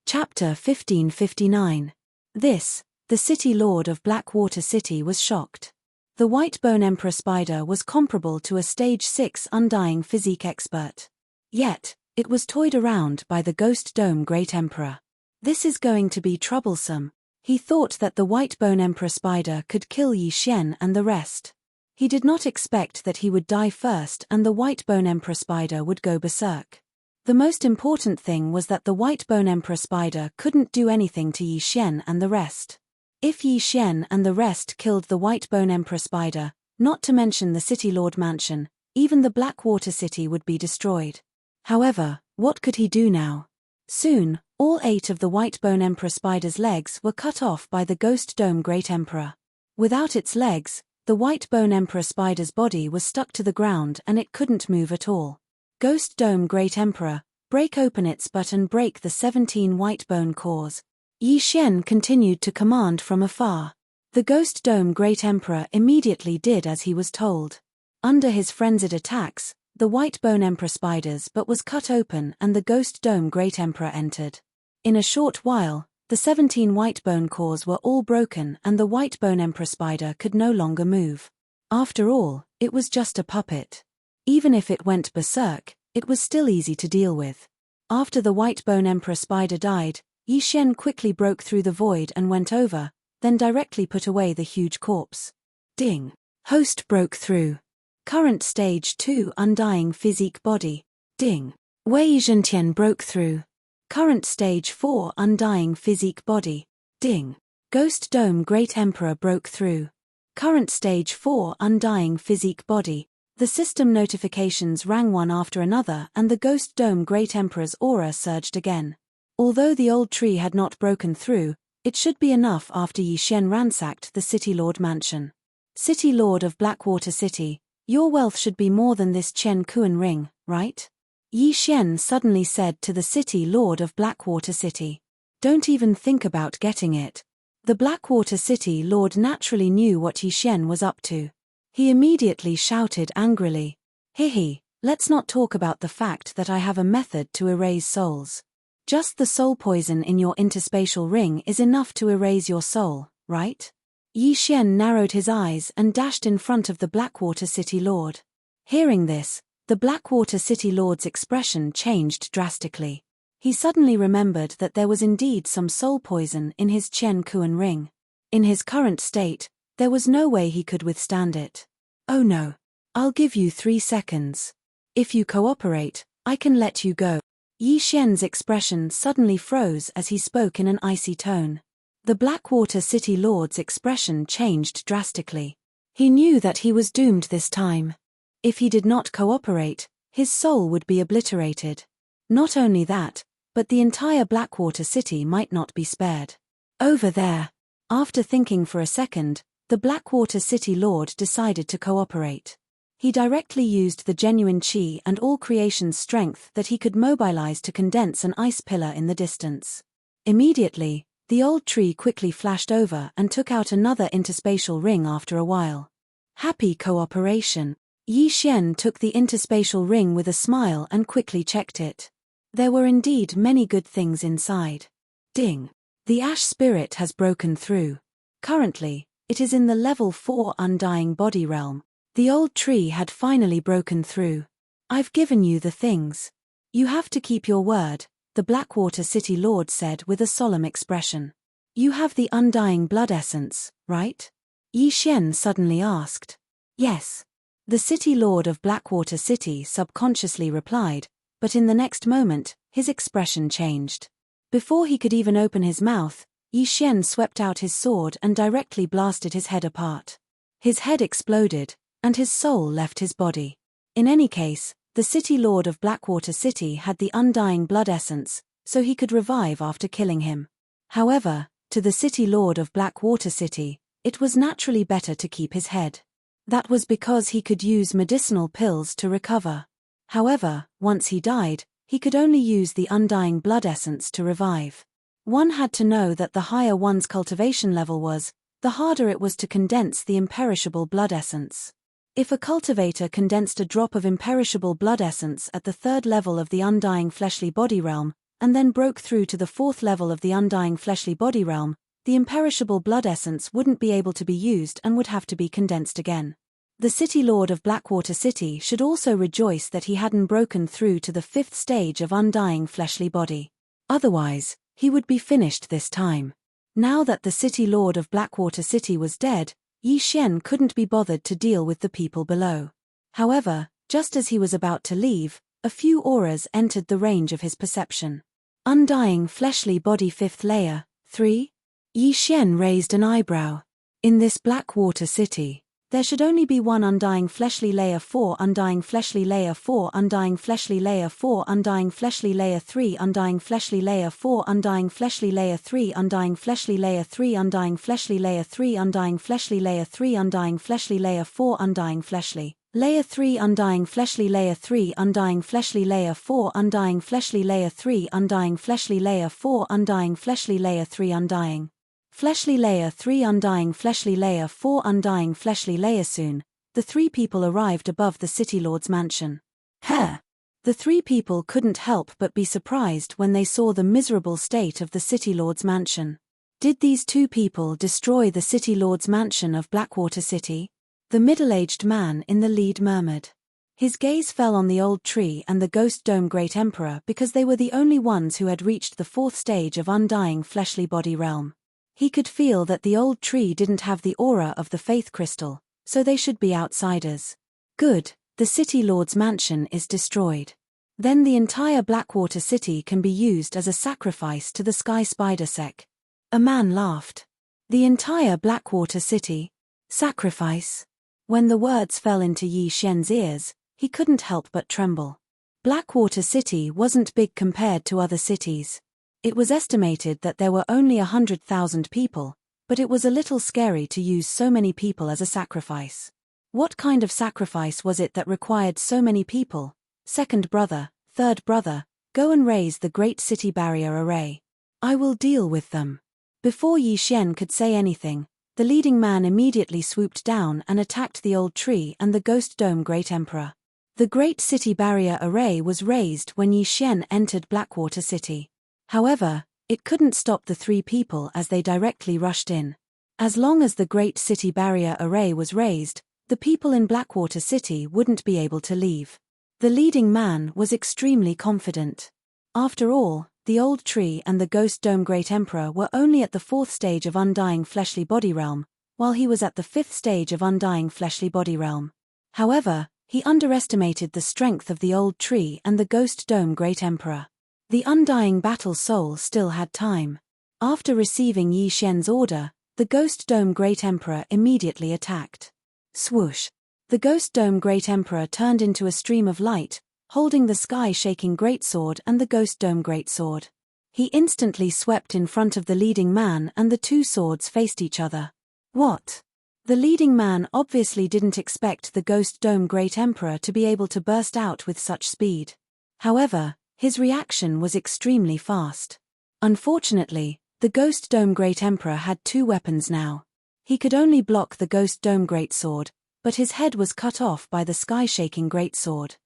Chapter 1559. This, the City Lord of Blackwater City was shocked. The White Bone Emperor Spider was comparable to a Stage 6 undying physique expert. Yet, it was toyed around by the Ghost Dome Great Emperor. This is going to be troublesome. He thought that the White Bone Emperor Spider could kill Yi Xian and the rest. He did not expect that he would die first and the White Bone Emperor Spider would go berserk. The most important thing was that the White Bone Emperor Spider couldn't do anything to Yi Xian and the rest. If Yi Xian and the rest killed the White Bone Emperor Spider, not to mention the City Lord Mansion, even the Blackwater City would be destroyed. However, what could he do now? Soon, all 8 of the White Bone Emperor Spider's legs were cut off by the Ghost Dome Great Emperor. Without its legs, the White Bone Emperor Spider's body was stuck to the ground and it couldn't move at all. Ghost Dome Great Emperor, break open its butt and break the 17 white bone cores. Yi Xian continued to command from afar. The Ghost Dome Great Emperor immediately did as he was told. Under his frenzied attacks, the White Bone Emperor Spider's butt was cut open and the Ghost Dome Great Emperor entered. In a short while, the 17 white bone cores were all broken and the White Bone Emperor Spider could no longer move. After all, it was just a puppet. Even if it went berserk, it was still easy to deal with. After the White Bone Emperor Spider died, Yi Xian quickly broke through the void and went over, then directly put away the huge corpse. Ding! Host broke through. Current Stage 2 Undying Physique Body. Ding! Wei Zhentian broke through. Current Stage 4 Undying Physique Body. Ding! Ghost Dome Great Emperor broke through. Current Stage 4 Undying Physique Body. The system notifications rang one after another and the Ghost Dome Great Emperor's aura surged again. Although the old tree had not broken through, it should be enough after Yi Xian ransacked the City Lord Mansion. City Lord of Blackwater City, your wealth should be more than this Chen Kuan ring, right? Yi Xian suddenly said to the City Lord of Blackwater City. Don't even think about getting it. The Blackwater City Lord naturally knew what Yi Xian was up to. He immediately shouted angrily, "Hihi, let's not talk about the fact that I have a method to erase souls. Just the soul poison in your interspatial ring is enough to erase your soul, right?" Yi Xian narrowed his eyes and dashed in front of the Blackwater City Lord. Hearing this, the Blackwater City Lord's expression changed drastically. He suddenly remembered that there was indeed some soul poison in his Chen Kuan ring. In his current state, there was no way he could withstand it. "Oh no. I'll give you 3 seconds. If you cooperate, I can let you go." Yi Xian's expression suddenly froze as he spoke in an icy tone. The Blackwater City Lord's expression changed drastically. He knew that he was doomed this time. If he did not cooperate, his soul would be obliterated. Not only that, but the entire Blackwater City might not be spared. Over there. After thinking for a second, the Blackwater City Lord decided to cooperate. He directly used the genuine chi and all creation's strength that he could mobilize to condense an ice pillar in the distance. Immediately, the old tree quickly flashed over and took out another interspatial ring after a while. Happy cooperation. Yi Xian took the interspatial ring with a smile and quickly checked it. There were indeed many good things inside. Ding! The ash spirit has broken through. Currently, it is in the level 4 Undying Body realm. The old tree had finally broken through. I've given you the things. You have to keep your word, the Blackwater City Lord said with a solemn expression. You have the Undying Blood Essence, right? Yi Xian suddenly asked. Yes. The City Lord of Blackwater City subconsciously replied, but in the next moment, his expression changed. Before he could even open his mouth, Yi Xian swept out his sword and directly blasted his head apart. His head exploded, and his soul left his body. In any case, the City Lord of Blackwater City had the Undying Blood Essence, so he could revive after killing him. However, to the City Lord of Blackwater City, it was naturally better to keep his head. That was because he could use medicinal pills to recover. However, once he died, he could only use the Undying Blood Essence to revive. One had to know that the higher one's cultivation level was, the harder it was to condense the imperishable blood essence. If a cultivator condensed a drop of imperishable blood essence at the 3rd level of the Undying Fleshly Body realm, and then broke through to the 4th level of the undying fleshly body realm, the imperishable blood essence wouldn't be able to be used and would have to be condensed again. The City Lord of Blackwater City should also rejoice that he hadn't broken through to the 5th stage of undying fleshly body. Otherwise, he would be finished this time. Now that the City Lord of Blackwater City was dead, Yi Xian couldn't be bothered to deal with the people below. However, just as he was about to leave, a few auras entered the range of his perception. Undying fleshly body 5th layer, 3? Yi Xian raised an eyebrow. In this Blackwater City, there should only be one undying fleshly layer 4, undying fleshly layer 4, undying fleshly layer 4, undying fleshly layer 3, undying fleshly layer 4, undying fleshly layer 3, undying fleshly layer 3, undying fleshly layer 3, undying fleshly layer 3, undying fleshly layer 4, undying fleshly layer 3, undying fleshly layer 3, undying fleshly layer 4, undying fleshly layer 3, undying fleshly layer 4, undying fleshly layer 3, undying fleshly layer 3, undying fleshly layer 4, undying fleshly layer. Soon, the 3 people arrived above the City Lord's mansion. The 3 people couldn't help but be surprised when they saw the miserable state of the City Lord's mansion. Did these 2 people destroy the City Lord's mansion of Blackwater City? The middle-aged man in the lead murmured. His gaze fell on the old tree and the Ghost Dome Great Emperor because they were the only ones who had reached the 4th stage of undying fleshly body realm. He could feel that the old tree didn't have the aura of the faith crystal, so they should be outsiders. Good, the City Lord's mansion is destroyed. Then the entire Blackwater City can be used as a sacrifice to the Sky Spider Sec. A man laughed. The entire Blackwater City? Sacrifice? When the words fell into Yi Xian's ears, he couldn't help but tremble. Blackwater City wasn't big compared to other cities. It was estimated that there were only 100,000 people, but it was a little scary to use so many people as a sacrifice. What kind of sacrifice was it that required so many people? Second brother, third brother, go and raise the Great City Barrier Array. I will deal with them. Before Yi Xian could say anything, the leading man immediately swooped down and attacked the old tree and the Ghost Dome Great Emperor. The Great City Barrier Array was raised when Yi Xian entered Blackwater City. However, it couldn't stop the 3 people as they directly rushed in. As long as the Great City Barrier Array was raised, the people in Blackwater City wouldn't be able to leave. The leading man was extremely confident. After all, the old tree and the Ghost Dome Great Emperor were only at the 4th stage of undying fleshly body realm, while he was at the 5th stage of undying fleshly body realm. However, he underestimated the strength of the old tree and the Ghost Dome Great Emperor. The undying battle soul still had time. After receiving Yi Xian's order, the Ghost Dome Great Emperor immediately attacked. Swoosh! The Ghost Dome Great Emperor turned into a stream of light, holding the sky-shaking greatsword and the Ghost Dome Greatsword. He instantly swept in front of the leading man and the 2 swords faced each other. What? The leading man obviously didn't expect the Ghost Dome Great Emperor to be able to burst out with such speed. However, his reaction was extremely fast. Unfortunately, the Ghost Dome Great Emperor had 2 weapons now. He could only block the Ghost Dome Greatsword, but his head was cut off by the sky-shaking greatsword.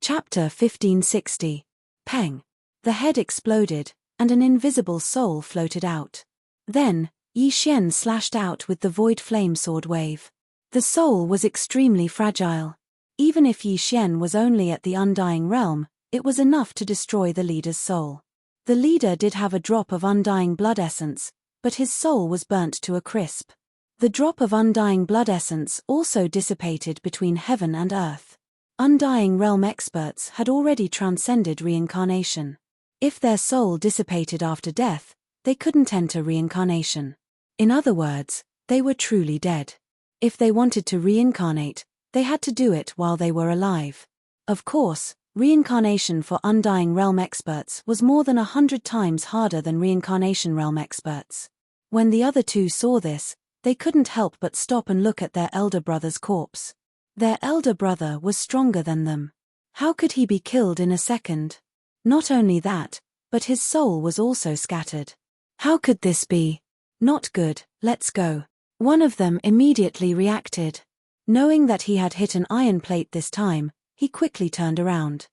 Chapter 1560. Peng. The head exploded, and an invisible soul floated out. Then, Yi Xian slashed out with the Void Flame Sword Wave. The soul was extremely fragile. Even if Yi Xian was only at the Undying Realm, it was enough to destroy the leader's soul. The leader did have a drop of undying blood essence, but his soul was burnt to a crisp. The drop of undying blood essence also dissipated between heaven and earth. Undying realm experts had already transcended reincarnation. If their soul dissipated after death, they couldn't enter reincarnation. In other words, they were truly dead. If they wanted to reincarnate, they had to do it while they were alive. Of course, reincarnation for Undying Realm experts was more than 100 times harder than reincarnation realm experts. When the other 2 saw this, they couldn't help but stop and look at their elder brother's corpse. Their elder brother was stronger than them. How could he be killed in a second? Not only that, but his soul was also scattered. How could this be? Not good, let's go. One of them immediately reacted. Knowing that he had hit an iron plate this time, he quickly turned around.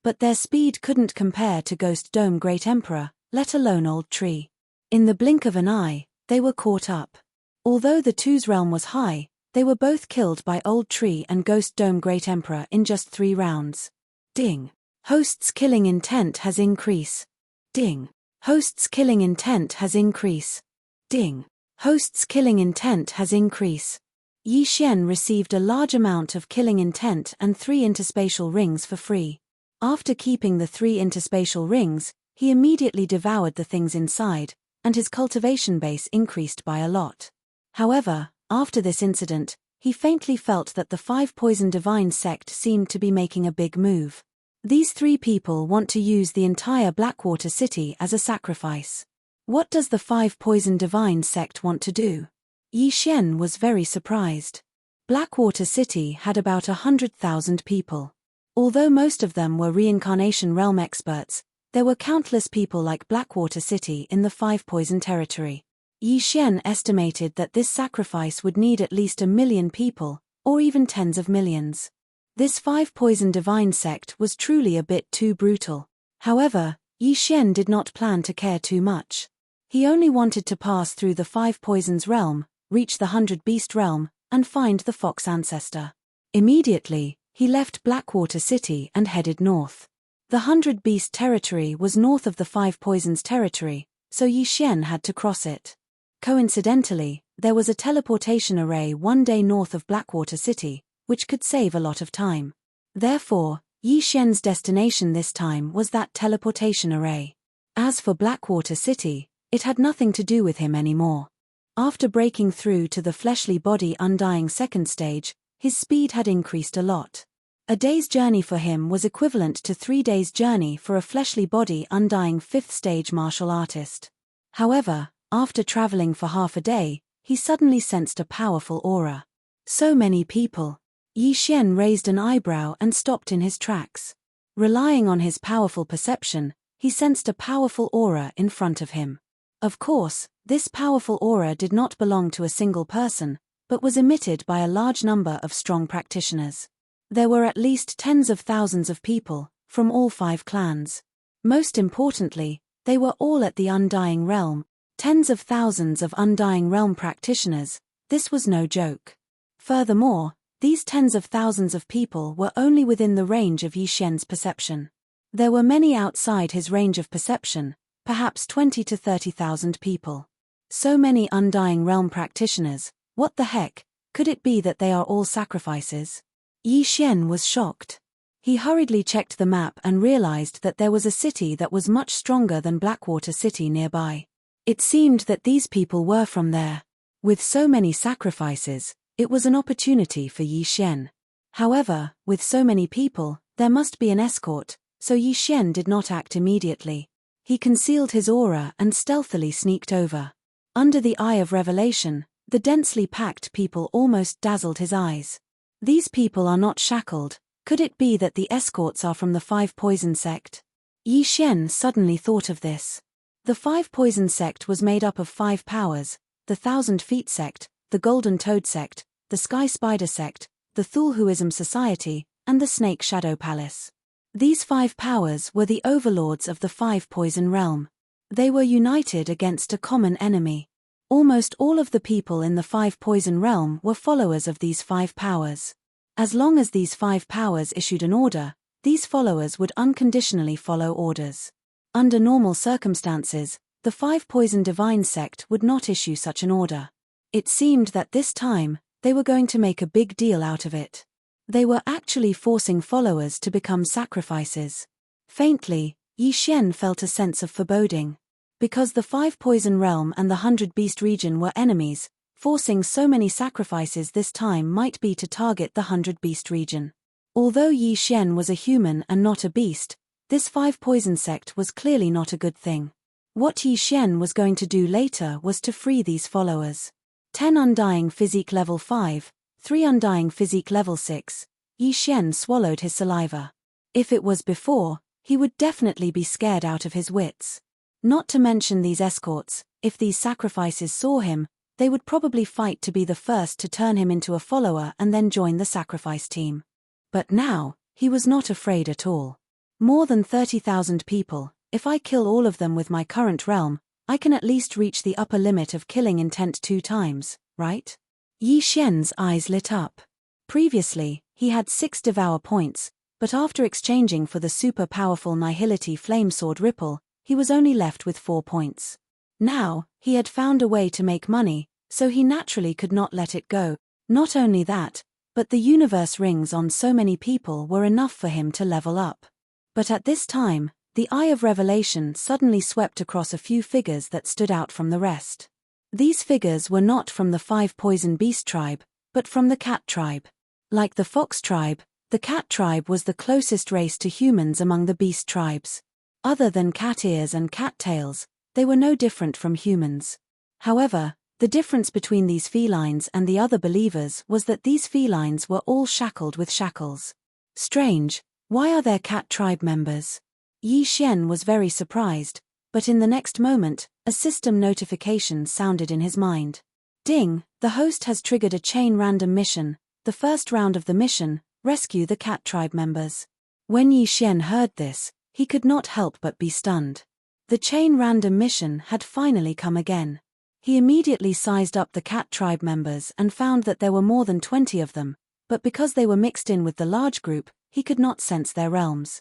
But their speed couldn't compare to Ghost Dome Great Emperor, let alone Old Tree. In the blink of an eye, they were caught up. Although the two's realm was high, they were both killed by Old Tree and Ghost Dome Great Emperor in just 3 rounds. Ding. Host's killing intent has increase. Ding. Host's killing intent has increase. Ding. Host's killing intent has increase. Yi Xian received a large amount of killing intent and 3 interspatial rings for free. After keeping the 3 interspatial rings, he immediately devoured the things inside, and his cultivation base increased by a lot. However, after this incident, he faintly felt that the 5 Poison Divine sect seemed to be making a big move. These 3 people want to use the entire Blackwater City as a sacrifice. What does the 5 Poison Divine sect want to do? Yi Xian was very surprised. Blackwater City had about 100,000 people. Although most of them were reincarnation realm experts, there were countless people like Blackwater City in the 5 Poison territory. Yi Xian estimated that this sacrifice would need at least 1 million people, or even tens of millions. This 5 Poison Divine sect was truly a bit too brutal. However, Yi Xian did not plan to care too much. He only wanted to pass through the 5 Poisons realm, reach the 100 Beast realm, and find the Fox ancestor. Immediately, he left Blackwater City and headed north. The 100 Beast territory was north of the 5 Poisons territory, so Yi Xian had to cross it. Coincidentally, there was a teleportation array 1 day north of Blackwater City, which could save a lot of time. Therefore, Yi Xian's destination this time was that teleportation array. As for Blackwater City, it had nothing to do with him anymore. After breaking through to the fleshly body undying second stage, his speed had increased a lot. A day's journey for him was equivalent to 3 days' journey for a fleshly body undying 5th stage martial artist. However, after traveling for half a day, he suddenly sensed a powerful aura. So many people. Yi Xian raised an eyebrow and stopped in his tracks. Relying on his powerful perception, he sensed a powerful aura in front of him. Of course, this powerful aura did not belong to a single person, but was emitted by a large number of strong practitioners. There were at least tens of thousands of people, from all 5 clans. Most importantly, they were all at the Undying Realm, tens of thousands of Undying Realm practitioners. This was no joke. Furthermore, these tens of thousands of people were only within the range of Yi Xian's perception. There were many outside his range of perception, perhaps 20 to 30,000 people. So many Undying Realm practitioners, what the heck, could it be that they are all sacrifices? Yi Xian was shocked. He hurriedly checked the map and realized that there was a city that was much stronger than Blackwater City nearby. It seemed that these people were from there. With so many sacrifices, it was an opportunity for Yi Xian. However, with so many people, there must be an escort, so Yi Xian did not act immediately. He concealed his aura and stealthily sneaked over. Under the eye of revelation, the densely packed people almost dazzled his eyes. These people are not shackled. Could it be that the escorts are from the 5 Poison sect? Yi Xian suddenly thought of this. The 5 Poison sect was made up of 5 powers: the 1,000 Feet sect, the Golden Toad sect, the Sky Spider sect, the Thulhuism Society, and the Snake Shadow Palace. These 5 powers were the overlords of the 5 Poison realm. They were united against a common enemy. Almost all of the people in the 5 Poison realm were followers of these 5 powers. As long as these 5 powers issued an order, these followers would unconditionally follow orders. Under normal circumstances, the 5 Poison Divine sect would not issue such an order. It seemed that this time, they were going to make a big deal out of it. They were actually forcing followers to become sacrifices. Faintly, Yi Xian felt a sense of foreboding. Because the 5 Poison realm and the 100 Beast region were enemies, forcing so many sacrifices this time might be to target the 100 Beast region. Although Yi Xian was a human and not a beast, this 5 Poison sect was clearly not a good thing. What Yi Xian was going to do later was to free these followers. 10 Undying Physique level 5, 3 Undying Physique level 6, Yi Xian swallowed his saliva. If it was before, he would definitely be scared out of his wits. Not to mention these escorts, if these sacrifices saw him, they would probably fight to be the first to turn him into a follower and then join the sacrifice team. But now, he was not afraid at all. More than 30,000 people. If I kill all of them with my current realm, I can at least reach the upper limit of killing intent 2 times, right? Yi Xian's eyes lit up. Previously, he had 6 Devour points, but after exchanging for the super powerful Nihility Flame Sword Ripple, he was only left with 4 points. Now, he had found a way to make money, so he naturally could not let it go. Not only that, but the universe rings on so many people were enough for him to level up. But at this time, the eye of revelation suddenly swept across a few figures that stood out from the rest. These figures were not from the 5 poison beast tribe, but from the cat tribe. Like the fox tribe, the cat tribe was the closest race to humans among the beast tribes. Other than cat ears and cat tails, they were no different from humans. However, the difference between these felines and the other believers was that these felines were all shackled with shackles. Strange, why are there cat tribe members? Yi Xian was very surprised, but in the next moment, a system notification sounded in his mind. Ding, the host has triggered a chain random mission. The first round of the mission, rescue the cat tribe members. When Yi Xian heard this, he could not help but be stunned. The chain random mission had finally come again. He immediately sized up the cat tribe members and found that there were more than 20 of them, but because they were mixed in with the large group, he could not sense their realms.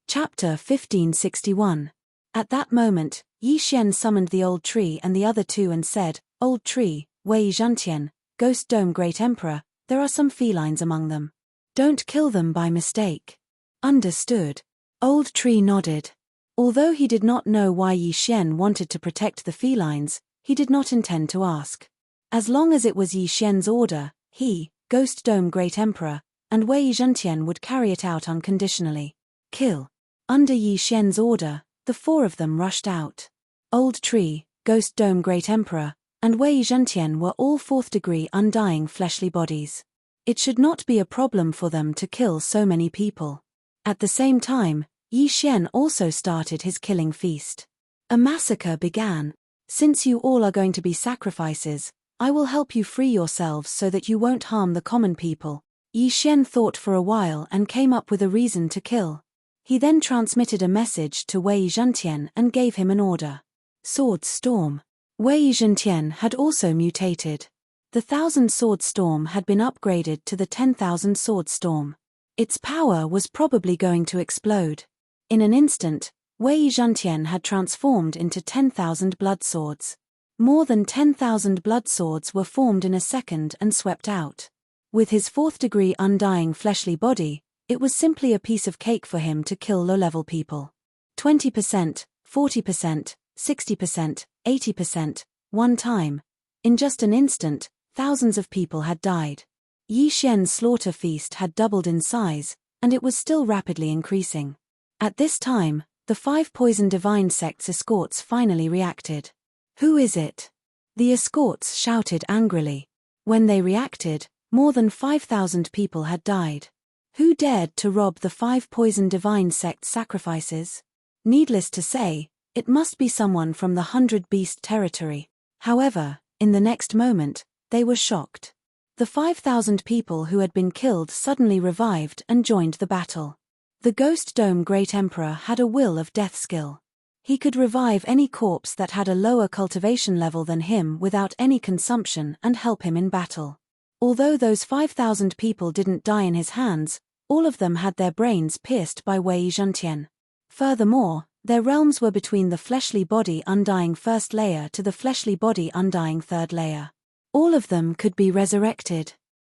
Chapter 1561. At that moment, Yi Xian summoned the old tree and the other 2 and said, "Old tree, Wei Zhantian, Ghost Dome Great Emperor, there are some felines among them. Don't kill them by mistake." Understood. Old tree nodded. Although he did not know why Yi Xian wanted to protect the felines, he did not intend to ask. As long as it was Yi Xian's order, he, Ghost Dome Great Emperor, and Wei Zhantian would carry it out unconditionally. Kill. Under Yi Xian's order, the 4 of them rushed out. Old Tree, Ghost Dome Great Emperor, and Wei Zhantian were all 4th-degree undying fleshly bodies. It should not be a problem for them to kill so many people. At the same time, Yi Xian also started his killing feast. A massacre began. "Since you all are going to be sacrifices, I will help you free yourselves so that you won't harm the common people." Yi Xian thought for a while and came up with a reason to kill. He then transmitted a message to Wei Zhantian and gave him an order. Sword Storm. Wei Zhantian had also mutated. The 1,000 Sword Storm had been upgraded to the 10,000 Sword Storm. Its power was probably going to explode. In an instant, Wei Zhantian had transformed into 10,000 blood swords. More than 10,000 blood swords were formed in a second and swept out. With his 4th-degree undying fleshly body, it was simply a piece of cake for him to kill low-level people. 20%, 40%, 60%, 80%, one time. In just an instant, thousands of people had died. Yi Xian's slaughter feast had doubled in size, and it was still rapidly increasing. At this time, the 5 poison divine sect's escorts finally reacted. "Who is it?" The escorts shouted angrily. When they reacted, more than 5,000 people had died. Who dared to rob the 5 poison divine sect sacrifices? Needless to say, it must be someone from the 100 Beast territory. However, in the next moment, they were shocked. The 5,000 people who had been killed suddenly revived and joined the battle. The Ghost Dome Great Emperor had a will of death skill. He could revive any corpse that had a lower cultivation level than him without any consumption and help him in battle. Although those 5,000 people didn't die in his hands, all of them had their brains pierced by Wei Zhantian. Furthermore, their realms were between the fleshly body undying 1st layer to the fleshly body undying 3rd layer. All of them could be resurrected.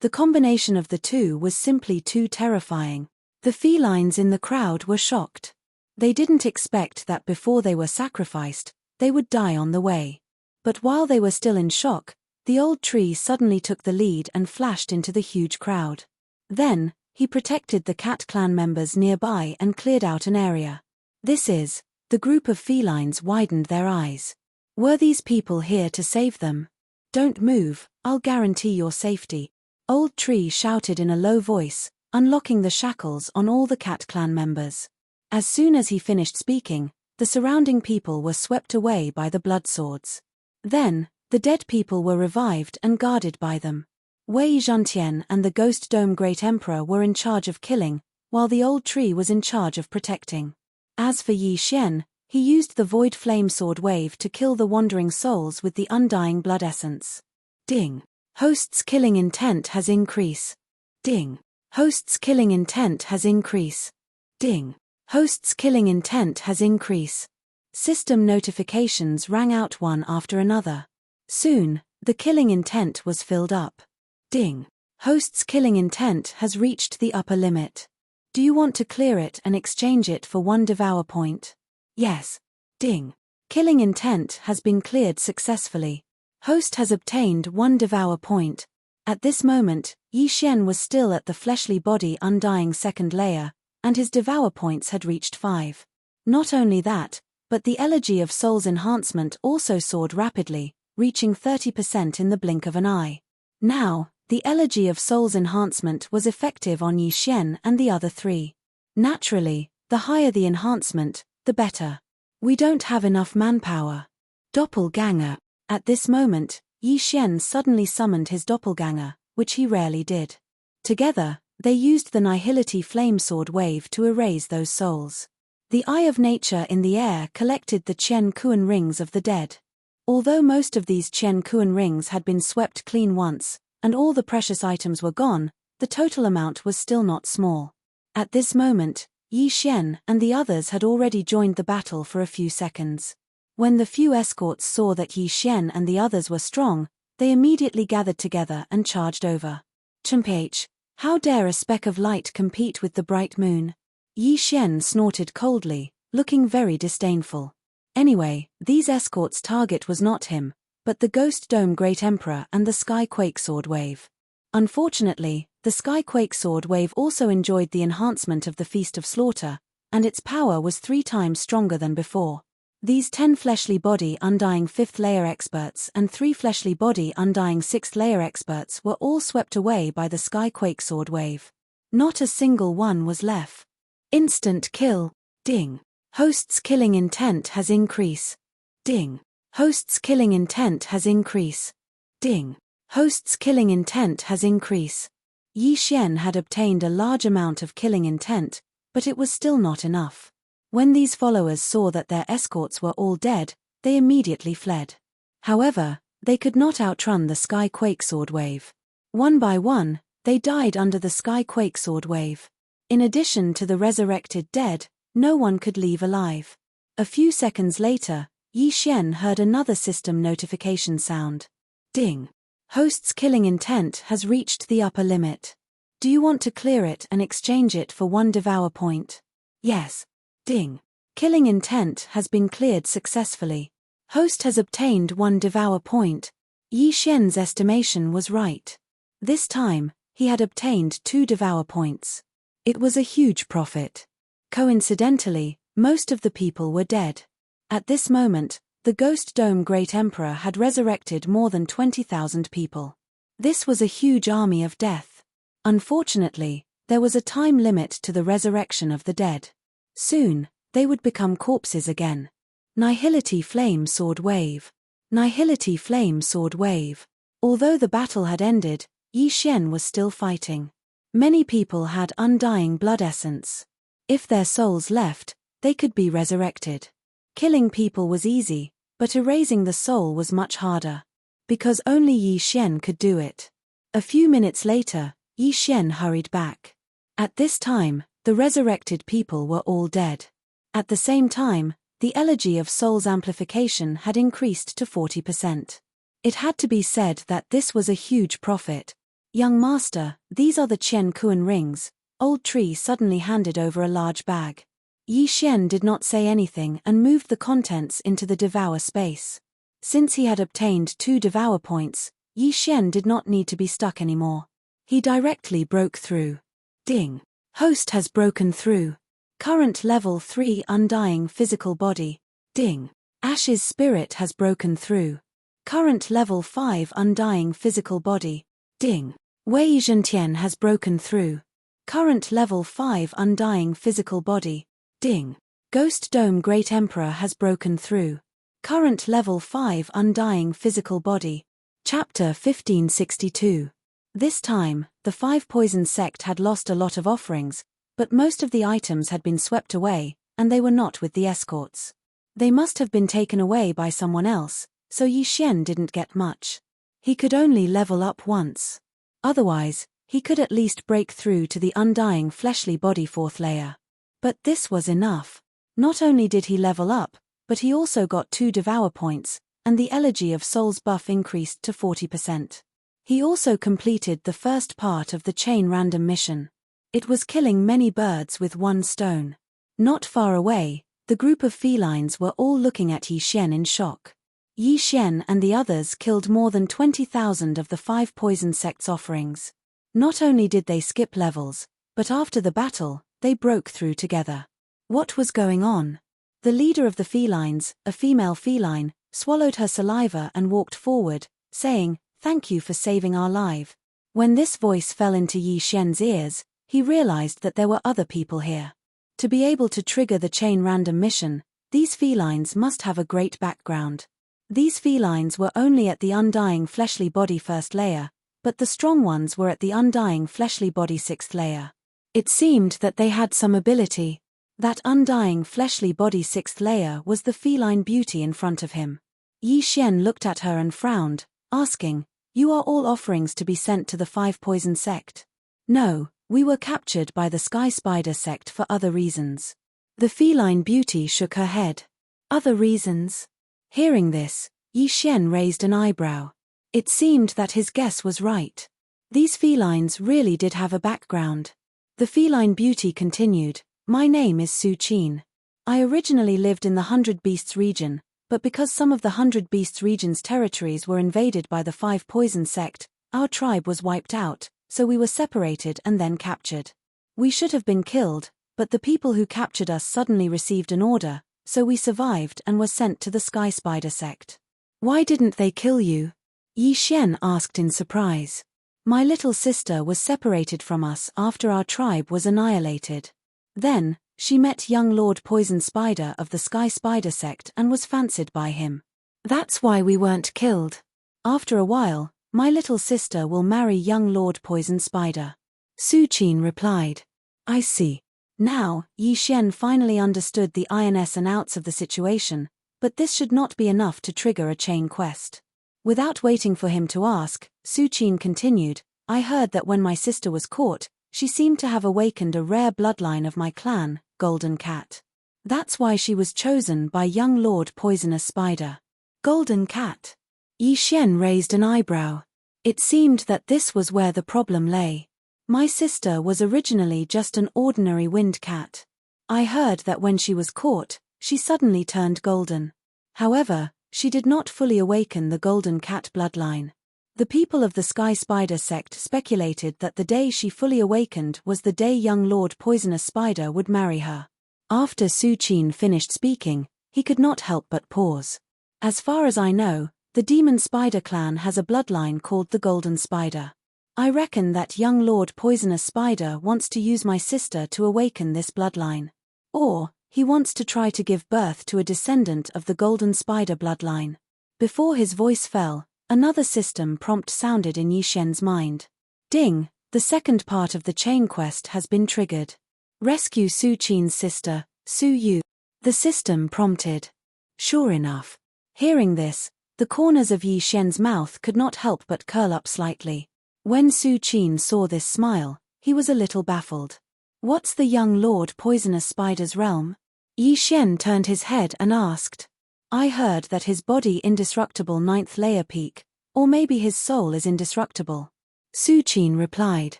The combination of the 2 was simply too terrifying. The felines in the crowd were shocked. They didn't expect that before they were sacrificed, they would die on the way. But while they were still in shock, the old tree suddenly took the lead and flashed into the huge crowd. Then, he protected the cat clan members nearby and cleared out an area. The group of felines widened their eyes. Were these people here to save them? "Don't move, I'll guarantee your safety," Old Tree shouted in a low voice, unlocking the shackles on all the cat clan members. As soon as he finished speaking, the surrounding people were swept away by the blood swords. Then, the dead people were revived and guarded by them. Wei Zhantian and the Ghost Dome Great Emperor were in charge of killing, while the old tree was in charge of protecting. As for Yi Xian, he used the void flame sword wave to kill the wandering souls with the undying blood essence. Ding. Host's killing intent has increase. Ding. Host's killing intent has increase. Ding. Host's killing intent has increase. System notifications rang out one after another. Soon, the killing intent was filled up. Ding. Host's killing intent has reached the upper limit. Do you want to clear it and exchange it for 1 Devour point? Yes. Ding. Killing intent has been cleared successfully. Host has obtained 1 Devour point. At this moment, Yi Xian was still at the fleshly body undying second layer, and his Devour points had reached 5. Not only that, but the elegy of soul's enhancement also soared rapidly, reaching 30% in the blink of an eye. Now, the elegy of soul's enhancement was effective on Yi Xian and the other 3. Naturally, the higher the enhancement, the better. We don't have enough manpower. Doppelganger. At this moment, Yi Xian suddenly summoned his doppelganger, which he rarely did. Together, they used the Nihility flame sword wave to erase those souls. The Eye of Nature in the air collected the Qian Kuan rings of the dead. Although most of these Qian Kuan rings had been swept clean once, and all the precious items were gone, the total amount was still not small. At this moment, Yi Xian and the others had already joined the battle for a few seconds. When the few escorts saw that Yi Xian and the others were strong, they immediately gathered together and charged over. Chumph, how dare a speck of light compete with the bright moon? Yi Xian snorted coldly, looking very disdainful. Anyway, these escorts' target was not him, but the Ghost Dome Great Emperor and the Sky Quake Sword Wave. Unfortunately, the Sky Quake Sword Wave also enjoyed the enhancement of the Feast of Slaughter, and its power was 3 times stronger than before. These 10 fleshly body undying 5th layer experts and 3 fleshly body undying 6th layer experts were all swept away by the Sky Quake Sword Wave. Not a single one was left. Instant kill. Ding. Host's killing intent has increase. Ding. Host's killing intent has increase. Ding. Host's killing intent has increase. Yi Xian had obtained a large amount of killing intent, but it was still not enough. When these followers saw that their escorts were all dead, they immediately fled. However, they could not outrun the Sky Quake Sword Wave. One by one, they died under the Sky Quake Sword Wave. In addition to the resurrected dead, no one could leave alive. A few seconds later, Yi Xian heard another system notification sound. Ding. Host's killing intent has reached the upper limit. Do you want to clear it and exchange it for 1 Devour point? Yes. Ding. Killing intent has been cleared successfully. Host has obtained 1 Devour point. Yi Xian's estimation was right. This time, he had obtained 2 Devour points. It was a huge profit. Coincidentally, most of the people were dead. At this moment, the Ghost Dome Great Emperor had resurrected more than 20,000 people. This was a huge army of death. Unfortunately, there was a time limit to the resurrection of the dead. Soon, they would become corpses again. Nihility Flame Sword Wave. Nihility Flame Sword Wave. Although the battle had ended, Yi Xian was still fighting. Many people had undying blood essence. If their souls left, they could be resurrected. Killing people was easy, but erasing the soul was much harder. Because only Yi Xian could do it. A few minutes later, Yi Xian hurried back. At this time, the resurrected people were all dead. At the same time, the elegy of soul's amplification had increased to 40%. It had to be said that this was a huge profit. Young master, these are the Qian Kuan rings. Old Tree suddenly handed over a large bag. Yi Xian did not say anything and moved the contents into the Devour space. Since he had obtained 2 Devour points, Yi Xian did not need to be stuck anymore. He directly broke through. Ding. Host has broken through. Current level 3 undying physical body. Ding. Ash's spirit has broken through. Current level 5 undying physical body. Ding. Wei Zhentian has broken through. Current level 5 undying physical body. Ding. Ghost Dome Great Emperor has broken through. Current level 5 undying physical body. Chapter 1562. This time, the 5 Poison sect had lost a lot of offerings, but most of the items had been swept away, and they were not with the escorts. They must have been taken away by someone else, so Yi Xian didn't get much. He could only level up once. Otherwise, he could at least break through to the undying fleshly body 4th layer. But this was enough. Not only did he level up, but he also got 2 Devour points, and the Elegy of Souls buff increased to 40%. He also completed the first part of the chain random mission. It was killing many birds with 1 stone. Not far away, the group of felines were all looking at Yi Xian in shock. Yi Xian and the others killed more than 20,000 of the 5 poison sect's offerings. Not only did they skip levels, but after the battle, they broke through together. What was going on? The leader of the felines, a female feline, swallowed her saliva and walked forward, saying, "Thank you for saving our life." When this voice fell into Yi Xian's ears, he realized that there were other people here. To be able to trigger the chain random mission, these felines must have a great background. These felines were only at the undying fleshly body 1st layer, but the strong ones were at the undying fleshly body 6th layer. It seemed that they had some ability. That undying fleshly body 6th layer was the feline beauty in front of him. Yi Xian looked at her and frowned, asking, "You are all offerings to be sent to the 5 poison sect?" "No, we were captured by the Sky Spider sect for other reasons." The feline beauty shook her head. "Other reasons?" Hearing this, Yi Xian raised an eyebrow. It seemed that his guess was right. These felines really did have a background. The feline beauty continued, "My name is Su Qin. I originally lived in the 100 Beasts region, but because some of the 100 Beasts region's territories were invaded by the 5 poison sect, our tribe was wiped out, so we were separated and then captured. We should have been killed, but the people who captured us suddenly received an order, so we survived and were sent to the Sky Spider sect." "Why didn't they kill you?" Yi Xian asked in surprise. "My little sister was separated from us after our tribe was annihilated. Then, she met young Lord Poison Spider of the Sky Spider sect and was fancied by him. That's why we weren't killed. After a while, my little sister will marry young Lord Poison Spider." Su Qin replied. "I see." Now, Yi Xian finally understood the ins and outs of the situation, but this should not be enough to trigger a chain quest. Without waiting for him to ask, Su Qin continued, "I heard that when my sister was caught, she seemed to have awakened a rare bloodline of my clan, Golden Cat. That's why she was chosen by young Lord Poisonous Spider." "Golden Cat?" Yi Xian raised an eyebrow. It seemed that this was where the problem lay. "My sister was originally just an ordinary wind cat. I heard that when she was caught, she suddenly turned golden. However, she did not fully awaken the Golden Cat bloodline. The people of the Sky Spider sect speculated that the day she fully awakened was the day young Lord Poisonous Spider would marry her." After Su Qin finished speaking, he could not help but pause. "As far as I know, the Demon Spider clan has a bloodline called the Golden Spider. I reckon that young Lord Poisonous Spider wants to use my sister to awaken this bloodline. Or, he wants to try to give birth to a descendant of the Golden Spider bloodline." Before his voice fell, another system prompt sounded in Yi Xian's mind. "Ding, the second part of the chain quest has been triggered. Rescue Su Qin's sister, Su Yu." The system prompted. Sure enough. Hearing this, the corners of Yi Xian's mouth could not help but curl up slightly. When Su Qin saw this smile, he was a little baffled. "What's the young Lord Poisonous Spider's realm?" Yi Xian turned his head and asked. "I heard that his body indestructible 9th layer peak, or maybe his soul is indestructible." Su Qin replied.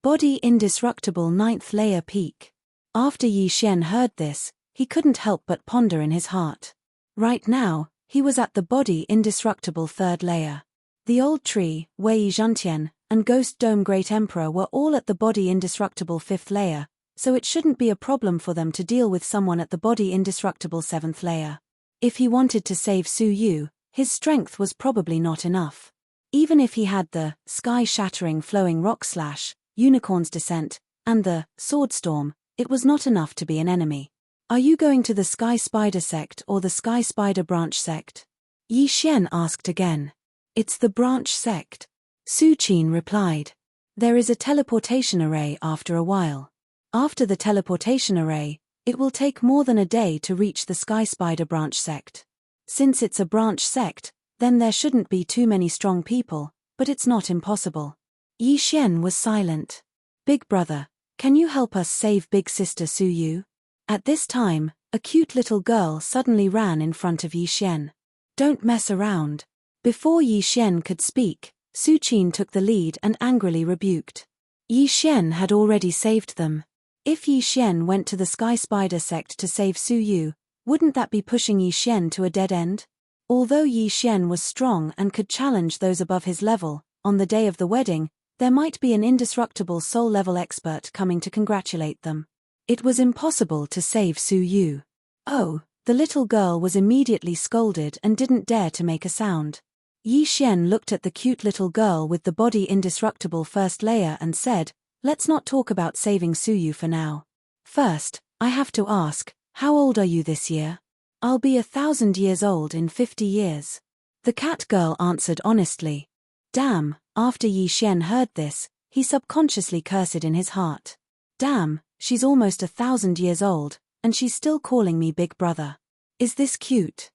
"Body indestructible 9th layer peak." After Yi Xian heard this, he couldn't help but ponder in his heart. Right now, he was at the body indestructible 3rd layer. The old tree, Wei Zhentian, and Ghost Dome Great Emperor were all at the body indestructible 5th layer, so it shouldn't be a problem for them to deal with someone at the body indestructible 7th layer. If he wanted to save Su Yu, his strength was probably not enough. Even if he had the sky-shattering flowing rock slash, Unicorn's Descent, and the Sword Storm, it was not enough to be an enemy. "Are you going to the Sky Spider sect or the Sky Spider branch sect?" Yi Xian asked again. "It's the branch sect." Su Qin replied. "There is a teleportation array after a while. After the teleportation array, it will take more than a day to reach the Sky Spider branch sect. Since it's a branch sect, then there shouldn't be too many strong people, but it's not impossible. Yi Xian was silent. Big brother, can you help us save big sister Su Yu? At this time, a cute little girl suddenly ran in front of Yi Xian. Don't mess around. Before Yi Xian could speak, Su Qin took the lead and angrily rebuked. Yi Xian had already saved them. If Yi Xian went to the Sky Spider sect to save Su Yu, wouldn't that be pushing Yi Xian to a dead end? Although Yi Xian was strong and could challenge those above his level, on the day of the wedding, there might be an indestructible soul-level expert coming to congratulate them. It was impossible to save Su Yu. Oh, the little girl was immediately scolded and didn't dare to make a sound. Yi Xian looked at the cute little girl with the body indestructible first layer and said, "Let's not talk about saving Su Yu for now. First, I have to ask, how old are you this year?" "I'll be 1,000 years old in 50 years. The cat girl answered honestly. Damn, after Yi Xian heard this, he subconsciously cursed in his heart. Damn, she's almost 1,000 years old, and she's still calling me big brother. Is this cute?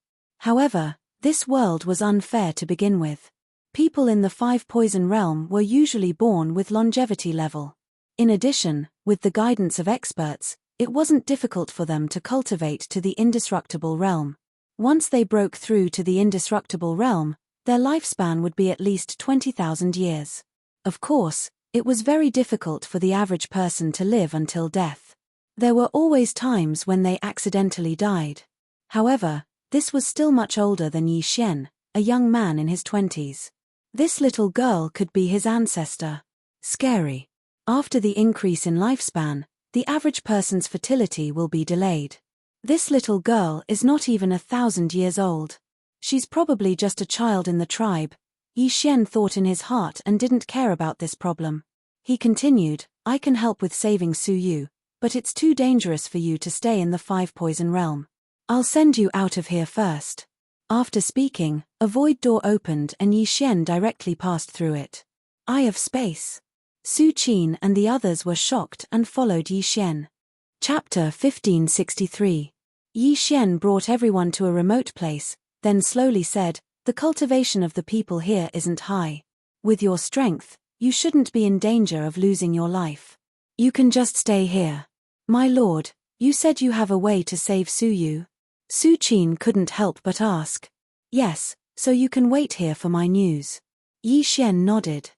However, this world was unfair to begin with. People in the 5 poison realm were usually born with longevity level. In addition, with the guidance of experts, it wasn't difficult for them to cultivate to the indestructible realm. Once they broke through to the indestructible realm, their lifespan would be at least 20,000 years. Of course, it was very difficult for the average person to live until death. There were always times when they accidentally died. However, this was still much older than Yi Xian, a young man in his 20s. This little girl could be his ancestor. Scary. After the increase in lifespan, the average person's fertility will be delayed. This little girl is not even 1,000 years old. She's probably just a child in the tribe, Yi Xian thought in his heart and didn't care about this problem. He continued, "I can help with saving Su Yu, but it's too dangerous for you to stay in the 5 poison realm. I'll send you out of here first." After speaking, a void door opened and Yi Xian directly passed through it. Eye of space. Su Qin and the others were shocked and followed Yi Xian. Chapter 1563. Yi Xian brought everyone to a remote place, then slowly said, "The cultivation of the people here isn't high. With your strength, you shouldn't be in danger of losing your life. You can just stay here." "My lord, you said you have a way to save Su Yu?" Su Qin couldn't help but ask. "Yes, so you can wait here for my news." Yi Xian nodded.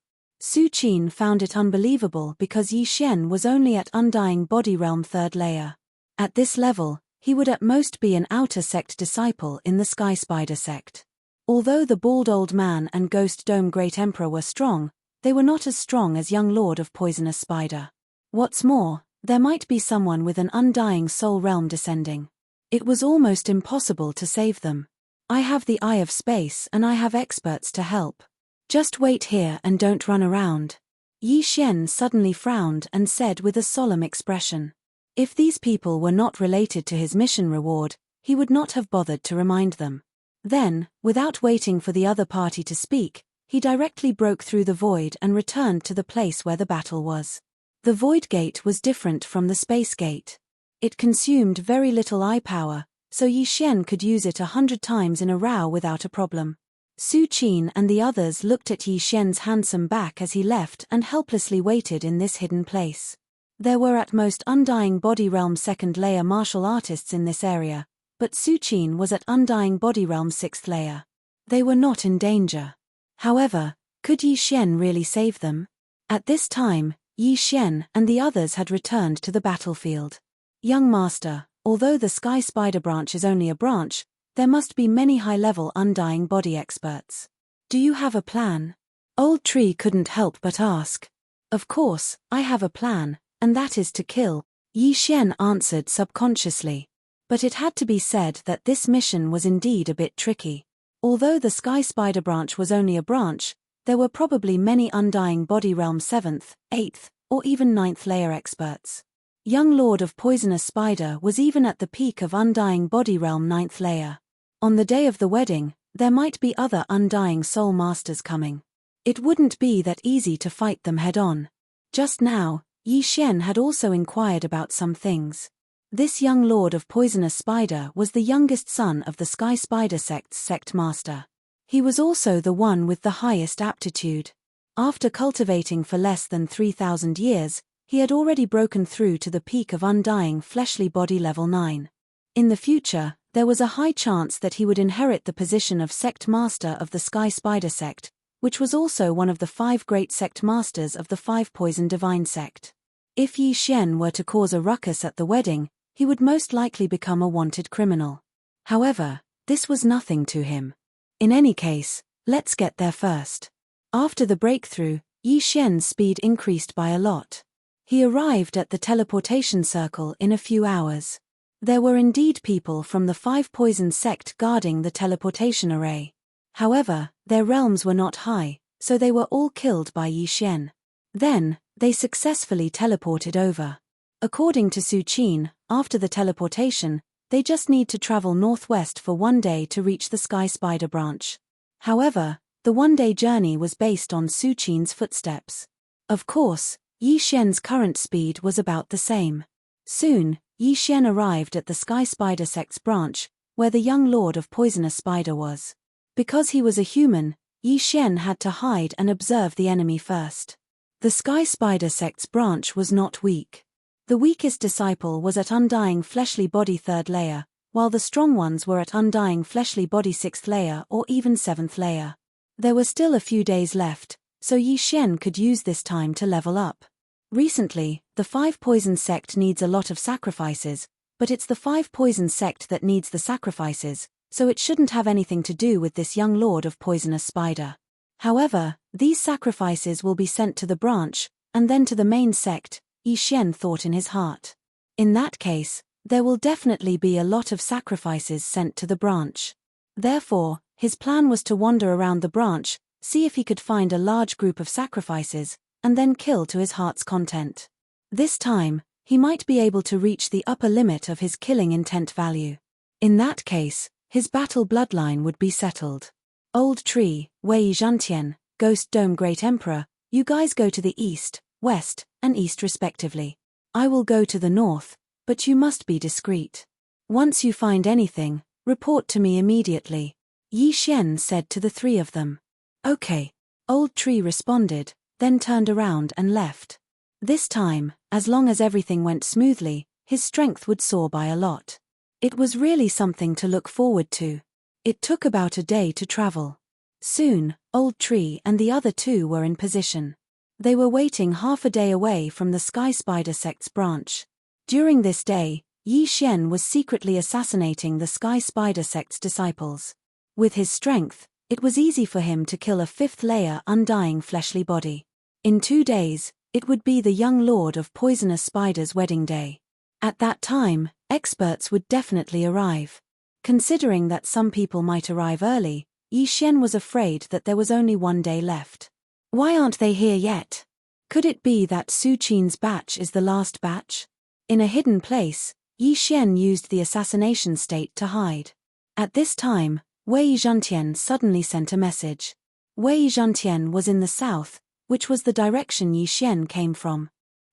Su Qin found it unbelievable because Yi Xian was only at Undying Body Realm 3rd layer. At this level, he would at most be an outer sect disciple in the Sky Spider sect. Although the bald old man and Ghost Dome Great Emperor were strong, they were not as strong as young Lord of Poisonous Spider. What's more, there might be someone with an undying soul realm descending. It was almost impossible to save them. "I have the Eye of Space and I have experts to help. Just wait here and don't run around." Yi Xian suddenly frowned and said with a solemn expression. If these people were not related to his mission reward, he would not have bothered to remind them. Then, without waiting for the other party to speak, he directly broke through the void and returned to the place where the battle was. The void gate was different from the space gate. It consumed very little eye power, so Yi Xian could use it 100 times in a row without a problem. Su Qin and the others looked at Yi Xian's handsome back as he left and helplessly waited in this hidden place. There were at most Undying Body Realm 2nd layer martial artists in this area, but Su Qin was at Undying Body Realm 6th layer. They were not in danger. However, could Yi Xian really save them? At this time, Yi Xian and the others had returned to the battlefield. "Young master, although the Sky Spider branch is only a branch, there must be many high-level Undying Body experts. Do you have a plan?" Old Tree couldn't help but ask. "Of course, I have a plan, and that is to kill," Yi Xian answered subconsciously. But it had to be said that this mission was indeed a bit tricky. Although the Sky Spider branch was only a branch, there were probably many Undying Body Realm 7th, 8th, or even 9th layer experts. Young Lord of Poisonous Spider was even at the peak of Undying Body Realm 9th layer. On the day of the wedding, there might be other Undying Soul Masters coming. It wouldn't be that easy to fight them head-on. Just now, Yi Xian had also inquired about some things. This young lord of poisonous spider was the youngest son of the Sky Spider sect's sect master. He was also the one with the highest aptitude. After cultivating for less than 3,000 years, he had already broken through to the peak of undying fleshly body level 9. In the future, there was a high chance that he would inherit the position of sect master of the Sky Spider sect, which was also one of the 5 great sect masters of the 5 poison divine sect. If Yi Xian were to cause a ruckus at the wedding, he would most likely become a wanted criminal. However, this was nothing to him. In any case, let's get there first. After the breakthrough, Yi Xian's speed increased by a lot. He arrived at the teleportation circle in a few hours. There were indeed people from the 5 poison sect guarding the teleportation array. However, their realms were not high, so they were all killed by Yi Xian. Then, they successfully teleported over. According to Su Qin, after the teleportation, they just need to travel northwest for 1 day to reach the Sky Spider branch. However, the 1-day journey was based on Su Qin's footsteps. Of course, Yi Xian's current speed was about the same. Soon, Yi Xian arrived at the Sky Spider sect's branch, where the young lord of poisonous spider was. Because he was a human, Yi Xian had to hide and observe the enemy first. The Sky Spider sect's branch was not weak. The weakest disciple was at undying fleshly body 3rd layer, while the strong ones were at undying fleshly body 6th layer or even 7th layer. There were still a few days left, so Yi Xian could use this time to level up. Recently, the 5 poison sect needs a lot of sacrifices, but it's the 5 poison sect that needs the sacrifices, so it shouldn't have anything to do with this young lord of poisonous spider. However, these sacrifices will be sent to the branch, and then to the main sect, Yi Xian thought in his heart. In that case, there will definitely be a lot of sacrifices sent to the branch. Therefore, his plan was to wander around the branch, see if he could find a large group of sacrifices, and then kill to his heart's content. This time, he might be able to reach the upper limit of his killing intent value. In that case, his battle bloodline would be settled. Old Tree, Wei Zhantian, Ghost Dome Great Emperor, you guys go to the east, west, and east respectively. I will go to the north, but you must be discreet. Once you find anything, report to me immediately. Yi Xian said to the 3 of them. Okay. Old Tree responded, then turned around and left. This time, as long as everything went smoothly, his strength would soar by a lot. It was really something to look forward to. It took about a day to travel. Soon, Old Tree and the other 2 were in position. They were waiting half a day away from the Sky Spider sect's branch. During this day, Yi Xian was secretly assassinating the Sky Spider sect's disciples. With his strength, it was easy for him to kill a 5th layer undying fleshly body. In 2 days, it would be the young lord of poisonous spider's wedding day. At that time, experts would definitely arrive. Considering that some people might arrive early, Yi Xian was afraid that there was only 1 day left. Why aren't they here yet? Could it be that Su Qin's batch is the last batch? In a hidden place, Yi Xian used the assassination state to hide. At this time, Wei Zhantian suddenly sent a message. Wei Zhantian was in the south, which was the direction Yi Xian came from.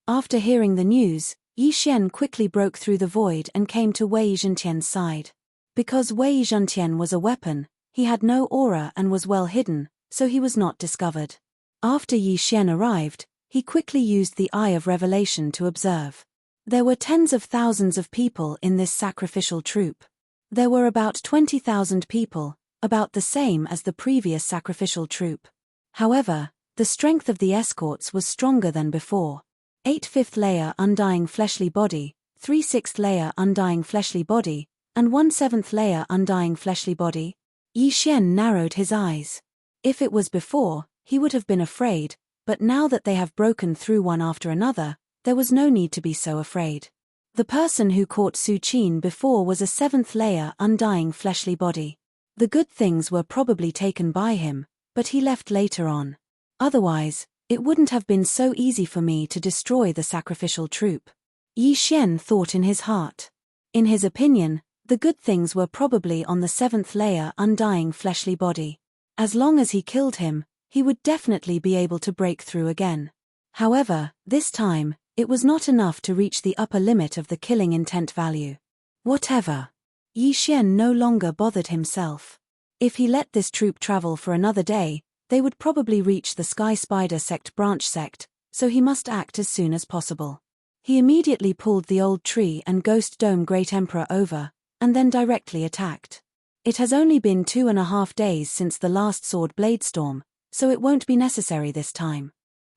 After hearing the news, Yi Xian quickly broke through the void and came to Wei Zhantian's side. Because Wei Zhantian was a weapon, he had no aura and was well hidden, so he was not discovered. After Yi Xian arrived, he quickly used the Eye of Revelation to observe. There were tens of thousands of people in this sacrificial troop. There were about 20,000 people, about the same as the previous sacrificial troop. However, the strength of the escorts was stronger than before. 8 5th layer undying fleshly body, 3 6th layer undying fleshly body, and 1 7th layer undying fleshly body. Yi Xian narrowed his eyes. If it was before, he would have been afraid, but now that they have broken through one after another, there was no need to be so afraid. The person who caught Su Qin before was a 7th layer undying fleshly body. The good things were probably taken by him, but he left later on. Otherwise, it wouldn't have been so easy for me to destroy the sacrificial troop. Yi Xian thought in his heart. In his opinion, the good things were probably on the 7th layer undying fleshly body. As long as he killed him, he would definitely be able to break through again. However, this time, It was not enough to reach the upper limit of the killing intent value. Whatever. Yi Xian no longer bothered himself. If he let this troop travel for another day, they would probably reach the Sky Spider sect branch sect, so he must act as soon as possible. He immediately pulled the old tree and Ghost Dome Great Emperor over, and then directly attacked. It has only been 2.5 days since the last sword blade storm, so it won't be necessary this time.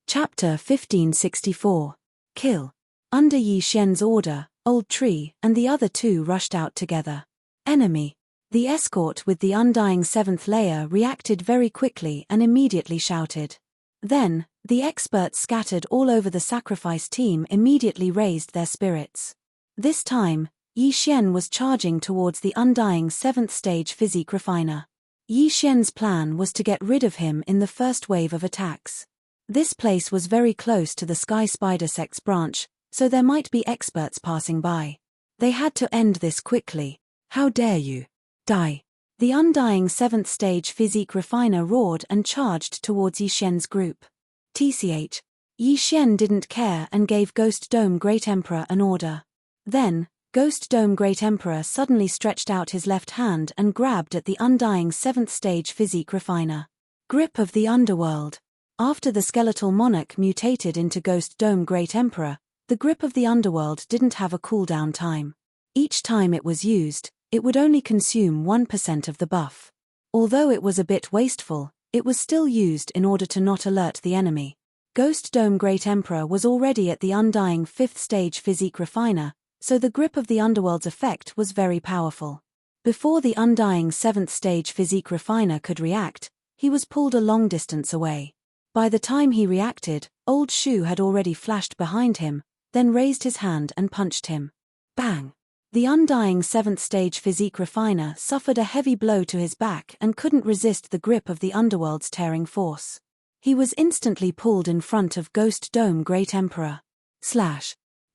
Chapter 1564. Kill. Under Yi Xian's order, Old Tree and the other two rushed out together. Enemy. The escort with the undying 7th layer reacted very quickly and immediately shouted. Then, the experts scattered all over the sacrifice team immediately raised their spirits. This time, Yi Xian was charging towards the undying 7th stage physique refiner. Yi Xian's plan was to get rid of him in the first wave of attacks. This place was very close to the Sky Spider sect's branch, so there might be experts passing by. They had to end this quickly. How dare you? Die. The undying 7th stage physique refiner roared and charged towards Yi Xian's group. TCH. Yi Xian didn't care and gave Ghost Dome Great Emperor an order. Then, Ghost Dome Great Emperor suddenly stretched out his left hand and grabbed at the undying 7th stage physique refiner. Grip of the Underworld. After the skeletal monarch mutated into Ghost Dome Great Emperor, the grip of the Underworld didn't have a cooldown time. Each time it was used, it would only consume 1% of the buff. Although it was a bit wasteful, it was still used in order to not alert the enemy. Ghost Dome Great Emperor was already at the undying 5th stage physique refiner, so the grip of the Underworld's effect was very powerful. Before the undying 7th stage physique refiner could react, he was pulled a long distance away. By the time he reacted, Old Shu had already flashed behind him, then raised his hand and punched him. Bang! The undying 7th stage physique refiner suffered a heavy blow to his back and couldn't resist the grip of the Underworld's tearing force. He was instantly pulled in front of Ghost Dome Great Emperor.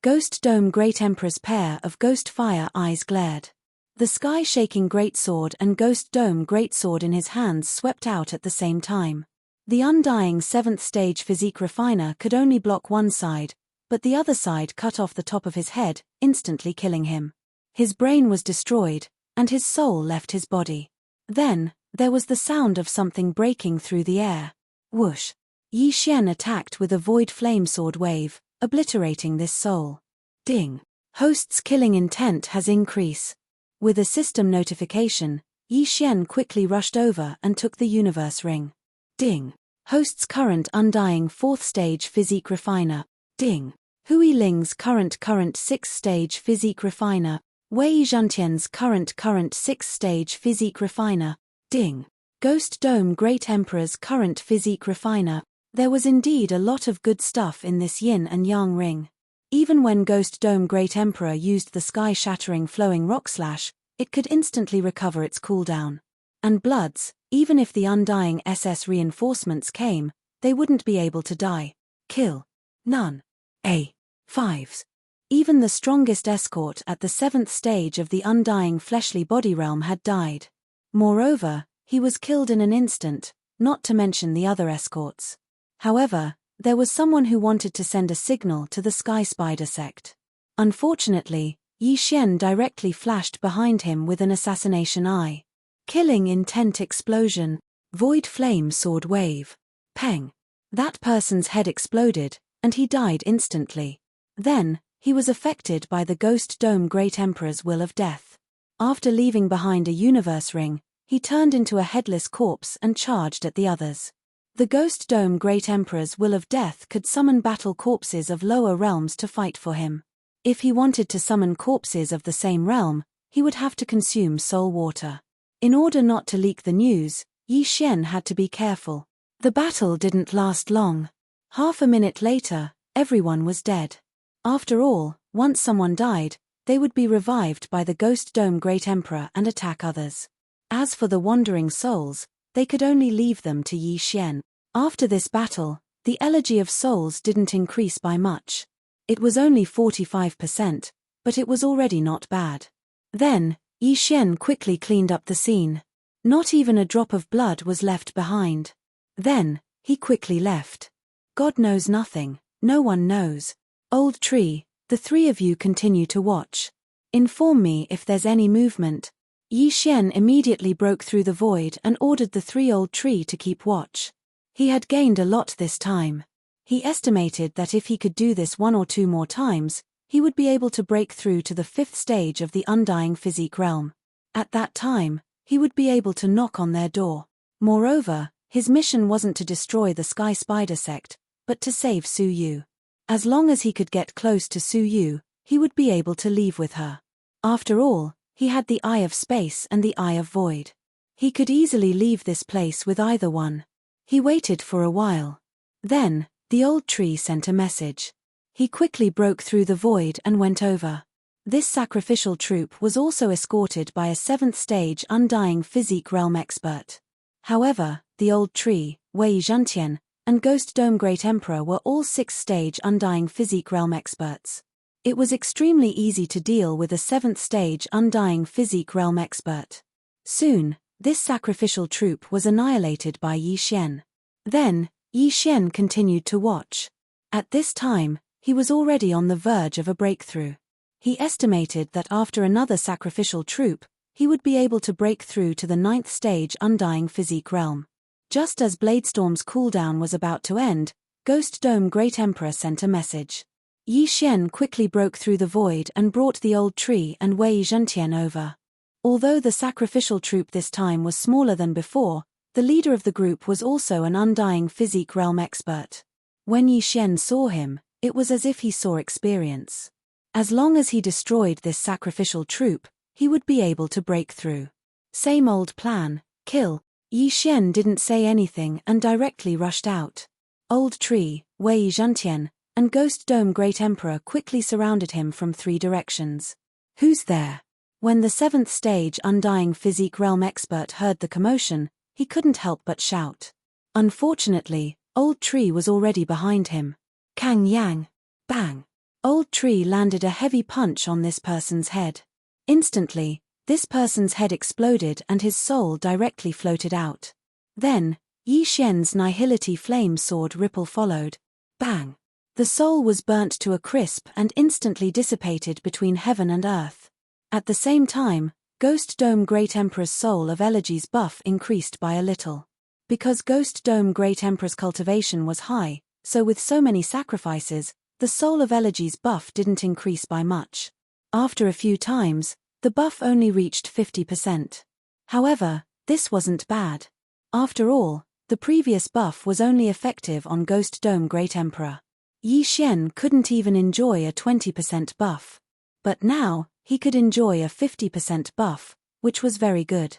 Ghost Dome Great Emperor's pair of ghost fire eyes glared. The sky-shaking greatsword and Ghost Dome greatsword in his hands swept out at the same time. The undying 7th stage physique refiner could only block one side, but the other side cut off the top of his head, instantly killing him. His brain was destroyed, and his soul left his body. Then, there was the sound of something breaking through the air. Whoosh! Yi Xian attacked with a void flame sword wave, obliterating this soul. Ding! Host's killing intent has increased. With a system notification, Yi Xian quickly rushed over and took the universe ring. Ding! Host's current undying 4th stage physique refiner. Ding! Hui Ling's current 6th stage physique refiner. Wei Zhentian's current 6th stage physique refiner. Ding! Ghost Dome Great Emperor's current physique refiner. There was indeed a lot of good stuff in this yin and yang ring. Even when Ghost Dome Great Emperor used the sky-shattering flowing rock slash, it could instantly recover its cooldown. And Bloods, even if the undying SS reinforcements came, they wouldn't be able to die. Kill. None. A5s. Even the strongest escort at the 7th stage of the undying fleshly body realm had died. Moreover, he was killed in an instant, not to mention the other escorts. However, there was someone who wanted to send a signal to the Sky Spider sect. Unfortunately, Yi Xian directly flashed behind him with an assassination eye. Killing intent explosion. Void flame sword wave. Peng. That person's head exploded, and he died instantly. Then, he was affected by the Ghost Dome Great Emperor's will of death. After leaving behind a universe ring, he turned into a headless corpse and charged at the others. The Ghost Dome Great Emperor's will of death could summon battle corpses of lower realms to fight for him. If he wanted to summon corpses of the same realm, he would have to consume soul water. In order not to leak the news, Yi Xian had to be careful. The battle didn't last long. Half a minute later, everyone was dead. After all, once someone died, they would be revived by the Ghost Dome Great Emperor and attack others. As for the wandering souls, they could only leave them to Yi Xian. After this battle, the elegy of souls didn't increase by much. It was only 45%, but it was already not bad. Then, Yi Xian quickly cleaned up the scene. Not even a drop of blood was left behind. Then, he quickly left. God knows nothing, no one knows. Old tree, the three of you continue to watch. Inform me if there's any movement. Yi Xian immediately broke through the void and ordered the three old tree to keep watch. He had gained a lot this time. He estimated that if he could do this 1 or 2 more times, he would be able to break through to the 5th stage of the undying physique realm. At that time, he would be able to knock on their door. Moreover, his mission wasn't to destroy the Sky Spider sect, but to save Su Yu. As long as he could get close to Su Yu, he would be able to leave with her. After all, he had the Eye of Space and the Eye of Void. He could easily leave this place with either one. He waited for a while. Then, the old tree sent a message. He quickly broke through the void and went over. This sacrificial troop was also escorted by a 7th stage undying physique realm expert. However, the old tree, Wei Zhentian, and Ghost Dome Great Emperor were all 6th stage undying physique realm experts. It was extremely easy to deal with a 7th stage undying physique realm expert. Soon, this sacrificial troop was annihilated by Yi Xian. Then, Yi Xian continued to watch. At this time, he was already on the verge of a breakthrough. He estimated that after another sacrificial troop, he would be able to break through to the 9th stage undying physique realm. Just as Bladestorm's cooldown was about to end, Ghost Dome Great Emperor sent a message. Yi Xian quickly broke through the void and brought the old tree and Wei Zhentian over. Although the sacrificial troop this time was smaller than before, the leader of the group was also an undying physique realm expert. When Yi Xian saw him, it was as if he saw experience. As long as he destroyed this sacrificial troop, he would be able to break through. Same old plan, kill. Yi Xian didn't say anything and directly rushed out. Old tree, Wei Zhentian, and Ghost Dome Great Emperor quickly surrounded him from 3 directions. Who's there? When the 7th stage undying physique realm expert heard the commotion, he couldn't help but shout. Unfortunately, Old Tree was already behind him. Kang Yang. Bang. Old Tree landed a heavy punch on this person's head. Instantly, this person's head exploded and his soul directly floated out. Then, Yi Xian's Nihility Flame Sword ripple followed. Bang. The soul was burnt to a crisp and instantly dissipated between heaven and earth. At the same time, Ghost Dome Great Emperor's Soul of Elegy's buff increased by a little. Because Ghost Dome Great Emperor's cultivation was high, so with so many sacrifices, the Soul of Elegy's buff didn't increase by much. After a few times, the buff only reached 50%. However, this wasn't bad. After all, the previous buff was only effective on Ghost Dome Great Emperor. Yi Xian couldn't even enjoy a 20% buff. But now, he could enjoy a 50% buff, which was very good.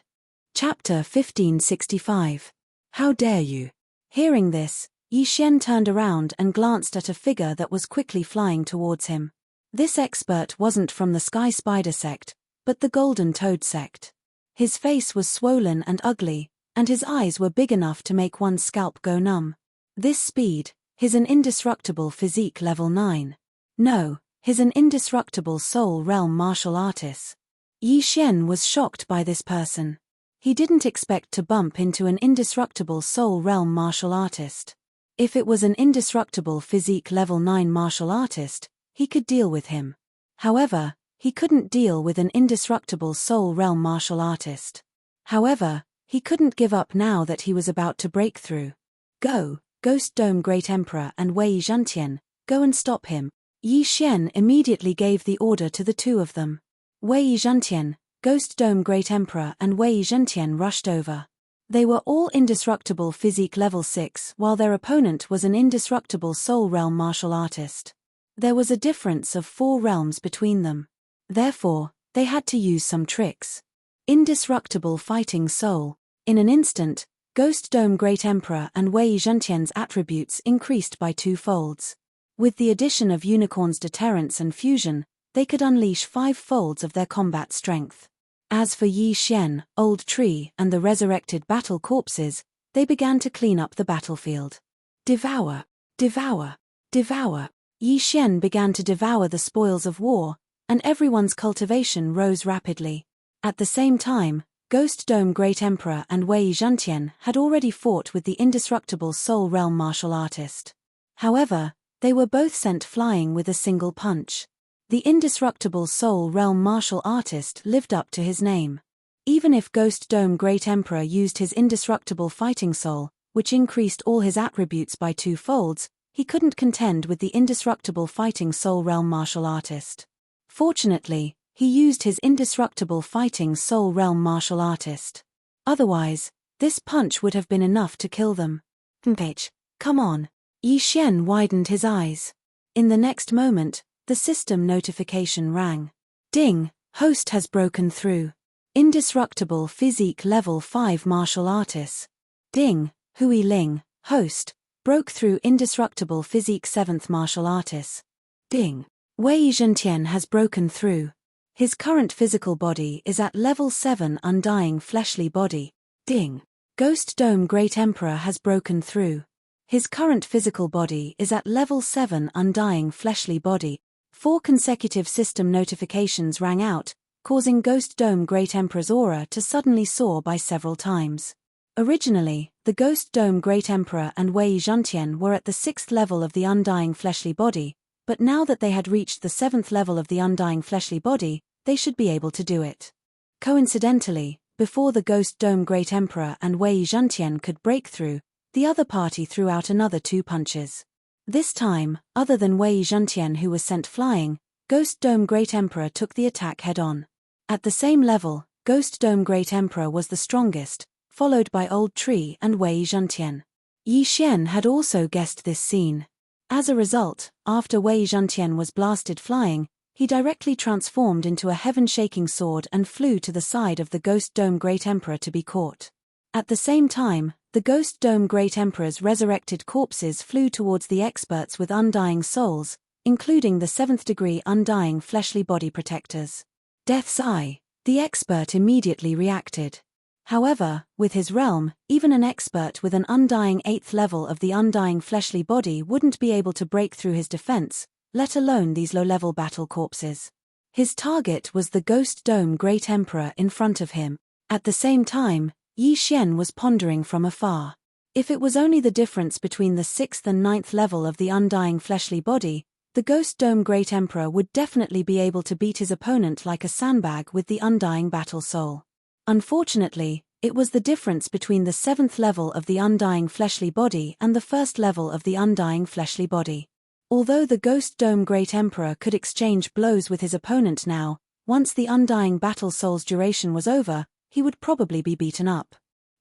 Chapter 1565. How dare you? Hearing this, Yi Xian turned around and glanced at a figure that was quickly flying towards him. This expert wasn't from the Sky Spider sect, but the Golden Toad sect. His face was swollen and ugly, and his eyes were big enough to make one's scalp go numb. This speed, he's an indestructible physique level 9. No, he's an indestructible soul realm martial artist. Yi Xian was shocked by this person. He didn't expect to bump into an indestructible soul realm martial artist. If it was an indestructible physique level 9 martial artist, he could deal with him. However, he couldn't deal with an indestructible soul realm martial artist. However, he couldn't give up now that he was about to break through. Go, Ghost Dome Great Emperor and Wei Zhentian, go and stop him. Yi Xian immediately gave the order to the 2 of them. Wei Zhentian, Ghost Dome Great Emperor and Wei Zhentian rushed over. They were all indestructible physique level 6 while their opponent was an indestructible soul realm martial artist. There was a difference of 4 realms between them. Therefore, they had to use some tricks. Indestructible fighting soul. In an instant, Ghost Dome Great Emperor and Wei Zhentian's attributes increased by 2 folds. With the addition of Unicorn's deterrence and fusion, they could unleash 5 folds of their combat strength. As for Yi Xian, Old Tree, and the resurrected battle corpses, they began to clean up the battlefield. Devour, devour, devour. Yi Xian began to devour the spoils of war, and everyone's cultivation rose rapidly. At the same time, Ghost Dome Great Emperor and Wei Zhentian had already fought with the indestructible soul realm martial artist. However, They were both sent flying with a single punch. The indestructible Soul Realm martial artist lived up to his name. Even if Ghost Dome Great Emperor used his indestructible fighting soul, which increased all his attributes by 2 folds, he couldn't contend with the indestructible fighting Soul Realm martial artist. Fortunately, he used his indestructible fighting Soul Realm martial artist. Otherwise, this punch would have been enough to kill them. Bitch, come on. Yi Xian widened his eyes. In the next moment, the system notification rang. Ding, host has broken through. Indestructible physique level 5 martial artist. Ding, Hui Ling, host, broke through indestructible physique 7th martial artist. Ding, Wei Zhentian has broken through. His current physical body is at level 7 undying fleshly body. Ding, Ghost Dome Great Emperor has broken through. His current physical body is at level 7 undying fleshly body. 4 consecutive system notifications rang out, causing Ghost Dome Great Emperor's aura to suddenly soar by several times. Originally, the Ghost Dome Great Emperor and Wei Zhentian were at the 6th level of the undying fleshly body, but now that they had reached the 7th level of the undying fleshly body, they should be able to do it. Coincidentally, before the Ghost Dome Great Emperor and Wei Zhentian could break through, the other party threw out another 2 punches. This time, other than Wei Zhentian who was sent flying, Ghost Dome Great Emperor took the attack head-on. At the same level, Ghost Dome Great Emperor was the strongest, followed by Old Tree and Wei Zhentian. Yi Xian had also guessed this scene. As a result, after Wei Zhentian was blasted flying, he directly transformed into a heaven-shaking sword and flew to the side of the Ghost Dome Great Emperor to be caught. At the same time, the Ghost Dome Great Emperor's resurrected corpses flew towards the experts with undying souls, including the 7th degree undying fleshly body protectors. Death's Eye, the expert immediately reacted. However, with his realm, even an expert with an undying 8th level of the undying fleshly body wouldn't be able to break through his defense, let alone these low-level battle corpses. His target was the Ghost Dome Great Emperor in front of him. At the same time, Yi Xian was pondering from afar. If it was only the difference between the 6th and 9th level of the undying fleshly body, the Ghost Dome Great Emperor would definitely be able to beat his opponent like a sandbag with the undying battle soul. Unfortunately, it was the difference between the 7th level of the undying fleshly body and the 1st level of the undying fleshly body. Although the Ghost Dome Great Emperor could exchange blows with his opponent now, once the undying battle soul's duration was over, he would probably be beaten up.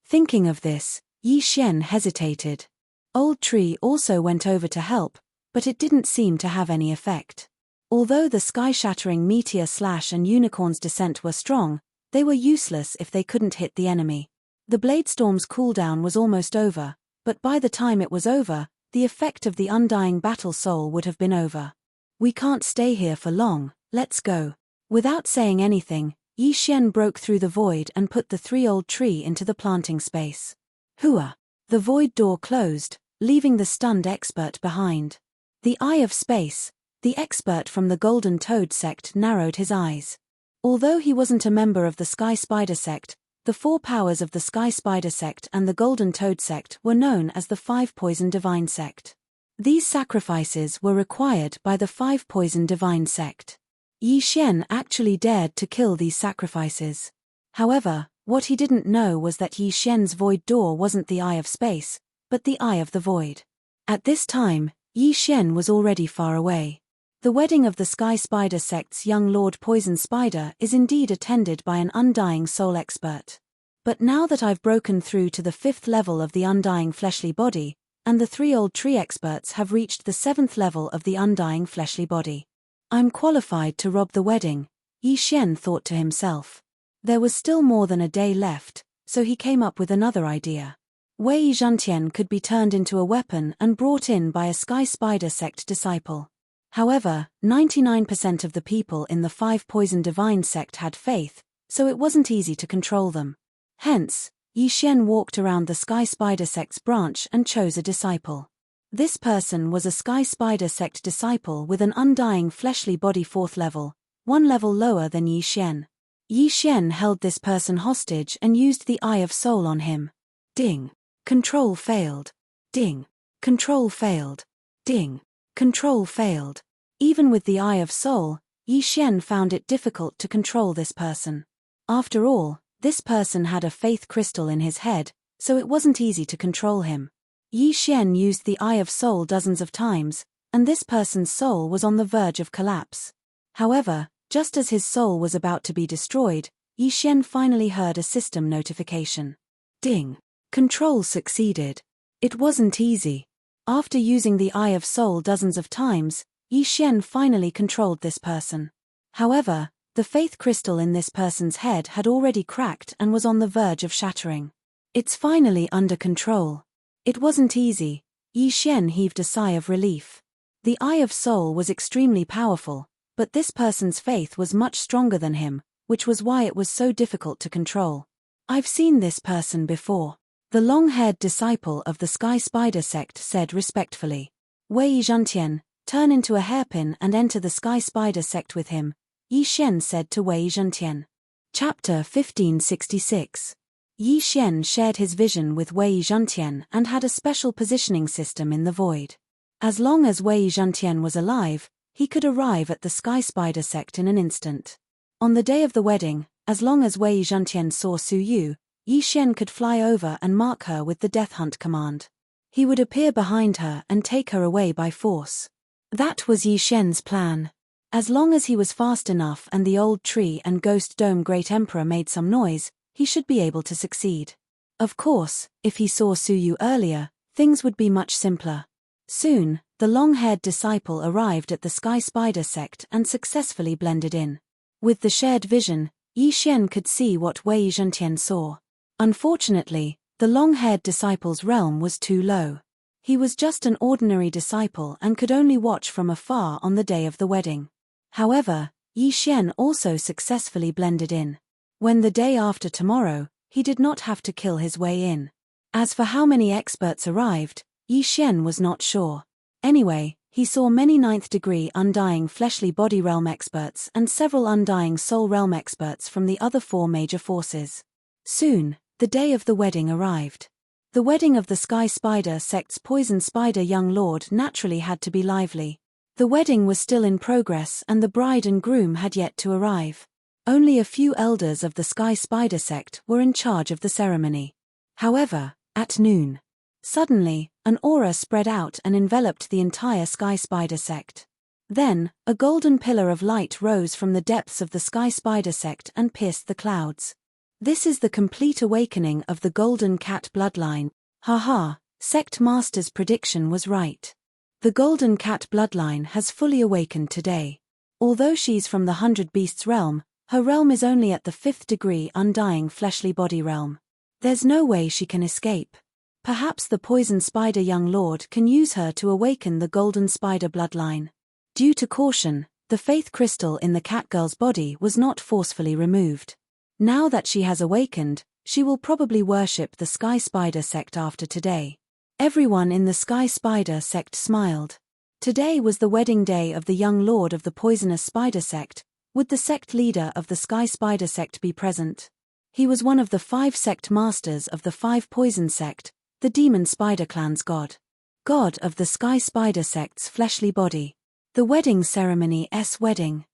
Thinking of this, Yi Xian hesitated. Old Tree also went over to help, but it didn't seem to have any effect. Although the sky-shattering meteor slash and unicorn's descent were strong, they were useless if they couldn't hit the enemy. The Bladestorm's cooldown was almost over, but by the time it was over, the effect of the undying battle soul would have been over. We can't stay here for long, let's go. Without saying anything, Yi Xian broke through the void and put the 3 Old Tree into the planting space. Hua! The void door closed, leaving the stunned expert behind. The Eye of Space, the expert from the Golden Toad sect narrowed his eyes. Although he wasn't a member of the Sky Spider sect, the 4 powers of the Sky Spider sect and the Golden Toad sect were known as the 5 Poison Divine sect. These sacrifices were required by the 5 Poison Divine sect. Yi Xian actually dared to kill these sacrifices. However, what he didn't know was that Yi Xian's void door wasn't the Eye of Space, but the Eye of the Void. At this time, Yi Xian was already far away. The wedding of the Sky Spider sect's young Lord Poison Spider is indeed attended by an undying soul expert. But now that I've broken through to the 5th level of the undying fleshly body, and the 3 Old Tree experts have reached the 7th level of the undying fleshly body, I'm qualified to rob the wedding, Yi Xian thought to himself. There was still more than a day left, so he came up with another idea. Wei Zhentian could be turned into a weapon and brought in by a Sky Spider sect disciple. However, 99% of the people in the 5 Poison Divine sect had faith, so it wasn't easy to control them. Hence, Yi Xian walked around the Sky Spider sect's branch and chose a disciple. This person was a Sky Spider sect disciple with an undying fleshly body 4th level, 1 level lower than Yi Xian. Yi Xian held this person hostage and used the Eye of Soul on him. Ding. Control failed. Ding. Control failed. Ding. Control failed. Even with the Eye of Soul, Yi Xian found it difficult to control this person. After all, this person had a faith crystal in his head, so it wasn't easy to control him. Yi Xian used the Eye of Soul dozens of times, and this person's soul was on the verge of collapse. However, just as his soul was about to be destroyed, Yi Xian finally heard a system notification. Ding! Control succeeded. It wasn't easy. After using the Eye of Soul dozens of times, Yi Xian finally controlled this person. However, the faith crystal in this person's head had already cracked and was on the verge of shattering. It's finally under control. It wasn't easy. Yi Xian heaved a sigh of relief. The Eye of Soul was extremely powerful, but this person's faith was much stronger than him, which was why it was so difficult to control. I've seen this person before. The long-haired disciple of the Sky Spider sect said respectfully. Wei Zhentian, turn into a hairpin and enter the Sky Spider sect with him, Yi Xian said to Wei Zhentian. Chapter 1566. Yi Xian shared his vision with Wei Zhentian and had a special positioning system in the void. As long as Wei Zhentian was alive, he could arrive at the Sky Spider sect in an instant. On the day of the wedding, as long as Wei Zhentian saw Su Yu, Yi Xian could fly over and mark her with the Death Hunt command. He would appear behind her and take her away by force. That was Yi Xian's plan. As long as he was fast enough and the old tree and ghost dome Great Emperor made some noise, he should be able to succeed. Of course, if he saw Su Yu earlier, things would be much simpler. Soon, the long-haired disciple arrived at the Sky Spider sect and successfully blended in. With the shared vision, Yi Xian could see what Wei Zhentian saw. Unfortunately, the long-haired disciple's realm was too low. He was just an ordinary disciple and could only watch from afar on the day of the wedding. However, Yi Xian also successfully blended in. When the day after tomorrow, he did not have to kill his way in. As for how many experts arrived, Yi Xian was not sure. Anyway, he saw many 9th-degree Undying Fleshly Body Realm experts and several Undying Soul Realm experts from the other 4 major forces. Soon, the day of the wedding arrived. The wedding of the Sky Spider sect's Poison Spider young lord naturally had to be lively. The wedding was still in progress and the bride and groom had yet to arrive. Only a few elders of the Sky Spider sect were in charge of the ceremony. However, at noon, suddenly, an aura spread out and enveloped the entire Sky Spider sect. Then, a golden pillar of light rose from the depths of the Sky Spider sect and pierced the clouds. This is the complete awakening of the Golden Cat bloodline. Haha, Sect Master's prediction was right. The Golden Cat bloodline has fully awakened today. Although she's from the 100 Beasts realm, her realm is only at the 5th degree Undying Fleshly Body realm. There's no way she can escape. Perhaps the Poison Spider young lord can use her to awaken the Golden Spider bloodline. Due to caution, the faith crystal in the catgirl's body was not forcefully removed. Now that she has awakened, she will probably worship the Sky Spider sect after today. Everyone in the Sky Spider sect smiled. Today was the wedding day of the young lord of the Poisonous Spider sect. Would the sect leader of the Sky Spider sect be present? He was one of the 5 sect masters of the 5 Poison sect, the Demon Spider clan's god. God of the Sky Spider sect's fleshly body. The wedding ceremony wedding.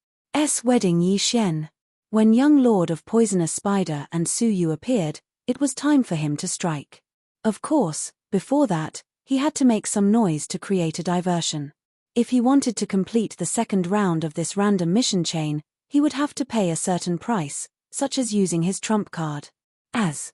Wedding Yi Xian. When young Lord of Poisonous Spider and Su Yu appeared, it was time for him to strike. Of course, before that, he had to make some noise to create a diversion. If he wanted to complete the second round of this random mission chain, he would have to pay a certain price, such as using his trump card. As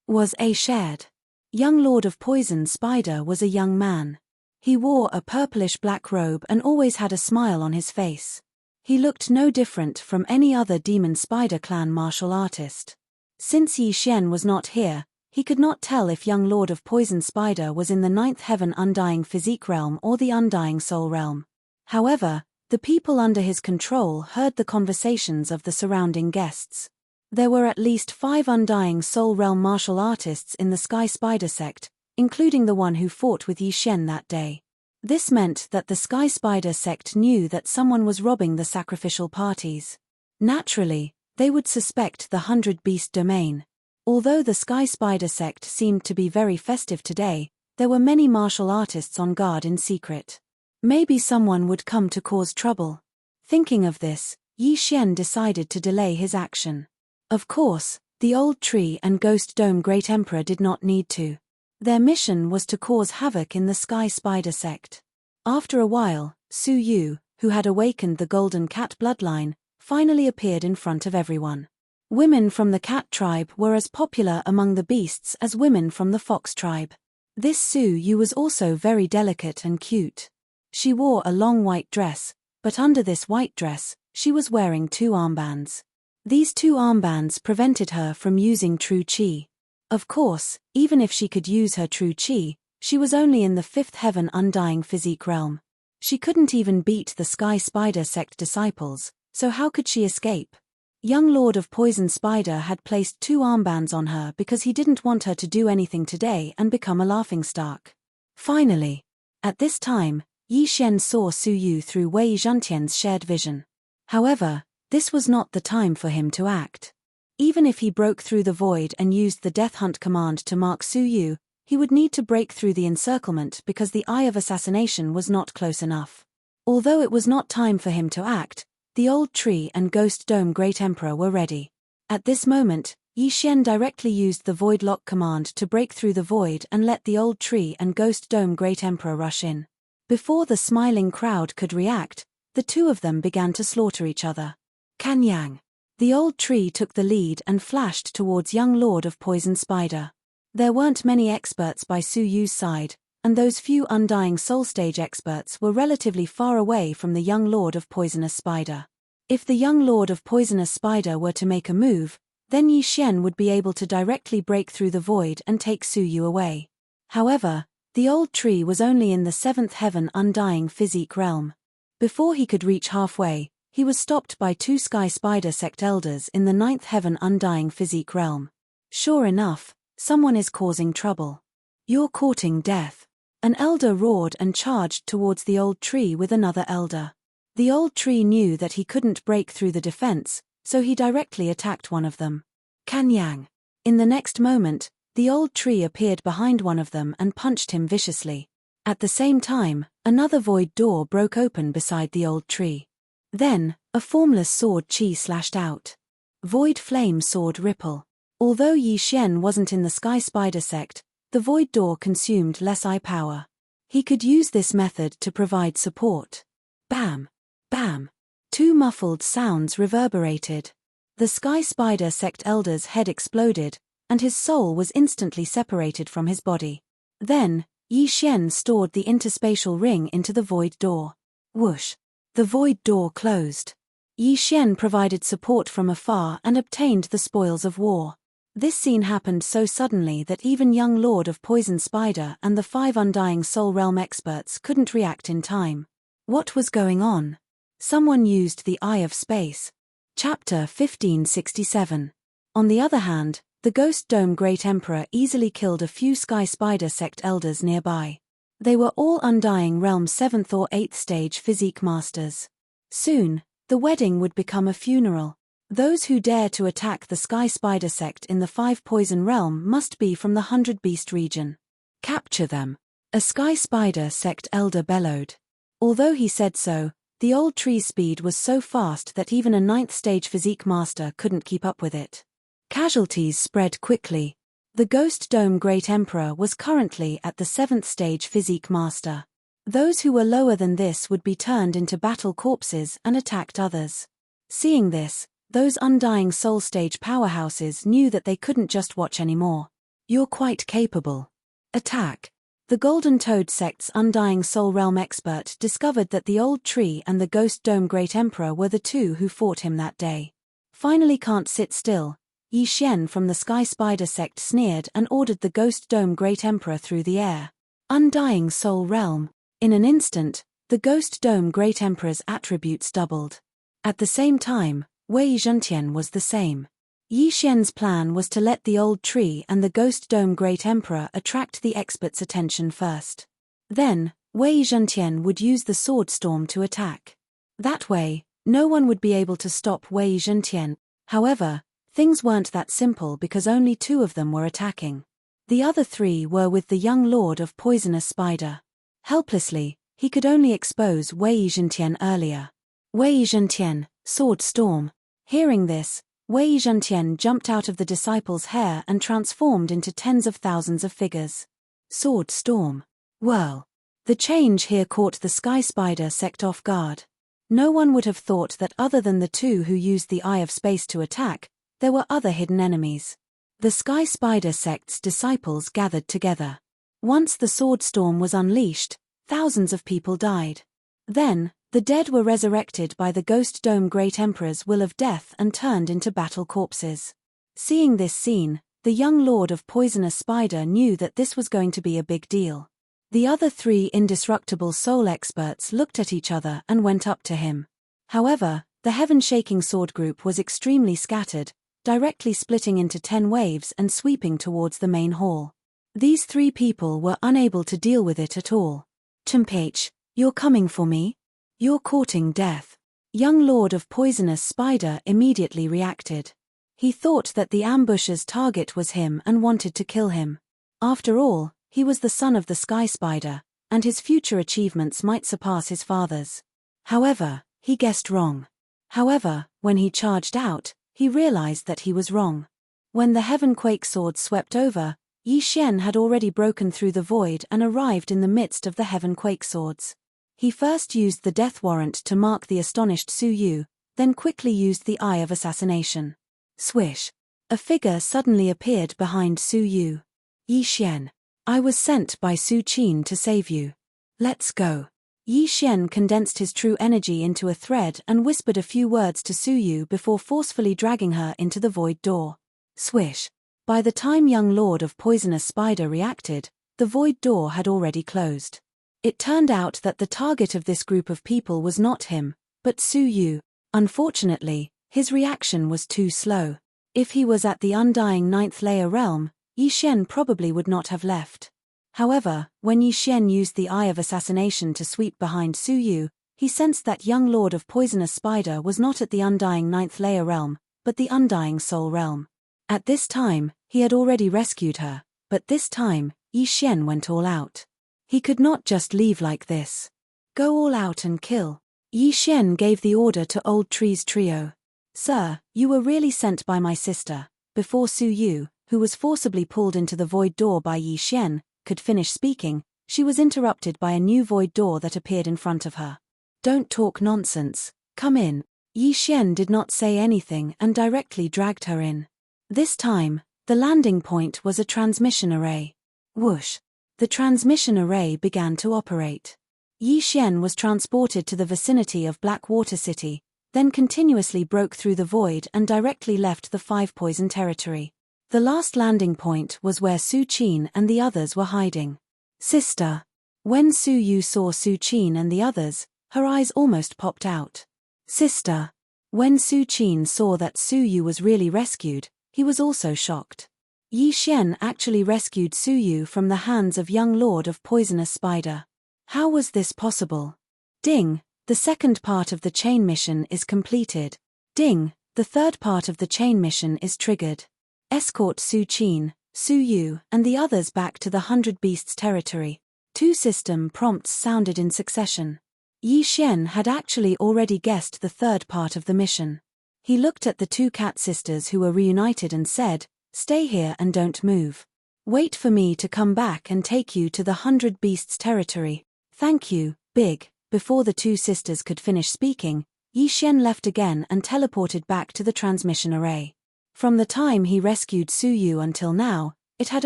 was a shared. Young Lord of Poison Spider was a young man. He wore a purplish-black robe and always had a smile on his face. He looked no different from any other Demon Spider clan martial artist. Since Yi Xian was not here, he could not tell if young Lord of Poison Spider was in the 9th Heaven Undying Physique realm or the Undying Soul realm. However, the people under his control heard the conversations of the surrounding guests. There were at least 5 Undying Soul realm martial artists in the Sky Spider sect, including the one who fought with Yi Xian that day. This meant that the Sky Spider sect knew that someone was robbing the sacrificial parties. Naturally, they would suspect the 100 Beast domain. Although the Sky Spider sect seemed to be very festive today, there were many martial artists on guard in secret. Maybe someone would come to cause trouble. Thinking of this, Yi Xian decided to delay his action. Of course, the old tree and Ghost Dome Great Emperor did not need to. Their mission was to cause havoc in the Sky Spider sect. After a while, Su Yu, who had awakened the Golden Cat bloodline, finally appeared in front of everyone. Women from the cat tribe were as popular among the beasts as women from the fox tribe. This Su Yu was also very delicate and cute. She wore a long white dress, but under this white dress, she was wearing 2 armbands. These 2 armbands prevented her from using true qi. Of course, even if she could use her true qi, she was only in the 5th heaven undying physique realm. She couldn't even beat the Sky Spider sect disciples, so how could she escape? Young Lord of Poison Spider had placed 2 armbands on her because he didn't want her to do anything today and become a laughingstock. Finally, at this time, Yi Xian saw Su Yu through Wei Zhentian's shared vision. However, this was not the time for him to act. Even if he broke through the void and used the Death Hunt command to mark Su Yu, he would need to break through the encirclement because the Eye of Assassination was not close enough. Although it was not time for him to act, the old tree and Ghost Dome Great Emperor were ready. At this moment, Yi Xian directly used the Void Lock command to break through the void and let the old tree and Ghost Dome Great Emperor rush in. Before the smiling crowd could react, the 2 of them began to slaughter each other. Kanyang. The old tree took the lead and flashed towards young Lord of Poison Spider. There weren't many experts by Su Yu's side, and those few Undying Soul Stage experts were relatively far away from the young Lord of Poisonous Spider. If the young Lord of Poisonous Spider were to make a move, then Yi Xian would be able to directly break through the void and take Su Yu away. However, the old tree was only in the 7th heaven Undying Physique realm. Before he could reach halfway, he was stopped by 2 Sky Spider sect elders in the 9th heaven Undying Physique realm. Sure enough, someone is causing trouble. You're courting death. An elder roared and charged towards the old tree with another elder. The old tree knew that he couldn't break through the defense, so he directly attacked one of them. Kanyang. In the next moment, the old tree appeared behind one of them and punched him viciously. At the same time, another void door broke open beside the old tree. Then, a formless sword chi slashed out. Void flame sword ripple. Although Yi Xian wasn't in the Sky Spider sect, the void door consumed less eye power. He could use this method to provide support. Bam! Bam! 2 muffled sounds reverberated. The Sky Spider sect elder's head exploded, and his soul was instantly separated from his body. Then, Yi Xian stored the interspatial ring into the void door. Whoosh! The void door closed. Yi Xian provided support from afar and obtained the spoils of war. This scene happened so suddenly that even young Lord of Poison Spider and the 5 Undying Soul Realm experts couldn't react in time. What was going on? Someone used the Eye of Space. Chapter 1567. On the other hand, the Ghost Dome Great Emperor easily killed a few Sky Spider sect elders nearby. They were all Undying Realm 7th or 8th stage physique masters. Soon, the wedding would become a funeral. Those who dare to attack the Sky Spider sect in the 5 Poison Realm must be from the 100 Beast region. Capture them. A Sky Spider sect elder bellowed. Although he said so, the old tree's speed was so fast that even a 9th stage physique master couldn't keep up with it. Casualties spread quickly. The Ghost Dome Great Emperor was currently at the 7th stage physique master. Those who were lower than this would be turned into battle corpses and attacked others. Seeing this, those Undying Soul Stage powerhouses knew that they couldn't just watch anymore. You're quite capable. Attack. The Golden Toad sect's Undying Soul Realm expert discovered that the old tree and the Ghost Dome Great Emperor were the 2 who fought him that day. Finally can't sit still, Yi Xian from the Sky Spider sect sneered and ordered the Ghost Dome Great Emperor through the air. Undying Soul Realm. In an instant, the Ghost Dome Great Emperor's attributes doubled. At the same time, Wei Zhentian was the same. Yi Xian's plan was to let the old tree and the Ghost Dome Great Emperor attract the expert's attention first. Then, Wei Zhentian would use the Sword Storm to attack. That way, no one would be able to stop Wei Zhentian. However, things weren't that simple because only 2 of them were attacking. The other 3 were with the young lord of poisonous spider. Helplessly, he could only expose Wei Zhentian earlier. Wei Zhentian, sword storm. Hearing this, Wei Zhentian jumped out of the disciple's hair and transformed into tens of thousands of figures. Sword storm. Whirl. The change here caught the sky spider sect off guard. No one would have thought that other than the 2 who used the Eye of Space to attack, there were other hidden enemies. The sky spider sect's disciples gathered together. Once the sword storm was unleashed, thousands of people died. Then, the dead were resurrected by the Ghost Dome Great Emperor's will of death and turned into battle corpses. Seeing this scene, the young lord of poisonous spider knew that this was going to be a big deal. The other 3 indestructible soul experts looked at each other and went up to him. However, the heaven-shaking sword group was extremely scattered, directly splitting into 10 waves and sweeping towards the main hall. These 3 people were unable to deal with it at all. Tempage, you're coming for me? You're courting death. Young lord of poisonous spider immediately reacted. He thought that the ambusher's target was him and wanted to kill him. After all, he was the son of the sky spider, and his future achievements might surpass his father's. However, he guessed wrong. However, when he charged out, he realized that he was wrong. When the Heaven Quake sword swept over, Yi Xian had already broken through the void and arrived in the midst of the Heaven Quake swords. He first used the death warrant to mark the astonished Su Yu, then quickly used the Eye of Assassination. Swish! A figure suddenly appeared behind Su Yu. Yi Xian. I was sent by Su Qin to save you. Let's go. Yi Xian condensed his true energy into a thread and whispered a few words to Su Yu before forcefully dragging her into the void door. Swish. By the time young lord of poisonous spider reacted, the void door had already closed. It turned out that the target of this group of people was not him, but Su Yu. Unfortunately, his reaction was too slow. If he was at the undying 9th layer realm, Yi Xian probably would not have left. However, when Yi Xian used the Eye of Assassination to sweep behind Su Yu, he sensed that young lord of poisonous spider was not at the undying 9th layer realm, but the undying soul realm. At this time, he had already rescued her, but this time, Yi Xian went all out. He could not just leave like this. Go all out and kill. Yi Xian gave the order to Old Tree's trio. Sir, you were really sent by my sister. Before Su Yu, who was forcibly pulled into the void door by Yi Xian, could finish speaking, she was interrupted by a new void door that appeared in front of her. Don't talk nonsense, come in. Yi Xian did not say anything and directly dragged her in. This time, the landing point was a transmission array. Whoosh! The transmission array began to operate. Yi Xian was transported to the vicinity of Blackwater City, then continuously broke through the void and directly left the 5 poison territory. The last landing point was where Su Qin and the others were hiding. Sister. When Su Yu saw Su Qin and the others, her eyes almost popped out. Sister. When Su Qin saw that Su Yu was really rescued, he was also shocked. Yi Xian actually rescued Su Yu from the hands of young lord of poisonous spider. How was this possible? Ding, the second part of the chain mission is completed. Ding, the third part of the chain mission is triggered. Escort Su Qin, Su Yu, and the others back to the 100 Beasts territory. 2 system prompts sounded in succession. Yi Xian had actually already guessed the third part of the mission. He looked at the 2 cat sisters who were reunited and said, Stay here and don't move. Wait for me to come back and take you to the 100 Beasts territory. Thank you, Big. Before the 2 sisters could finish speaking, Yi Xian left again and teleported back to the transmission array. From the time he rescued Su Yu until now, it had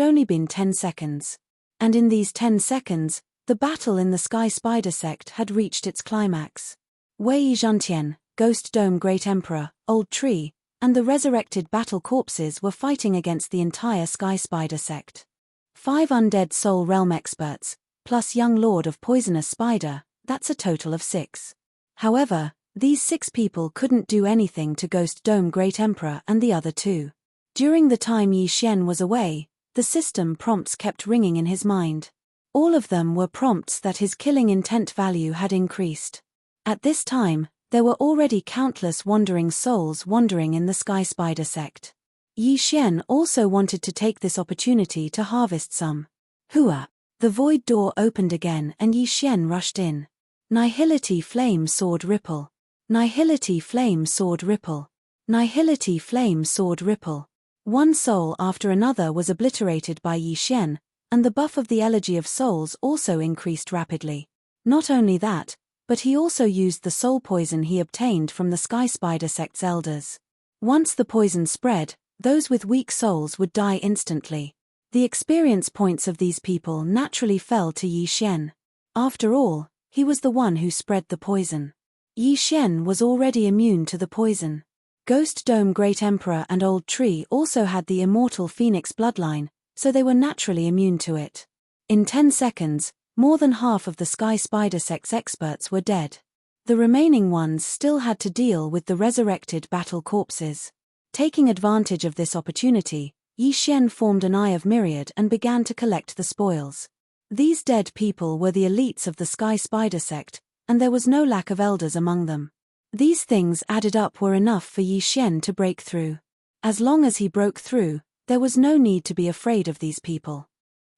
only been 10 seconds. And in these 10 seconds, the battle in the Sky Spider sect had reached its climax. Wei Zhentian, Ghost Dome Great Emperor, Old Tree, and the resurrected battle corpses were fighting against the entire Sky Spider sect. 5 undead soul realm experts, plus young lord of poisonous spider, that's a total of 6. However, these 6 people couldn't do anything to Ghost Dome Great Emperor and the other 2. During the time Yi Xian was away, the system prompts kept ringing in his mind. All of them were prompts that his killing intent value had increased. At this time, there were already countless wandering souls wandering in the Sky Spider sect. Yi Xian also wanted to take this opportunity to harvest some. Hua! The void door opened again and Yi Xian rushed in. Nihility flame sword ripple. Nihility flame sword ripple. Nihility flame sword ripple. One soul after another was obliterated by Yi Xian, and the buff of the Elegy of Souls also increased rapidly. Not only that, but he also used the soul poison he obtained from the Sky Spider sect's elders. Once the poison spread, those with weak souls would die instantly. The experience points of these people naturally fell to Yi Xian. After all, he was the one who spread the poison. Yi Xian was already immune to the poison. Ghost Dome Great Emperor and Old Tree also had the immortal Phoenix bloodline, so they were naturally immune to it. In 10 seconds, more than half of the Sky Spider sect's experts were dead. The remaining ones still had to deal with the resurrected battle corpses. Taking advantage of this opportunity, Yi Xian formed an Eye of Myriad and began to collect the spoils. These dead people were the elites of the Sky Spider sect, and there was no lack of elders among them. These things added up were enough for Yi Xian to break through. As long as he broke through, there was no need to be afraid of these people.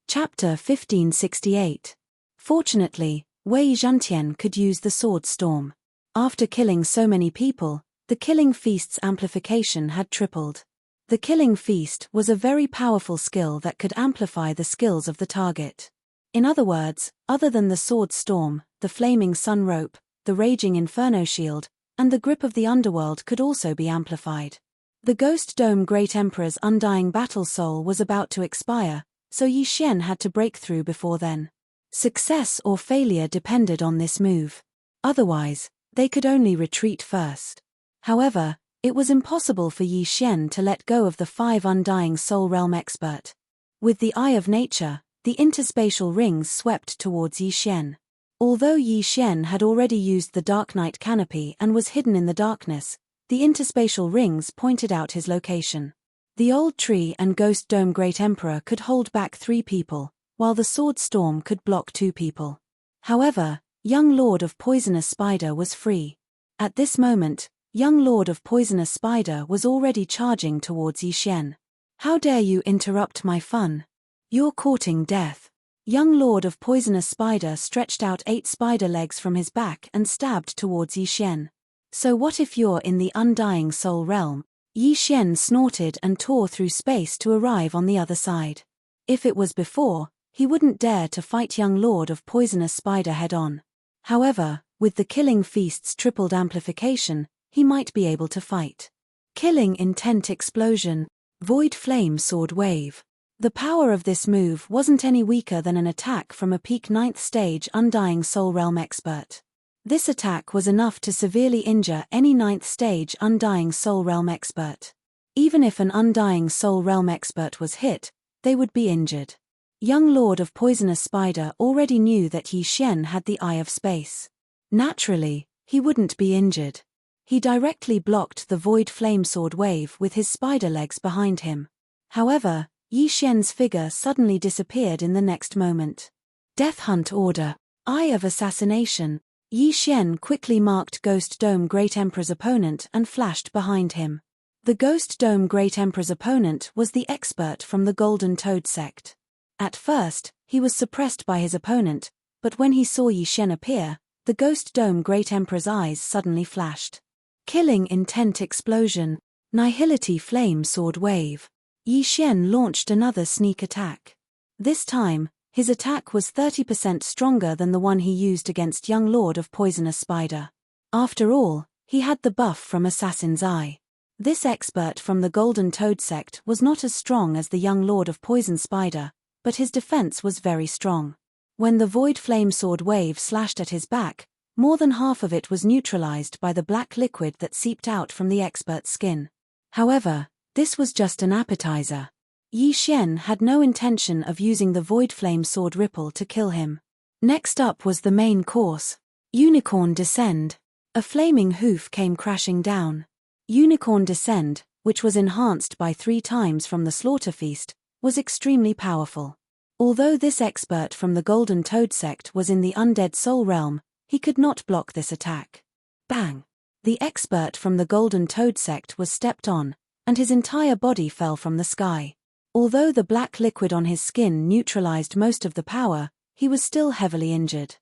Chapter 1568. Fortunately, Wei Zhantian could use the sword storm. After killing so many people, the Killing Feast's amplification had tripled. The Killing Feast was a very powerful skill that could amplify the skills of the target. In other words, other than the sword storm, the flaming sun rope, the raging inferno shield, and the grip of the underworld could also be amplified. The Ghost Dome Great Emperor's undying battle soul was about to expire, so Yi Xian had to break through before then. Success or failure depended on this move. Otherwise, they could only retreat first. However, it was impossible for Yi Xian to let go of the 5 undying soul realm expert. With the Eye of Nature, the interspatial rings swept towards Yi Xian. Although Yi Xian had already used the Dark Night Canopy and was hidden in the darkness, the interspatial rings pointed out his location. The Old Tree and Ghost Dome Great Emperor could hold back 3 people, while the Sword Storm could block 2 people. However, Young Lord of Poisonous Spider was free. At this moment, Young Lord of Poisonous Spider was already charging towards Yi Xian. How dare you interrupt my fun? You're courting death. Young Lord of Poisonous Spider stretched out 8 spider legs from his back and stabbed towards Yi Xian. So what if you're in the undying soul realm? Yi Xian snorted and tore through space to arrive on the other side. If it was before, he wouldn't dare to fight Young Lord of Poisonous Spider head-on. However, with the Killing Feast's tripled amplification, he might be able to fight. Killing Intent Explosion, Void Flame Sword Wave. The power of this move wasn't any weaker than an attack from a peak 9th stage Undying Soul Realm expert. This attack was enough to severely injure any 9th stage Undying Soul Realm expert. Even if an Undying Soul Realm expert was hit, they would be injured. Young Lord of Poisonous Spider already knew that Yi Xian had the Eye of Space. Naturally, he wouldn't be injured. He directly blocked the Void Flame Sword wave with his spider legs behind him. However, Yi Xian's figure suddenly disappeared in the next moment. Death Hunt Order, Eye of Assassination. Yi Xian quickly marked Ghost Dome Great Emperor's opponent and flashed behind him. The Ghost Dome Great Emperor's opponent was the expert from the Golden Toad sect. At first, he was suppressed by his opponent, but when he saw Yi Xian appear, the Ghost Dome Great Emperor's eyes suddenly flashed. Killing Intent Explosion, Nihility Flame Sword Wave. Yi Xian launched another sneak attack. This time, his attack was 30% stronger than the one he used against Young Lord of Poisonous Spider. After all, he had the buff from Assassin's Eye. This expert from the Golden Toad sect was not as strong as the Young Lord of Poison Spider, but his defense was very strong. When the Void Flame Sword wave slashed at his back, more than half of it was neutralized by the black liquid that seeped out from the expert's skin. However, this was just an appetizer. Yi Xian had no intention of using the Void Flame Sword Ripple to kill him. Next up was the main course. Unicorn Descend. A flaming hoof came crashing down. Unicorn Descend, which was enhanced by 3 times from the Slaughter Feast, was extremely powerful. Although this expert from the Golden Toad sect was in the Undead Soul realm, he could not block this attack. Bang! The expert from the Golden Toad sect was stepped on, and his entire body fell from the sky. Although the black liquid on his skin neutralized most of the power, he was still heavily injured.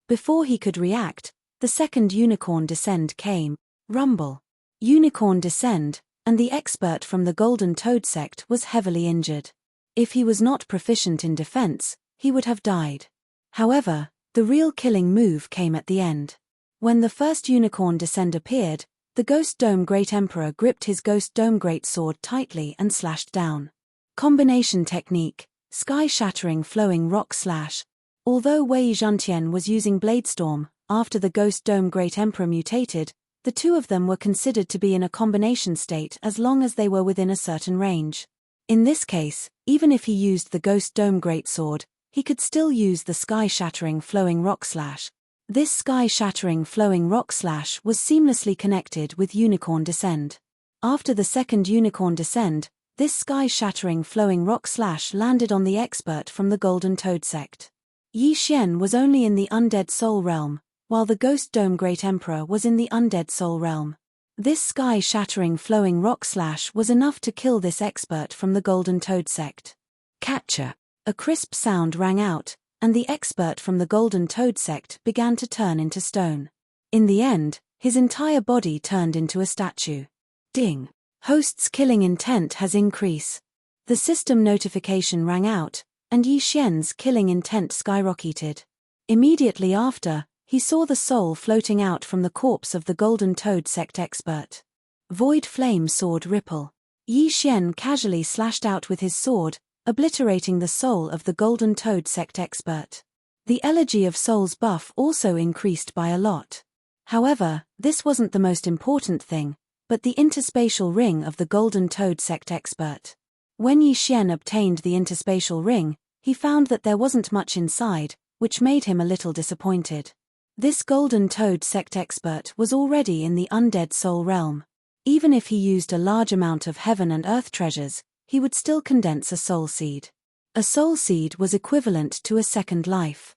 Before he could react, the second unicorn descend came. Rumble. Unicorn descend, and the expert from the Golden Toad sect was heavily injured. If he was not proficient in defense, he would have died. However, the real killing move came at the end. When the first unicorn descend appeared, the Ghost Dome Great Emperor gripped his Ghost Dome Great Sword tightly and slashed down. Combination technique, sky-shattering flowing rock slash. Although Wei Zhentian was using Bladestorm, after the Ghost Dome Great Emperor mutated, the two of them were considered to be in a combination state as long as they were within a certain range. In this case, even if he used the Ghost Dome Greatsword, he could still use the sky-shattering flowing rock slash. This sky-shattering flowing rock slash was seamlessly connected with Unicorn Descend. After the second Unicorn Descend, this sky-shattering flowing rock slash landed on the expert from the Golden Toad sect. Yi Xian was only in the Undead Soul realm, while the Ghost Dome Great Emperor was in the Undead Soul realm. This sky-shattering flowing rock slash was enough to kill this expert from the Golden Toad sect. Catcher. A crisp sound rang out, and the expert from the Golden Toad sect began to turn into stone. In the end, his entire body turned into a statue. Ding. Host's killing intent has increased. The system notification rang out, and Yi Xian's killing intent skyrocketed. Immediately after, he saw the soul floating out from the corpse of the Golden Toad sect expert. Void flame sword ripple. Yi Xian casually slashed out with his sword, obliterating the soul of the Golden Toad sect expert. The Elegy of Souls buff also increased by a lot. However, this wasn't the most important thing, but the interspatial ring of the Golden Toad sect expert. When Yi Xian obtained the interspatial ring, he found that there wasn't much inside, which made him a little disappointed. This Golden Toad sect expert was already in the Undead Soul realm. Even if he used a large amount of heaven and earth treasures, he would still condense a soul seed. A soul seed was equivalent to a second life.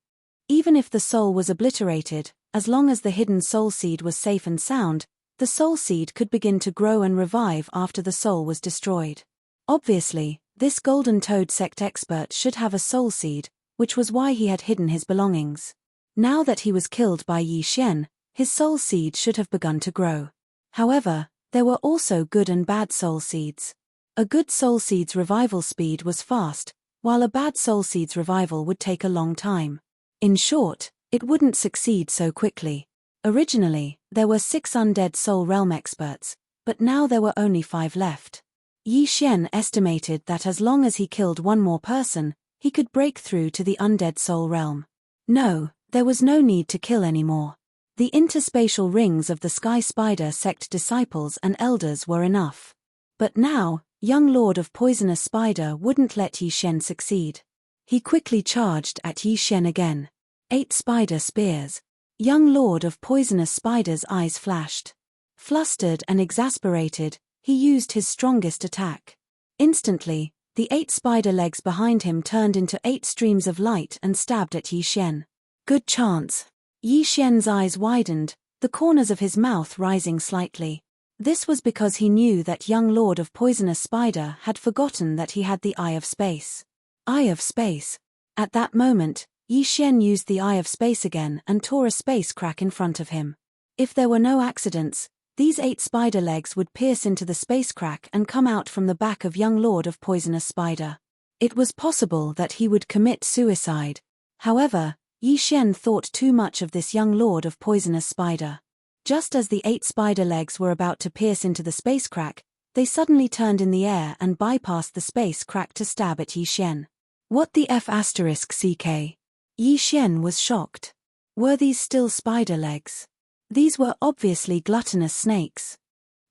Even if the soul was obliterated, as long as the hidden soul seed was safe and sound, the soul seed could begin to grow and revive after the soul was destroyed. Obviously, this Golden Toad sect expert should have a soul seed, which was why he had hidden his belongings. Now that he was killed by Yi Xian, his soul seed should have begun to grow. However, there were also good and bad soul seeds. A good soul seed's revival speed was fast, while a bad soul seed's revival would take a long time. In short, it wouldn't succeed so quickly. Originally, there were 6 Undead Soul Realm experts, but now there were only 5 left. Yi Xian estimated that as long as he killed one more person, he could break through to the Undead Soul Realm. No, there was no need to kill anymore. The interspatial rings of the Sky Spider sect disciples and elders were enough. But now, young Lord of Poisonous Spider wouldn't let Yi Xian succeed. He quickly charged at Yi Xian again. 8 spider spears. Young Lord of Poisonous Spider's eyes flashed. Flustered and exasperated, he used his strongest attack. Instantly, the 8 spider legs behind him turned into 8 streams of light and stabbed at Yi Xian. Good chance. Yi Xian's eyes widened, the corners of his mouth rising slightly. This was because he knew that young Lord of Poisonous Spider had forgotten that he had the Eye of Space. Eye of Space. At that moment, Yi Xian used the Eye of Space again and tore a space crack in front of him. If there were no accidents, these 8 spider legs would pierce into the space crack and come out from the back of young Lord of Poisonous Spider. It was possible that he would commit suicide. However, Yi Xian thought too much of this young Lord of Poisonous Spider. Just as the 8 spider legs were about to pierce into the space crack, they suddenly turned in the air and bypassed the space crack to stab at Yi Xian. What the F***CK? Yi Xian was shocked. Were these still spider legs? These were obviously gluttonous snakes.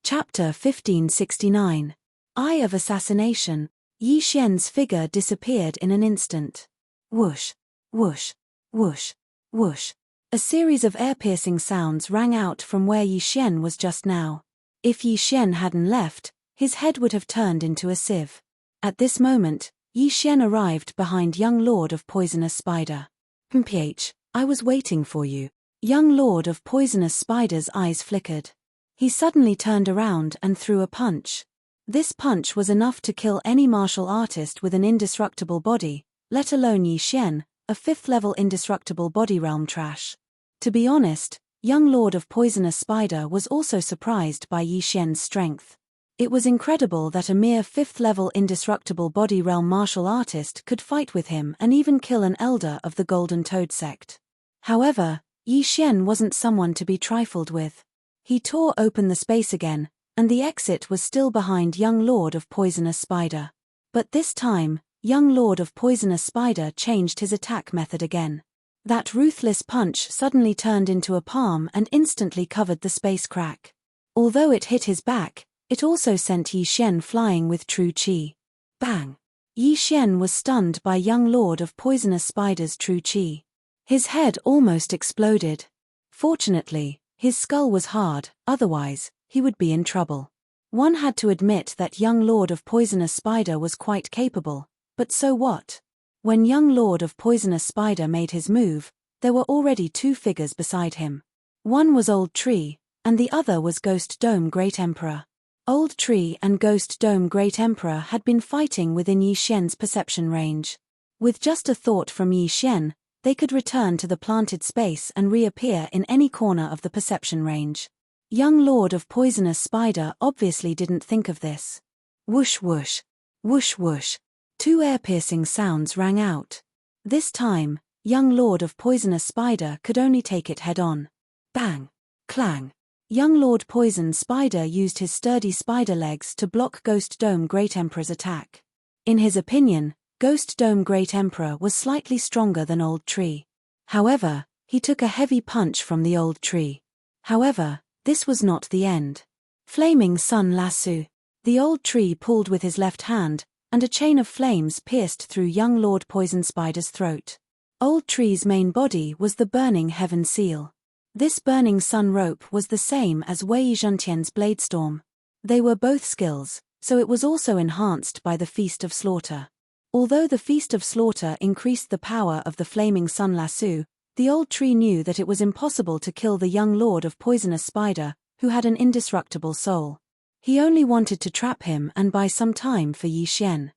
Chapter 1569. Eye of Assassination. Yi Xian's figure disappeared in an instant. Whoosh, whoosh, whoosh, whoosh. A series of air-piercing sounds rang out from where Yi Xian was just now. If Yi Xian hadn't left, his head would have turned into a sieve. At this moment, Yi Xian arrived behind young Lord of Poisonous Spider. "Mph, I was waiting for you." Young Lord of Poisonous Spider's eyes flickered. He suddenly turned around and threw a punch. This punch was enough to kill any martial artist with an indestructible body, let alone Yi Xian, a 5th-level indestructible body realm trash. To be honest, young Lord of Poisonous Spider was also surprised by Yi Xian's strength. It was incredible that a mere 5th-level indestructible body realm martial artist could fight with him and even kill an elder of the Golden Toad sect. However, Yi Xian wasn't someone to be trifled with. He tore open the space again, and the exit was still behind young Lord of Poisonous Spider. But this time, young Lord of Poisonous Spider changed his attack method again. That ruthless punch suddenly turned into a palm and instantly covered the space crack. Although it hit his back, it also sent Yi Xian flying with true chi. Bang! Yi Xian was stunned by young Lord of Poisonous Spider's true chi. His head almost exploded. Fortunately, his skull was hard, otherwise, he would be in trouble. One had to admit that young Lord of Poisonous Spider was quite capable, but so what? When young Lord of Poisonous Spider made his move, there were already 2 figures beside him. One was Old Tree, and the other was Ghost Dome Great Emperor. Old Tree and Ghost Dome Great Emperor had been fighting within Yi Xian's perception range. With just a thought from Yi Xian, they could return to the planted space and reappear in any corner of the perception range. Young Lord of Poisonous Spider obviously didn't think of this. Whoosh whoosh, whoosh whoosh. 2 ear-piercing sounds rang out. This time, young Lord of Poisonous Spider could only take it head-on. Bang! Clang! Young Lord Poison Spider used his sturdy spider legs to block Ghost Dome Great Emperor's attack. In his opinion, Ghost Dome Great Emperor was slightly stronger than Old Tree. However, he took a heavy punch from the Old Tree. However, this was not the end. Flaming Sun Lasso. The Old Tree pulled with his left hand, and a chain of flames pierced through young Lord Poison Spider's throat. Old Tree's main body was the Burning Heaven Seal. This Burning Sun rope was the same as Wei Zhentian's Bladestorm. They were both skills, so it was also enhanced by the Feast of Slaughter. Although the Feast of Slaughter increased the power of the Flaming Sun Lasso, the Old Tree knew that it was impossible to kill the young Lord of Poisonous Spider, who had an indestructible soul. He only wanted to trap him and buy some time for Yi Xian.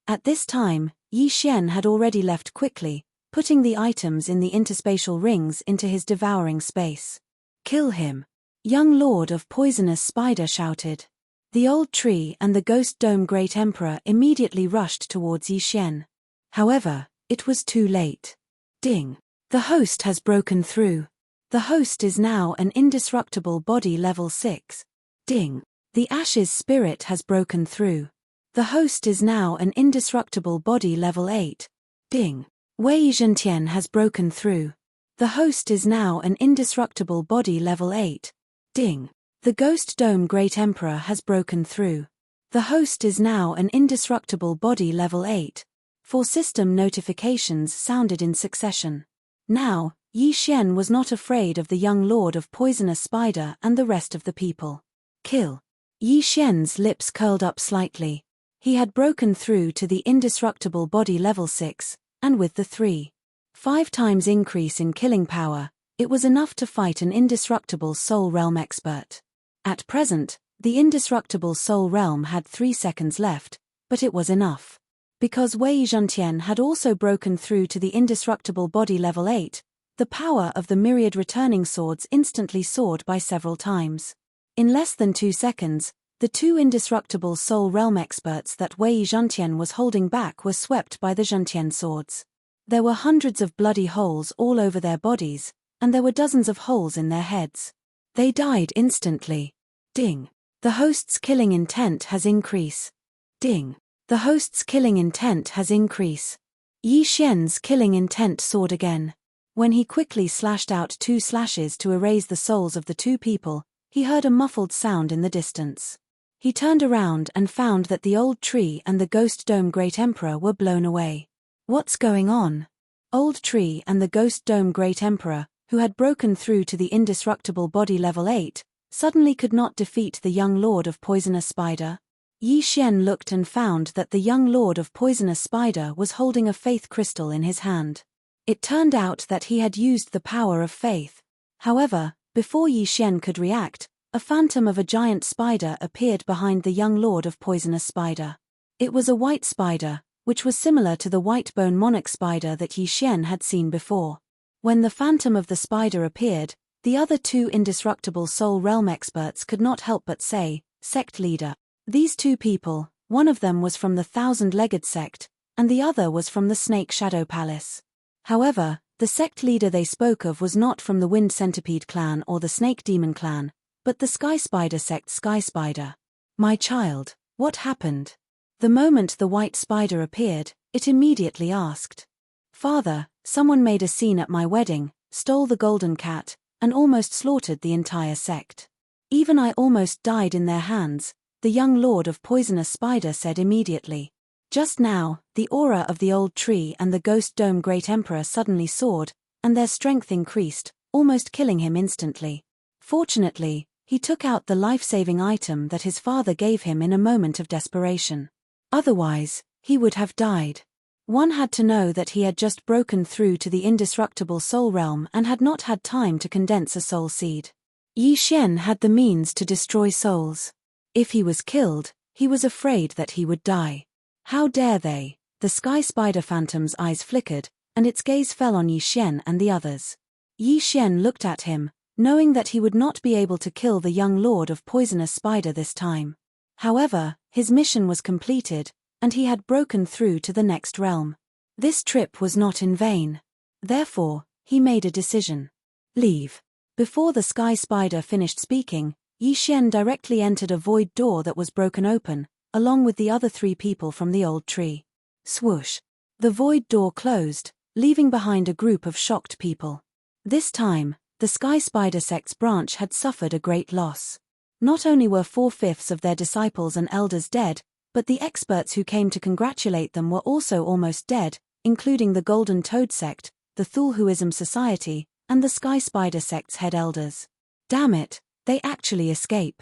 At this time, Yi Xian had already left quickly, putting the items in the interspatial rings into his devouring space. Kill him! Young Lord of Poisonous Spider shouted. The Old Tree and the Ghost Dome Great Emperor immediately rushed towards Yi Xian. However, it was too late. Ding! The host has broken through. The host is now an indestructible body level 6. Ding! The Ashes spirit has broken through. The host is now an indestructible body level 8. Ding! Wei Zhentian has broken through. The host is now an indestructible body level 8. Ding! The Ghost Dome Great Emperor has broken through. The host is now an indestructible body level 8. 4 system notifications sounded in succession. Now, Yi Xian was not afraid of the young Lord of Poisonous Spider and the rest of the people. Kill! Yi Xian's lips curled up slightly. He had broken through to the indestructible body level 6. And with the 3.5 times increase in killing power, it was enough to fight an indestructible Soul Realm expert. At present, the indestructible Soul Realm had 3 seconds left, but it was enough. Because Wei Zhentian had also broken through to the indestructible body level 8, the power of the myriad returning swords instantly soared by several times. In less than 2 seconds, the 2 indestructible Soul Realm experts that Wei Zhentian was holding back were swept by the Zhentian swords. There were hundreds of bloody holes all over their bodies, and there were dozens of holes in their heads. They died instantly. Ding! The host's killing intent has increase. Ding! The host's killing intent has increase. Yi Xian's killing intent soared again. When he quickly slashed out 2 slashes to erase the souls of the 2 people, he heard a muffled sound in the distance. He turned around and found that the Old Tree and the Ghost Dome Great Emperor were blown away. What's going on? Old Tree and the Ghost Dome Great Emperor, who had broken through to the indestructible body level 8, suddenly could not defeat the young Lord of Poisonous Spider. Yi Xian looked and found that the young Lord of Poisonous Spider was holding a faith crystal in his hand. It turned out that he had used the power of faith. However, before Yi Xian could react, a phantom of a giant spider appeared behind the young lord of poisonous spider. It was a white spider, which was similar to the white bone monarch spider that Yi Xian had seen before. When the phantom of the spider appeared, the other two indestructible soul realm experts could not help but say, "Sect leader." These two people, one of them was from the thousand-legged sect, and the other was from the Snake Shadow Palace. However, the sect leader they spoke of was not from the Wind Centipede clan or the Snake Demon clan, but the Sky Spider sect Sky Spider. "My child, what happened?" The moment the white spider appeared, it immediately asked. "Father, someone made a scene at my wedding, stole the golden cat, and almost slaughtered the entire sect. Even I almost died in their hands," the young lord of poisonous spider said immediately. Just now, the aura of the old tree and the ghost dome great emperor suddenly soared, and their strength increased, almost killing him instantly. Fortunately, he took out the life-saving item that his father gave him in a moment of desperation. Otherwise, he would have died. One had to know that he had just broken through to the indestructible soul realm and had not had time to condense a soul seed. Yi Xian had the means to destroy souls. If he was killed, he was afraid that he would die. How dare they? The Sky Spider Phantom's eyes flickered, and its gaze fell on Yi Xian and the others. Yi Xian looked at him, knowing that he would not be able to kill the young lord of poisonous spider this time. However, his mission was completed, and he had broken through to the next realm. This trip was not in vain. Therefore, he made a decision. Leave. Before the Sky Spider finished speaking, Yi Xian directly entered a void door that was broken open, along with the other three people from the old tree. Swoosh. The void door closed, leaving behind a group of shocked people. This time, the Sky Spider sect's branch had suffered a great loss. Not only were 4/5 of their disciples and elders dead, but the experts who came to congratulate them were also almost dead, including the Golden Toad sect, the Thulhuism Society, and the Sky Spider sect's head elders. Damn it, they actually escape.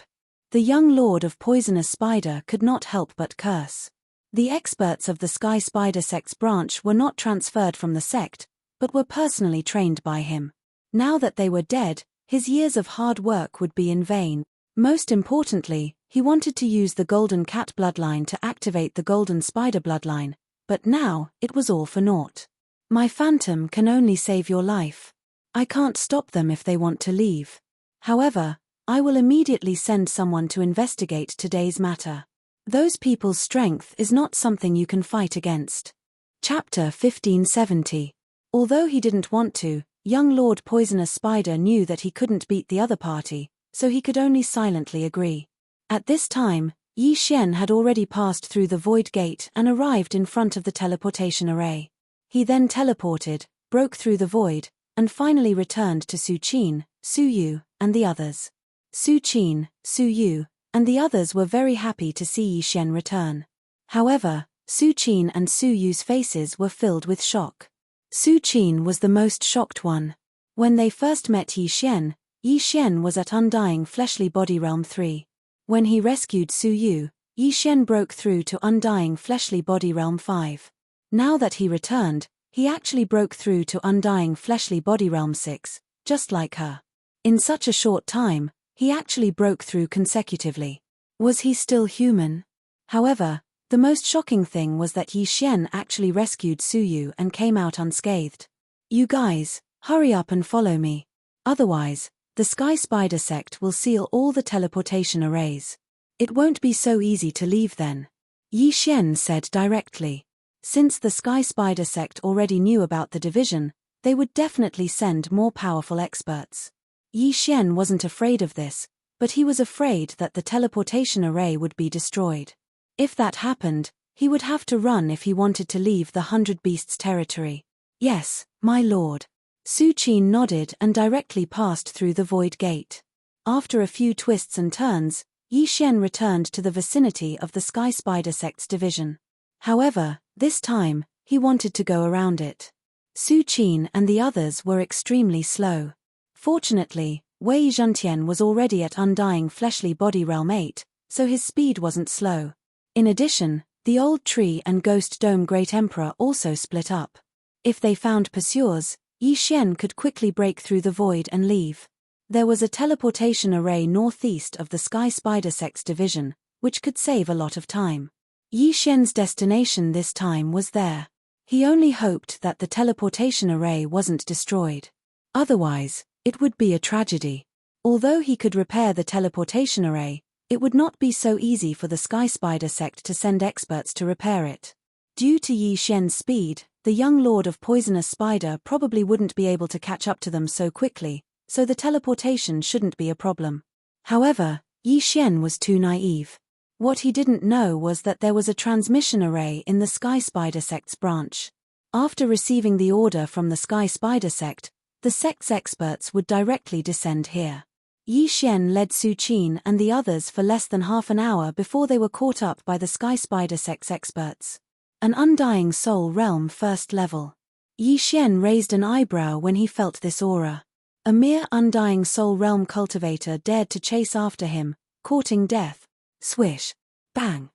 The young lord of poisonous spider could not help but curse. The experts of the Sky Spider sect's branch were not transferred from the sect, but were personally trained by him. Now that they were dead, his years of hard work would be in vain. Most importantly, he wanted to use the Golden Cat bloodline to activate the Golden Spider bloodline, but now, it was all for naught. My phantom can only save your life. I can't stop them if they want to leave. However, I will immediately send someone to investigate today's matter. Those people's strength is not something you can fight against. Chapter 1570. Although he didn't want to, young Lord Poisonous Spider knew that he couldn't beat the other party, so he could only silently agree. At this time, Yi Xian had already passed through the void gate and arrived in front of the teleportation array. He then teleported, broke through the void, and finally returned to Su Qin, Su Yu, and the others. Su Qin, Su Yu, and the others were very happy to see Yi Xian return. However, Su Qin and Su Yu's faces were filled with shock. Su Qin was the most shocked one. When they first met Yi Xian was at Undying Fleshly Body Realm 3. When he rescued Su Yu, Yi Xian broke through to Undying Fleshly Body Realm 5. Now that he returned, he actually broke through to Undying Fleshly Body Realm 6, just like her. In such a short time, he actually broke through consecutively. Was he still human? However, the most shocking thing was that Yi Xian actually rescued Su Yu and came out unscathed. You guys, hurry up and follow me. Otherwise, the Sky Spider sect will seal all the teleportation arrays. It won't be so easy to leave then. Yi Xian said directly. Since the Sky Spider sect already knew about the division, they would definitely send more powerful experts. Yi Xian wasn't afraid of this, but he was afraid that the teleportation array would be destroyed. If that happened, he would have to run if he wanted to leave the 100 Beasts territory. Yes, my lord. Su Qin nodded and directly passed through the void gate. After a few twists and turns, Yi Xian returned to the vicinity of the Sky Spider sect's division. However, this time, he wanted to go around it. Su Qin and the others were extremely slow. Fortunately, Wei Zhentian was already at Undying Fleshly Body Realm 8, so his speed wasn't slow. In addition, the old tree and Ghost Dome Great Emperor also split up. If they found pursuers, Yi Xian could quickly break through the void and leave. There was a teleportation array northeast of the Sky Spider Sect's division, which could save a lot of time. Yi Xian's destination this time was there. He only hoped that the teleportation array wasn't destroyed. Otherwise, it would be a tragedy. Although he could repair the teleportation array, it would not be so easy for the Sky Spider Sect to send experts to repair it. Due to Yi Xian's speed, the young Lord of Poisonous Spider probably wouldn't be able to catch up to them so quickly, so the teleportation shouldn't be a problem. However, Yi Xian was too naive. What he didn't know was that there was a transmission array in the Sky Spider Sect's branch. After receiving the order from the Sky Spider Sect, the sect's experts would directly descend here. Yi Xian led Su Qin and the others for less than half an hour before they were caught up by the Sky Spider Sect's experts. An Undying Soul Realm First Level. Yi Xian raised an eyebrow when he felt this aura. A mere Undying Soul Realm cultivator dared to chase after him, courting death. Swish. Bang.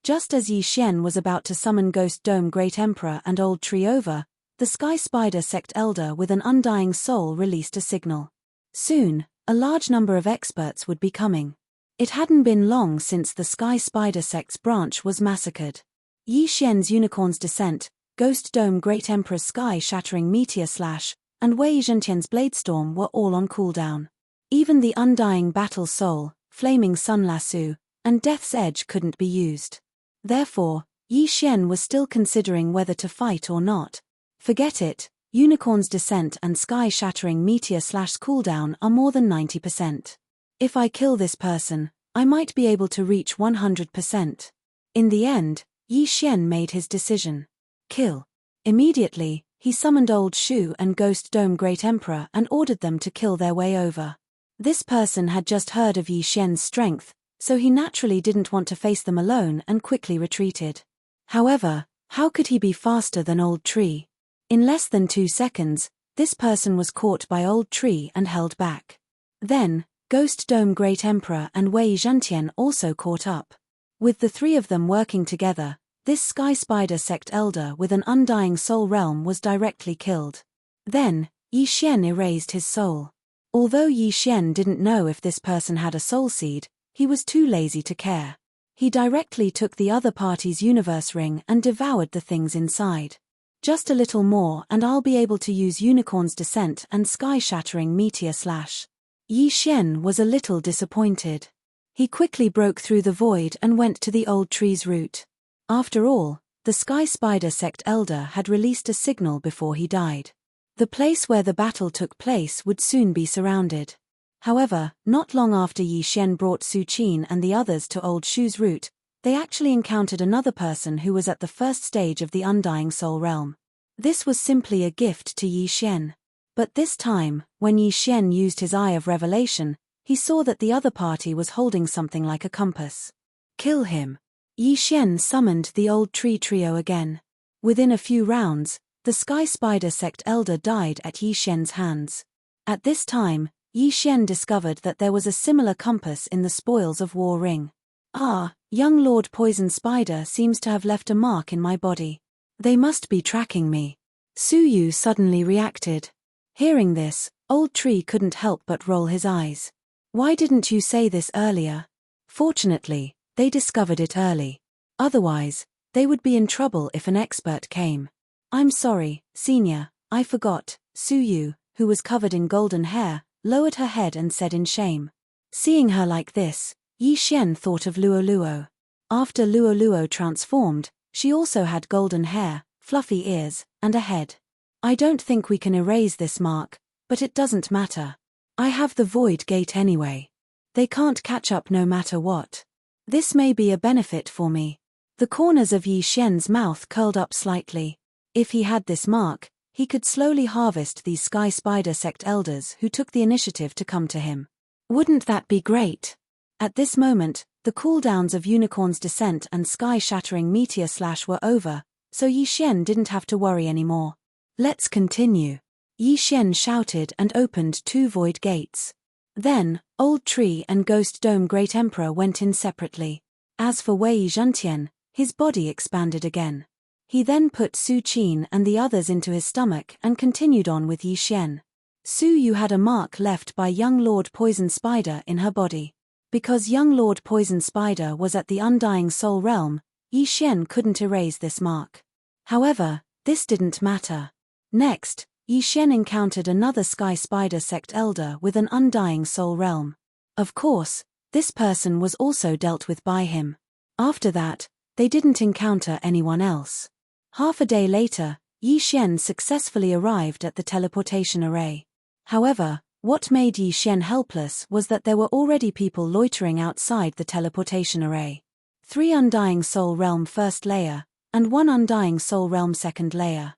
Just as Yi Xian was about to summon Ghost Dome Great Emperor and Old Tree over, the Sky Spider Sect Elder with an Undying Soul released a signal. Soon, a large number of experts would be coming. It hadn't been long since the Sky Spider Sect's branch was massacred. Yi Xian's Unicorn's Descent, Ghost Dome Great Emperor's Sky-Shattering Meteor Slash, and Wei Zhentian's Bladestorm were all on cooldown. Even the Undying Battle Soul, Flaming Sun Lasso, and Death's Edge couldn't be used. Therefore, Yi Xian was still considering whether to fight or not. Forget it, Unicorn's Descent and Sky-Shattering Meteor Slash's cooldown are more than 90%. If I kill this person, I might be able to reach 100%. In the end, Yi Xian made his decision. Kill. Immediately, he summoned Old Shu and Ghost Dome Great Emperor and ordered them to kill their way over. This person had just heard of Yi Xian's strength, so he naturally didn't want to face them alone and quickly retreated. However, how could he be faster than Old Tree? In less than 2 seconds, this person was caught by Old Tree and held back. Then, Ghost Dome Great Emperor and Wei Zhentian also caught up. With the three of them working together, this Sky Spider Sect Elder with an Undying Soul Realm was directly killed. Then, Yi Xian erased his soul. Although Yi Xian didn't know if this person had a soul seed, he was too lazy to care. He directly took the other party's universe ring and devoured the things inside. Just a little more and I'll be able to use Unicorn's Descent and Sky-Shattering Meteor Slash. Yi Xian was a little disappointed. He quickly broke through the void and went to the Old Tree's root. After all, the Sky Spider Sect Elder had released a signal before he died. The place where the battle took place would soon be surrounded. However, not long after Yi Xian brought Su Qin and the others to Old Shu's root, they actually encountered another person who was at the first stage of the Undying Soul Realm. This was simply a gift to Yi Xian. But this time, when Yi Xian used his Eye of Revelation, he saw that the other party was holding something like a compass. Kill him. Yi Xian summoned the Old Tree trio again. Within a few rounds, the Sky Spider Sect Elder died at Yi Xian's hands. At this time, Yi Xian discovered that there was a similar compass in the Spoils of War ring. Ah, young Lord Poison Spider seems to have left a mark in my body. They must be tracking me. Su Yu suddenly reacted. Hearing this, Old Tree couldn't help but roll his eyes. Why didn't you say this earlier? Fortunately, they discovered it early. Otherwise, they would be in trouble if an expert came. I'm sorry, Senior, I forgot. Su Yu, who was covered in golden hair, lowered her head and said in shame. Seeing her like this, Yi Xian thought of Luo Luo. After Luo Luo transformed, she also had golden hair, fluffy ears, and a head. I don't think we can erase this mark, but it doesn't matter. I have the Void Gate anyway. They can't catch up no matter what. This may be a benefit for me. The corners of Yi Xian's mouth curled up slightly. If he had this mark, he could slowly harvest these Sky Spider Sect Elders who took the initiative to come to him. Wouldn't that be great? At this moment, the cooldowns of Unicorn's Descent and Sky-Shattering Meteor Slash were over, so Yi Xian didn't have to worry anymore. Let's continue. Yi Xian shouted and opened 2 void gates. Then, Old Tree and Ghost Dome Great Emperor went in separately. As for Wei Zhentian, his body expanded again. He then put Su Qin and the others into his stomach and continued on with Yi Xian. Su Yu had a mark left by young Lord Poison Spider in her body. Because young Lord Poison Spider was at the Undying Soul Realm, Yi Xian couldn't erase this mark. However, this didn't matter. Next, Yi Xian encountered another Sky Spider sect elder with an Undying Soul Realm. Of course, this person was also dealt with by him. After that, they didn't encounter anyone else. Half a day later, Yi Xian successfully arrived at the teleportation array. However, what made Yi Xian helpless was that there were already people loitering outside the teleportation array. 3 Undying Soul Realm First Layer, and 1 Undying Soul Realm Second Layer.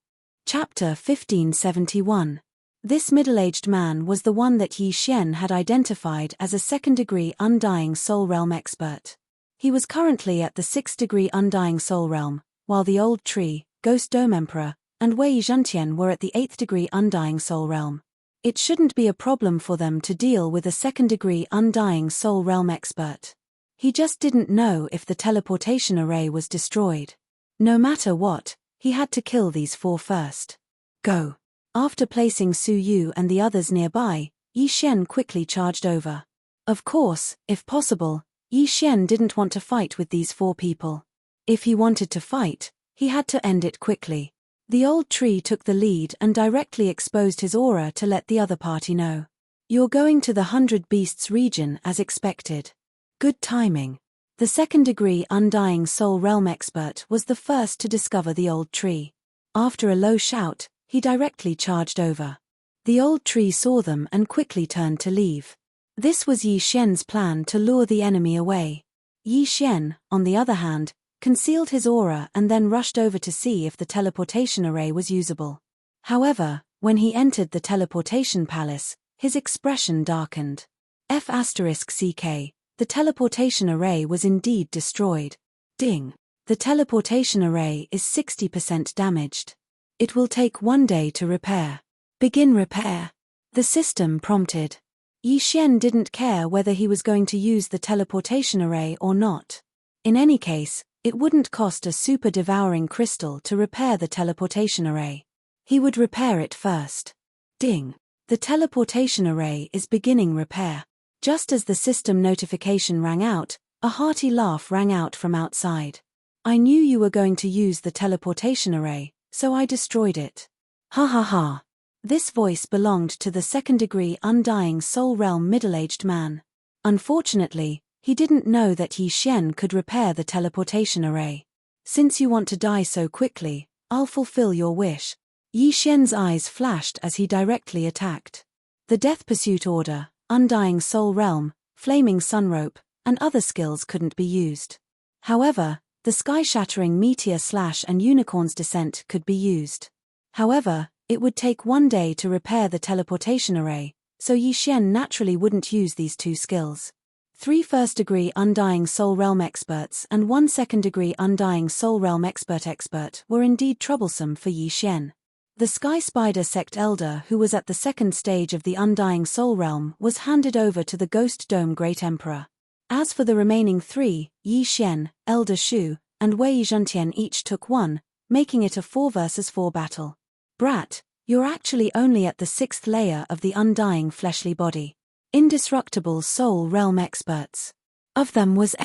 Chapter 1571. This middle-aged man was the one that Yi Xian had identified as a second-degree Undying Soul Realm expert. He was currently at the 6th-degree Undying Soul Realm, while the Old Tree, Ghost Dome Emperor, and Wei Zhentian were at the 8th-degree Undying Soul Realm. It shouldn't be a problem for them to deal with a second-degree Undying Soul Realm expert. He just didn't know if the teleportation array was destroyed. No matter what, he had to kill these 4 first. Go. After placing Su Yu and the others nearby, Yi Xian quickly charged over. Of course, if possible, Yi Xian didn't want to fight with these 4 people. If he wanted to fight, he had to end it quickly. The Old Tree took the lead and directly exposed his aura to let the other party know. You're going to the 100 Beasts region as expected. Good timing. The second-degree Undying Soul Realm expert was the first to discover the Old Tree. After a low shout, he directly charged over. The Old Tree saw them and quickly turned to leave. This was Yi Xian's plan to lure the enemy away. Yi Xian, on the other hand, concealed his aura and then rushed over to see if the teleportation array was usable. However, when he entered the teleportation palace, his expression darkened. F***CK, the teleportation array was indeed destroyed. Ding. The teleportation array is 60% damaged. It will take 1 day to repair. Begin repair. The system prompted. Yi Xian didn't care whether he was going to use the teleportation array or not. In any case, it wouldn't cost a super devouring crystal to repair the teleportation array. He would repair it first. Ding. The teleportation array is beginning repair. Just as the system notification rang out, a hearty laugh rang out from outside. I knew you were going to use the teleportation array, so I destroyed it. Ha ha ha. This voice belonged to the second-degree Undying Soul Realm middle-aged man. Unfortunately, he didn't know that Yi Xian could repair the teleportation array. Since you want to die so quickly, I'll fulfill your wish. Yi Xian's eyes flashed as he directly attacked. The Death Pursuit Order, Undying Soul Realm, Flaming Sunrope, and other skills couldn't be used. However, the Sky-Shattering Meteor Slash and Unicorn's Descent could be used. However, it would take 1 day to repair the teleportation array, so Yi Xian naturally wouldn't use these 2 skills. 3 first-degree Undying Soul Realm experts and 1 second-degree Undying Soul Realm expert were indeed troublesome for Yi Xian. The Sky Spider sect elder who was at the 2nd stage of the Undying Soul Realm was handed over to the Ghost Dome Great Emperor. As for the remaining 3, Yi Xian, Elder Shu, and Wei Zhentian each took 1, making it a 4 versus 4 battle. Brat, you're actually only at the 6th layer of the Undying Fleshly Body. Indestructible Soul Realm experts. Of them was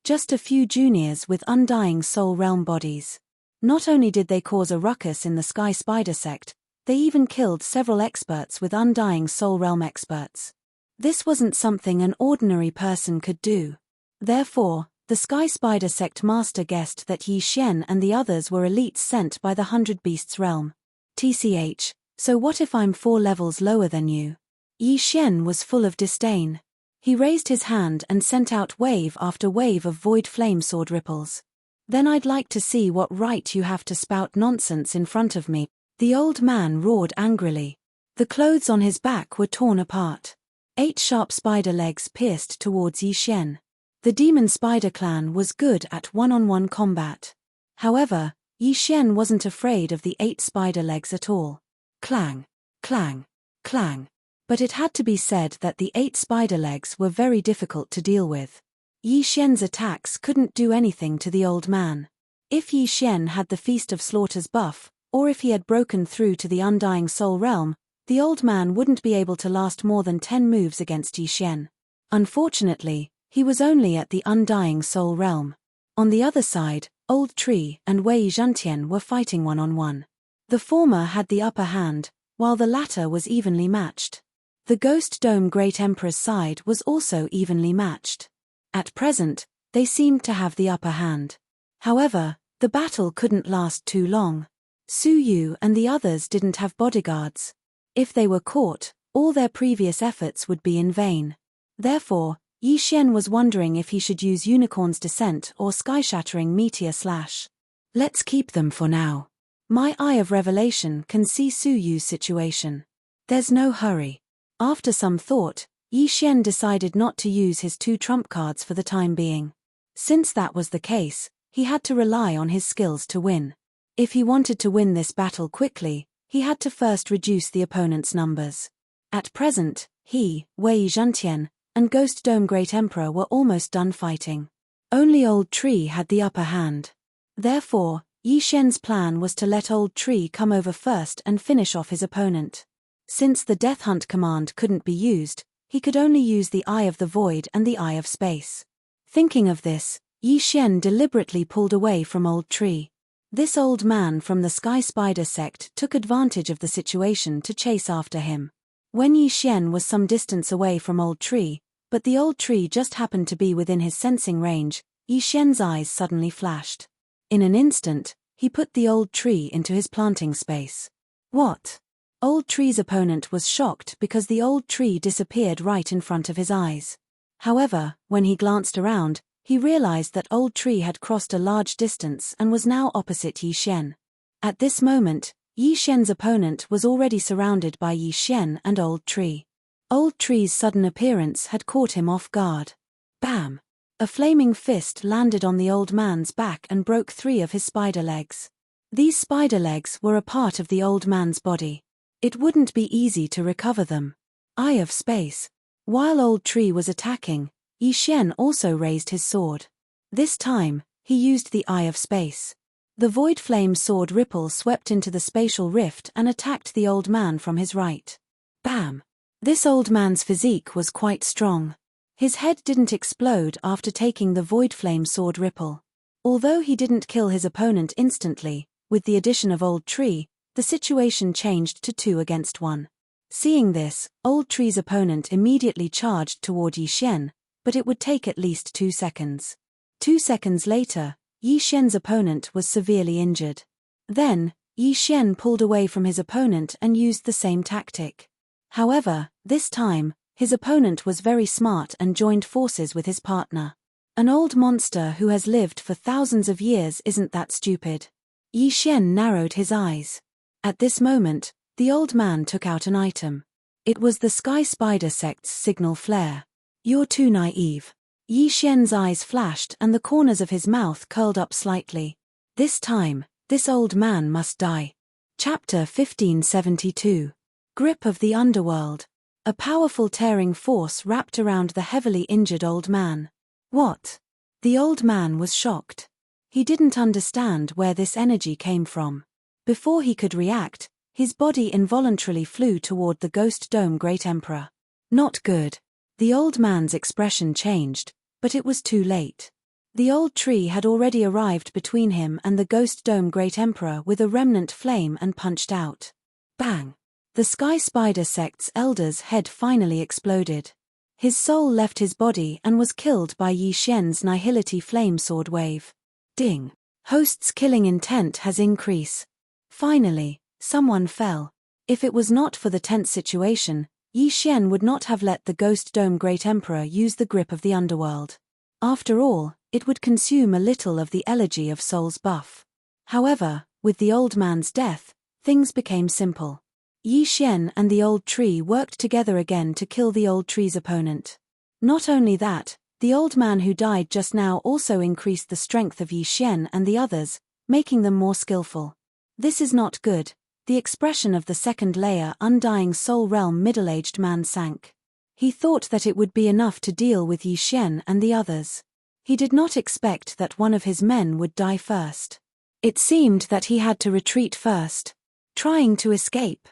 just a few juniors with Undying Soul Realm bodies. Not only did they cause a ruckus in the Sky Spider sect, they even killed several experts with Undying Soul Realm experts. This wasn't something an ordinary person could do. Therefore, the Sky Spider sect master guessed that Yi Xian and the others were elites sent by the 100 Beasts realm. TCH, so what if I'm 4 levels lower than you? Yi Xian was full of disdain. He raised his hand and sent out wave after wave of void flame sword ripples. Then I'd like to see what right you have to spout nonsense in front of me. The old man roared angrily. The clothes on his back were torn apart. 8 sharp spider legs pierced towards Yi Xian. The demon spider clan was good at one-on-one combat. However, Yi Xian wasn't afraid of the 8 spider legs at all. Clang, clang, clang. But it had to be said that the 8 spider legs were very difficult to deal with. Yi Xian's attacks couldn't do anything to the old man. If Yi Xian had the Feast of Slaughters buff, or if he had broken through to the Undying Soul Realm, the old man wouldn't be able to last more than 10 moves against Yi Xian. Unfortunately, he was only at the undying soul realm. On the other side, Old Tree and Wei Zhantian were fighting one-on-one. The former had the upper hand, while the latter was evenly matched. The Ghost Dome Great Emperor's side was also evenly matched. At present, they seemed to have the upper hand. However, the battle couldn't last too long. Su Yu and the others didn't have bodyguards. If they were caught, all their previous efforts would be in vain. Therefore, Yi Xian was wondering if he should use Unicorn's Descent or Sky-Shattering Meteor Slash. Let's keep them for now. My Eye of Revelation can see Su Yu's situation. There's no hurry. After some thought, Yi Xian decided not to use his 2 trump cards for the time being. Since that was the case, he had to rely on his skills to win. If he wanted to win this battle quickly, he had to first reduce the opponent's numbers. At present, he, Wei Zhantian, and Ghost Dome Great Emperor were almost done fighting. Only Old Tree had the upper hand. Therefore, Yi Xian's plan was to let Old Tree come over first and finish off his opponent. Since the Death Hunt command couldn't be used, he could only use the Eye of the Void and the Eye of Space. Thinking of this, Yi Xian deliberately pulled away from Old Tree. This old man from the Sky Spider sect took advantage of the situation to chase after him. When Yi Xian was some distance away from Old Tree, but the Old Tree just happened to be within his sensing range, Yi Xian's eyes suddenly flashed. In an instant, he put the Old Tree into his planting space. What? Old Tree's opponent was shocked because the Old Tree disappeared right in front of his eyes. However, when he glanced around, he realized that Old Tree had crossed a large distance and was now opposite Yi Xian. At this moment, Yi Xian's opponent was already surrounded by Yi Xian and Old Tree. Old Tree's sudden appearance had caught him off guard. Bam! A flaming fist landed on the old man's back and broke 3 of his spider legs. These spider legs were a part of the old man's body. It wouldn't be easy to recover them. Eye of Space. While Old Tree was attacking, Yi Xian also raised his sword. This time, he used the Eye of Space. The Void Flame sword ripple swept into the spatial rift and attacked the old man from his right. Bam! This old man's physique was quite strong. His head didn't explode after taking the Void Flame sword ripple. Although he didn't kill his opponent instantly, with the addition of Old Tree, the situation changed to 2 against 1. Seeing this, Old Tree's opponent immediately charged toward Yi Xian, but it would take at least 2 seconds. 2 seconds later, Yi Xian's opponent was severely injured. Then, Yi Xian pulled away from his opponent and used the same tactic. However, this time, his opponent was very smart and joined forces with his partner. An old monster who has lived for thousands of years isn't that stupid. Yi Xian narrowed his eyes. At this moment, the old man took out an item. It was the Sky Spider sect's signal flare. You're too naive. Yi Xian's eyes flashed and the corners of his mouth curled up slightly. This time, this old man must die. Chapter 1572. Grip of the Underworld. A powerful tearing force wrapped around the heavily injured old man. What? The old man was shocked. He didn't understand where this energy came from. Before he could react, his body involuntarily flew toward the Ghost Dome Great Emperor. Not good. The old man's expression changed, but it was too late. The Old Tree had already arrived between him and the Ghost Dome Great Emperor with a remnant flame and punched out. Bang! The Sky Spider sect's elder's head finally exploded. His soul left his body and was killed by Yi Xian's Nihility Flame Sword Wave. Ding! Host's killing intent has increased. Finally, someone fell. If it was not for the tense situation, Yi Xian would not have let the Ghost Dome Great Emperor use the grip of the underworld. After all, it would consume a little of the Elegy of Souls buff. However, with the old man's death, things became simple. Yi Xian and the Old Tree worked together again to kill the Old Tree's opponent. Not only that, the old man who died just now also increased the strength of Yi Xian and the others, making them more skillful. This is not good. The expression of the second layer Undying Soul Realm middle-aged man sank. He thought that it would be enough to deal with Yi Xian and the others. He did not expect that one of his men would die first. It seemed that he had to retreat first. Trying to escape.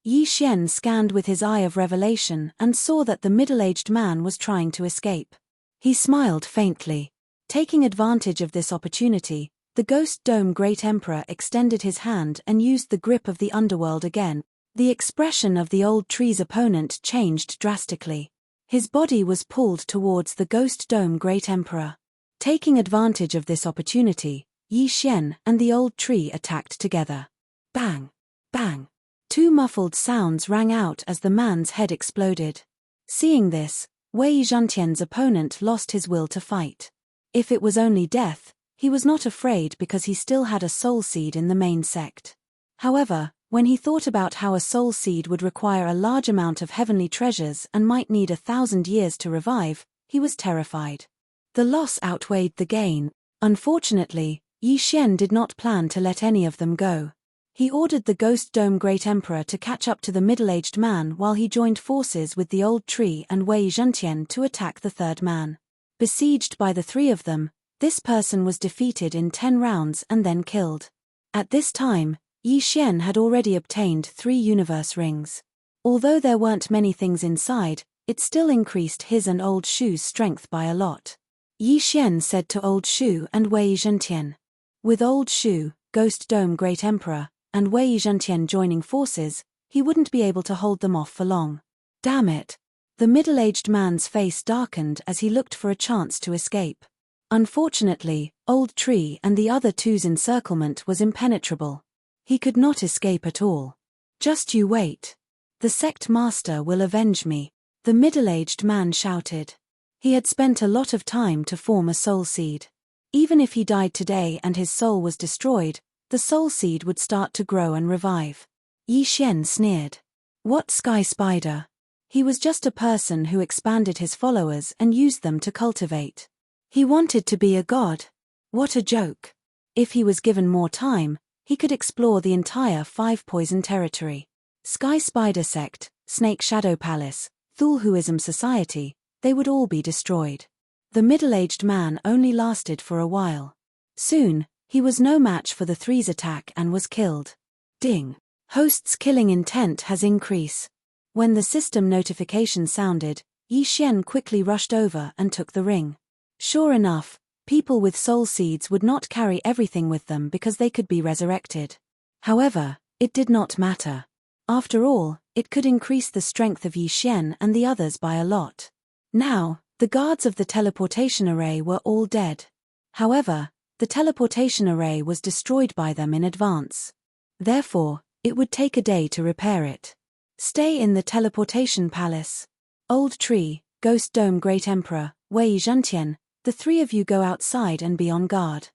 Yi Xian scanned with his eye of revelation and saw that the middle-aged man was trying to escape. He smiled faintly. Taking advantage of this opportunity, the Ghost Dome Great Emperor extended his hand and used the grip of the underworld again. The expression of the old tree's opponent changed drastically. His body was pulled towards the Ghost Dome Great Emperor. Taking advantage of this opportunity, Yi Xian and the old tree attacked together. Bang! Bang! Two muffled sounds rang out as the man's head exploded. Seeing this, Wei Zhantian's opponent lost his will to fight. If it was only death, he was not afraid because he still had a soul seed in the main sect. However, when he thought about how a soul seed would require a large amount of heavenly treasures and might need 1,000 years to revive, he was terrified. The loss outweighed the gain. Unfortunately, Yi Xian did not plan to let any of them go. He ordered the Ghost Dome Great Emperor to catch up to the middle-aged man while he joined forces with the old tree and Wei Zhantian to attack the third man. Besieged by the three of them, this person was defeated in 10 rounds and then killed. At this time, Yi Xian had already obtained 3 universe rings. Although there weren't many things inside, it still increased his and Old Shu's strength by a lot. Yi Xian said to Old Shu and Wei Zhantian. With Old Shu, Ghost Dome Great Emperor, and Wei Zhantian joining forces, he wouldn't be able to hold them off for long. Damn it! The middle-aged man's face darkened as he looked for a chance to escape. Unfortunately, Old Tree and the other two's encirclement was impenetrable. He could not escape at all. Just you wait. The sect master will avenge me, the middle-aged man shouted. He had spent a lot of time to form a soul seed. Even if he died today and his soul was destroyed, the soul seed would start to grow and revive. Yi Xian sneered. What sky spider? He was just a person who expanded his followers and used them to cultivate. He wanted to be a god. What a joke. If he was given more time, he could explore the entire 5 poison territory. Sky Spider Sect, Snake Shadow Palace, Thulhuism Society, they would all be destroyed. The middle-aged man only lasted for a while. Soon, he was no match for the three's attack and was killed. Ding! Host's killing intent has increased. When the system notification sounded, Yi Xian quickly rushed over and took the ring. Sure enough, people with soul seeds would not carry everything with them because they could be resurrected. However, it did not matter. After all, it could increase the strength of Yi Xian and the others by a lot. Now, the guards of the teleportation array were all dead. However, the teleportation array was destroyed by them in advance. Therefore, it would take a day to repair it. Stay in the teleportation palace. Old Tree, Ghost Dome Great Emperor, Wei Zhantian, the 3 of you go outside and be on guard.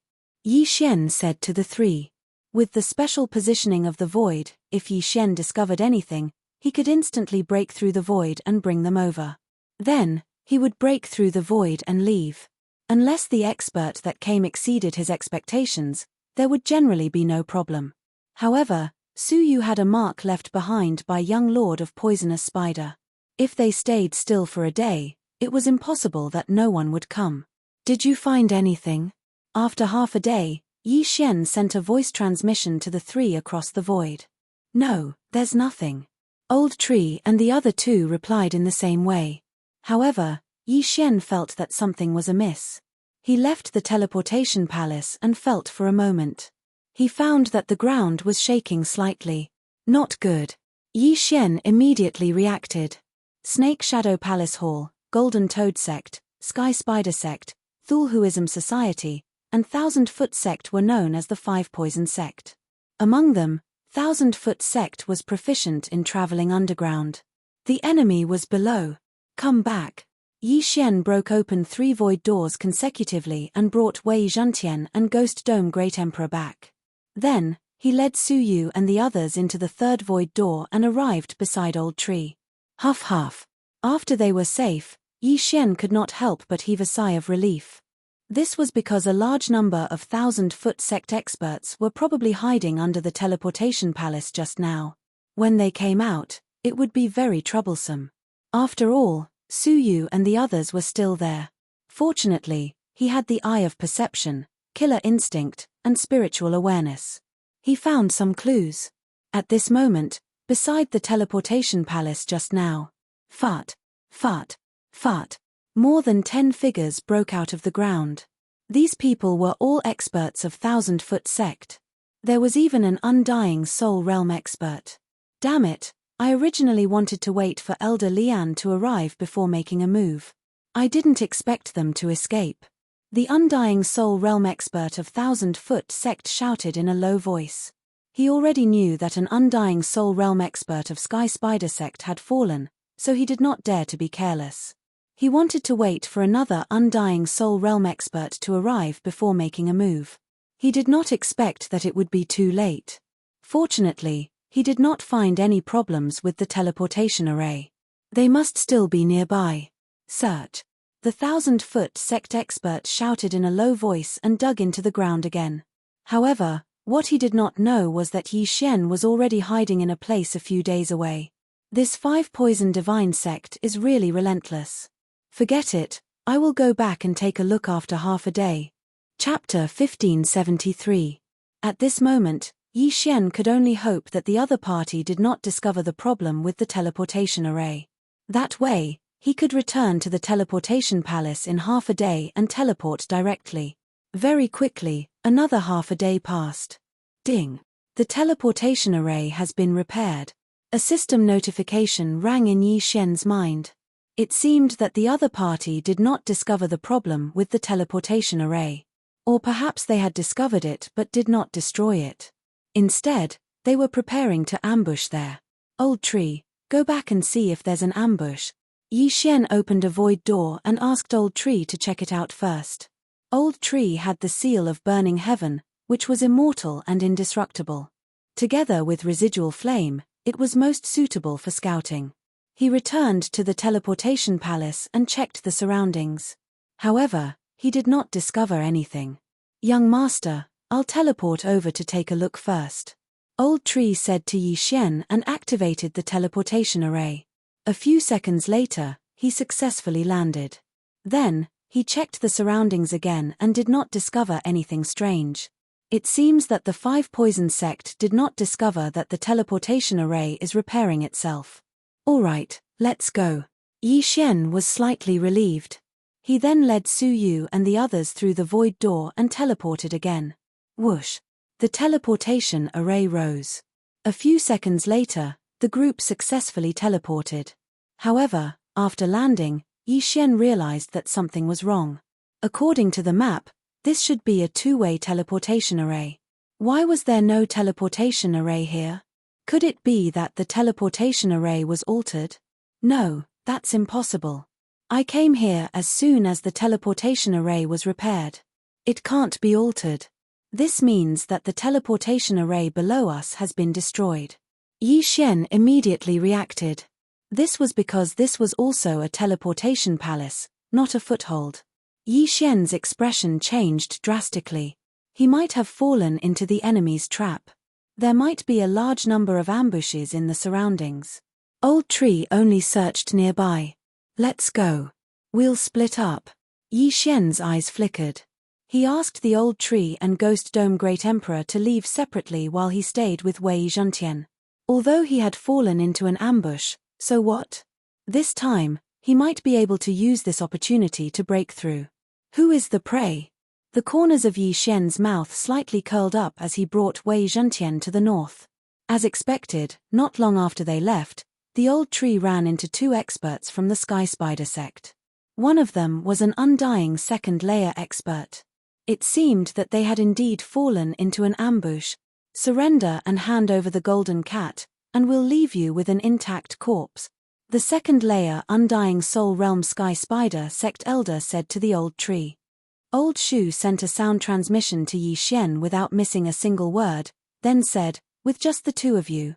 Yi Xian said to the 3. With the special positioning of the void, if Yi Xian discovered anything, he could instantly break through the void and bring them over. Then, he would break through the void and leave. Unless the expert that came exceeded his expectations, there would generally be no problem. However, Su Yu had a mark left behind by young Lord of Poisonous Spider. If they stayed still for a day, it was impossible that no one would come. Did you find anything? After half a day, Yi Xian sent a voice transmission to the 3 across the void. No, there's nothing. Old Tree and the other 2 replied in the same way. However, Yi Xian felt that something was amiss. He left the teleportation palace and felt for a moment. He found that the ground was shaking slightly. Not good. Yi Xian immediately reacted. Snake Shadow Palace Hall, Golden Toad Sect, Sky Spider Sect, Thulhuism Society, and 1000-Foot Sect were known as the 5 Poison Sect. Among them, 1000-Foot Sect was proficient in traveling underground. The enemy was below. Come back. Yi Xian broke open 3 void doors consecutively and brought Wei Zhantian and Ghost Dome Great Emperor back. Then, he led Su Yu and the others into the 3rd void door and arrived beside Old Tree. Huff huff. After they were safe, Yi Xian could not help but heave a sigh of relief. This was because a large number of 1000-Foot Sect experts were probably hiding under the teleportation palace just now. When they came out, it would be very troublesome. After all, Su Yu and the others were still there. Fortunately, he had the eye of perception, killer instinct, and spiritual awareness. He found some clues. At this moment, beside the teleportation palace just now. Fart, fart, fart. More than 10 figures broke out of the ground. These people were all experts of 1,000-foot sect. There was even an undying soul realm expert. Damn it, I originally wanted to wait for Elder Lian to arrive before making a move. I didn't expect them to escape. The undying soul realm expert of 1,000-foot sect shouted in a low voice. He already knew that an undying soul realm expert of Sky Spider sect had fallen, so he did not dare to be careless. He wanted to wait for another undying soul realm expert to arrive before making a move. He did not expect that it would be too late. Fortunately, he did not find any problems with the teleportation array. They must still be nearby. Search. The 1,000-foot sect expert shouted in a low voice and dug into the ground again. However, what he did not know was that Yi Xian was already hiding in a place a few days away. This 5-poison divine sect is really relentless. Forget it, I will go back and take a look after half a day. Chapter 1573. At this moment, Yi Xian could only hope that the other party did not discover the problem with the teleportation array. That way, he could return to the teleportation palace in half a day and teleport directly. Very quickly, another half a day passed. Ding! The teleportation array has been repaired. A system notification rang in Yi Xian's mind. It seemed that the other party did not discover the problem with the teleportation array. Or perhaps they had discovered it but did not destroy it. Instead, they were preparing to ambush there. Old Tree, go back and see if there's an ambush. Yi Xian opened a void door and asked Old Tree to check it out first. Old Tree had the seal of burning heaven, which was immortal and indestructible. Together with residual flame, it was most suitable for scouting. He returned to the teleportation palace and checked the surroundings. However, he did not discover anything. Young master, I'll teleport over to take a look first. Old Tree said to Yi Xian and activated the teleportation array. A few seconds later, he successfully landed. Then, he checked the surroundings again and did not discover anything strange. It seems that the 5-poison sect did not discover that the teleportation array is repairing itself. Alright, let's go. Yi Xian was slightly relieved. He then led Su Yu and the others through the void door and teleported again. Whoosh! The teleportation array rose. A few seconds later, the group successfully teleported. However, after landing, Yi Xian realized that something was wrong. According to the map, this should be a 2-way teleportation array. Why was there no teleportation array here? Could it be that the teleportation array was altered? No, that's impossible. I came here as soon as the teleportation array was repaired. It can't be altered. This means that the teleportation array below us has been destroyed. Yi Xian immediately reacted. This was because this was also a teleportation palace, not a foothold. Yi Xian's expression changed drastically. He might have fallen into the enemy's trap. There might be a large number of ambushes in the surroundings. Old Tree only searched nearby. Let's go. We'll split up. Yi Xian's eyes flickered. He asked the Old Tree and Ghost Dome Great Emperor to leave separately while he stayed with Wei Zhentian. Although he had fallen into an ambush, so what? This time, he might be able to use this opportunity to break through. Who is the prey? The corners of Yi Xian's mouth slightly curled up as he brought Wei Zhentian to the north. As expected, not long after they left, the Old Tree ran into 2 experts from the Sky Spider sect. One of them was an undying second-layer expert. It seemed that they had indeed fallen into an ambush. Surrender and hand over the golden cat, and we'll leave you with an intact corpse. The second-layer Undying Soul Realm Sky Spider sect elder said to the Old Tree. Old Shu sent a sound transmission to Yi Xian without missing a single word, then said, with just the 2 of you.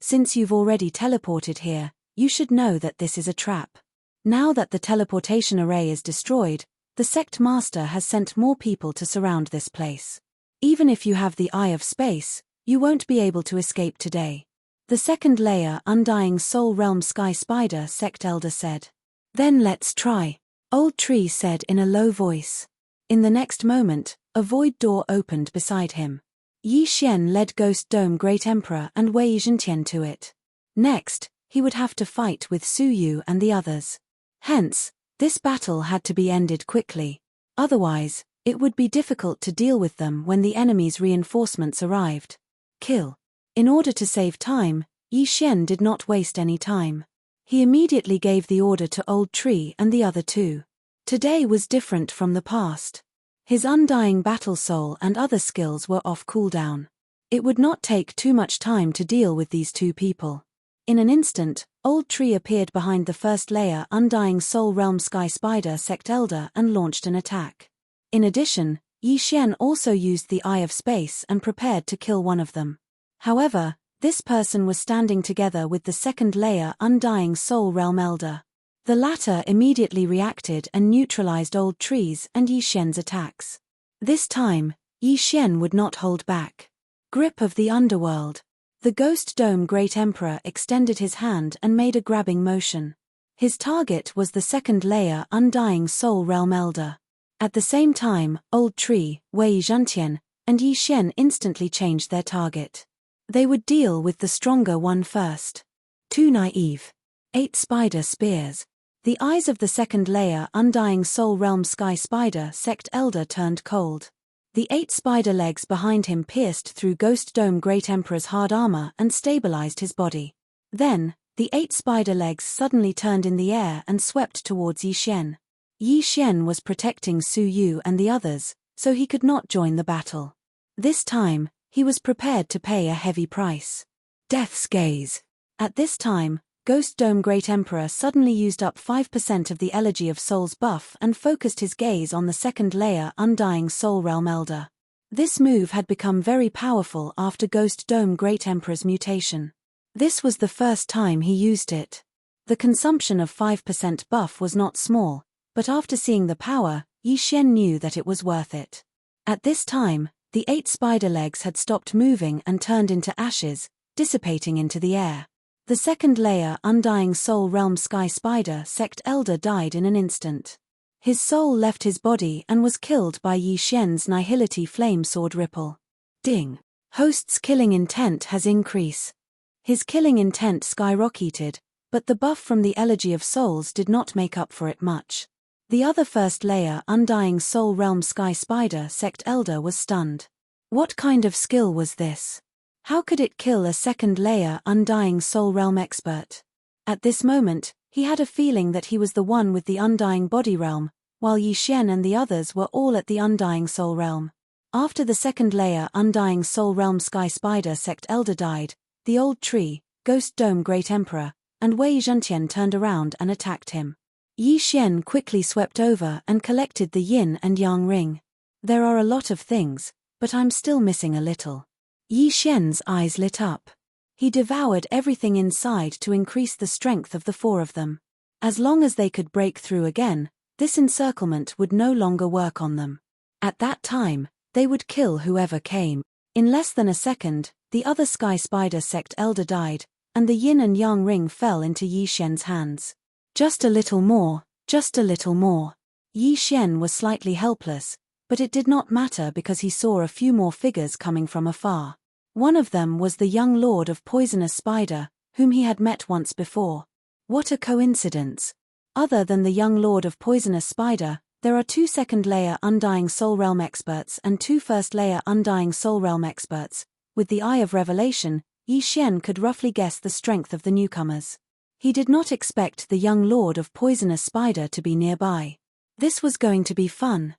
Since you've already teleported here, you should know that this is a trap. Now that the teleportation array is destroyed, the sect master has sent more people to surround this place. Even if you have the Eye of Space, you won't be able to escape today. The second-layer Undying Soul Realm Sky Spider sect elder said. Then let's try. Old Tree said in a low voice. In the next moment, a void door opened beside him. Yi Xian led Ghost Dome Great Emperor and Wei Zhentian to it. Next, he would have to fight with Su Yu and the others. Hence, this battle had to be ended quickly. Otherwise, it would be difficult to deal with them when the enemy's reinforcements arrived. Kill. In order to save time, Yi Xian did not waste any time. He immediately gave the order to Old Tree and the other two. Today was different from the past. His undying battle soul and other skills were off cooldown. It would not take too much time to deal with these two people. In an instant, Old Tree appeared behind the first layer Undying Soul Realm Sky Spider Sect Elder and launched an attack. In addition, Yi Xian also used the Eye of Space and prepared to kill one of them. However, this person was standing together with the second layer Undying Soul Realm Elder. The latter immediately reacted and neutralized Old Tree's and Yi Xian's attacks. This time, Yi Xian would not hold back. Grip of the Underworld. The Ghost Dome Great Emperor extended his hand and made a grabbing motion. His target was the second layer Undying Soul Realm Elder. At the same time, Old Tree, Wei Zhentian, and Yi Xian instantly changed their target. They would deal with the stronger one first. Too naive. 8 Spider Spears. The eyes of the second layer Undying Soul Realm Sky Spider Sect Elder turned cold. The 8 spider legs behind him pierced through Ghost Dome Great Emperor's hard armor and stabilized his body. Then, the 8 spider legs suddenly turned in the air and swept towards Yi Xian. Yi Xian was protecting Su Yu and the others, so he could not join the battle. This time, he was prepared to pay a heavy price. Death's Gaze. At this time, Ghost Dome Great Emperor suddenly used up 5% of the Elegy of Souls buff and focused his gaze on the second layer Undying Soul Realm Elder. This move had become very powerful after Ghost Dome Great Emperor's mutation. This was the first time he used it. The consumption of 5% buff was not small, but after seeing the power, Yi Xian knew that it was worth it. At this time, the 8 spider legs had stopped moving and turned into ashes, dissipating into the air. The second layer Undying Soul Realm Sky Spider Sect Elder died in an instant. His soul left his body and was killed by Yi Xian's Nihility Flame Sword Ripple. Ding. Host's killing intent has increased. His killing intent skyrocketed, but the buff from the Elegy of Souls did not make up for it much. The other first layer Undying Soul Realm Sky Spider Sect Elder was stunned. What kind of skill was this? How could it kill a second layer Undying Soul Realm expert? At this moment, he had a feeling that he was the one with the Undying Body Realm, while Yi Xian and the others were all at the Undying Soul Realm. After the second layer Undying Soul Realm Sky Spider Sect Elder died, the Old Tree, Ghost Dome Great Emperor, and Wei Zhentian turned around and attacked him. Yi Xian quickly swept over and collected the yin and yang ring. There are a lot of things, but I'm still missing a little. Yi Xian's eyes lit up. He devoured everything inside to increase the strength of the 4 of them. As long as they could break through again, this encirclement would no longer work on them. At that time, they would kill whoever came. In less than a second, the other Sky Spider Sect Elder died, and the yin and yang ring fell into Yi Xian's hands. Just a little more, just a little more. Yi Xian was slightly helpless, but it did not matter because he saw a few more figures coming from afar. One of them was the young Lord of Poisonous Spider, whom he had met once before. What a coincidence. Other than the young Lord of Poisonous Spider, there are 2 second-layer Undying Soul Realm experts and 2 first-layer Undying Soul Realm experts. With the Eye of Revelation, Yi Xian could roughly guess the strength of the newcomers. He did not expect the young Lord of Poisonous Spider to be nearby. This was going to be fun.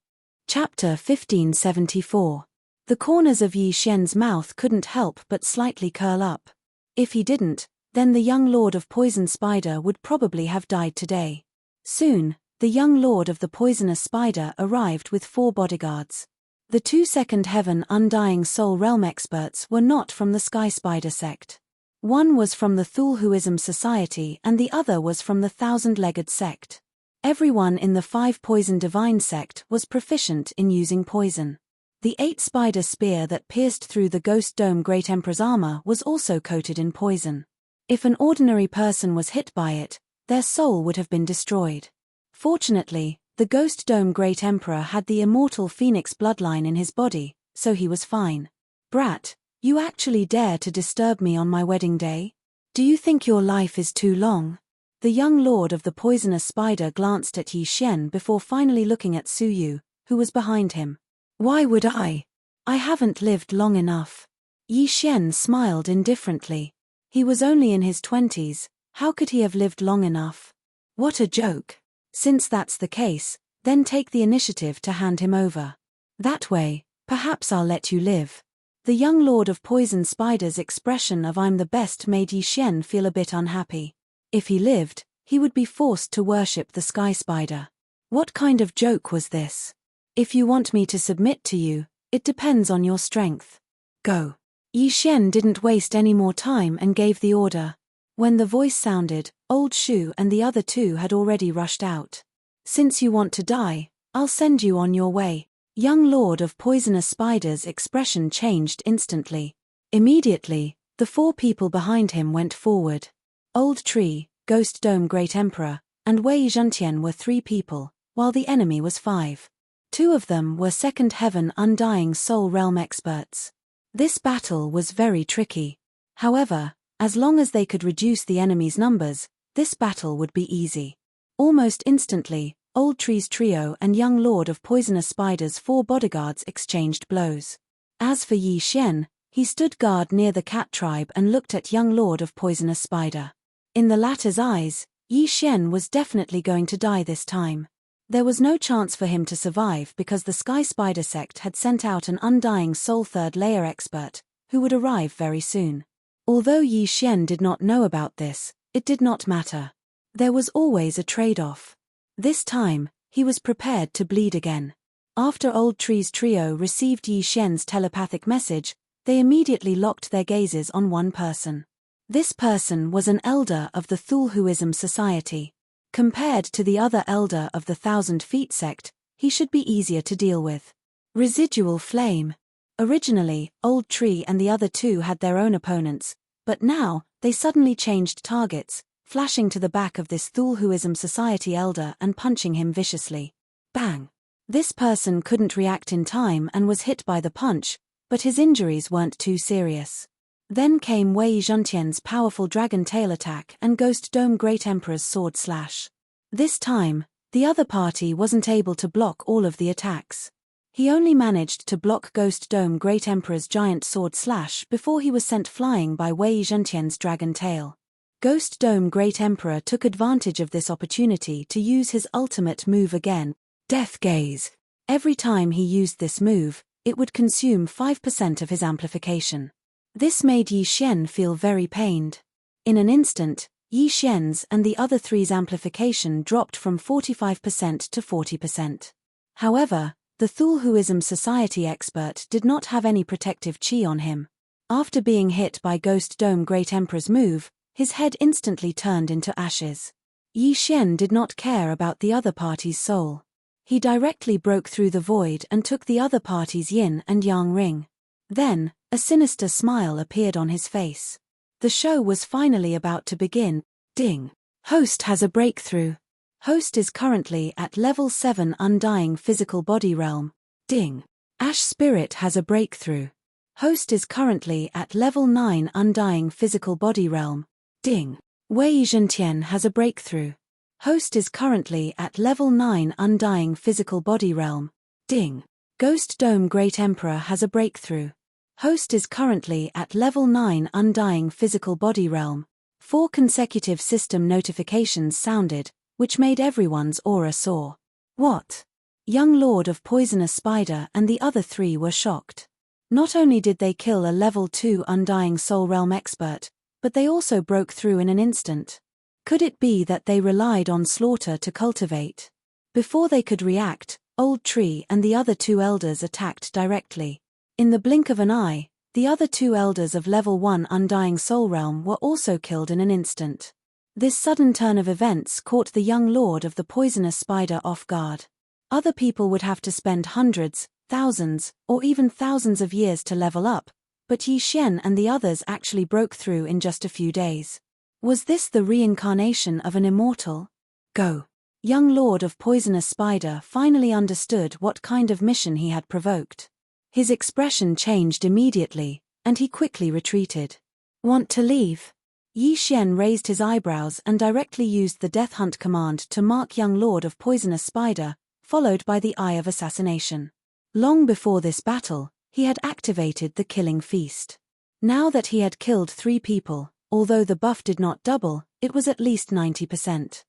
Chapter 1574. The corners of Yi Xian's mouth couldn't help but slightly curl up. If he didn't, then the young Lord of Poison Spider would probably have died today. Soon, the young Lord of the Poisonous Spider arrived with 4 bodyguards. The 2 second heaven Undying Soul Realm experts were not from the Sky Spider sect. One was from the Thulhuism Society and the other was from the Thousand-Legged sect. Everyone in the 5 Poison Divine sect was proficient in using poison. The 8 spider spear that pierced through the Ghost Dome Great Emperor's armor was also coated in poison. If an ordinary person was hit by it, their soul would have been destroyed. Fortunately, the Ghost Dome Great Emperor had the immortal Phoenix bloodline in his body, so he was fine. Brat, you actually dare to disturb me on my wedding day? Do you think your life is too long? The young lord of the poisonous spider glanced at Yi Xian before finally looking at Su Yu, who was behind him. Why would I? I haven't lived long enough. Yi Xian smiled indifferently. He was only in his 20s, how could he have lived long enough? What a joke. Since that's the case, then take the initiative to hand him over. That way, perhaps I'll let you live. The young lord of poison spider's expression of I'm the best made Yi Xian feel a bit unhappy. If he lived, he would be forced to worship the sky spider. What kind of joke was this? If you want me to submit to you, it depends on your strength. Go. Yi Xian didn't waste any more time and gave the order. When the voice sounded, Old Shu and the other two had already rushed out. Since you want to die, I'll send you on your way. Young lord of poisonous spider's expression changed instantly. Immediately, the four people behind him went forward. Old Tree, Ghost Dome Great Emperor, and Wei Zhentian were 3 people, while the enemy was 5. 2 of them were Second Heaven Undying Soul Realm experts. This battle was very tricky. However, as long as they could reduce the enemy's numbers, this battle would be easy. Almost instantly, Old Tree's trio and young lord of poisonous spider's 4 bodyguards exchanged blows. As for Yi Xian, he stood guard near the cat tribe and looked at young lord of poisonous spider. In the latter's eyes, Yi Xian was definitely going to die this time. There was no chance for him to survive because the Sky Spider sect had sent out an Undying Soul 3rd layer expert, who would arrive very soon. Although Yi Xian did not know about this, it did not matter. There was always a trade-off. This time, he was prepared to bleed again. After Old Tree's trio received Yi Xian's telepathic message, they immediately locked their gazes on one person. This person was an elder of the Thulhuism Society. Compared to the other elder of the 1,000 Feet sect, he should be easier to deal with. Residual Flame. Originally, Old Tree and the other 2 had their own opponents, but now, they suddenly changed targets, flashing to the back of this Thulhuism Society elder and punching him viciously. Bang! This person couldn't react in time and was hit by the punch, but his injuries weren't too serious. Then came Wei Zhentian's powerful dragon tail attack and Ghost Dome Great Emperor's sword slash. This time, the other party wasn't able to block all of the attacks. He only managed to block Ghost Dome Great Emperor's giant sword slash before he was sent flying by Wei Zhentian's dragon tail. Ghost Dome Great Emperor took advantage of this opportunity to use his ultimate move again, Death Gaze. Every time he used this move, it would consume 5% of his amplification. This made Yi Xian feel very pained. In an instant, Yi Xian's and the other 3's amplification dropped from 45% to 40%. However, the Thulhuism Society expert did not have any protective chi on him. After being hit by Ghost Dome Great Emperor's move, his head instantly turned into ashes. Yi Xian did not care about the other party's soul. He directly broke through the void and took the other party's yin and yang ring. Then, a sinister smile appeared on his face. The show was finally about to begin. Ding! Host has a breakthrough. Host is currently at level 7 Undying Physical Body Realm. Ding! Ash Spirit has a breakthrough. Host is currently at level 9 Undying Physical Body Realm. Ding! Wei Zhentian has a breakthrough. Host is currently at level 9 Undying Physical Body Realm. Ding! Ghost Dome Great Emperor has a breakthrough. Host is currently at level 9 Undying Physical Body Realm. 4 consecutive system notifications sounded, which made everyone's aura soar. What? Young Lord of Poisonous Spider and the other 3 were shocked. Not only did they kill a level 2 Undying Soul Realm expert, but they also broke through in an instant. Could it be that they relied on slaughter to cultivate? Before they could react, Old Tree and the other 2 elders attacked directly. In the blink of an eye, the other 2 elders of level 1 Undying Soul Realm were also killed in an instant. This sudden turn of events caught the young lord of the poisonous spider off guard. Other people would have to spend hundreds, thousands, or even thousands of years to level up, but Yi Xian and the others actually broke through in just a few days. Was this the reincarnation of an immortal? Go! Young lord of poisonous spider finally understood what kind of mission he had provoked. His expression changed immediately, and he quickly retreated. Want to leave? Yi Xian raised his eyebrows and directly used the Death Hunt command to mark young Lord of Poisonous Spider, followed by the Eye of Assassination. Long before this battle, he had activated the Killing Feast. Now that he had killed 3 people, although the buff did not double, it was at least 90%.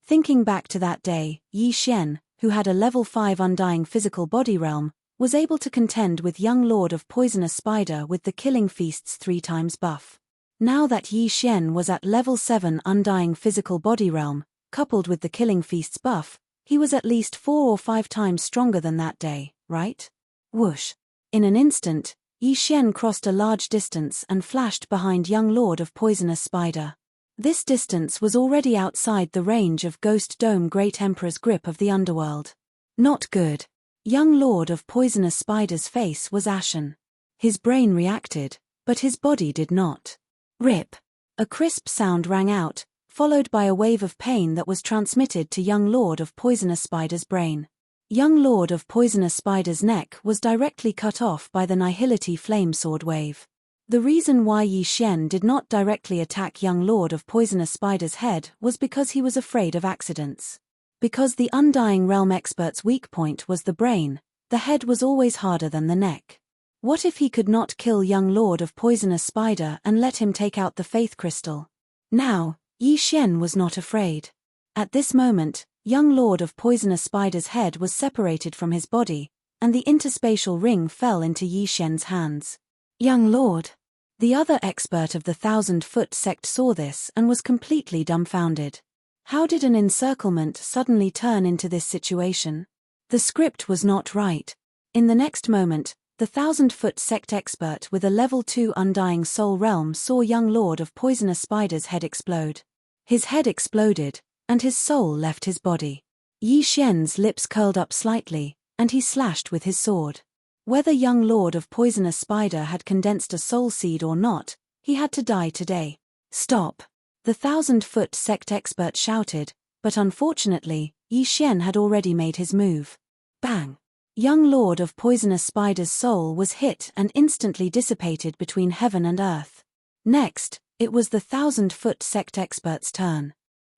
Thinking back to that day, Yi Xian, who had a level 5 undying physical body realm, was able to contend with young Lord of Poisonous Spider with the Killing Feast's 3 times buff. Now that Yi Xian was at level 7 undying physical body realm, coupled with the Killing Feast's buff, he was at least 4 or 5 times stronger than that day, right? Whoosh! In an instant, Yi Xian crossed a large distance and flashed behind young Lord of Poisonous Spider. This distance was already outside the range of Ghost Dome Great Emperor's grip of the underworld. Not good. Young Lord of Poisonous Spider's face was ashen. His brain reacted, but his body did not. Rip! A crisp sound rang out, followed by a wave of pain that was transmitted to young Lord of Poisonous Spider's brain. Young Lord of Poisonous Spider's neck was directly cut off by the Nihility Flame Sword wave. The reason why Yi Xian did not directly attack young Lord of Poisonous Spider's head was because he was afraid of accidents. Because the Undying Realm expert's weak point was the brain, the head was always harder than the neck. What if he could not kill young Lord of Poisonous Spider and let him take out the Faith Crystal? Now, Yi Xian was not afraid. At this moment, young Lord of Poisonous Spider's head was separated from his body, and the interspatial ring fell into Yi Xian's hands. Young Lord! The other expert of the 1,000-foot sect saw this and was completely dumbfounded. How did an encirclement suddenly turn into this situation? The script was not right. In the next moment, the 1,000-foot sect expert with a level 2 undying soul realm saw young Lord of Poisonous Spider's head explode. His head exploded, and his soul left his body. Yi Xian's lips curled up slightly, and he slashed with his sword. Whether young Lord of Poisonous Spider had condensed a soul seed or not, he had to die today. Stop! The 1,000-foot sect expert shouted, but unfortunately, Yi Xian had already made his move. Bang! Young Lord of Poisonous Spider's soul was hit and instantly dissipated between heaven and earth. Next, it was the 1,000-foot sect expert's turn.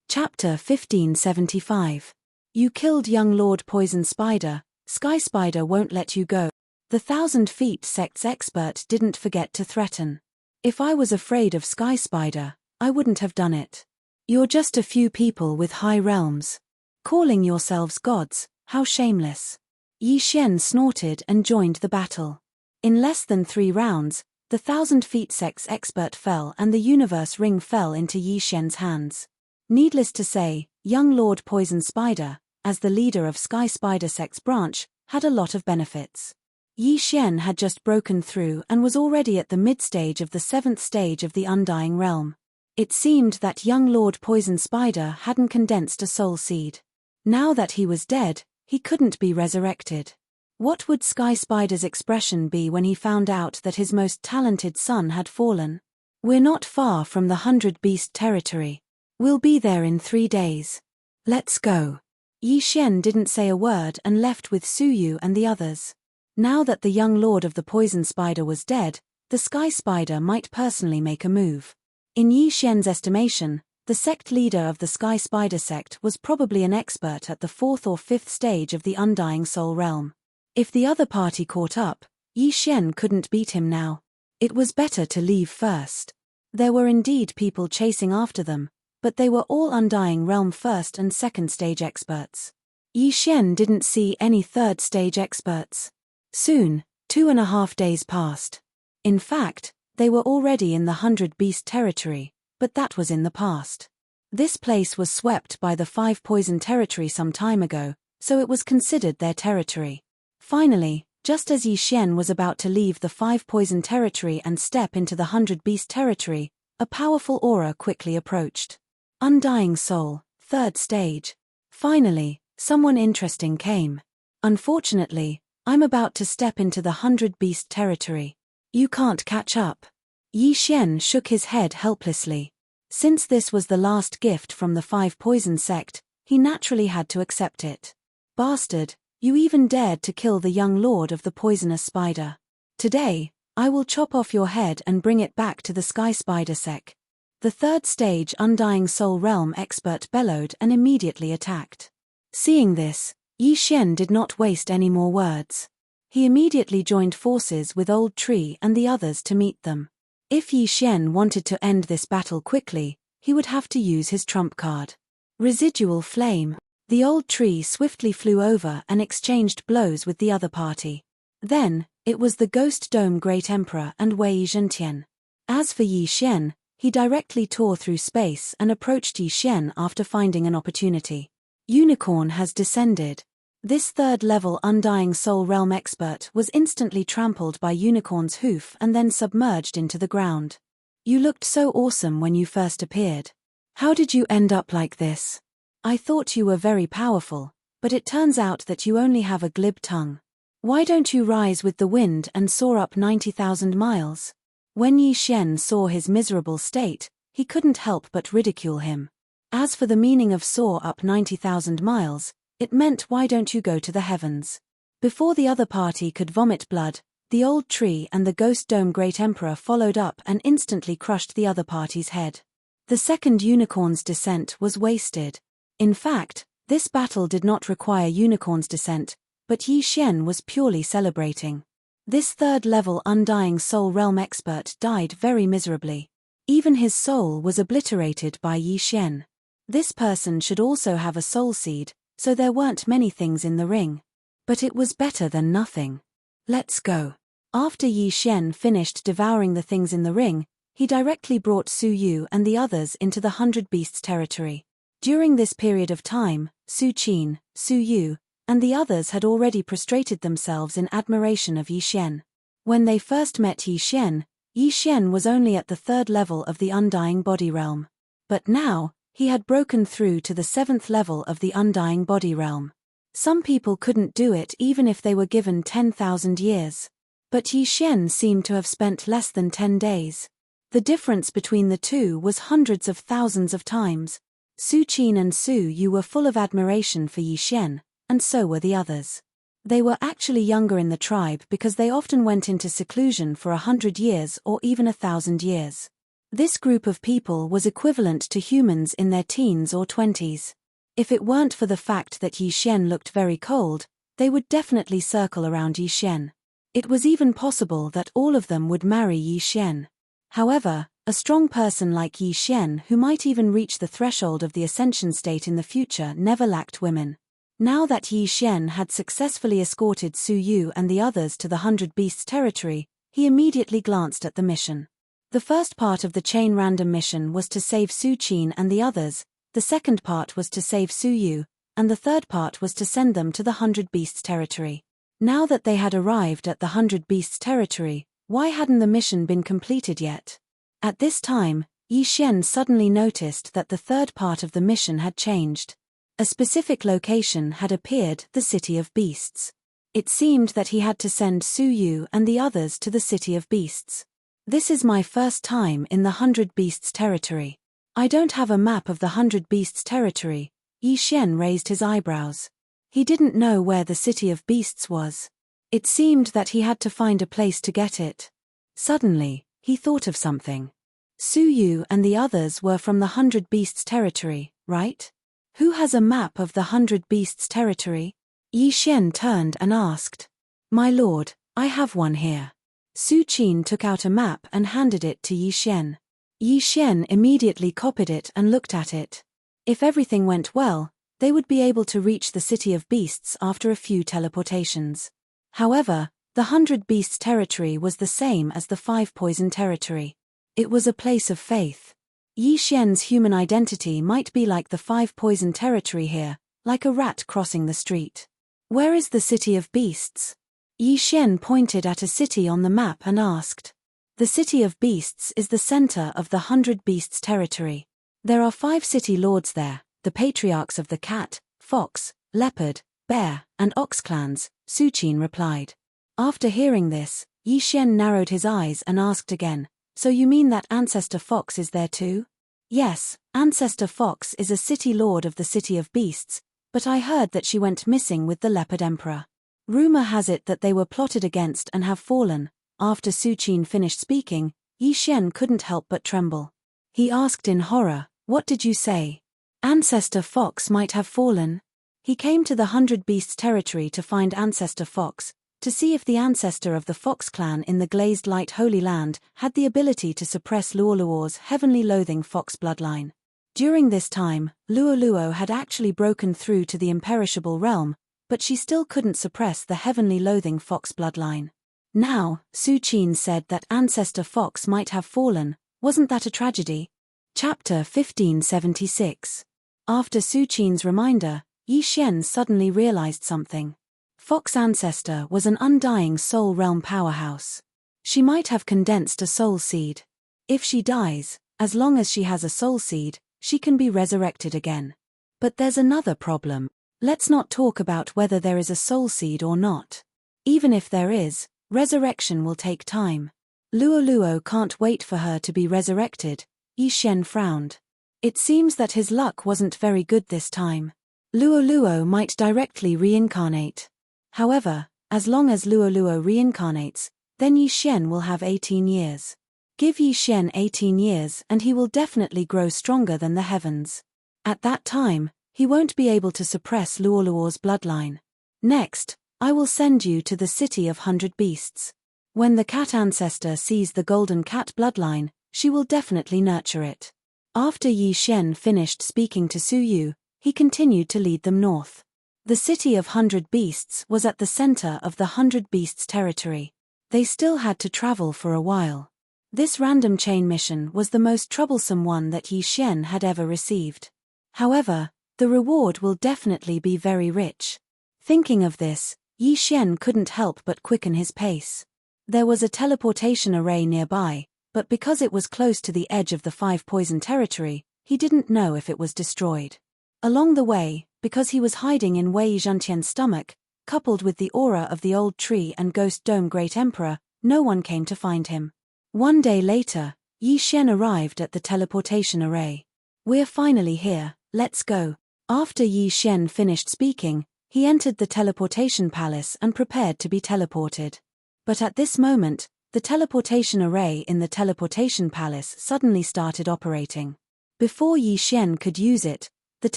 Chapter 1575. You killed young Lord Poison Spider, Sky Spider won't let you go. The 1,000-feet sect's expert didn't forget to threaten. If I was afraid of Sky Spider, I wouldn't have done it. You're just a few people with high realms. Calling yourselves gods, how shameless. Yi Xian snorted and joined the battle. In less than 3 rounds, the 1,000-feet sect's expert fell and the universe ring fell into Yi Xian's hands. Needless to say, young Lord Poison Spider, as the leader of Sky Spider sect's branch, had a lot of benefits. Yi Xian had just broken through and was already at the mid-stage of the 7th stage of the Undying Realm. It seemed that young Lord Poison Spider hadn't condensed a soul seed. Now that he was dead, he couldn't be resurrected. What would Sky Spider's expression be when he found out that his most talented son had fallen? We're not far from the 100-beast territory. We'll be there in 3 days. Let's go. Yi Xian didn't say a word and left with Su Yu and the others. Now that the young Lord of the Poison Spider was dead, the Sky Spider might personally make a move. In Yi Xian's estimation, the sect leader of the Sky Spider sect was probably an expert at the 4th or 5th stage of the Undying Soul Realm. If the other party caught up, Yi Xian couldn't beat him now. It was better to leave first. There were indeed people chasing after them, but they were all Undying Realm 1st and 2nd stage experts. Yi Xian didn't see any 3rd stage experts. Soon, 2.5 days passed. In fact, they were already in the 100-beast territory, but that was in the past. This place was swept by the 5 poison territory some time ago, so it was considered their territory. Finally, just as Yi Xian was about to leave the 5 poison territory and step into the 100-beast territory, a powerful aura quickly approached. Undying Soul, 3rd stage. Finally, someone interesting came. Unfortunately, I'm about to step into the 100-beast territory. You can't catch up. Yi Xian shook his head helplessly. Since this was the last gift from the 5 poison sect, he naturally had to accept it. Bastard, You even dared to kill the young lord of the poisonous spider. Today, I will chop off your head and bring it back to the sky spider sec. The third stage Undying Soul Realm expert bellowed and immediately attacked. Seeing this, Yi Xian did not waste any more words. He immediately joined forces with Old Tree and the others to meet them. If Yi Xian wanted to end this battle quickly, he would have to use his trump card. Residual Flame. The Old Tree swiftly flew over and exchanged blows with the other party. Then, it was the Ghost Dome Great Emperor and Wei Zhentian. As for Yi Xian, he directly tore through space and approached Yi Xian after finding an opportunity. Unicorn has descended. This third-level Undying Soul Realm expert was instantly trampled by Unicorn's hoof and then submerged into the ground. You looked so awesome when you first appeared. How did you end up like this? I thought you were very powerful, but it turns out that you only have a glib tongue. Why don't you rise with the wind and soar up 90,000 miles? When Yi Xian saw his miserable state, he couldn't help but ridicule him. As for the meaning of soar up 90,000 miles, it meant why don't you go to the heavens? Before the other party could vomit blood, the Old Tree and the Ghost Dome Great Emperor followed up and instantly crushed the other party's head. The second unicorn's descent was wasted. In fact, this battle did not require Unicorn's descent, but Yi Xian was purely celebrating. This third-level Undying Soul Realm expert died very miserably. Even his soul was obliterated by Yi Xian. This person should also have a soul seed, so there weren't many things in the ring. But it was better than nothing. Let's go. After Yi Xian finished devouring the things in the ring, he directly brought Su Yu and the others into the 100 Beasts territory. During this period of time, Su Qin, Su Yu, and the others had already prostrated themselves in admiration of Yi Xian. When they first met Yi Xian was only at the third level of the Undying Body Realm. But now, he had broken through to the 7th level of the Undying Body Realm. Some people couldn't do it even if they were given 10,000 years. But Yi Xian seemed to have spent less than 10 days. The difference between the two was hundreds of thousands of times. Su Qin and Su Yu were full of admiration for Yi Xian, and so were the others. They were actually younger in the tribe because they often went into seclusion for 100 years or even 1,000 years. This group of people was equivalent to humans in their teens or 20s. If it weren't for the fact that Yi Xian looked very cold, they would definitely circle around Yi Xian. It was even possible that all of them would marry Yi Xian. However, a strong person like Yi Xian who might even reach the threshold of the ascension state in the future never lacked women. Now that Yi Xian had successfully escorted Su Yu and the others to the 100 Beasts territory, he immediately glanced at the mission. The first part of the chain random mission was to save Su Qin and the others, the second part was to save Su Yu, and the third part was to send them to the 100 Beasts territory. Now that they had arrived at the 100 Beasts territory, why hadn't the mission been completed yet? At this time, Yi Xian suddenly noticed that the third part of the mission had changed. A specific location had appeared, the City of Beasts. It seemed that he had to send Su Yu and the others to the City of Beasts. This is my first time in the 100 Beasts territory. I don't have a map of the 100 Beasts territory. Yi Xian raised his eyebrows. He didn't know where the City of Beasts was. It seemed that he had to find a place to get it. Suddenly, he thought of something. Su Yu and the others were from the 100 Beasts territory, right? Who has a map of the 100 Beasts territory? Yi Xian turned and asked. My lord, I have one here. Su Qin took out a map and handed it to Yi Xian. Yi Xian immediately copied it and looked at it. If everything went well, they would be able to reach the City of Beasts after a few teleportations. However, the 100 Beasts territory was the same as the 5 Poison territory. It was a place of faith. Yi Xian's human identity might be like the 5 Poison territory here, like a rat crossing the street. Where is the City of Beasts? Yi Xian pointed at a city on the map and asked. The City of Beasts is the center of the 100 Beasts territory. There are 5 city lords there, the patriarchs of the cat, fox, leopard, bear, and ox clans, Su Qin replied. After hearing this, Yi Xian narrowed his eyes and asked again, so you mean that Ancestor Fox is there too? Yes, Ancestor Fox is a city lord of the City of Beasts, but I heard that she went missing with the Leopard Emperor. Rumor has it that they were plotted against and have fallen." After Su Qin finished speaking, Yi Xian couldn't help but tremble. He asked in horror, "What did you say? Ancestor Fox might have fallen?" He came to the 100 Beasts territory to find Ancestor Fox, to see if the ancestor of the Fox clan in the Glazed Light Holy Land had the ability to suppress Luoluo's heavenly loathing Fox bloodline. During this time, Luoluo had actually broken through to the imperishable realm, but she still couldn't suppress the heavenly loathing Fox bloodline. Now, Su Qin said that Ancestor Fox might have fallen. Wasn't that a tragedy? Chapter 1576. After Su Qin's reminder, Yi Xian suddenly realized something. Fox Ancestor was an undying soul realm powerhouse. She might have condensed a soul seed. If she dies, as long as she has a soul seed, she can be resurrected again. But there's another problem. Let's not talk about whether there is a soul seed or not. Even if there is, resurrection will take time. Luoluo can't wait for her to be resurrected. Yi Xian frowned. It seems that his luck wasn't very good this time. Luoluo might directly reincarnate. However, as long as Luoluo reincarnates, then Yi Xian will have 18 years. Give Yi Xian 18 years and he will definitely grow stronger than the heavens. At that time, he won't be able to suppress Luoluo's bloodline. Next, I will send you to the city of 100 Beasts. When the cat ancestor sees the golden cat bloodline, she will definitely nurture it. After Yi Xian finished speaking to Su Yu, he continued to lead them north. The city of 100 Beasts was at the center of the 100 Beasts territory. They still had to travel for a while. This random chain mission was the most troublesome one that Yi Xian had ever received. However, the reward will definitely be very rich. Thinking of this, Yi Xian couldn't help but quicken his pace. There was a teleportation array nearby, but because it was close to the edge of the 5 poison territory, he didn't know if it was destroyed. Along the way, because he was hiding in Wei Zhentian's stomach, coupled with the aura of the old tree and ghost dome Great Emperor, no one came to find him. One day later, Yi Xian arrived at the teleportation array. "We're finally here, let's go." After Yi Xian finished speaking, he entered the teleportation palace and prepared to be teleported. But at this moment, the teleportation array in the teleportation palace suddenly started operating. Before Yi Xian could use it, the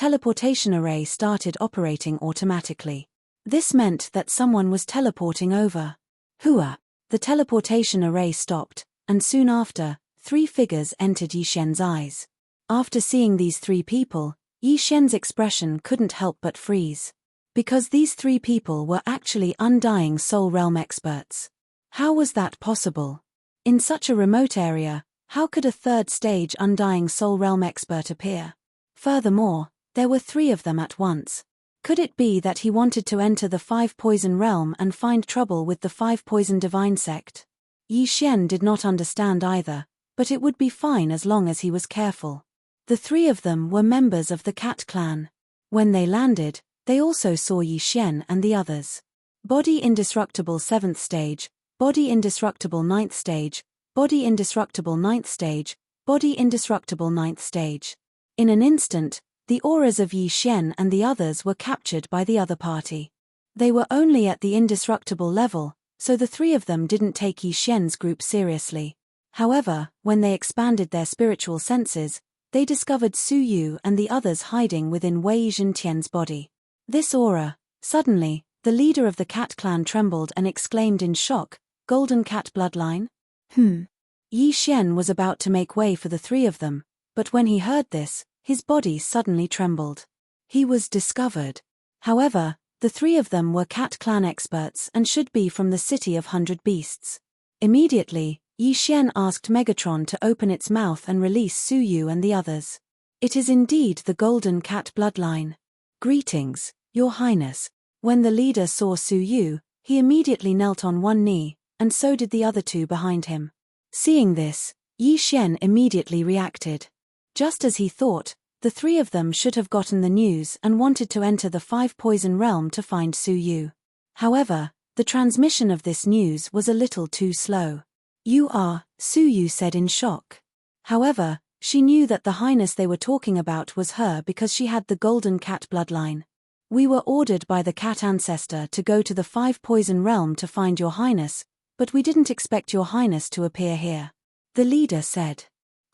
teleportation array started operating automatically. This meant that someone was teleporting over. Hua! The teleportation array stopped, and soon after, 3 figures entered Yi Xian's eyes. After seeing these 3 people, Yi Xian's expression couldn't help but freeze. Because these 3 people were actually undying soul realm experts. How was that possible? In such a remote area, how could a 3rd stage undying soul realm expert appear? Furthermore, there were 3 of them at once. Could it be that he wanted to enter the 5 poison realm and find trouble with the 5 poison divine sect? Yi Xian did not understand either, but it would be fine as long as he was careful. The 3 of them were members of the Cat clan. When they landed, they also saw Yi Xian and the others. Body indestructible 7th stage, body indestructible 9th stage, body indestructible 9th stage, body indestructible 9th stage. In an instant, the auras of Yi Xian and the others were captured by the other party. They were only at the indestructible level, so the 3 of them didn't take Yi Xian's group seriously. However, when they expanded their spiritual senses, they discovered Su Yu and the others hiding within Wei Zhentian's body. This aura, suddenly, the leader of the Cat clan trembled and exclaimed in shock, "Golden Cat bloodline?" Yi Xian was about to make way for the 3 of them, but when he heard this, his body suddenly trembled. He was discovered. However, the 3 of them were Cat clan experts and should be from the city of 100 Beasts. Immediately, Yi Xian asked Megatron to open its mouth and release Su Yu and the others. "It is indeed the Golden Cat bloodline. Greetings, Your Highness." When the leader saw Su Yu, he immediately knelt on one knee, and so did the other 2 behind him. Seeing this, Yi Xian immediately reacted. Just as he thought, the 3 of them should have gotten the news and wanted to enter the 5 poison realm to find Su Yu. However, the transmission of this news was a little too slow. "You are," Su Yu said in shock. However, she knew that the highness they were talking about was her because she had the Golden Cat bloodline. We were ordered by the cat ancestor to go to the 5-poison realm to find your highness, but we didn't expect your highness to appear here. The leader said.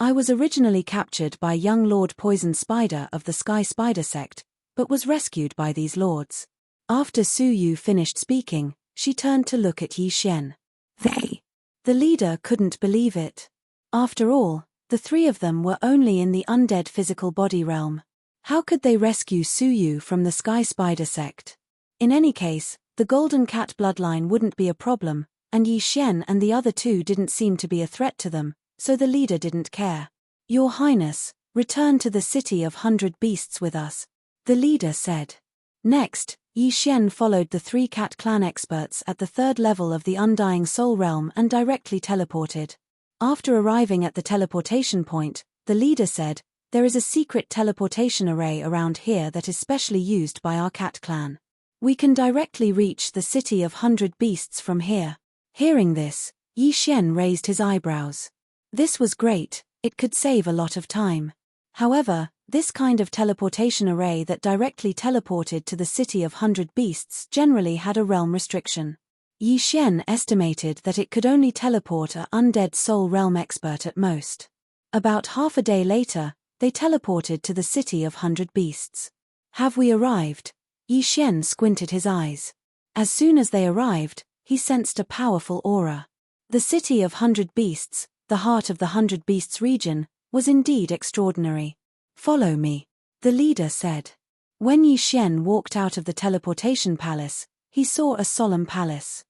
I was originally captured by young Lord Poison Spider of the Sky Spider sect, but was rescued by these lords. After Su Yu finished speaking, she turned to look at Yi Xian. They. The leader couldn't believe it. After all, the three of them were only in the undead physical body realm. How could they rescue Su Yu from the Sky Spider sect? In any case, the Golden Cat bloodline wouldn't be a problem, and Yi Xian and the other two didn't seem to be a threat to them, so the leader didn't care. Your Highness, return to the City of 100 Beasts with us, the leader said. Next, Yi Xian followed the 3 cat clan experts at the 3rd level of the Undying Soul Realm and directly teleported. After arriving at the teleportation point, the leader said, there is a secret teleportation array around here that is specially used by our cat clan. We can directly reach the City of 100 Beasts from here. Hearing this, Yi Xian raised his eyebrows. This was great, it could save a lot of time. However, this kind of teleportation array that directly teleported to the City of 100 Beasts generally had a realm restriction. Yi Xian estimated that it could only teleport an undead soul realm expert at most. About half a day later, they teleported to the City of 100 Beasts. Have we arrived? Yi Xian squinted his eyes. As soon as they arrived, he sensed a powerful aura. The City of 100 Beasts, the heart of the 100 Beasts region, was indeed extraordinary. Follow me, the leader said. When Yi Xian walked out of the teleportation palace, he saw a solemn palace.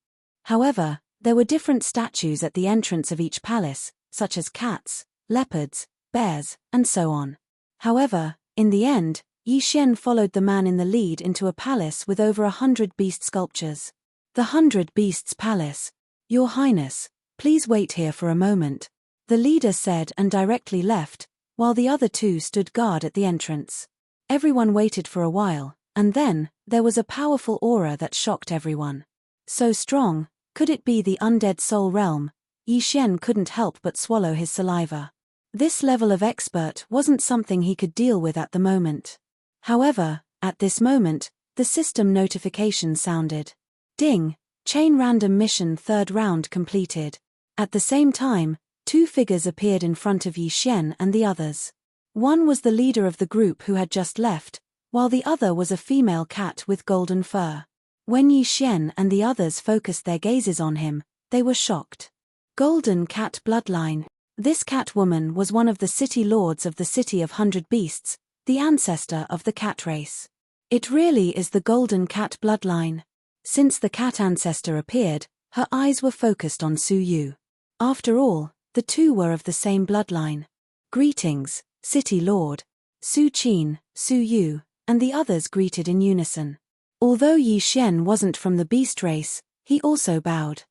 However, there were different statues at the entrance of each palace, such as cats, leopards, bears, and so on. However, in the end, Yi Xian followed the man in the lead into a palace with over 100 beast sculptures. The 100 Beasts Palace. Your Highness, please wait here for a moment, the leader said and directly left, while the other two stood guard at the entrance. Everyone waited for a while, and then, there was a powerful aura that shocked everyone. So strong, could it be the undead soul realm? Yi Xian couldn't help but swallow his saliva. This level of expert wasn't something he could deal with at the moment. However, at this moment, the system notification sounded. Ding! Chain random mission 3rd round completed. At the same time, 2 figures appeared in front of Yi Xian and the others. One was the leader of the group who had just left, while the other was a female cat with golden fur. When Yi Xian and the others focused their gazes on him, they were shocked. Golden Cat bloodline. This cat woman was one of the city lords of the City of 100 Beasts, the ancestor of the cat race. It really is the Golden Cat bloodline. Since the cat ancestor appeared, her eyes were focused on Su Yu. After all, the two were of the same bloodline. Greetings, City Lord. Su Qin, Su Yu, and the others greeted in unison. Although Yi Xian wasn't from the beast race, he also bowed.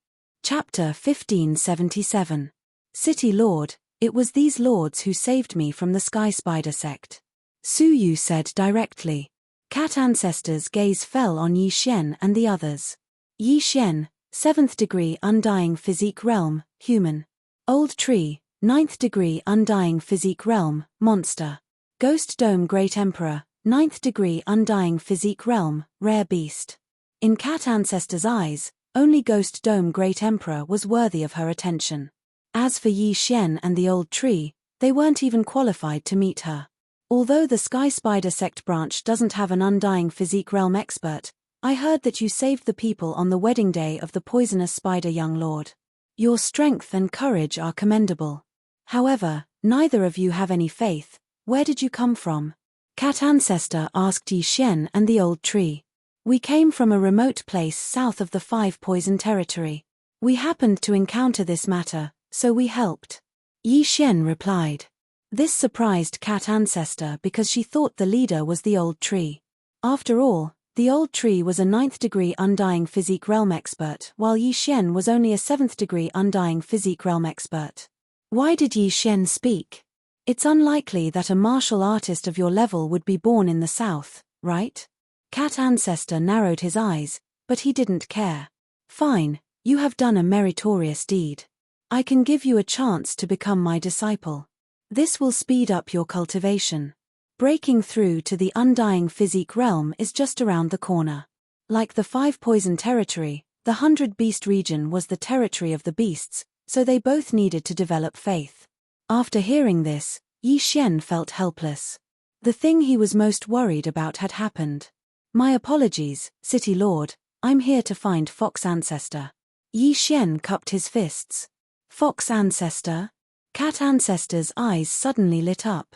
Chapter 1577. City Lord, it was these lords who saved me from the Sky Spider sect. Su Yu said directly. Cat ancestors' gaze fell on Yi Xian and the others. Yi Xian, 7th degree Undying Physique Realm, Human. Old Tree, 9th degree Undying Physique Realm, Monster. Ghost Dome Great Emperor, 9th degree Undying Physique Realm, Rare Beast. In Cat ancestors' eyes, only Ghost Dome Great Emperor was worthy of her attention. As for Yi Xian and the Old Tree, they weren't even qualified to meet her. Although the Sky Spider sect branch doesn't have an Undying Physique Realm expert, I heard that you saved the people on the wedding day of the poisonous spider young lord. Your strength and courage are commendable. However, neither of you have any faith. Where did you come from? Cat ancestor asked Yi Xian and the Old Tree. We came from a remote place south of the 5 poison territory. We happened to encounter this matter, so we helped. Yi Xian replied. This surprised Cat ancestor because she thought the leader was the Old Tree. After all, the Old Tree was a 9th degree Undying Physique Realm expert, while Yi Xian was only a 7th degree Undying Physique Realm expert. Why did Yi Xian speak? It's unlikely that a martial artist of your level would be born in the south, right? Cat ancestor narrowed his eyes, but he didn't care. Fine, you have done a meritorious deed. I can give you a chance to become my disciple. This will speed up your cultivation. Breaking through to the undying physique realm is just around the corner. Like the 5 poison territory, the 100 beast region was the territory of the beasts, so they both needed to develop faith. After hearing this, Yi Xian felt helpless. The thing he was most worried about had happened. My apologies, City Lord, I'm here to find Fox Ancestor. Yi Xian cupped his fists. Fox Ancestor? Cat Ancestor's eyes suddenly lit up.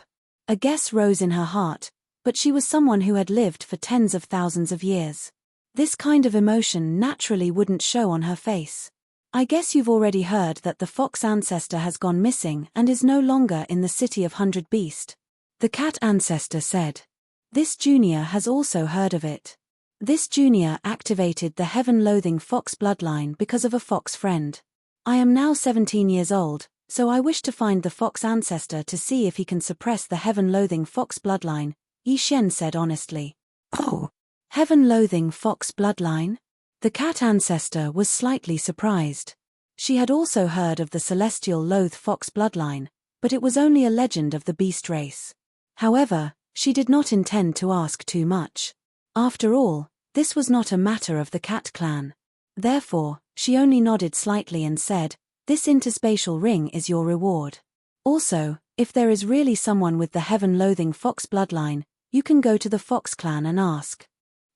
A guess rose in her heart, but she was someone who had lived for tens of thousands of years. This kind of emotion naturally wouldn't show on her face. I guess you've already heard that the Fox Ancestor has gone missing and is no longer in the City of 100 Beast. The Cat Ancestor said. This junior has also heard of it. This junior activated the heaven-loathing fox bloodline because of a fox friend. I am now 17 years old, so I wish to find the Fox Ancestor to see if he can suppress the heaven-loathing fox bloodline, Yi Xian said honestly. Oh, heaven-loathing fox bloodline? The Cat Ancestor was slightly surprised. She had also heard of the celestial loathe fox bloodline, but it was only a legend of the beast race. However, she did not intend to ask too much. After all, this was not a matter of the cat clan. Therefore, she only nodded slightly and said, "This interspatial ring is your reward. Also, if there is really someone with the heaven-loathing fox bloodline, you can go to the Fox clan and ask."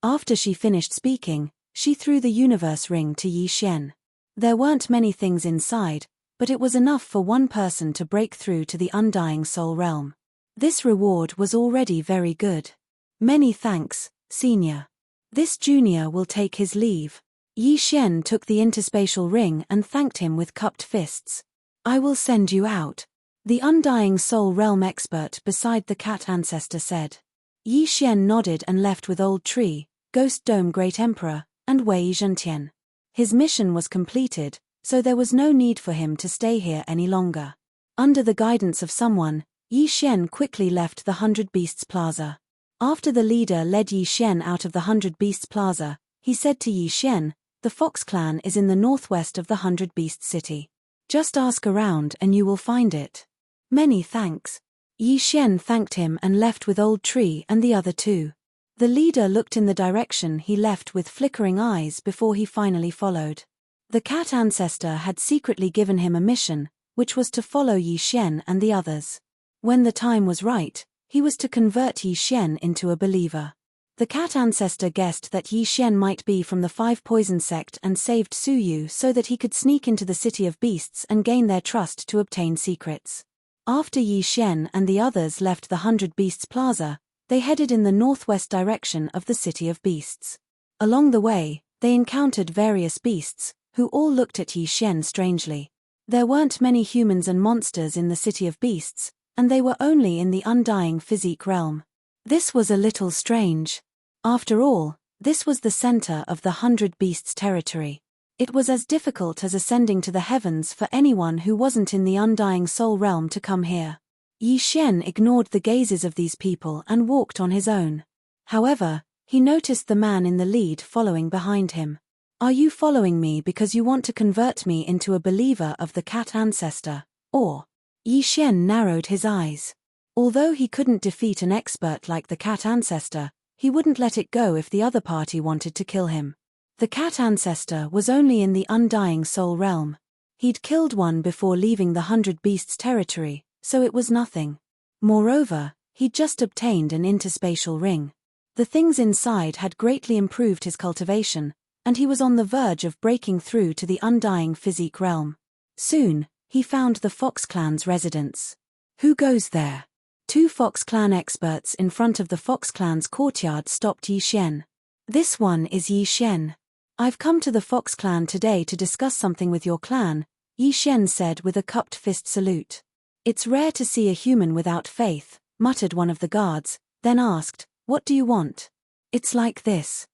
After she finished speaking, she threw the universe ring to Yi Xian. There weren't many things inside, but it was enough for one person to break through to the undying soul realm. This reward was already very good. Many thanks, Senior. This junior will take his leave. Yi Xian took the interspatial ring and thanked him with cupped fists. I will send you out. The undying soul realm expert beside the Cat Ancestor said. Yi Xian nodded and left with Old Tree, Ghost Dome Great Emperor, and Wei Zhentian. His mission was completed, so there was no need for him to stay here any longer. Under the guidance of someone, Yi Xian quickly left the 100 Beasts Plaza. After the leader led Yi Xian out of the 100 Beasts Plaza, he said to Yi Xian, "The Fox clan is in the northwest of the 100 Beast City. Just ask around and you will find it." Many thanks. Yi Xian thanked him and left with Old Tree and the other two. The leader looked in the direction he left with flickering eyes before he finally followed. The Cat Ancestor had secretly given him a mission, which was to follow Yi Xian and the others. When the time was right, he was to convert Yi Xian into a believer. The Cat Ancestor guessed that Yi Xian might be from the 5 Poison Sect and saved Su Yu so that he could sneak into the City of Beasts and gain their trust to obtain secrets. After Yi Xian and the others left the 100 Beasts Plaza, they headed in the northwest direction of the City of Beasts. Along the way, they encountered various beasts, who all looked at Yi Xian strangely. There weren't many humans and monsters in the City of Beasts, and they were only in the undying physique realm. This was a little strange. After all, this was the center of the 100 Beasts territory. It was as difficult as ascending to the heavens for anyone who wasn't in the undying soul realm to come here. Yi Xian ignored the gazes of these people and walked on his own. However, he noticed the man in the lead following behind him. Are you following me because you want to convert me into a believer of the Cat Ancestor, or? Yi Xian narrowed his eyes. Although he couldn't defeat an expert like the Cat Ancestor, he wouldn't let it go if the other party wanted to kill him. The Cat Ancestor was only in the undying soul realm. He'd killed one before leaving the 100 Beasts territory, so it was nothing. Moreover, he'd just obtained an interspatial ring. The things inside had greatly improved his cultivation, and he was on the verge of breaking through to the undying physique realm. Soon, he found the Fox clan's residence. Who goes there? 2 Fox clan experts in front of the Fox clan's courtyard stopped Yi Xian. This one is Yi Xian. I've come to the Fox clan today to discuss something with your clan, Yi Xian said with a cupped fist salute. It's rare to see a human without faith, muttered one of the guards, then asked, what do you want? It's like this.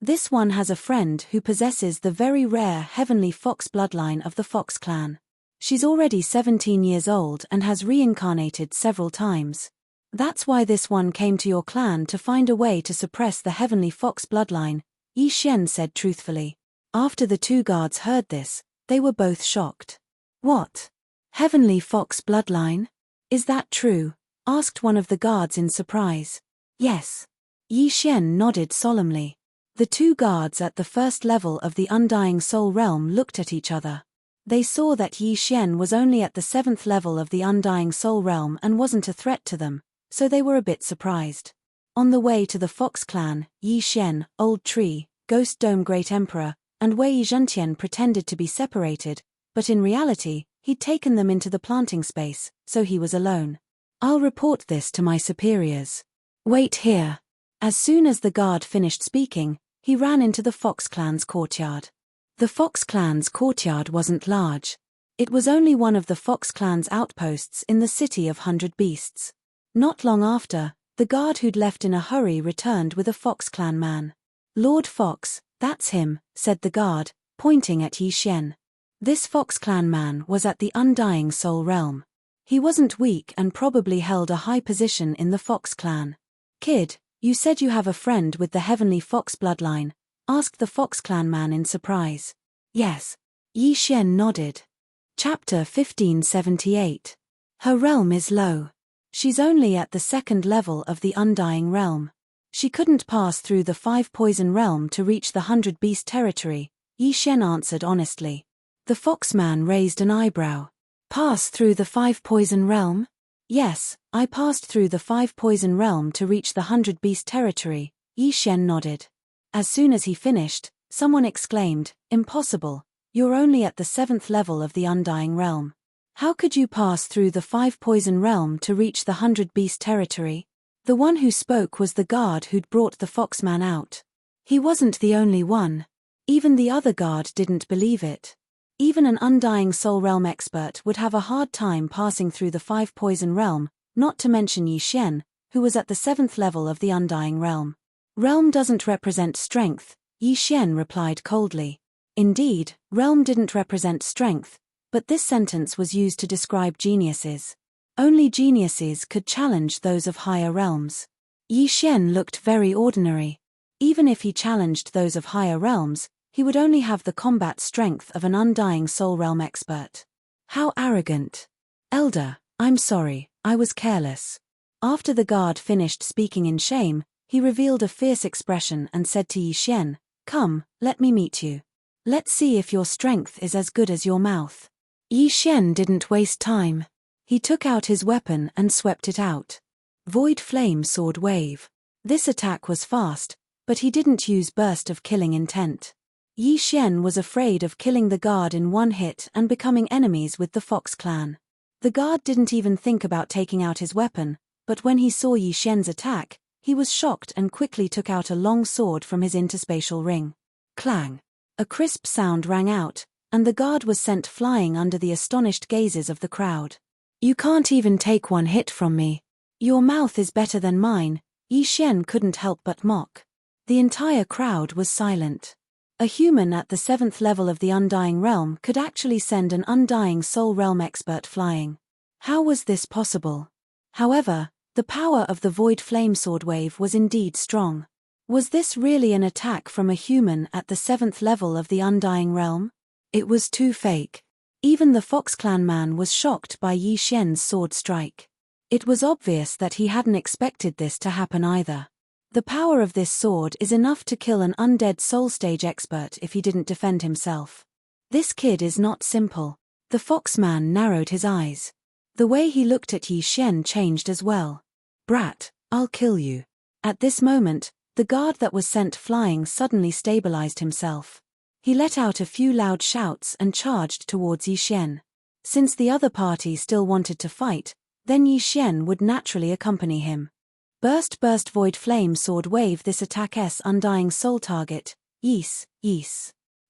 This one has a friend who possesses the very rare heavenly fox bloodline of the Fox clan. She's already 17 years old and has reincarnated several times. That's why this one came to your clan to find a way to suppress the heavenly fox bloodline, Yi Xian said truthfully. After the 2 guards heard this, they were both shocked. What? Heavenly fox bloodline? Is that true? asked one of the guards in surprise. Yes. Yi Xian nodded solemnly. The two guards at the first level of the Undying Soul Realm looked at each other. They saw that Yi Xian was only at the 7th level of the Undying Soul Realm and wasn't a threat to them, so they were a bit surprised. On the way to the Fox Clan, Yi Xian, Old Tree, Ghost Dome Great Emperor, and Wei Zhentian pretended to be separated, but in reality, he'd taken them into the planting space, so he was alone. I'll report this to my superiors. Wait here. As soon as the guard finished speaking, he ran into the Fox Clan's courtyard. The Fox Clan's courtyard wasn't large. It was only one of the Fox Clan's outposts in the City of 100 Beasts. Not long after, the guard who'd left in a hurry returned with a Fox Clan man. Lord Fox, that's him, said the guard, pointing at Yi Xian. This Fox Clan man was at the Undying Soul Realm. He wasn't weak and probably held a high position in the Fox Clan. Kid, you said you have a friend with the Heavenly Fox bloodline, asked the Fox Clan man in surprise. Yes. Yi Xian nodded. Chapter 1578. Her realm is low. She's only at the 2nd level of the Undying Realm. She couldn't pass through the 5 Poison Realm to reach the 100 Beast territory, Yi Xian answered honestly. The Foxman raised an eyebrow. Pass through the 5 Poison Realm? Yes, I passed through the 5 Poison Realm to reach the 100 Beast territory, Yi Xian nodded. As soon as he finished, someone exclaimed, Impossible, you're only at the 7th level of the Undying Realm. How could you pass through the 5 Poison Realm to reach the 100 Beast territory? The one who spoke was the guard who'd brought the Foxman out. He wasn't the only one. Even the other guard didn't believe it. Even an Undying Soul Realm expert would have a hard time passing through the 5 Poison Realm, not to mention Yi Xian, who was at the 7th level of the Undying Realm. Realm doesn't represent strength, Yi Xian replied coldly. Indeed, realm didn't represent strength, but this sentence was used to describe geniuses. Only geniuses could challenge those of higher realms. Yi Xian looked very ordinary. Even if he challenged those of higher realms, he would only have the combat strength of an Undying Soul Realm expert. How arrogant. Elder, I'm sorry, I was careless. After the guard finished speaking in shame, he revealed a fierce expression and said to Yi Xian, Come, let me meet you. Let's see if your strength is as good as your mouth. Yi Xian didn't waste time. He took out his weapon and swept it out. Void Flame Sword Wave. This attack was fast, but he didn't use burst of killing intent. Yi Xian was afraid of killing the guard in one hit and becoming enemies with the Fox Clan. The guard didn't even think about taking out his weapon, but when he saw Yi Xian's attack, he was shocked and quickly took out a long sword from his interspatial ring. Clang! A crisp sound rang out, and the guard was sent flying under the astonished gazes of the crowd. You can't even take one hit from me. Your mouth is better than mine, Yi Xian couldn't help but mock. The entire crowd was silent. A human at the 7th level of the Undying Realm could actually send an Undying Soul Realm expert flying. How was this possible? However, the power of the Void Flame Sword Wave was indeed strong. Was this really an attack from a human at the 7th level of the Undying Realm? It was too fake. Even the Fox Clan man was shocked by Yi Xian's sword strike. It was obvious that he hadn't expected this to happen either. The power of this sword is enough to kill an undead soul stage expert if he didn't defend himself. This kid is not simple. The Fox man narrowed his eyes. The way he looked at Yi Xian changed as well. Brat, I'll kill you. At this moment, the guard that was sent flying suddenly stabilized himself. He let out a few loud shouts and charged towards Yi Xian. Since the other party still wanted to fight, then Yi Xian would naturally accompany him. Burst Void Flame Sword Wave this attack's Undying Soul target, Yes.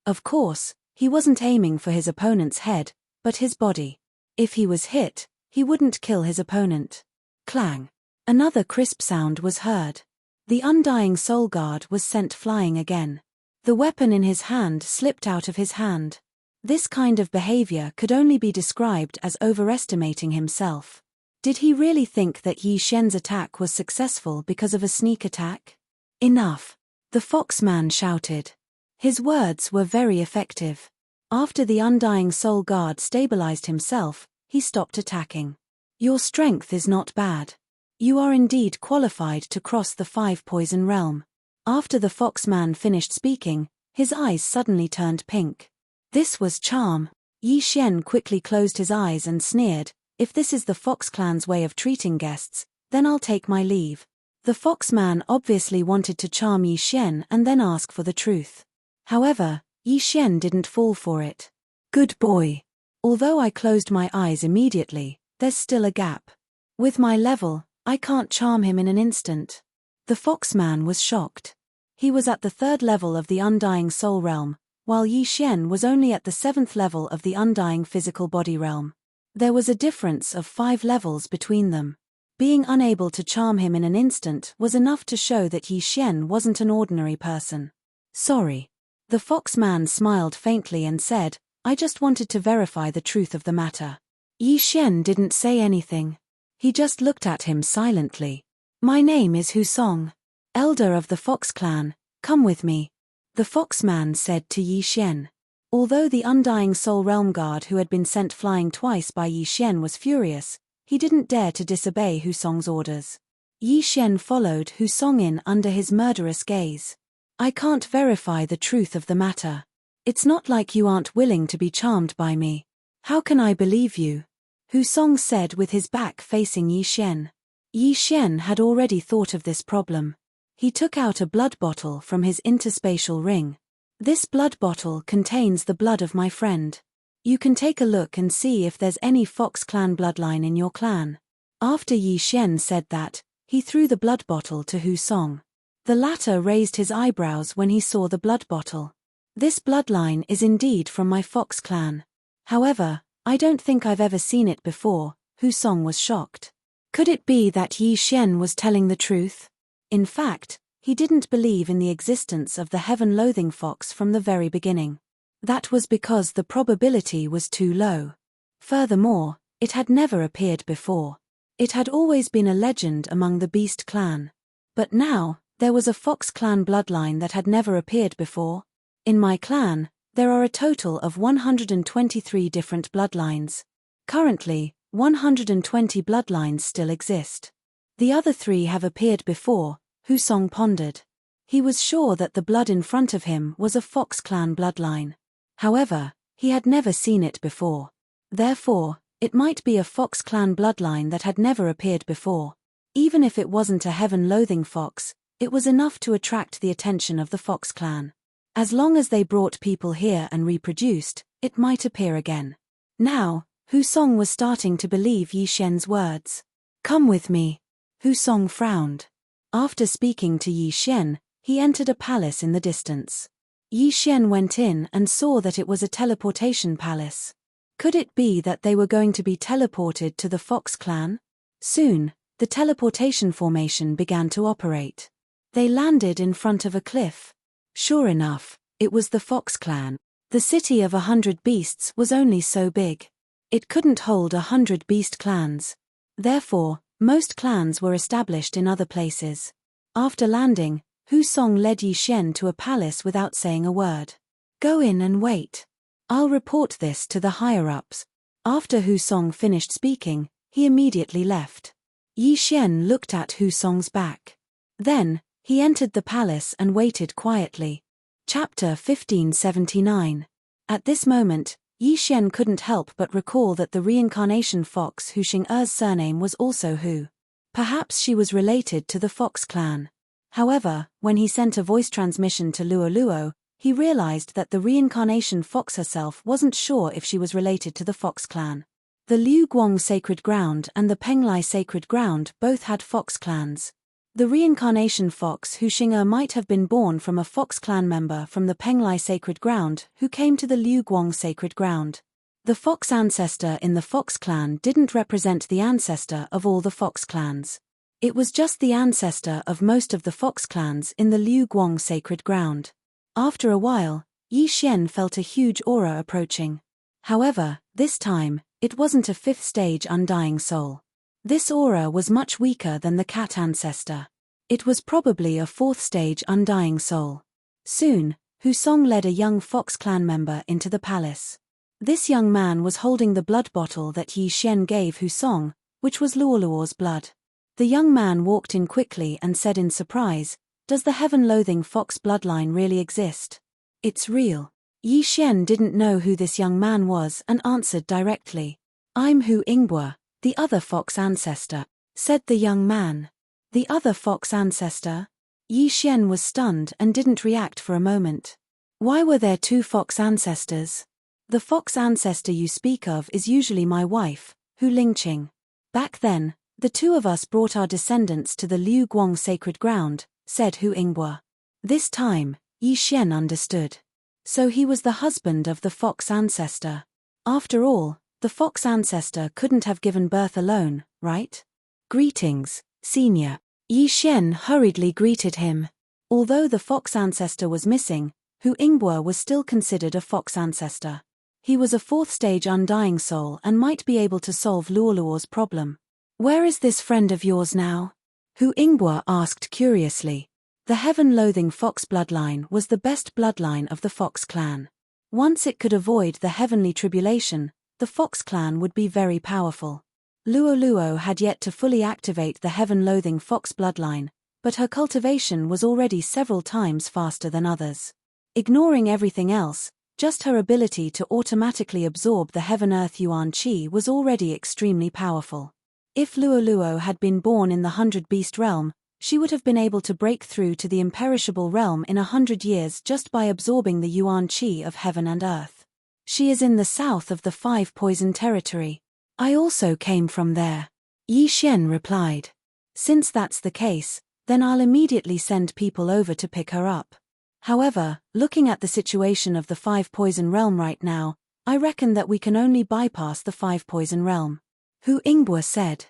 Of course, he wasn't aiming for his opponent's head, but his body. If he was hit, he wouldn't kill his opponent. Clang. Another crisp sound was heard. The Undying Soul Guard was sent flying again. The weapon in his hand slipped out of his hand. This kind of behavior could only be described as overestimating himself. Did he really think that Yi Xian's attack was successful because of a sneak attack? Enough! The Foxman shouted. His words were very effective. After the Undying Soul Guard stabilized himself, he stopped attacking. Your strength is not bad. You are indeed qualified to cross the 5-poison realm. After the fox man finished speaking, his eyes suddenly turned pink. This was charm. Yi Xian quickly closed his eyes and sneered, "If this is the Fox clan's way of treating guests, then I'll take my leave." The fox man obviously wanted to charm Yi Xian and then ask for the truth. However, Yi Xian didn't fall for it. "Good boy. Although I closed my eyes immediately, there's still a gap. With my level, I can't charm him in an instant." The fox man was shocked. He was at the 3rd level of the Undying Soul realm, while Yi Xian was only at the 7th level of the Undying Physical Body realm. There was a difference of 5 levels between them. Being unable to charm him in an instant was enough to show that Yi Xian wasn't an ordinary person. "Sorry." The fox man smiled faintly and said, "I just wanted to verify the truth of the matter." Yi Xian didn't say anything. He just looked at him silently. "My name is Hu Song, elder of the Fox clan. Come with me," the fox man said to Yi Xian. Although the Undying Soul Realm Guard who had been sent flying twice by Yi Xian was furious, he didn't dare to disobey Hu Song's orders. Yi Xian followed Hu Song in under his murderous gaze. "I can't verify the truth of the matter. It's not like you aren't willing to be charmed by me. How can I believe you?" Hu Song said with his back facing Yi Xian. Yi Xian had already thought of this problem. He took out a blood bottle from his interspatial ring. "This blood bottle contains the blood of my friend. You can take a look and see if there's any Fox clan bloodline in your clan." After Yi Xian said that, he threw the blood bottle to Hu Song. The latter raised his eyebrows when he saw the blood bottle. "This bloodline is indeed from my Fox clan. However, I don't think I've ever seen it before." Hu Song was shocked. Could it be that Yi Xian was telling the truth? In fact, he didn't believe in the existence of the heaven-loathing fox from the very beginning. That was because the probability was too low. Furthermore, it had never appeared before. It had always been a legend among the Beast clan. But now, there was a Fox clan bloodline that had never appeared before. "In my clan, there are a total of 123 different bloodlines. Currently, 120 bloodlines still exist. The other 3 have appeared before," Hu Song pondered. He was sure that the blood in front of him was a Fox clan bloodline. However, he had never seen it before. Therefore, it might be a Fox clan bloodline that had never appeared before. Even if it wasn't a heaven-loathing fox, it was enough to attract the attention of the Fox clan. As long as they brought people here and reproduced, it might appear again. Now, Hu Song was starting to believe Yi Xian's words. "Come with me." Hu Song frowned. After speaking to Yi Xian, he entered a palace in the distance. Yi Xian went in and saw that it was a teleportation palace. Could it be that they were going to be teleported to the Fox clan? Soon, the teleportation formation began to operate. They landed in front of a cliff. Sure enough, it was the Fox clan. The city of 100 beasts was only so big. It couldn't hold 100 beast clans. Therefore, most clans were established in other places. After landing, Hu Song led Yi Xian to a palace without saying a word. "Go in and wait. I'll report this to the higher-ups." After Hu Song finished speaking, he immediately left. Yi Xian looked at Hu Song's back. Then, he entered the palace and waited quietly. Chapter 1579. At this moment, Yi Xian couldn't help but recall that the reincarnation fox Hu Xing'er's surname was also Hu. Perhaps she was related to the Fox clan. However, when he sent a voice transmission to Luo Luo, he realized that the reincarnation fox herself wasn't sure if she was related to the Fox clan. The Liu Guang Sacred Ground and the Penglai Sacred Ground both had fox clans. The reincarnation fox Hu Xing'er might have been born from a Fox clan member from the Penglai Sacred Ground who came to the Liu Guang Sacred Ground. The fox ancestor in the Fox clan didn't represent the ancestor of all the Fox clans. It was just the ancestor of most of the Fox clans in the Liu Guang Sacred Ground. After a while, Yi Xian felt a huge aura approaching. However, this time, it wasn't a 5th stage undying soul. This aura was much weaker than the cat ancestor. It was probably a 4th stage undying soul. Soon, Hu Song led a young Fox clan member into the palace. This young man was holding the blood bottle that Yi Xian gave Hu Song, which was Luoluo's blood. The young man walked in quickly and said in surprise, "Does the heaven-loathing fox bloodline really exist?" "It's real." Yi Xian didn't know who this young man was and answered directly. "I'm Hu Ingbo, the other fox ancestor," said the young man. "The other fox ancestor?" Yi Xian was stunned and didn't react for a moment. Why were there two fox ancestors? "The fox ancestor you speak of is usually my wife, Hu Lingqing. Back then, the two of us brought our descendants to the Liu Guang sacred ground," said Hu Ingbo. This time, Yi Xian understood. So he was the husband of the fox ancestor. After all, the fox ancestor couldn't have given birth alone, right? "Greetings, senior." Yi Xian hurriedly greeted him. Although the fox ancestor was missing, Hu Ingbo was still considered a fox ancestor. He was a fourth-stage undying soul and might be able to solve Luoluo's problem. "Where is this friend of yours now?" Hu Ingbo asked curiously. The heaven-loathing fox bloodline was the best bloodline of the fox clan. Once it could avoid the heavenly tribulation, the fox clan would be very powerful. Luoluo had yet to fully activate the heaven-loathing fox bloodline, but her cultivation was already several times faster than others. Ignoring everything else, just her ability to automatically absorb the heaven-earth yuan qi was already extremely powerful. If Luoluo had been born in the 100-beast realm, she would have been able to break through to the imperishable realm in 100 years just by absorbing the yuan qi of heaven and earth. She is in the south of the 5-poison territory. "I also came from there," Yi Xian replied. "Since that's the case, then I'll immediately send people over to pick her up. However, looking at the situation of the 5-poison realm right now, I reckon that we can only bypass the 5-poison realm." Hu Ingbo said.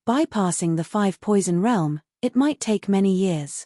Bypassing the 5-poison realm, it might take many years.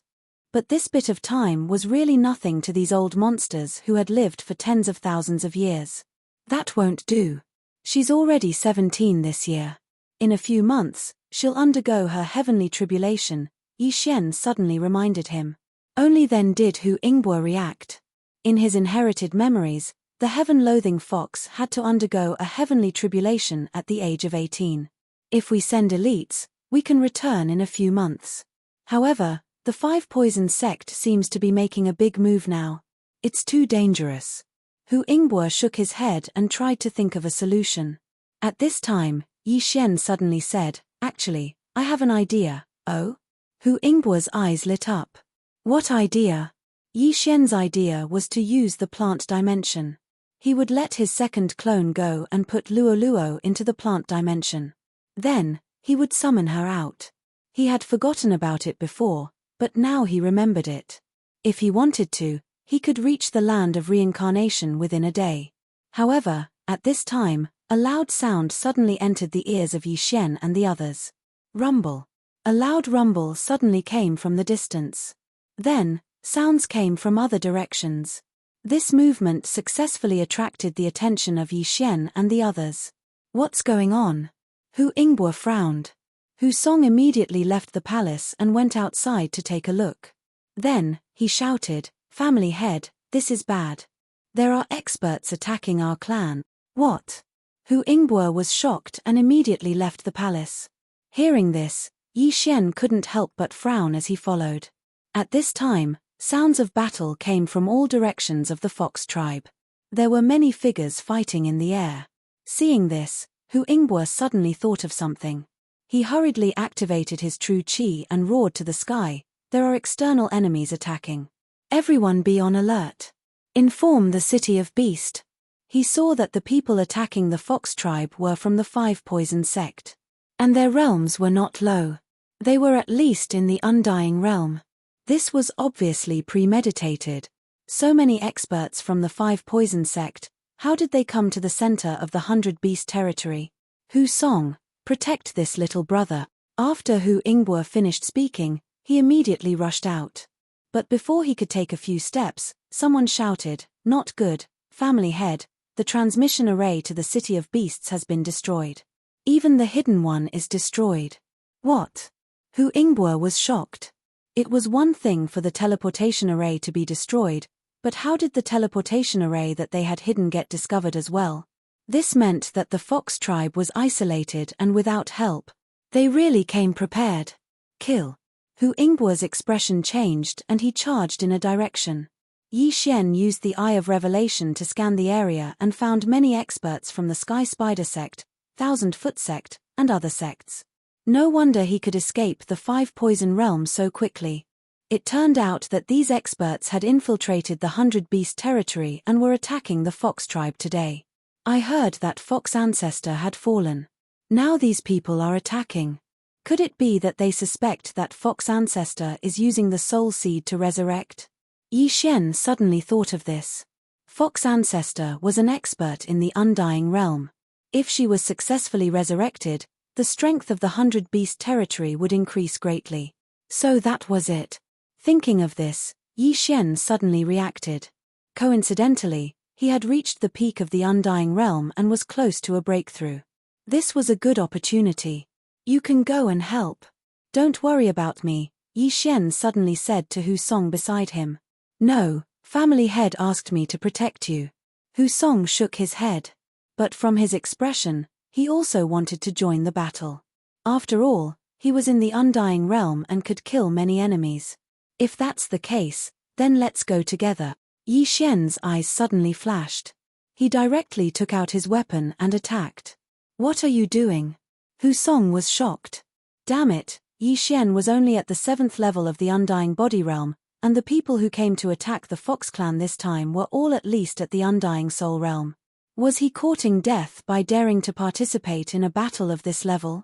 But this bit of time was really nothing to these old monsters who had lived for tens of thousands of years. "That won't do. She's already 17 this year. In a few months, she'll undergo her heavenly tribulation," Yi Xian suddenly reminded him. Only then did Hu Ingbo react. In his inherited memories, the heaven-loathing fox had to undergo a heavenly tribulation at the age of 18. "If we send elites, we can return in a few months." However, the 5-poison sect seems to be making a big move now. "It's too dangerous." Hu Ingbo shook his head and tried to think of a solution. At this time, Yi Xian suddenly said, "Actually, I have an idea." "Oh?" Hu Ingbo's eyes lit up. "What idea?" Yi Xian's idea was to use the plant dimension. He would let his second clone go and put Luoluo into the plant dimension. Then, he would summon her out. He had forgotten about it before, but now he remembered it. If he wanted to, he could reach the land of reincarnation within a day. However, at this time, a loud sound suddenly entered the ears of Yi Xian and the others. Rumble. A loud rumble suddenly came from the distance. Then, sounds came from other directions. This movement successfully attracted the attention of Yi Xian and the others. "What's going on?" Hu Ingbo frowned. Hu Song immediately left the palace and went outside to take a look. Then, he shouted, "Family head, this is bad. There are experts attacking our clan." "What?" Hu Ingbo was shocked and immediately left the palace. Hearing this, Yi Xian couldn't help but frown as he followed. At this time, sounds of battle came from all directions of the fox tribe. There were many figures fighting in the air. Seeing this, Hu Ingbo suddenly thought of something. He hurriedly activated his true qi and roared to the sky, "There are external enemies attacking. Everyone be on alert. Inform the city of Beast." He saw that the people attacking the fox tribe were from the 5-poison sect. And their realms were not low. They were at least in the undying realm. This was obviously premeditated. So many experts from the 5-poison sect, how did they come to the center of the 100-beast territory? Hu Song, protect this little brother. After Hu Ingbo finished speaking, he immediately rushed out. But before he could take a few steps, someone shouted, "Not good, family head, the transmission array to the city of beasts has been destroyed. Even the hidden one is destroyed." "What?" Hu Ingbo was shocked. It was one thing for the teleportation array to be destroyed, but how did the teleportation array that they had hidden get discovered as well? This meant that the fox tribe was isolated and without help. They really came prepared. Kill. Hu Ingbo's expression changed and he charged in a direction. Yi Xian used the Eye of Revelation to scan the area and found many experts from the Sky Spider sect, 1000-foot sect, and other sects. No wonder he could escape the 5-poison realm so quickly. It turned out that these experts had infiltrated the 100-beast territory and were attacking the Fox tribe today. I heard that Fox ancestor had fallen. Now these people are attacking. Could it be that they suspect that Fox ancestor is using the soul seed to resurrect? Yi Xian suddenly thought of this. Fox ancestor was an expert in the undying realm. If she was successfully resurrected, the strength of the 100-beast territory would increase greatly. So that was it. Thinking of this, Yi Xian suddenly reacted. Coincidentally, he had reached the peak of the undying realm and was close to a breakthrough. This was a good opportunity. You can go and help. Don't worry about me, Yi Xian suddenly said to Hu Song beside him. No, family head asked me to protect you. Hu Song shook his head. But from his expression, he also wanted to join the battle. After all, he was in the undying realm and could kill many enemies. If that's the case, then let's go together. Yi Xian's eyes suddenly flashed. He directly took out his weapon and attacked. What are you doing? Hu Song was shocked. Damn it, Yi Xian was only at the 7th level of the undying body realm, and the people who came to attack the Fox clan this time were all at least at the undying soul realm. Was he courting death by daring to participate in a battle of this level?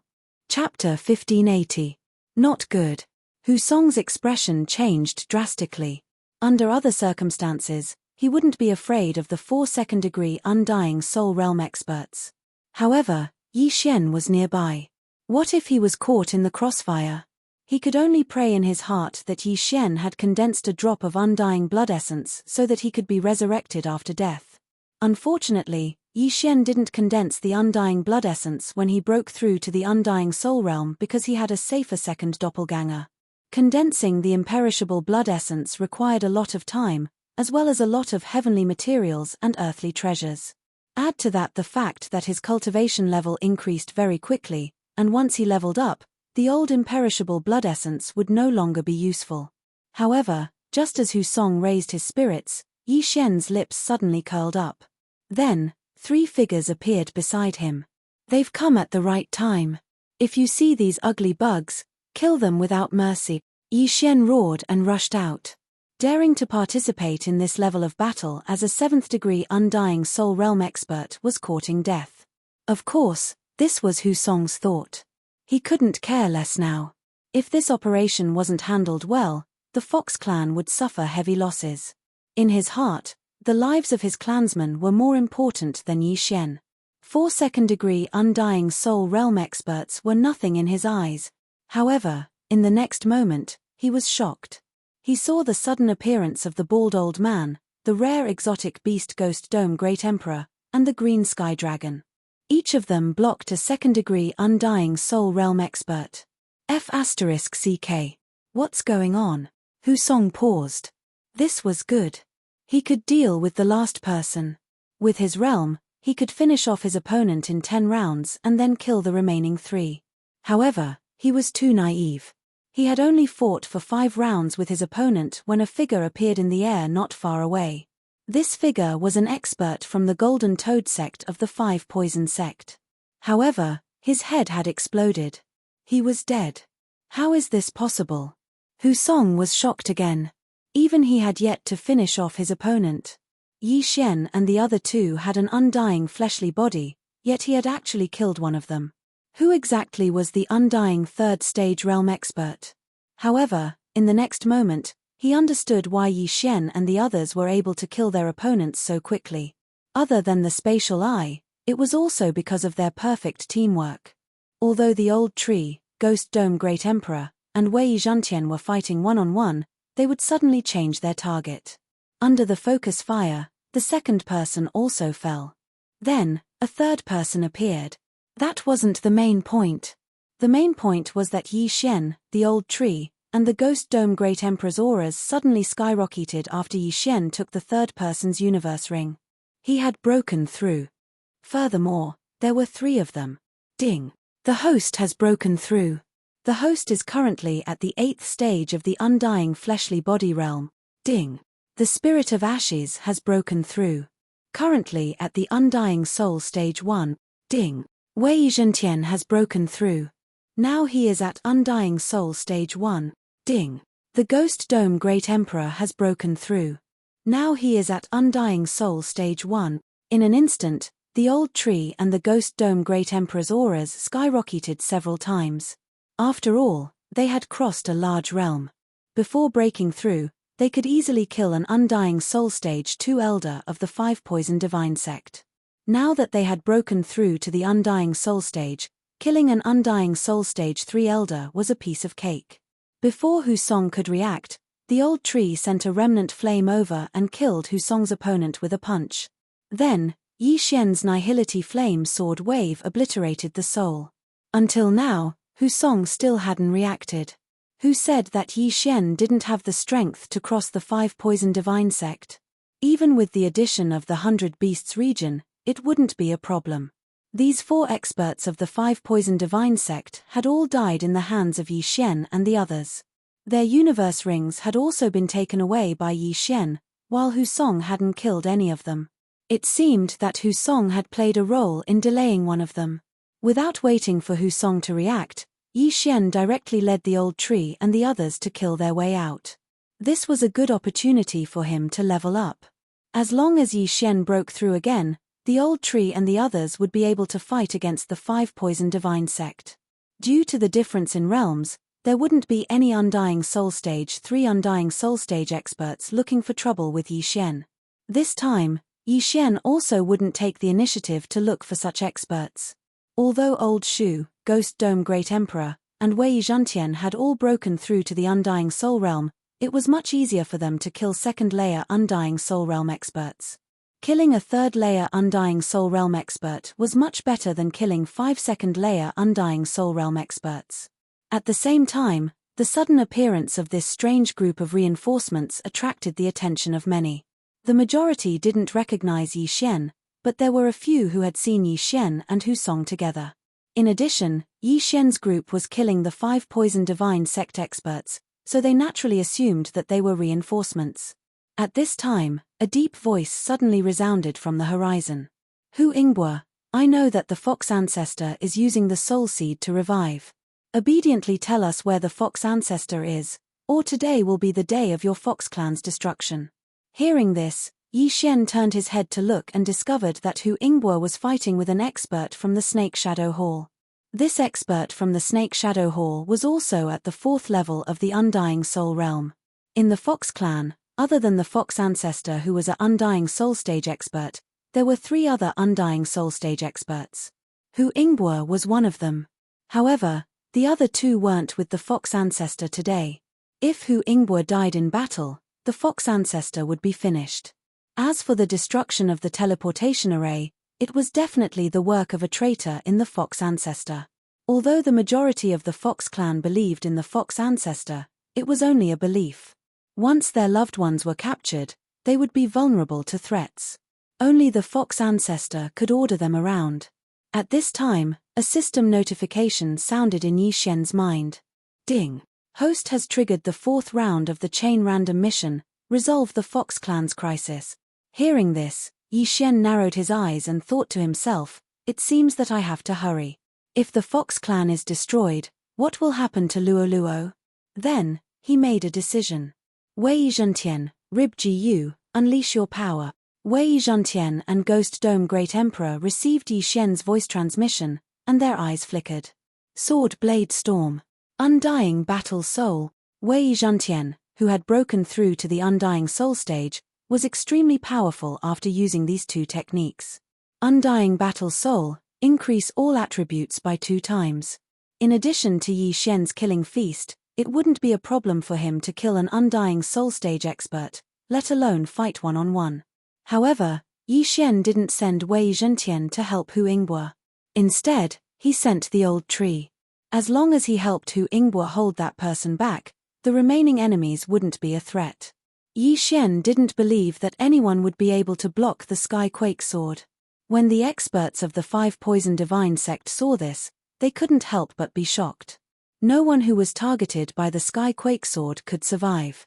Chapter 1580. Not good. Hu Song's expression changed drastically. Under other circumstances, he wouldn't be afraid of the 4 second-degree undying soul realm experts. However, Yi Xian was nearby. What if he was caught in the crossfire? He could only pray in his heart that Yi Xian had condensed a drop of undying blood essence so that he could be resurrected after death. Unfortunately, Yi Xian didn't condense the undying blood essence when he broke through to the undying soul realm because he had a safer second doppelganger. Condensing the imperishable blood essence required a lot of time, as well as a lot of heavenly materials and earthly treasures. Add to that the fact that his cultivation level increased very quickly, and once he leveled up, the old imperishable blood essence would no longer be useful. However, just as Hu Song raised his spirits, Yi Xian's lips suddenly curled up. Then, 3 figures appeared beside him. They've come at the right time. If you see these ugly bugs, kill them without mercy. Yi Xian roared and rushed out. Daring to participate in this level of battle as a 7th-degree undying soul realm expert was courting death. Of course, this was Hu Song's thought. He couldn't care less now. If this operation wasn't handled well, the Fox clan would suffer heavy losses. In his heart, the lives of his clansmen were more important than Yi Xian. 4 second-degree undying soul realm experts were nothing in his eyes. However, in the next moment, he was shocked. He saw the sudden appearance of the bald old man, the rare exotic beast Ghost Dome Great Emperor, and the green sky dragon. Each of them blocked a 2nd-degree undying soul realm expert. F***CK. What's going on? Hu Song paused. This was good. He could deal with the last person. With his realm, he could finish off his opponent in 10 rounds and then kill the remaining 3. However, he was too naive. He had only fought for 5 rounds with his opponent when a figure appeared in the air not far away. This figure was an expert from the Golden Toad sect of the 5-Poison sect. However, his head had exploded. He was dead. How is this possible? Hu Song was shocked again. Even he had yet to finish off his opponent. Yi Xian and the other 2 had an undying fleshly body, yet he had actually killed one of them. Who exactly was the undying 3rd-stage realm expert? However, in the next moment, he understood why Yi Xian and the others were able to kill their opponents so quickly. Other than the spatial eye, it was also because of their perfect teamwork. Although the old tree, Ghost Dome Great Emperor, and Wei Zhantian were fighting one-on-one, they would suddenly change their target. Under the focus fire, the 2nd person also fell. Then, a 3rd person appeared. That wasn't the main point. The main point was that Yi Xian, the old tree, and the Ghost Dome Great Emperor's auras suddenly skyrocketed after Yi Xian took the 3rd person's universe ring. He had broken through. Furthermore, there were 3 of them. Ding! The host has broken through. The host is currently at the 8th stage of the undying fleshly body realm. Ding. The spirit of ashes has broken through. Currently at the undying soul stage 1. Ding. Wei Zhentian has broken through. Now he is at undying soul stage 1. Ding. The ghost dome great emperor has broken through. Now he is at undying soul stage 1. In an instant, the old tree and the ghost dome great emperor's auras skyrocketed several times. After all, they had crossed a large realm. Before breaking through, they could easily kill an undying soul stage 2 elder of the 5 poison divine sect. Now that they had broken through to the undying soul stage, killing an undying soul stage 3 elder was a piece of cake. Before Husong could react, the old tree sent a remnant flame over and killed Husong's opponent with a punch. Then, Yi Xian's nihility flame sword wave obliterated the soul. Until now, Husong still hadn't reacted. Who said that Yi Xian didn't have the strength to cross the 5 poison divine sect? Even with the addition of the 100 beasts region, it wouldn't be a problem. These 4 experts of the 5 poison divine sect had all died in the hands of Yi Xian and the others. Their universe rings had also been taken away by Yi Xian, while Husong hadn't killed any of them. It seemed that Husong had played a role in delaying one of them. Without waiting for Husong to react, Yi Xian directly led the old tree and the others to kill their way out. This was a good opportunity for him to level up. As long as Yi Xian broke through again, the old tree and the others would be able to fight against the 5 poison divine sect. Due to the difference in realms, there wouldn't be any undying soul stage 3 undying soul stage experts looking for trouble with Yi Xian. This time, Yi Xian also wouldn't take the initiative to look for such experts. Although Old Shu, Ghost Dome Great Emperor, and Wei Zhentian had all broken through to the Undying Soul Realm, it was much easier for them to kill second-layer Undying Soul Realm experts. Killing a third-layer Undying Soul Realm expert was much better than killing 5 second-layer Undying Soul Realm experts. At the same time, the sudden appearance of this strange group of reinforcements attracted the attention of many. The majority didn't recognize Yi Xian, but there were a few who had seen Yi Xian and Husong together. In addition, Yi Xian's group was killing the 5 poison divine sect experts, so they naturally assumed that they were reinforcements. At this time, a deep voice suddenly resounded from the horizon. Hu Ingbo, I know that the fox ancestor is using the soul seed to revive. Obediently tell us where the fox ancestor is, or today will be the day of your fox clan's destruction. Hearing this, Yi Xian turned his head to look and discovered that Hu Ingbo was fighting with an expert from the Snake Shadow Hall. This expert from the Snake Shadow Hall was also at the 4th level of the Undying Soul Realm. In the Fox clan, other than the Fox ancestor who was an Undying Soul Stage expert, there were 3 other Undying Soul Stage experts. Hu Ingbo was one of them. However, the other 2 weren't with the Fox ancestor today. If Hu Ingbo died in battle, the Fox ancestor would be finished. As for the destruction of the teleportation array, it was definitely the work of a traitor in the Fox ancestor. Although the majority of the Fox clan believed in the Fox ancestor, it was only a belief. Once their loved ones were captured, they would be vulnerable to threats. Only the Fox ancestor could order them around. At this time, a system notification sounded in Yi Xian's mind. Ding! Host has triggered the 4th round of the chain random mission, resolve the Fox clan's crisis. Hearing this, Yi Xian narrowed his eyes and thought to himself, it seems that I have to hurry. If the Fox clan is destroyed, what will happen to Luo Luo? Then, he made a decision. Wei Zhentian, Rib Gu, unleash your power. Wei Zhentian and Ghost Dome Great Emperor received Yi Xian's voice transmission, and their eyes flickered. Sword Blade Storm. Undying Battle Soul. Wei Zhentian, who had broken through to the Undying Soul stage, was extremely powerful after using these 2 techniques. Undying Battle Soul, increase all attributes by 2 times. In addition to Yi Xian's killing feast, it wouldn't be a problem for him to kill an Undying Soul stage expert, let alone fight one-on-one. However, Yi Xian didn't send Wei Zhentian to help Hu Ingbo. Instead, he sent the old tree. As long as he helped Hu Ingbo hold that person back, the remaining enemies wouldn't be a threat. Yi Xian didn't believe that anyone would be able to block the Skyquake sword. When the experts of the 5 poison divine sect saw this, they couldn't help but be shocked. No one who was targeted by the Sky Quake Sword could survive.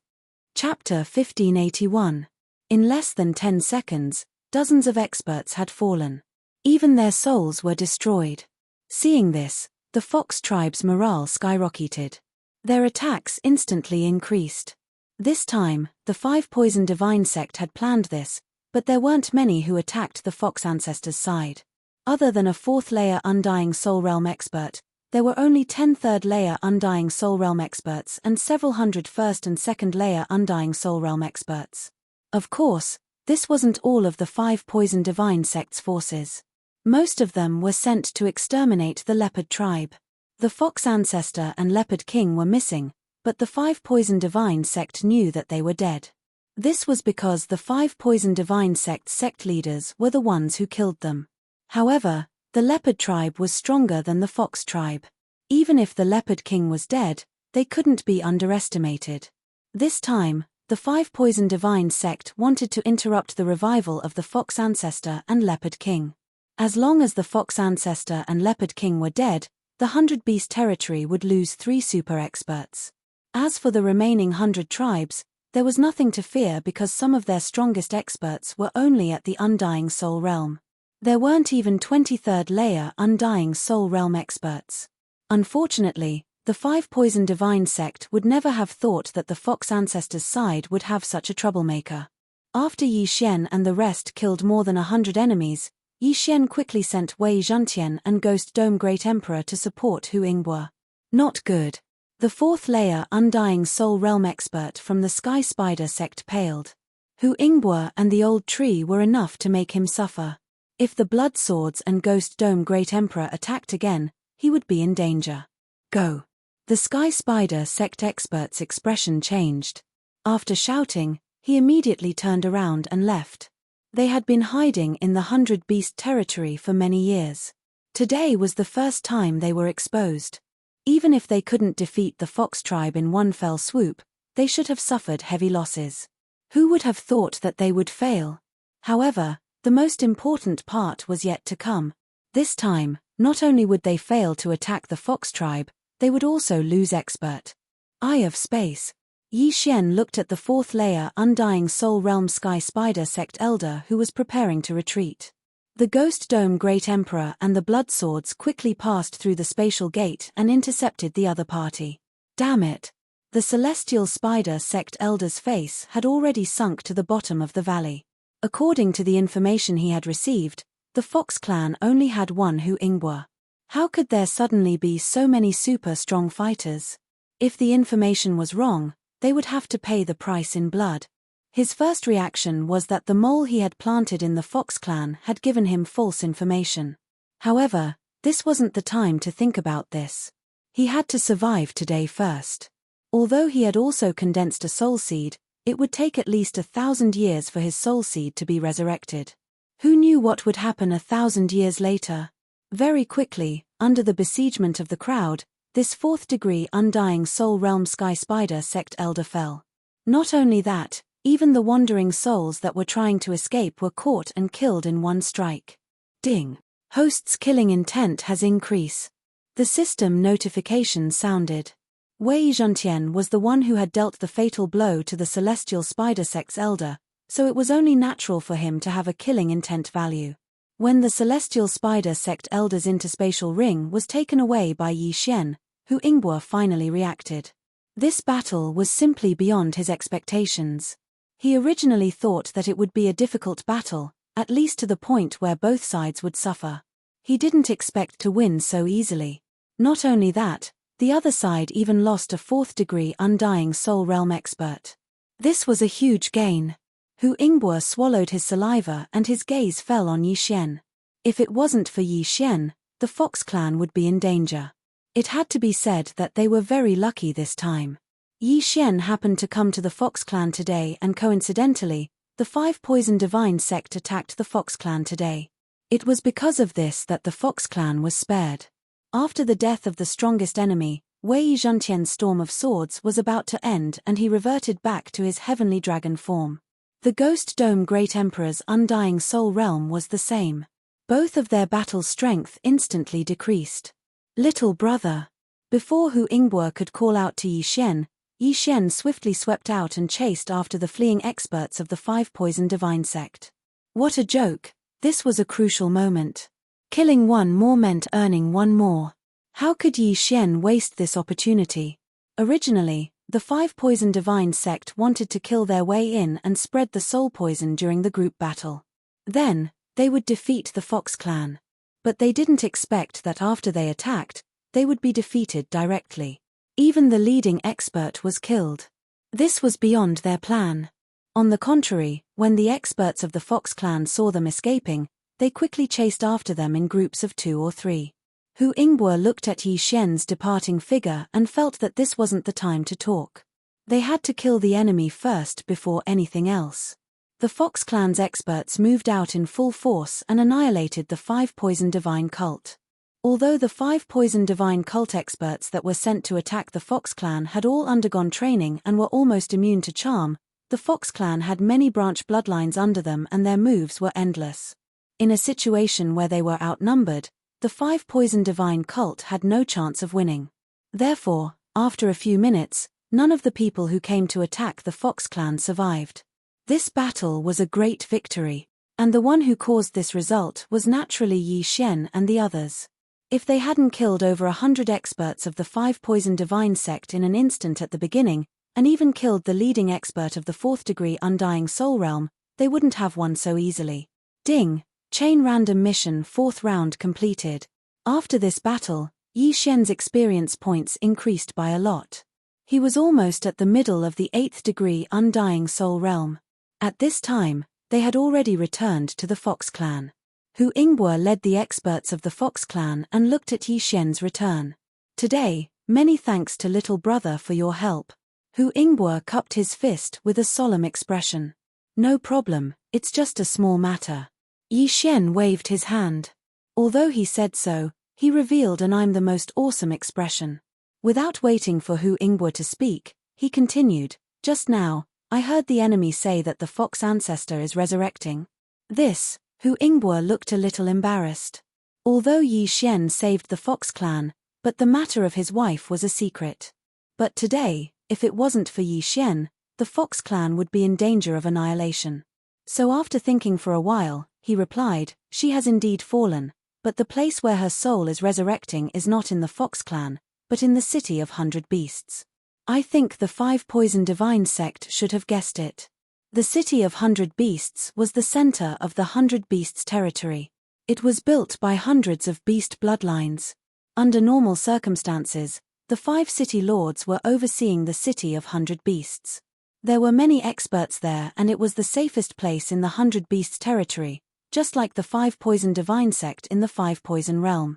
Chapter 1581. In less than 10 seconds, dozens of experts had fallen. Even their souls were destroyed. Seeing this, the Fox tribe's morale skyrocketed. Their attacks instantly increased. This time, the 5 Poison Divine sect had planned this, but there weren't many who attacked the Fox ancestors' side. Other than a 4th layer Undying Soul Realm expert, there were only 10 3rd layer Undying Soul Realm experts and several hundred 1st and 2nd layer Undying Soul Realm experts. Of course, this wasn't all of the 5 Poison Divine sect's forces. Most of them were sent to exterminate the Leopard tribe. The Fox ancestor and Leopard king were missing, but the 5 Poison Divine sect knew that they were dead. This was because the 5 Poison Divine sect's sect leaders were the ones who killed them. However, the Leopard tribe was stronger than the Fox tribe. Even if the Leopard king was dead, they couldn't be underestimated. This time, the 5 Poison Divine sect wanted to interrupt the revival of the Fox ancestor and Leopard king. As long as the Fox ancestor and Leopard king were dead, the 100 Beast territory would lose 3 super experts. As for the remaining 100 tribes, there was nothing to fear because some of their strongest experts were only at the Undying Soul Realm. There weren't even 23rd layer Undying Soul Realm experts. Unfortunately, the 5 Poison Divine sect would never have thought that the Fox ancestors' side would have such a troublemaker. After Yi Xian and the rest killed more than 100 enemies, Yi Xian quickly sent Wei Zhantian and Ghost Dome Great Emperor to support Hu Yingbo. Not good. The 4th layer Undying Soul Realm expert from the Sky Spider sect paled. Hu Yingbo and the Old Tree were enough to make him suffer. If the Blood Swords and Ghost Dome Great Emperor attacked again, he would be in danger. Go. The Sky Spider sect expert's expression changed. After shouting, he immediately turned around and left. They had been hiding in the 100 Beast territory for many years. Today was the first time they were exposed. Even if they couldn't defeat the Fox tribe in one fell swoop, they should have suffered heavy losses. Who would have thought that they would fail? However, the most important part was yet to come. This time, not only would they fail to attack the Fox tribe, they would also lose expert. Eye of Space. Yi Xian looked at the 4th layer Undying Soul Realm Sky Spider sect elder who was preparing to retreat. The Ghost Dome Great Emperor and the Blood Swords quickly passed through the spatial gate and intercepted the other party. Damn it! The Celestial Spider sect elder's face had already sunk to the bottom of the valley. According to the information he had received, the Fox clan only had one Hu Yingbo. How could there suddenly be so many super strong fighters? If the information was wrong, they would have to pay the price in blood. His first reaction was that the mole he had planted in the Fox clan had given him false information. However, this wasn't the time to think about this. He had to survive today first. Although he had also condensed a soul seed, it would take at least 1,000 years for his soul seed to be resurrected. Who knew what would happen 1,000 years later? Very quickly, under the besiegement of the crowd, this 4th degree Undying Soul Realm Sky Spider sect elder fell. Not only that, even the wandering souls that were trying to escape were caught and killed in one strike. Ding! Host's killing intent has increased. The system notification sounded. Wei Zhantian was the one who had dealt the fatal blow to the Celestial Spider sect's elder, so it was only natural for him to have a killing intent value. When the Celestial Spider sect elder's interspatial ring was taken away by Yi Xian, Hu Yingbo finally reacted. This battle was simply beyond his expectations. He originally thought that it would be a difficult battle, at least to the point where both sides would suffer. He didn't expect to win so easily. Not only that, the other side even lost a 4th degree Undying Soul Realm expert. This was a huge gain. Hu Yingbo swallowed his saliva and his gaze fell on Yi Xian. If it wasn't for Yi Xian, the Fox clan would be in danger. It had to be said that they were very lucky this time. Yi Xian happened to come to the Fox clan today and coincidentally, the 5 Poison Divine sect attacked the Fox clan today. It was because of this that the Fox clan was spared. After the death of the strongest enemy, Wei Zhantian's storm of swords was about to end and he reverted back to his heavenly dragon form. The Ghost Dome Great Emperor's Undying Soul Realm was the same. Both of their battle strength instantly decreased. Little brother. Before Hu Ingbo could call out to Yi Xian swiftly swept out and chased after the fleeing experts of the Five Poison Divine Sect. What a joke! This was a crucial moment. Killing one more meant earning one more. How could Yi Xian waste this opportunity? Originally, the Five Poison Divine Sect wanted to kill their way in and spread the soul poison during the group battle. Then, they would defeat the Fox clan. But they didn't expect that after they attacked, they would be defeated directly. Even the leading expert was killed. This was beyond their plan. On the contrary, when the experts of the Fox clan saw them escaping, they quickly chased after them in groups of 2 or 3. Hu Ingbo looked at Yi Xian's departing figure and felt that this wasn't the time to talk. They had to kill the enemy first before anything else. The Fox clan's experts moved out in full force and annihilated the Five Poison Divine Cult. Although the Five Poison Divine Cult experts that were sent to attack the Fox clan had all undergone training and were almost immune to charm, the Fox clan had many branch bloodlines under them and their moves were endless. In a situation where they were outnumbered, the Five Poison Divine Cult had no chance of winning. Therefore, after a few minutes, none of the people who came to attack the Fox clan survived. This battle was a great victory, and the one who caused this result was naturally Yi Xian and the others. If they hadn't killed over 100 experts of the Five Poison Divine Sect in an instant at the beginning, and even killed the leading expert of the 4th degree Undying Soul Realm, they wouldn't have won so easily. Ding! Chain Random Mission 4th round completed. After this battle, Yi Xian's experience points increased by a lot. He was almost at the middle of the 8th degree Undying Soul Realm. At this time, they had already returned to the Fox clan. Hu Ingbo led the experts of the Fox clan and looked at Yi Xian's return. Today, many thanks to little brother for your help. Hu Ingbo cupped his fist with a solemn expression. No problem, it's just a small matter. Yi Xian waved his hand. Although he said so, he revealed an "I'm the most awesome" expression. Without waiting for Hu Ingbo to speak, he continued, just now, I heard the enemy say that the Fox ancestor is resurrecting. This, Hu Ingbo looked a little embarrassed. Although Yi Xian saved the Fox clan, but the matter of his wife was a secret. But today, if it wasn't for Yi Xian, the Fox clan would be in danger of annihilation. So after thinking for a while, he replied, she has indeed fallen, but the place where her soul is resurrecting is not in the Fox clan, but in the city of 100 beasts. I think the Five Poison Divine Sect should have guessed it. The city of 100 beasts was the center of the 100 beasts territory. It was built by hundreds of beast bloodlines. Under normal circumstances, the 5 city lords were overseeing the city of 100 beasts. There were many experts there and it was the safest place in the 100 beasts territory, just like the Five Poison Divine Sect in the Five Poison Realm.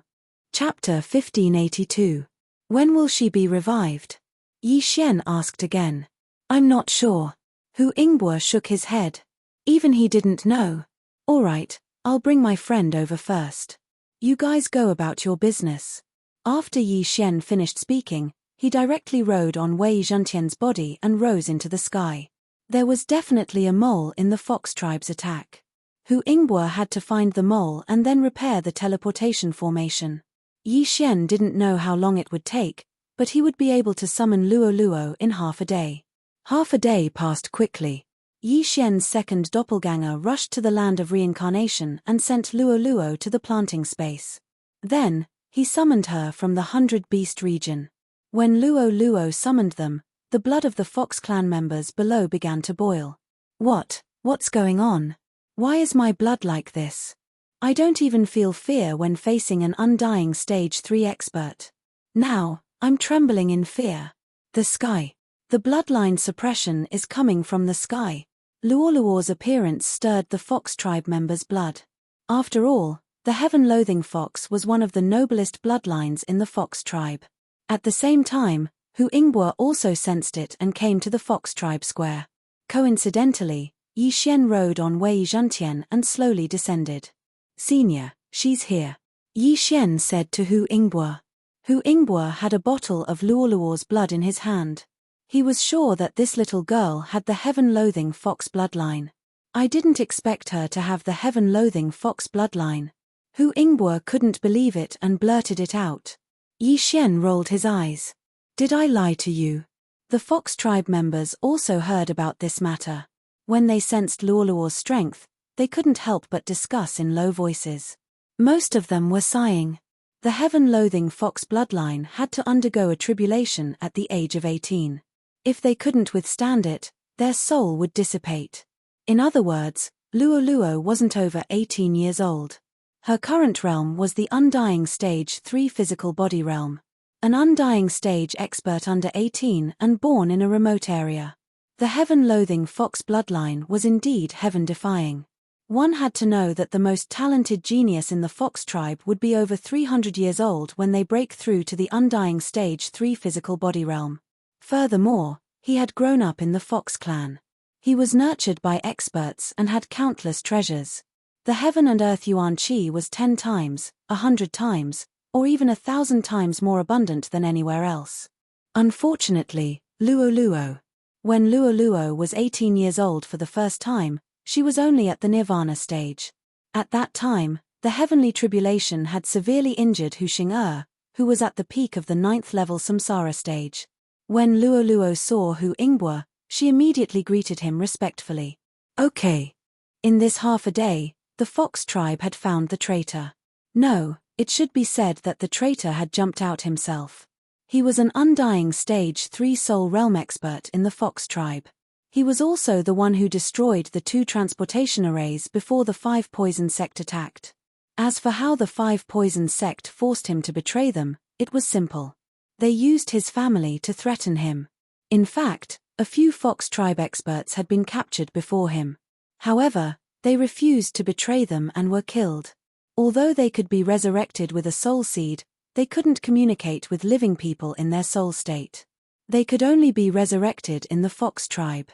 Chapter 1582. When will she be revived? Yi Xian asked again. I'm not sure. Hu Ingbo shook his head. Even he didn't know. All right, I'll bring my friend over first. You guys go about your business. After Yi Xian finished speaking, he directly rode on Wei Zhentian's body and rose into the sky. There was definitely a mole in the Fox tribe's attack. Hu Ingbo had to find the mole and then repair the teleportation formation. Yi Xian didn't know how long it would take, but he would be able to summon Luo in half a day. Half a day passed quickly. Yi Xian's second doppelganger rushed to the land of reincarnation and sent Luo to the planting space. Then, he summoned her from the 100 Beast region. When Luo summoned them, the blood of the Fox clan members below began to boil. What's going on? Why is my blood like this? I don't even feel fear when facing an undying stage 3 expert. Now, I'm trembling in fear. The sky. The bloodline suppression is coming from the sky. Luo's appearance stirred the Fox tribe members' blood. After all, the heaven-loathing fox was one of the noblest bloodlines in the Fox tribe. At the same time, Hu Ingbo also sensed it and came to the Fox tribe square. Coincidentally, Yi Xian rode on Wei Zhentian and slowly descended. Senior, she's here. Yi Xian said to Hu Ingbo. Hu Ingbo had a bottle of Luo's blood in his hand. He was sure that this little girl had the heaven-loathing fox bloodline. I didn't expect her to have the heaven-loathing fox bloodline. Hu Ingbo couldn't believe it and blurted it out. Yi Xian rolled his eyes. Did I lie to you? The Fox tribe members also heard about this matter. When they sensed Luoluo's strength, they couldn't help but discuss in low voices. Most of them were sighing. The heaven-loathing Fox bloodline had to undergo a tribulation at the age of 18. If they couldn't withstand it, their soul would dissipate. In other words, Luoluo wasn't over 18 years old. Her current realm was the Undying Stage 3 physical body realm. An Undying Stage expert under 18 and born in a remote area. The heaven-loathing Fox bloodline was indeed heaven-defying. One had to know that the most talented genius in the Fox tribe would be over 300 years old when they break through to the Undying Stage 3 physical body realm. Furthermore, he had grown up in the Fox clan. He was nurtured by experts and had countless treasures. The heaven and earth yuan qi was 10 times, 100 times, or even 1,000 times more abundant than anywhere else. Unfortunately, Luoluo. When Luoluo was 18 years old for the first time, she was only at the nirvana stage. At that time, the heavenly tribulation had severely injured Hu Xing'er, who was at the peak of the 9th level samsara stage. When Luoluo saw Hu Ingbo, she immediately greeted him respectfully. Okay. In this half a day, the Fox tribe had found the traitor. No, it should be said that the traitor had jumped out himself. He was an Undying Stage 3 soul realm expert in the Fox tribe. He was also the one who destroyed the 2 transportation arrays before the 5 Poison sect attacked. As for how the 5 Poison sect forced him to betray them, it was simple. They used his family to threaten him. In fact, a few Fox tribe experts had been captured before him. However, they refused to betray them and were killed. Although they could be resurrected with a soul seed, they couldn't communicate with living people in their soul state. They could only be resurrected in the Fox tribe.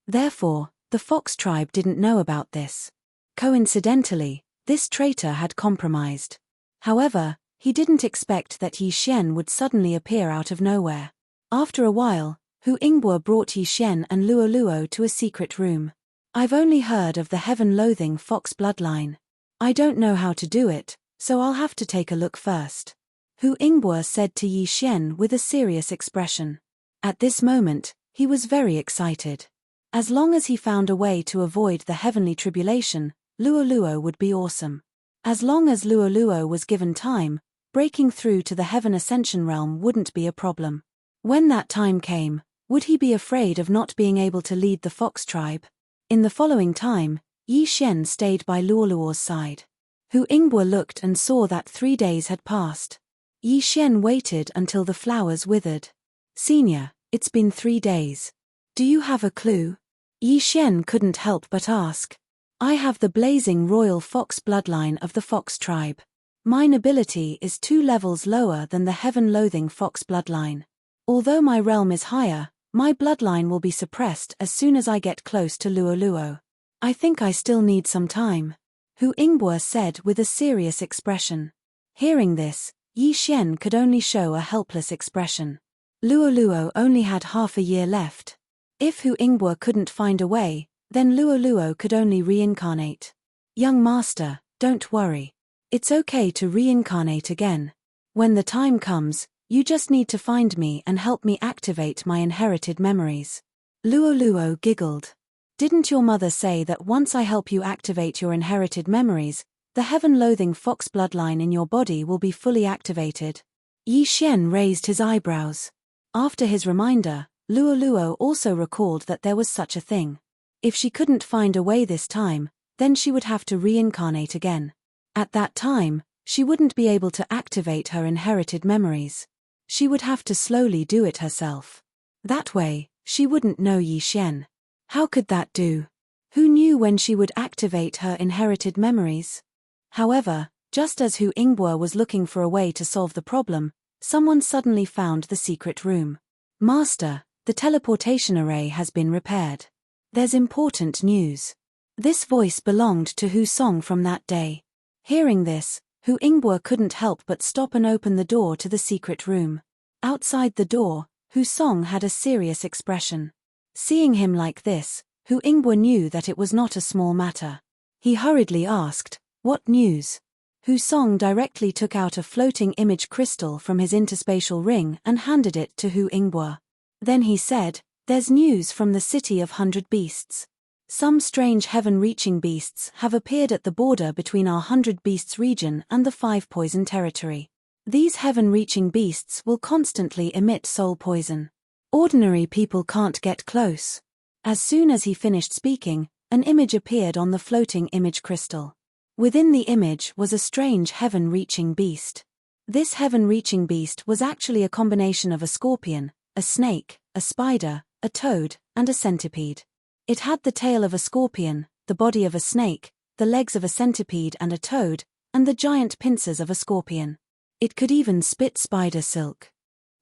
Therefore, the Fox tribe didn't know about this. Coincidentally, this traitor had compromised. However, he didn't expect that Yi Xian would suddenly appear out of nowhere. After a while, Hu Ingbo brought Yi Xian and Luoluo to a secret room. I've only heard of the heaven-loathing Fox bloodline. I don't know how to do it, so I'll have to take a look first. Hu Ingbo said to Yi Xian with a serious expression. At this moment, he was very excited. As long as he found a way to avoid the heavenly tribulation, Luoluo would be awesome. As long as Luoluo was given time, breaking through to the heaven ascension realm wouldn't be a problem. When that time came, would he be afraid of not being able to lead the Fox tribe? In the following time, Yi Xian stayed by Luoluo's side. Hu Ingbo looked and saw that 3 days had passed. Yi Xian waited until the flowers withered. Senior, it's been 3 days. Do you have a clue? Yi Xian couldn't help but ask. I have the blazing royal Fox bloodline of the Fox tribe. My nobility is 2 levels lower than the heaven-loathing Fox bloodline. Although my realm is higher, my bloodline will be suppressed as soon as I get close to Luoluo. I think I still need some time. Hu Ingbo said with a serious expression. Hearing this, Yi Xian could only show a helpless expression. Luoluo only had half a year left. If Hu Ingbo couldn't find a way, then Luoluo could only reincarnate. Young master, don't worry. It's okay to reincarnate again. When the time comes, you just need to find me and help me activate my inherited memories. Luoluo giggled. Didn't your mother say that once I help you activate your inherited memories, the heaven-loathing Fox bloodline in your body will be fully activated? Yi Xian raised his eyebrows. After his reminder, Luoluo also recalled that there was such a thing. If she couldn't find a way this time, then she would have to reincarnate again. At that time, she wouldn't be able to activate her inherited memories. She would have to slowly do it herself. That way, she wouldn't know Yi Xian. How could that do? Who knew when she would activate her inherited memories? However, just as Hu Ingbo was looking for a way to solve the problem, someone suddenly found the secret room. Master, the teleportation array has been repaired. There's important news. This voice belonged to Hu Song from that day. Hearing this, Hu Ingbo couldn't help but stop and open the door to the secret room. Outside the door, Hu Song had a serious expression. Seeing him like this, Hu Ingbo knew that it was not a small matter. He hurriedly asked, "What news?" Hu Song directly took out a floating image crystal from his interspatial ring and handed it to Hu Ingbo. Then he said, "There's news from the city of 100 beasts. Some strange heaven-reaching beasts have appeared at the border between our 100 beasts region and the 5 poison territory. These heaven-reaching beasts will constantly emit soul poison. Ordinary people can't get close." As soon as he finished speaking, an image appeared on the floating image crystal. Within the image was a strange heaven-reaching beast. This heaven-reaching beast was actually a combination of a scorpion, a snake, a spider, a toad, and a centipede. It had the tail of a scorpion, the body of a snake, the legs of a centipede and a toad, and the giant pincers of a scorpion. It could even spit spider silk.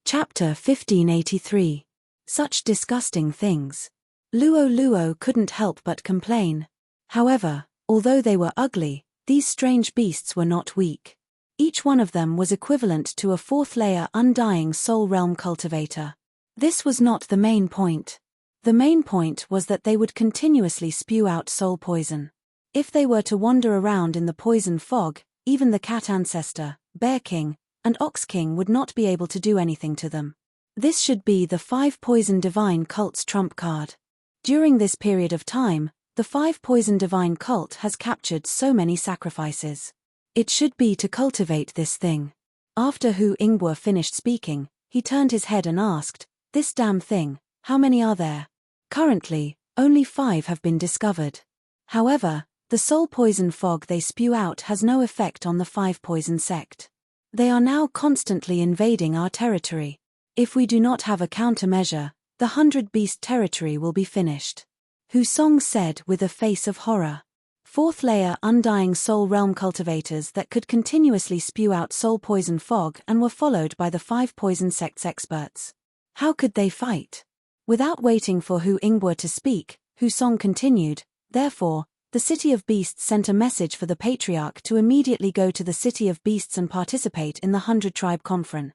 Chapter 1583. Such disgusting things. Luo Luo couldn't help but complain. However, although they were ugly, these strange beasts were not weak. Each one of them was equivalent to a 4th-layer undying soul realm cultivator. This was not the main point. The main point was that they would continuously spew out soul poison. If they were to wander around in the poison fog, even the cat ancestor, bear king, and ox king would not be able to do anything to them. This should be the 5 poison divine cult's trump card. During this period of time, the 5 poison divine cult has captured so many sacrifices. It should be to cultivate this thing. After Hu Ingbo finished speaking, he turned his head and asked, "This damn thing, how many are there?" Currently, only 5 have been discovered. However, the soul poison fog they spew out has no effect on the 5 poison sect. They are now constantly invading our territory. If we do not have a countermeasure, the 100 beast territory will be finished. Hu Song said with a face of horror. 4th-layer undying soul realm cultivators that could continuously spew out soul poison fog and were followed by the 5 poison sect's experts. How could they fight? Without waiting for Hu Ingbo to speak, Hu Song continued, "Therefore, the City of Beasts sent a message for the Patriarch to immediately go to the City of Beasts and participate in the 100-tribe conference."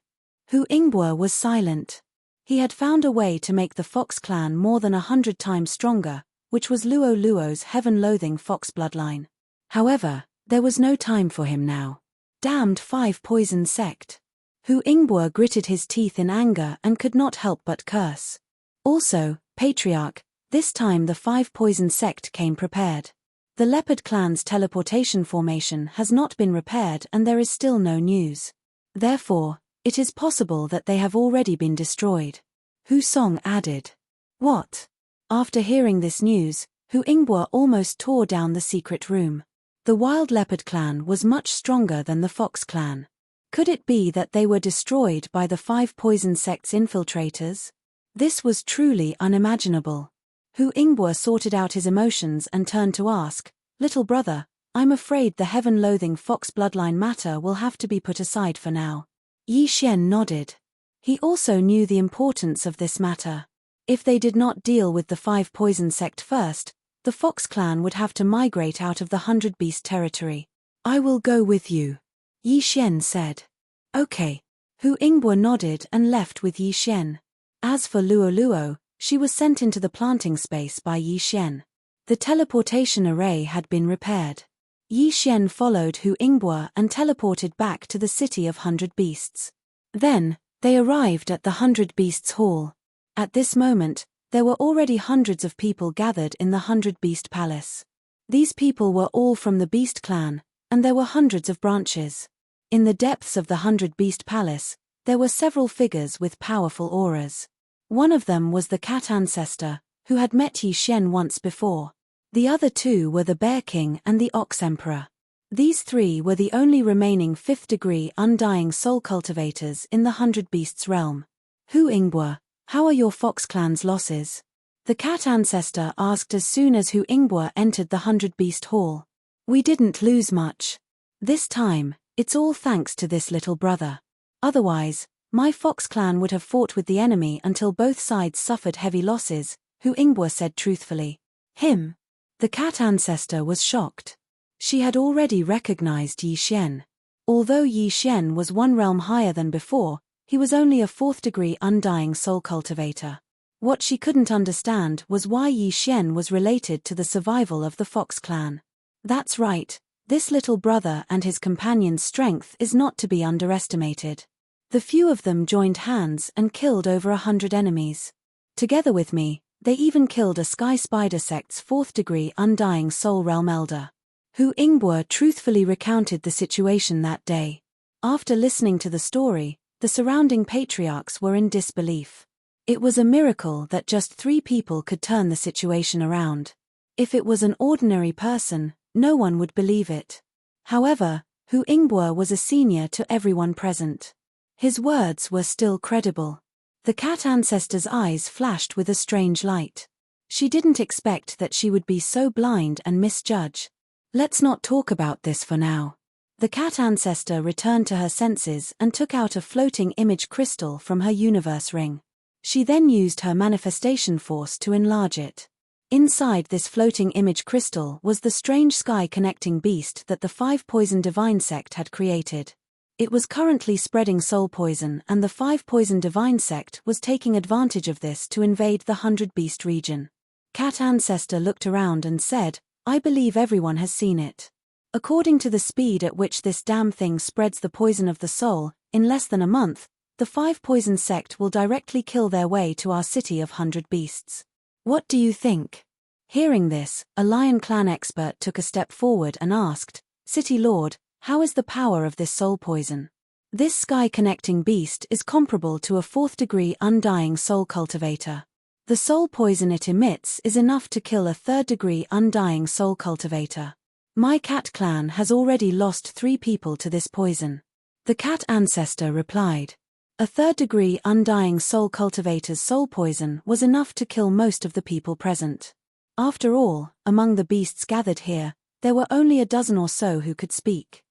Hu Ingbo was silent. He had found a way to make the Fox clan more than 100 times stronger, which was Luo Luo's heaven-loathing fox bloodline. However, there was no time for him now. Damned 5 poison sect. Hu Ingbo gritted his teeth in anger and could not help but curse. Also, Patriarch, this time the 5 poison sect came prepared. The Leopard clan's teleportation formation has not been repaired and there is still no news. Therefore, it is possible that they have already been destroyed. Hu Song added. What? After hearing this news, Hu Ingbo almost tore down the secret room. The Wild Leopard clan was much stronger than the Fox clan. Could it be that they were destroyed by the 5 poison sect's infiltrators? This was truly unimaginable. Hu Ingbo sorted out his emotions and turned to ask, "Little brother, I'm afraid the heaven-loathing fox bloodline matter will have to be put aside for now." Yi Xian nodded. He also knew the importance of this matter. If they did not deal with the 5 poison sect first, the Fox clan would have to migrate out of the 100 beast territory. "I will go with you," Yi Xian said. "Okay." Hu Ingbo nodded and left with Yi Xian. As for Luo Luo, she was sent into the planting space by Yi Xian. The teleportation array had been repaired. Yi Xian followed Hu Ingbo and teleported back to the City of 100 Beasts. Then, they arrived at the 100 Beasts Hall. At this moment, there were already hundreds of people gathered in the 100 Beast Palace. These people were all from the Beast clan, and there were hundreds of branches. In the depths of the 100 Beast Palace, there were several figures with powerful auras. One of them was the cat ancestor, who had met Yi Xian once before. The other 2 were the Bear King and the Ox Emperor. These 3 were the only remaining 5th-degree undying soul cultivators in the 100 Beasts realm. Hu Ingbo, how are your Fox clan's losses? The cat ancestor asked as soon as Hu Ingbo entered the 100 Beast Hall. We didn't lose much. This time, it's all thanks to this little brother. Otherwise, my Fox clan would have fought with the enemy until both sides suffered heavy losses, Hu Ingbo said truthfully. Him? The cat ancestor was shocked. She had already recognized Yi Xian. Although Yi Xian was 1 realm higher than before, he was only a 4th-degree undying soul cultivator. What she couldn't understand was why Yi Xian was related to the survival of the Fox clan. That's right, This little brother and his companion's strength is not to be underestimated. The few of them joined hands and killed over 100 enemies. Together with me, they even killed a Sky Spider sect's 4th-degree Undying Soul Realm Elder. Hu Ingbo truthfully recounted the situation that day. After listening to the story, the surrounding patriarchs were in disbelief. It was a miracle that just 3 people could turn the situation around. If it was an ordinary person, no one would believe it. However, Hu Ingbo was a senior to everyone present. His words were still credible. The cat ancestor's eyes flashed with a strange light. She didn't expect that she would be so blind and misjudge. Let's not talk about this for now. The cat ancestor returned to her senses and took out a floating image crystal from her universe ring. She then used her manifestation force to enlarge it. Inside this floating image crystal was the strange sky-connecting beast that the 5 Poison Divine sect had created. It was currently spreading soul poison, and the 5 Poison Divine sect was taking advantage of this to invade the 100 Beast region. Cat Ancestor looked around and said, "I believe everyone has seen it. According to the speed at which this damn thing spreads the poison of the soul, in less than a month, the 5 Poison sect will directly kill their way to our city of 100 beasts. What do you think?" Hearing this, a Lion Clan expert took a step forward and asked, "City Lord, how is the power of this soul poison?" This sky-connecting beast is comparable to a 4th-degree Undying Soul Cultivator. The soul poison it emits is enough to kill a 3rd-degree Undying Soul Cultivator. My cat clan has already lost 3 people to this poison. The cat ancestor replied. A 3rd-degree Undying Soul Cultivator's soul poison was enough to kill most of the people present. After all, among the beasts gathered here, there were only a dozen or so who could speak.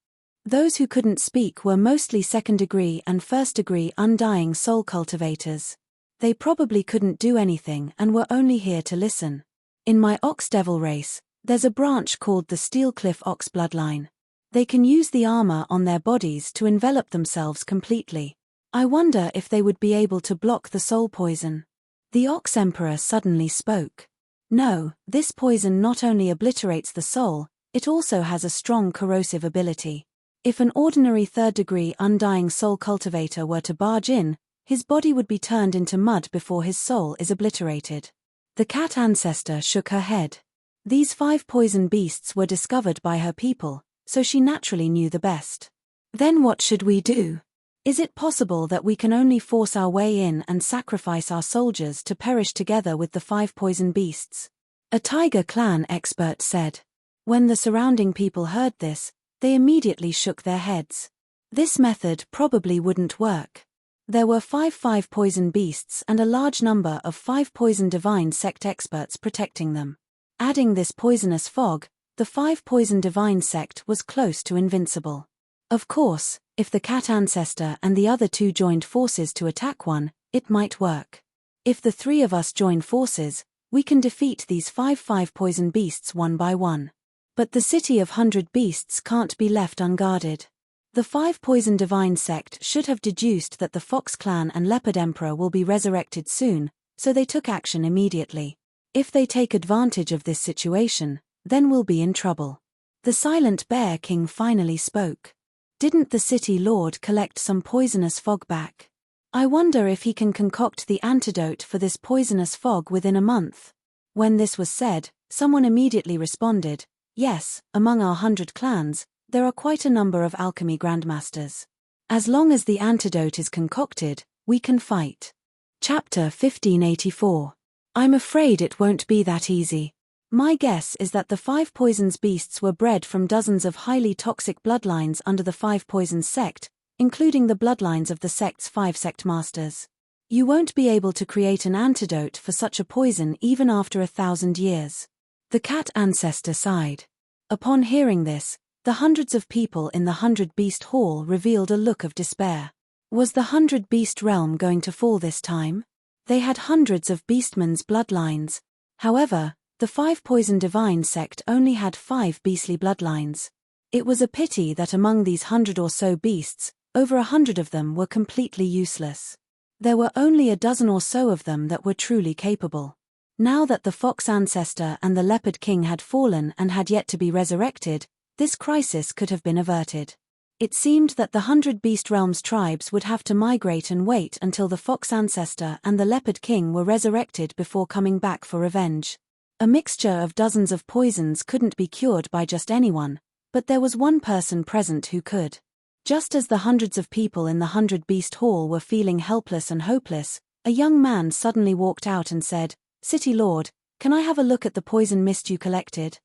Those who couldn't speak were mostly 2nd-degree and 1st-degree Undying Soul Cultivators. They probably couldn't do anything and were only here to listen. In my Ox Devil race, there's a branch called the Steelcliff Ox bloodline. They can use the armor on their bodies to envelop themselves completely. I wonder if they would be able to block the soul poison. The Ox Emperor suddenly spoke. No, this poison not only obliterates the soul, it also has a strong corrosive ability. If an ordinary 3rd-degree Undying Soul Cultivator were to barge in, his body would be turned into mud before his soul is obliterated. The cat ancestor shook her head. These 5 poison beasts were discovered by her people, so she naturally knew the best. Then what should we do? Is it possible that we can only force our way in and sacrifice our soldiers to perish together with the 5 poison beasts? A Tiger Clan expert said. When the surrounding people heard this, they immediately shook their heads. This method probably wouldn't work. There were 5 poison beasts and a large number of 5 Poison Divine sect experts protecting them. Adding this poisonous fog, the 5 Poison Divine sect was close to invincible. Of course, if the cat ancestor and the other 2 joined forces to attack one, it might work. If the 3 of us join forces, we can defeat these 5 poison beasts one by one. But the city of 100 beasts can't be left unguarded. The 5 Poison Divine sect should have deduced that the Fox Clan and Leopard Emperor will be resurrected soon, so they took action immediately. If they take advantage of this situation, then we'll be in trouble. The Silent Bear King finally spoke. Didn't the city lord collect some poisonous fog back? I wonder if he can concoct the antidote for this poisonous fog within a month. When this was said, someone immediately responded, "Yes, among our 100 clans, there are quite a number of alchemy grandmasters. As long as the antidote is concocted, we can fight." Chapter 1584. I'm afraid it won't be that easy. My guess is that the 5 poisons beasts were bred from dozens of highly toxic bloodlines under the 5 poisons sect, including the bloodlines of the sect's 5 sect masters. You won't be able to create an antidote for such a poison even after 1,000 years. The cat ancestor sighed. Upon hearing this, the hundreds of people in the 100 Beast Hall revealed a look of despair. Was the 100 Beast realm going to fall this time? They had hundreds of beastmen's bloodlines. However, the 5 Poison Divine sect only had 5 beastly bloodlines. It was a pity that among these 100 or so beasts, over 100 of them were completely useless. There were only a dozen or so of them that were truly capable. Now that the Fox Ancestor and the Leopard King had fallen and had yet to be resurrected, this crisis could have been averted. It seemed that the 100 Beast Realms tribes would have to migrate and wait until the Fox Ancestor and the Leopard King were resurrected before coming back for revenge. A mixture of dozens of poisons couldn't be cured by just anyone, but there was one person present who could. Just as the hundreds of people in the 100 Beast Hall were feeling helpless and hopeless, a young man suddenly walked out and said, "City Lord, can I have a look at the poison mist you collected?"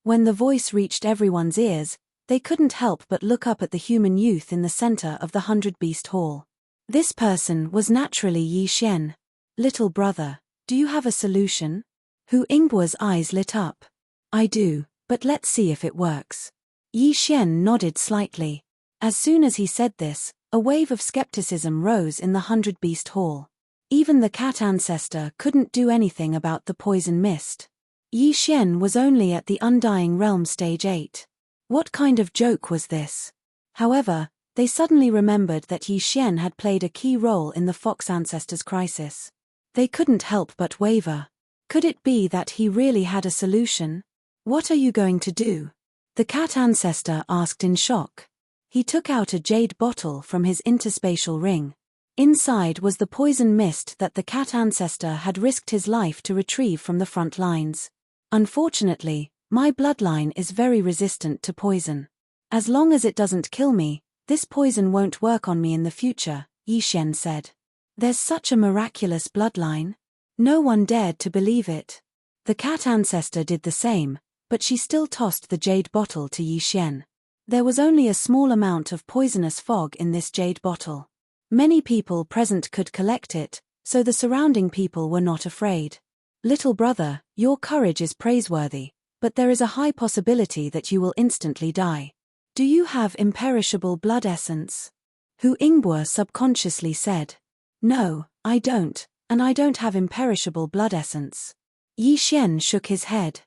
When the voice reached everyone's ears, they couldn't help but look up at the human youth in the center of the 100 Beast Hall. This person was naturally Yi Xian. "Little brother, do you have a solution?" Hu Ingguo's eyes lit up. "I do, but let's see if it works." Yi Xian nodded slightly. As soon as he said this, a wave of skepticism rose in the 100 Beast Hall. Even the cat ancestor couldn't do anything about the poison mist. Yi Xian was only at the Undying Realm Stage 8. What kind of joke was this? However, they suddenly remembered that Yi Xian had played a key role in the Fox Ancestor's crisis. They couldn't help but waver. Could it be that he really had a solution? "What are you going to do?" the cat ancestor asked in shock. He took out a jade bottle from his interspatial ring. Inside was the poison mist that the cat ancestor had risked his life to retrieve from the front lines. "Unfortunately, my bloodline is very resistant to poison. As long as it doesn't kill me, this poison won't work on me in the future," Yi Xian said. "There's such a miraculous bloodline." No one dared to believe it. The cat ancestor did the same, but she still tossed the jade bottle to Yi Xian. There was only a small amount of poisonous fog in this jade bottle. Many people present could collect it, so the surrounding people were not afraid. "Little brother, your courage is praiseworthy, but there is a high possibility that you will instantly die. Do you have imperishable blood essence?" Hu Ingguo subconsciously said. "No, I don't, and I don't have imperishable blood essence." Yi Xian shook his head.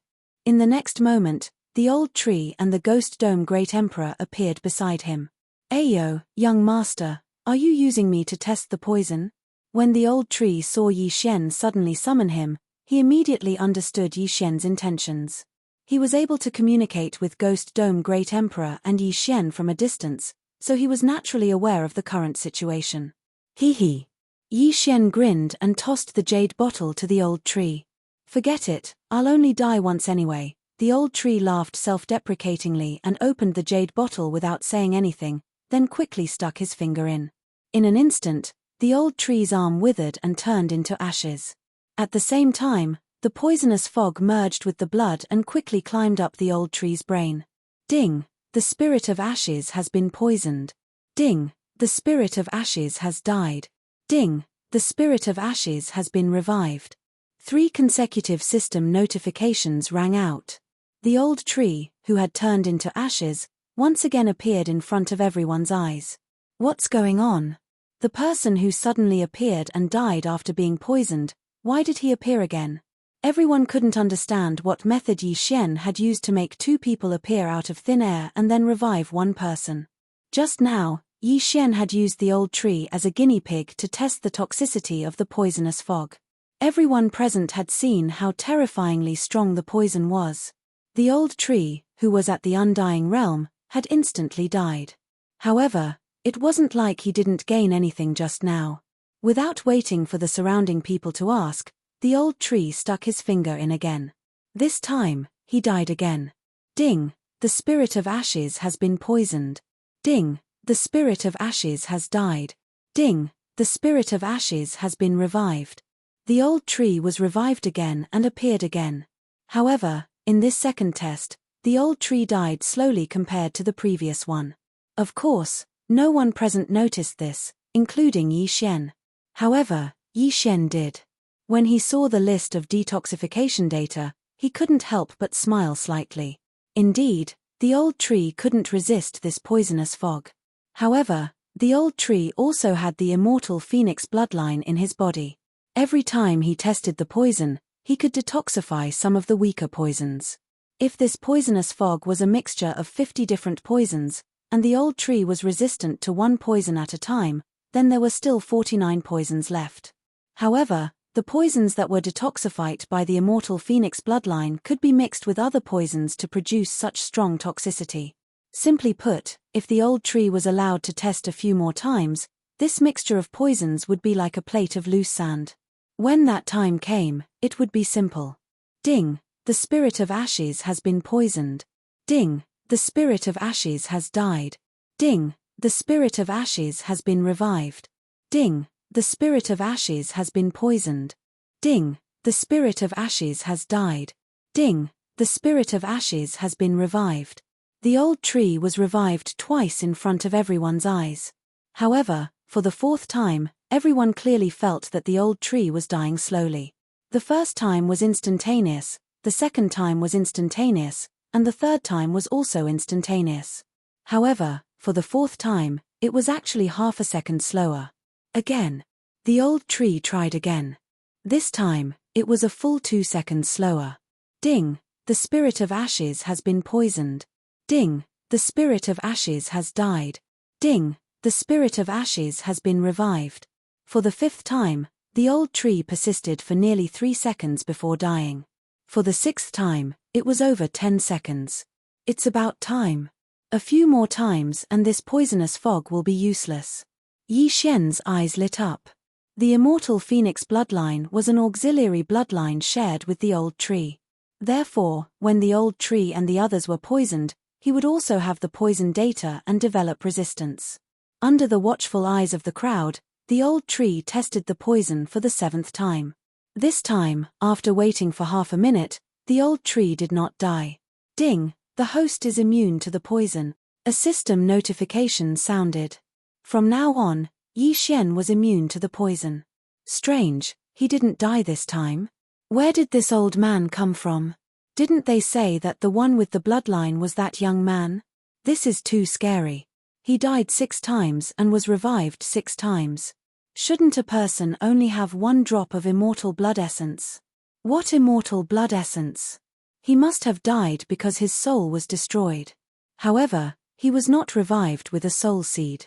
In the next moment, the old tree and the Ghost Dome Great Emperor appeared beside him. "Ayo, young master, are you using me to test the poison?" When the old tree saw Yi Xian suddenly summon him, he immediately understood Yi Xian's intentions. He was able to communicate with Ghost Dome Great Emperor and Yi Xian from a distance, so he was naturally aware of the current situation. Hee. Yi Xian grinned and tossed the jade bottle to the old tree. "Forget it, I'll only die once anyway." The old tree laughed self-deprecatingly and opened the jade bottle without saying anything, then quickly stuck his finger in. In an instant, the old tree's arm withered and turned into ashes. At the same time, the poisonous fog merged with the blood and quickly climbed up the old tree's brain. Ding! The spirit of ashes has been poisoned. Ding! The spirit of ashes has died. Ding! The spirit of ashes has been revived. 3 consecutive system notifications rang out. The old tree, who had turned into ashes, once again appeared in front of everyone's eyes. What's going on? The person who suddenly appeared and died after being poisoned, why did he appear again? Everyone couldn't understand what method Yi Xian had used to make 2 people appear out of thin air and then revive one person. Just now, Yi Xian had used the old tree as a guinea pig to test the toxicity of the poisonous fog. Everyone present had seen how terrifyingly strong the poison was. The old tree, who was at the Undying Realm, had instantly died. However, it wasn't like he didn't gain anything just now. Without waiting for the surrounding people to ask, the old tree stuck his finger in again. This time, he died again. Ding! The spirit of ashes has been poisoned. Ding! The spirit of ashes has died. Ding! The spirit of ashes has been revived. The old tree was revived again and appeared again. However, in this second test, the old tree died slowly compared to the previous one. Of course, no one present noticed this, including Yi Xian. However, Yi Xian did. When he saw the list of detoxification data, he couldn't help but smile slightly. Indeed, the old tree couldn't resist this poisonous fog. However, the old tree also had the immortal phoenix bloodline in his body. Every time he tested the poison, he could detoxify some of the weaker poisons. If this poisonous fog was a mixture of 50 different poisons, and the old tree was resistant to one poison at a time, then there were still 49 poisons left. However, The poisons that were detoxified by the immortal phoenix bloodline could be mixed with other poisons to produce such strong toxicity. Simply put, if the old tree was allowed to test a few more times, this mixture of poisons would be like a plate of loose sand. When that time came, it would be simple. Ding, the spirit of ashes has been poisoned. Ding, the spirit of ashes has died. Ding, the spirit of ashes has been revived. Ding, the spirit of ashes has been poisoned. Ding, the spirit of ashes has died. Ding, the spirit of ashes has been revived. The old tree was revived twice in front of everyone's eyes. However, for the fourth time, everyone clearly felt that the old tree was dying slowly. The first time was instantaneous, the second time was instantaneous, and the third time was also instantaneous. However, for the fourth time, it was actually half a second slower. Again. The old tree tried again. This time, it was a full 2 seconds slower. Ding, the spirit of ashes has been poisoned. Ding, the spirit of ashes has died. Ding, the spirit of ashes has been revived. For the fifth time, the old tree persisted for nearly 3 seconds before dying. For the sixth time, it was over 10 seconds. It's about time. A few more times and this poisonous fog will be useless. Yi Xian's eyes lit up. The immortal phoenix bloodline was an auxiliary bloodline shared with the old tree. Therefore, when the old tree and the others were poisoned, he would also have the poison data and develop resistance. Under the watchful eyes of the crowd, the old tree tested the poison for the 7th time. This time, after waiting for half a minute, the old tree did not die. Ding, the host is immune to the poison. A system notification sounded. From now on, Yi Xian was immune to the poison. Strange, he didn't die this time. Where did this old man come from? Didn't they say that the one with the bloodline was that young man? This is too scary. He died 6 times and was revived 6 times. Shouldn't a person only have 1 drop of immortal blood essence? What immortal blood essence? He must have died because his soul was destroyed. However, he was not revived with a soul seed.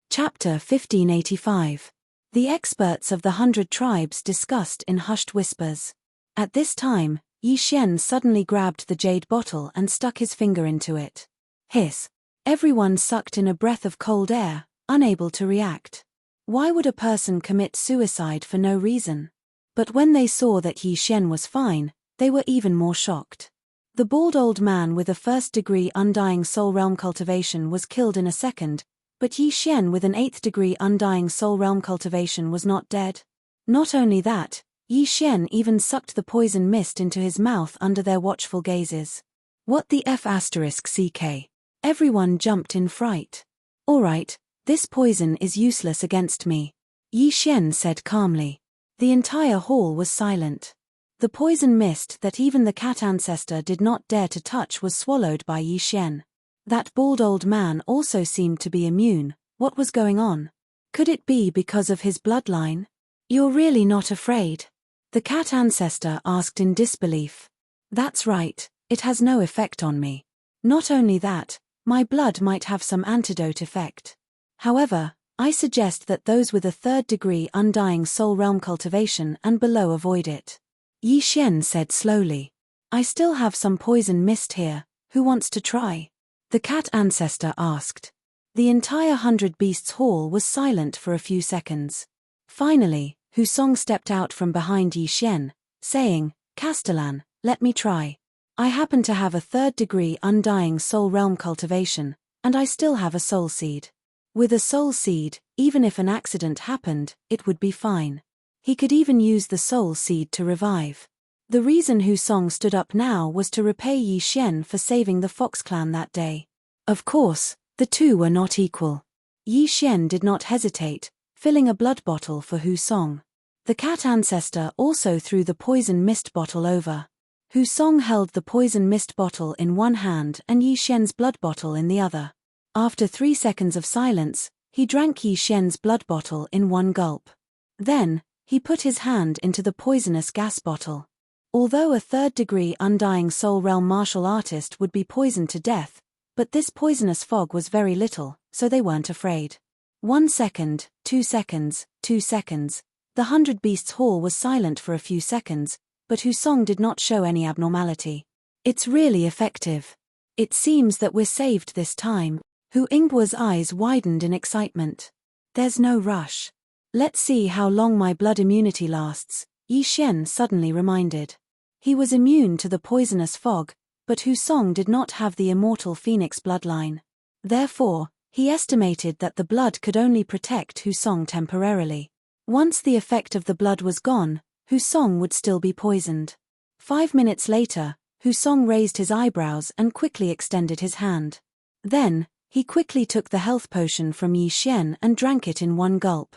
Chapter 1585. The experts of the 100 tribes discussed in hushed whispers. At this time, Yi Xian suddenly grabbed the jade bottle and stuck his finger into it. Hiss. Everyone sucked in a breath of cold air, unable to react. Why would a person commit suicide for no reason? But when they saw that Yi Xian was fine, they were even more shocked. The bald old man with a first-degree undying soul realm cultivation was killed in a second, but Yi Xian with an 8th-degree undying soul realm cultivation was not dead. Not only that, Yi Xian even sucked the poison mist into his mouth under their watchful gazes. What the F***CK? Everyone jumped in fright. Alright, this poison is useless against me, Yi Xian said calmly. The entire hall was silent. The poison mist that even the cat ancestor did not dare to touch was swallowed by Yi Xian. That bald old man also seemed to be immune. What was going on? Could it be because of his bloodline? You're really not afraid? The cat ancestor asked in disbelief. That's right, it has no effect on me. Not only that, my blood might have some antidote effect. However, I suggest that those with a 3rd-degree undying soul realm cultivation and below avoid it. Yi Xian said slowly. I still have some poison mist here, who wants to try? The cat ancestor asked. The entire 100 Beasts Hall was silent for a few seconds. Finally, Hu Song stepped out from behind Yi Xian, saying, Castellan, let me try. I happen to have a 3rd-degree undying soul realm cultivation, and I still have a soul seed. With a soul seed, even if an accident happened, it would be fine. He could even use the soul seed to revive. The reason Hu Song stood up now was to repay Yi Xian for saving the Fox clan that day. Of course, the two were not equal. Yi Xian did not hesitate, filling a blood bottle for Hu Song. The cat ancestor also threw the poison mist bottle over. Hu Song held the poison mist bottle in one hand and Yi Xian's blood bottle in the other. After 3 seconds of silence, he drank Yi Xian's blood bottle in one gulp. Then, he put his hand into the poisonous gas bottle. Although a 3rd-degree undying soul realm martial artist would be poisoned to death, but this poisonous fog was very little, so they weren't afraid. 1 second, 2 seconds, 2 seconds, The 100 Beasts Hall was silent for a few seconds, but Husong did not show any abnormality. It's really effective. It seems that we're saved this time. Hu Ingbo's eyes widened in excitement. There's no rush. Let's see how long my blood immunity lasts, Yi Xian suddenly reminded. He was immune to the poisonous fog, but Husong did not have the immortal phoenix bloodline. Therefore, he estimated that the blood could only protect Husong temporarily. Once the effect of the blood was gone, Husong would still be poisoned. 5 minutes later, Husong raised his eyebrows and quickly extended his hand. Then, he quickly took the health potion from Yi Xian and drank it in one gulp.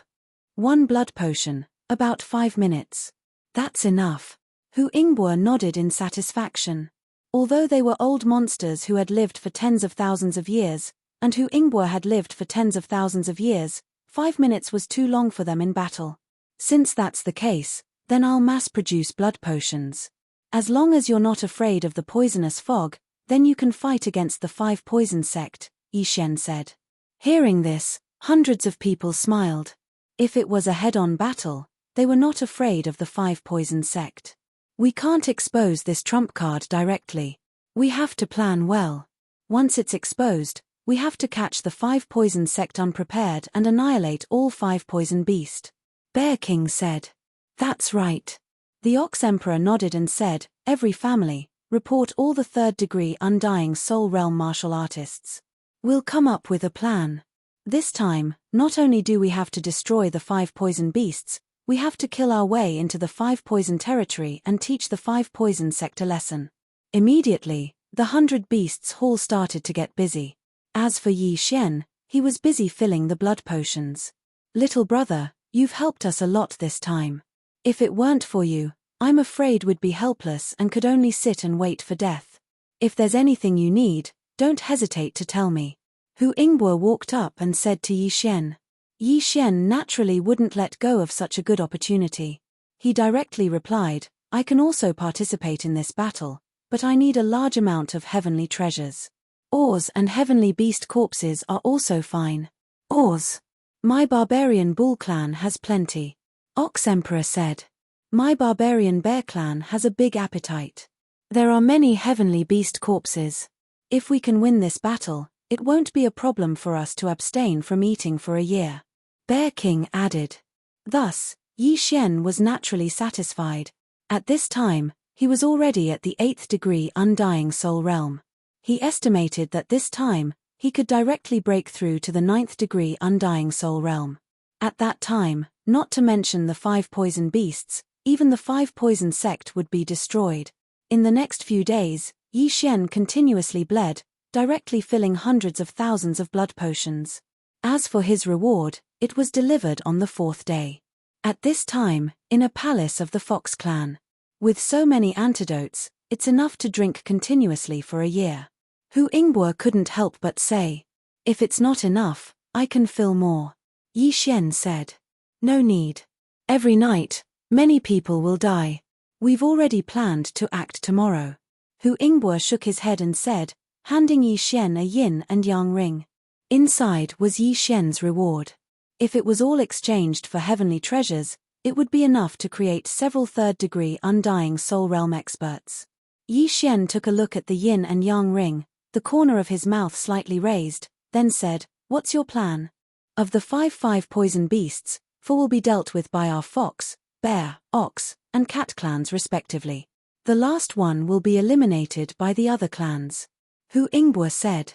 1 blood potion, about 5 minutes. That's enough. Hu Ingbo nodded in satisfaction. Although they were old monsters who had lived for tens of thousands of years, and Hu Ingbo had lived for tens of thousands of years, 5 minutes was too long for them in battle. Since that's the case, then I'll mass-produce blood potions. As long as you're not afraid of the poisonous fog, then you can fight against the 5 poison sect, Yi Xian said. Hearing this, hundreds of people smiled. If it was a head-on battle, they were not afraid of the 5 poison sect. We can't expose this trump card directly. We have to plan well. Once it's exposed, we have to catch the 5 poison sect unprepared and annihilate all 5 poison beast. Bear King said. That's right. The Ox Emperor nodded and said, every family, report all the 3rd degree Undying Soul Realm martial artists. We'll come up with a plan. This time, not only do we have to destroy the 5 poison beasts, we have to kill our way into the 5 poison territory and teach the 5 poison sect a lesson. Immediately, the 100 Beasts Hall started to get busy. As for Yi Xian, he was busy filling the blood potions. Little brother, you've helped us a lot this time. If it weren't for you, I'm afraid we'd be helpless and could only sit and wait for death. If there's anything you need, don't hesitate to tell me. Hu Ingbo walked up and said to Yi Xian. Yi Xian naturally wouldn't let go of such a good opportunity. He directly replied, I can also participate in this battle, but I need a large amount of heavenly treasures. Ores and heavenly beast corpses are also fine. Ores. My barbarian bull clan has plenty. Ox Emperor said. My barbarian bear clan has a big appetite. There are many heavenly beast corpses. If we can win this battle, it won't be a problem for us to abstain from eating for a year. Bear King added. Thus, Yi Xian was naturally satisfied. At this time, he was already at the 8th degree Undying Soul Realm. He estimated that this time, he could directly break through to the 9th degree Undying Soul Realm. At that time, not to mention the 5 poison beasts, even the 5 poison sect would be destroyed. In the next few days, Yi Xian continuously bled, directly filling hundreds of thousands of blood potions. As for his reward, it was delivered on the 4th day. At this time, in a palace of the Fox clan. With so many antidotes, it's enough to drink continuously for a year. Hu Ingbo couldn't help but say. If it's not enough, I can fill more. Yi Xian said. No need. Every night, many people will die. We've already planned to act tomorrow. Hu Ingbo shook his head and said, handing Yi Xian a yin and yang ring. Inside was Yi Xian's reward. If it was all exchanged for heavenly treasures, it would be enough to create several 3rd degree Undying Soul Realm experts. Yi Xian took a look at the yin and yang ring, the corner of his mouth slightly raised, then said, What's your plan? Of the 5 poison beasts, 4 will be dealt with by our fox, bear, ox, and cat clans respectively. The last one will be eliminated by the other clans. Hu Ingbo said.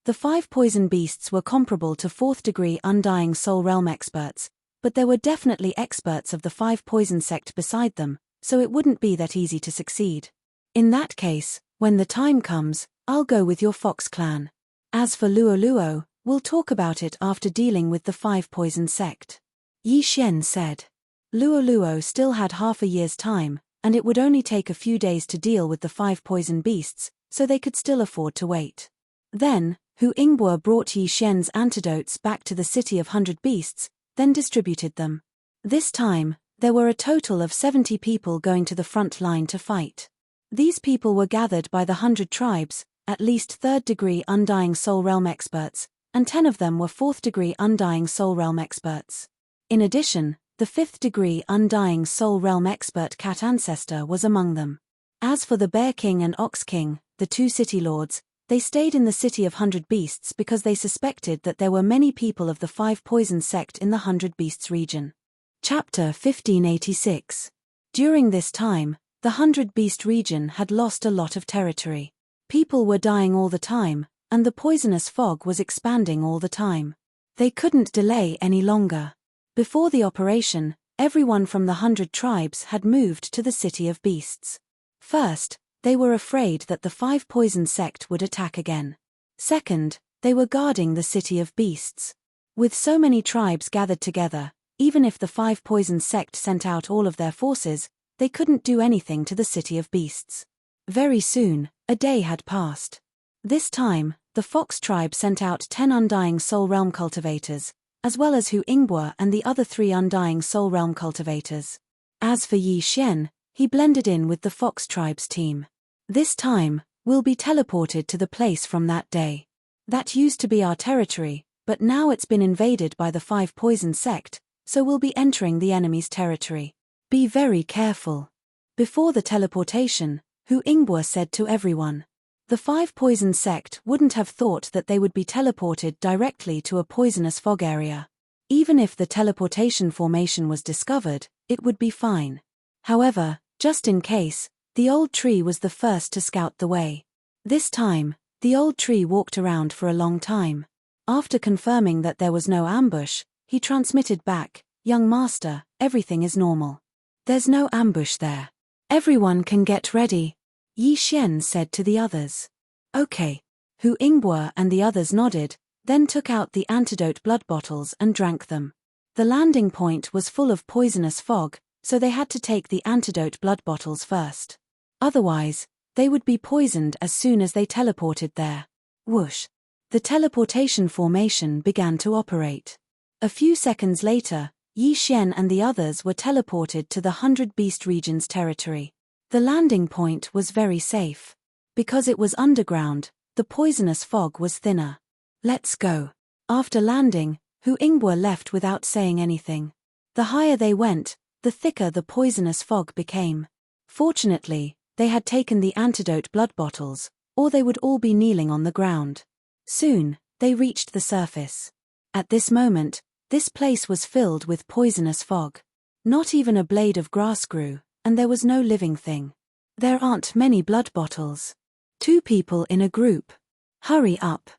The 5 poison beasts were comparable to 4th degree Undying Soul Realm experts, but there were definitely experts of the 5 poison sect beside them, so it wouldn't be that easy to succeed. In that case, when the time comes, I'll go with your fox clan. As for Luo Luo, we'll talk about it after dealing with the 5 poison sect. Yi Xian said. Luo Luo still had half a year's time, and it would only take a few days to deal with the 5 poison beasts, so they could still afford to wait. Then, Hu Ingbo brought Yi Xian's antidotes back to the city of 100 beasts, then distributed them. This time, there were a total of 70 people going to the front line to fight. These people were gathered by the 100 tribes, at least 3rd degree Undying Soul Realm experts, and 10 of them were 4th degree Undying Soul Realm experts. In addition, The 5th-degree Undying Soul Realm expert cat ancestor was among them. As for the Bear King and Ox King, the two city lords, they stayed in the City of 100 Beasts because they suspected that there were many people of the 5 Poison sect in the 100 Beasts region. Chapter 1586. During this time, the 100 Beast region had lost a lot of territory. People were dying all the time, and the poisonous fog was expanding all the time. They couldn't delay any longer. Before the operation, everyone from the 100 tribes had moved to the City of Beasts. First, they were afraid that the 5 Poison sect would attack again. Second, they were guarding the City of Beasts. With so many tribes gathered together, even if the 5 Poison sect sent out all of their forces, they couldn't do anything to the City of Beasts. Very soon, a day had passed. This time, the Fox tribe sent out 10 Undying Soul Realm cultivators, as well as Hu Ingbo and the other 3 Undying Soul Realm cultivators. As for Yi Xian, he blended in with the Fox tribe's team. This time, we'll be teleported to the place from that day. That used to be our territory, but now it's been invaded by the 5 Poison sect, so we'll be entering the enemy's territory. Be very careful. Before the teleportation, Hu Ingbo said to everyone. The 5 Poison sect wouldn't have thought that they would be teleported directly to a poisonous fog area. Even if the teleportation formation was discovered, it would be fine. However, just in case, the old tree was the first to scout the way. This time, the old tree walked around for a long time. After confirming that there was no ambush, he transmitted back, "Young master, everything is normal. There's no ambush there. Everyone can get ready," Yi Xian said to the others. Okay. Hu Ingbo and the others nodded, then took out the antidote blood bottles and drank them. The landing point was full of poisonous fog, so they had to take the antidote blood bottles first. Otherwise, they would be poisoned as soon as they teleported there. Whoosh. The teleportation formation began to operate. A few seconds later, Yi Xian and the others were teleported to the 100 Beast region's territory. The landing point was very safe. Because it was underground, the poisonous fog was thinner. Let's go. After landing, Hu Ingbo left without saying anything. The higher they went, the thicker the poisonous fog became. Fortunately, they had taken the antidote blood bottles, or they would all be kneeling on the ground. Soon, they reached the surface. At this moment, this place was filled with poisonous fog. Not even a blade of grass grew, and there was no living thing. There aren't many blood bottles. 2 people in a group. Hurry up.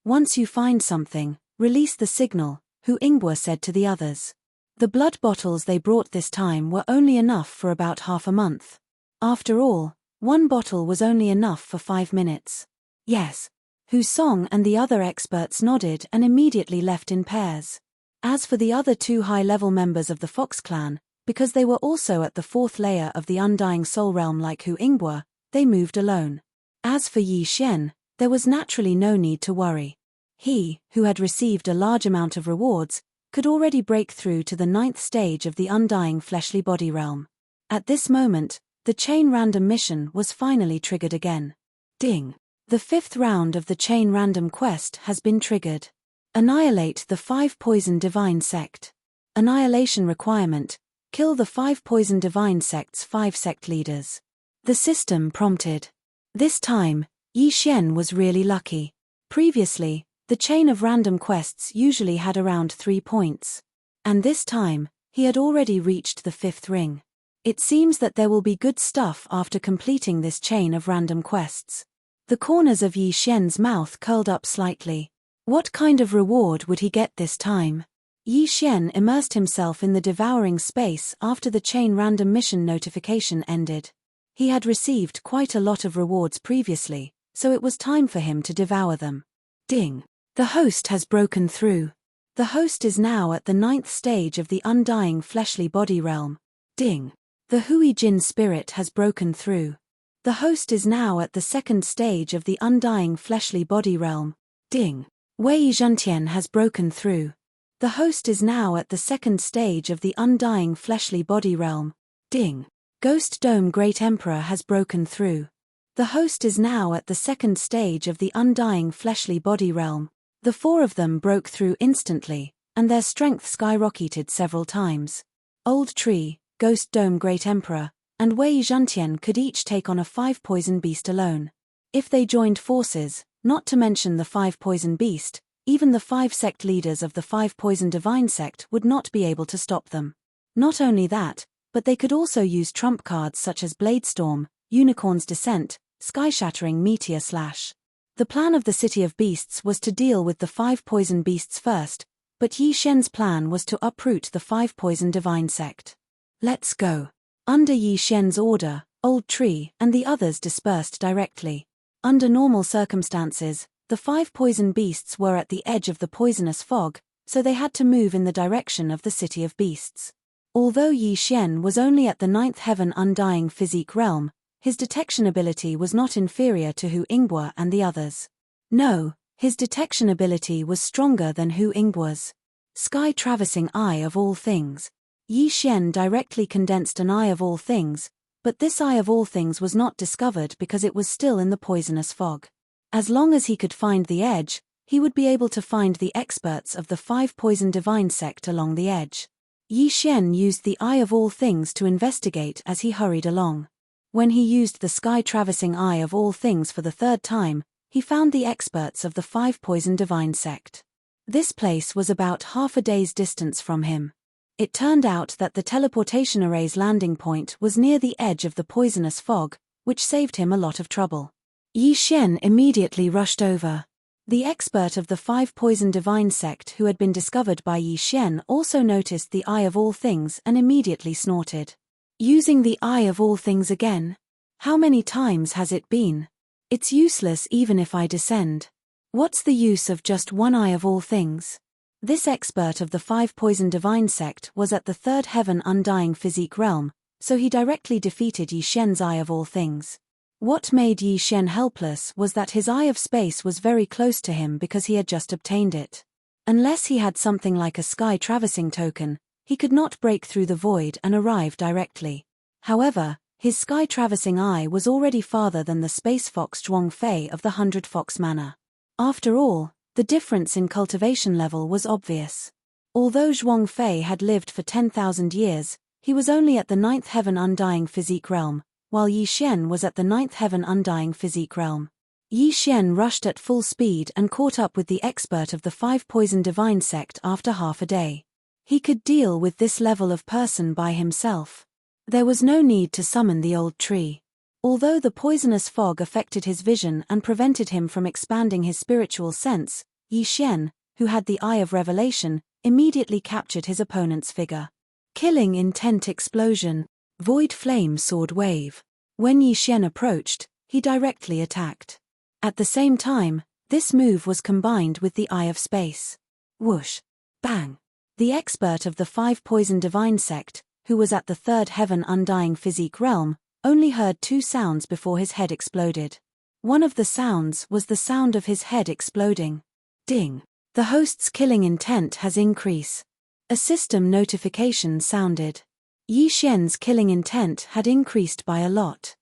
Once you find something, release the signal, Hu Ingbo said to the others. The blood bottles they brought this time were only enough for about half a month. After all, 1 bottle was only enough for 5 minutes. Yes. Hu Song and the other experts nodded and immediately left in pairs. As for the other 2 high-level members of the Fox clan, because they were also at the 4th layer of the Undying Soul Realm like Hu Ingbo, they moved alone. As for Yi Xian, there was naturally no need to worry. He, who had received a large amount of rewards, could already break through to the 9th stage of the Undying Fleshly Body Realm. At this moment, the chain random mission was finally triggered again. Ding! The 5th round of the chain random quest has been triggered. Annihilate the 5 Poison Divine Sect. Annihilation requirement: kill the 5 Poison Divine Sect's 5 sect leaders. The system prompted. This time, Yi Xian was really lucky. Previously, the chain of random quests usually had around 3 points. And this time, he had already reached the 5th ring. It seems that there will be good stuff after completing this chain of random quests. The corners of Yi Xian's mouth curled up slightly. What kind of reward would he get this time? Yi Xian immersed himself in the devouring space after the chain random mission notification ended. He had received quite a lot of rewards previously, so it was time for him to devour them. Ding! The host has broken through. The host is now at the 9th stage of the Undying Fleshly Body Realm. Ding! The Hui Jin spirit has broken through. The host is now at the 2nd stage of the Undying Fleshly Body Realm. Ding! Wei Zhentian has broken through. The host is now at the 2nd stage of the Undying Fleshly Body Realm. Ding! Ghost Dome Great Emperor has broken through. The host is now at the 2nd stage of the Undying Fleshly Body Realm. The 4 of them broke through instantly, and their strength skyrocketed several times. Old Tree, Ghost Dome Great Emperor, and Wei Zhantian could each take on a 5-poison beast alone. If they joined forces, not to mention the 5-poison beast, even the 5 sect leaders of the 5-poison divine sect would not be able to stop them. Not only that, but they could also use trump cards such as Bladestorm, Unicorn's Descent, Sky-Shattering Meteor Slash. The plan of the City of Beasts was to deal with the 5-poison beasts first, but Yi Shen's plan was to uproot the 5-poison divine sect. Let's go. Under Yi Shen's order, Old Tree and the others dispersed directly. Under normal circumstances, the 5-poison beasts were at the edge of the poisonous fog, so they had to move in the direction of the City of Beasts. Although Yi Shen was only at the 9th heaven undying physique realm, his detection ability was not inferior to Hu Yingbo and the others. No, his detection ability was stronger than Hu Yingbo's. Sky-traversing Eye of All Things. Yi Shen directly condensed an Eye of All Things, but this Eye of All Things was not discovered because it was still in the poisonous fog. As long as he could find the edge, he would be able to find the experts of the 5-poison divine sect along the edge. Yi Shen used the Eye of All Things to investigate as he hurried along. When he used the sky-traversing Eye of All Things for the 3rd time, he found the experts of the 5-poison divine sect. This place was about half a day's distance from him. It turned out that the teleportation array's landing point was near the edge of the poisonous fog, which saved him a lot of trouble. Yi Shen immediately rushed over. The expert of the 5-poison divine sect who had been discovered by Yi Shen also noticed the Eye of All Things and immediately snorted. Using the Eye of All Things again? How many times has it been? It's useless even if I descend. What's the use of just one Eye of All Things? This expert of the 5-poison divine sect was at the 3rd heaven undying physique realm, so he directly defeated Yi Shen's Eye of All Things. What made Yi Shen helpless was that his Eye of Space was very close to him because he had just obtained it. Unless he had something like a sky-traversing token, he could not break through the void and arrive directly. However, his sky-traversing eye was already farther than the space fox Zhuang Fei of the 100 Fox Manor. After all, the difference in cultivation level was obvious. Although Zhuang Fei had lived for 10,000 years, he was only at the 9th heaven undying physique realm, while Yi Shen was at the 9th heaven undying physique realm. Yi Shen rushed at full speed and caught up with the expert of the 5-poison divine sect after half a day. He could deal with this level of person by himself. There was no need to summon the Old Tree. Although the poisonous fog affected his vision and prevented him from expanding his spiritual sense, Yi Shen, who had the Eye of Revelation, immediately captured his opponent's figure. Killing Intent Explosion, Void Flame Sword Wave. When Yi Shen approached, he directly attacked. At the same time, this move was combined with the Eye of Space. Whoosh! Bang! The expert of the 5-poison divine sect, who was at the 3rd heaven undying physique realm, only heard 2 sounds before his head exploded. One of the sounds was the sound of his head exploding. Ding! The host's killing intent has increased. A system notification sounded. Yi Shen's killing intent had increased by a lot.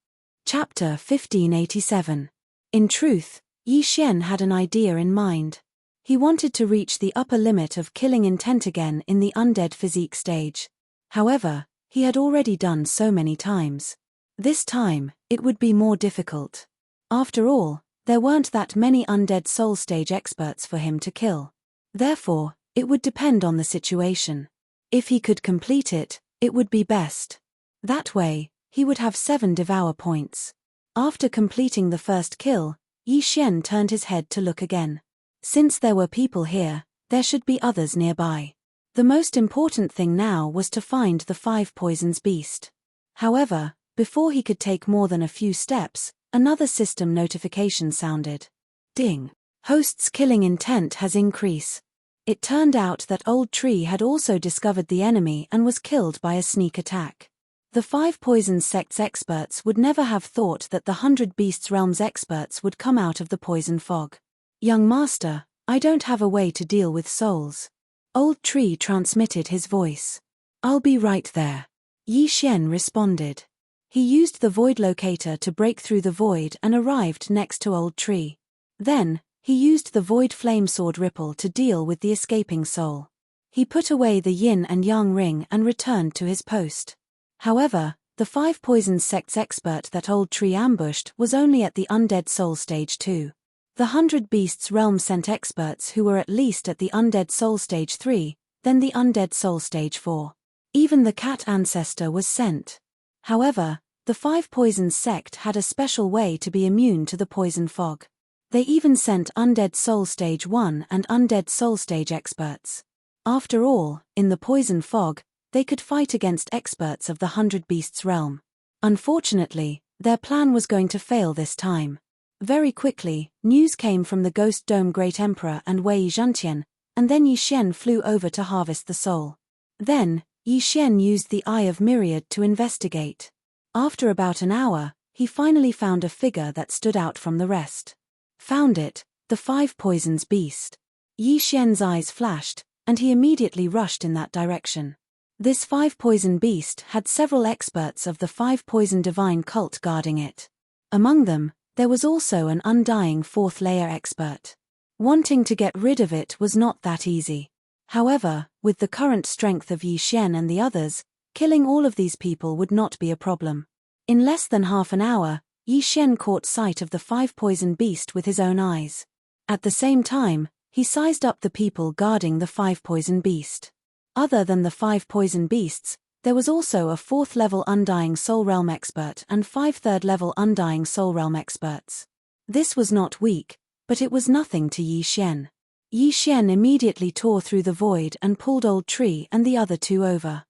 Chapter 1587. In truth, Yi Shen had an idea in mind. He wanted to reach the upper limit of killing intent again in the undead physique stage. However, he had already done so many times. This time, it would be more difficult. After all, there weren't that many undead soul stage experts for him to kill. Therefore, it would depend on the situation. If he could complete it, it would be best. That way, he would have 7 Devour points. After completing the first kill, Yi Shen turned his head to look again. Since there were people here, there should be others nearby. The most important thing now was to find the 5 poisons beast. However, before he could take more than a few steps, another system notification sounded. Ding! Host's killing intent has increased. It turned out that Old Tree had also discovered the enemy and was killed by a sneak attack. The 5 poison sect's experts would never have thought that the 100 Beasts Realm's experts would come out of the poison fog. Young master, I don't have a way to deal with souls. Old Tree transmitted his voice. I'll be right there. Yi Shen responded. He used the void locator to break through the void and arrived next to Old Tree. Then, he used the void flame sword ripple to deal with the escaping soul. He put away the yin and yang ring and returned to his post. However, the 5 poisons sect's expert that old tree ambushed was only at the undead soul stage 2. The 100 beasts realm sent experts who were at least at the undead soul stage 3, then the undead soul stage 4. Even the cat ancestor was sent. However, the 5 poisons sect had a special way to be immune to the poison fog. They even sent undead soul stage 1 and undead soul stage experts. After all, in the poison fog, they could fight against experts of the 100 beasts realm. Unfortunately, their plan was going to fail this time. Very quickly, news came from the Ghost Dome Great Emperor and Wei Zhantian, and then Yi Xian flew over to harvest the soul. Then, Yi Xian used the Eye of Myriad to investigate. After about an hour, he finally found a figure that stood out from the rest. Found it, the 5 poisons beast. Yi Xian's eyes flashed, and he immediately rushed in that direction. This 5 poison beast had several experts of the 5 poison divine cult guarding it. Among them, there was also an undying 4th layer expert. Wanting to get rid of it was not that easy. However, with the current strength of Yi Xian and the others, killing all of these people would not be a problem. In less than half an hour, Yi Xian caught sight of the 5 poison beast with his own eyes. At the same time, he sized up the people guarding the 5 poison beast. Other than the 5 poison beasts, there was also a 4th level Undying Soul Realm expert and 5 3rd level Undying Soul Realm experts. This was not weak, but it was nothing to Yi Xian. Yi Xian immediately tore through the void and pulled Old Tree and the other 2 over.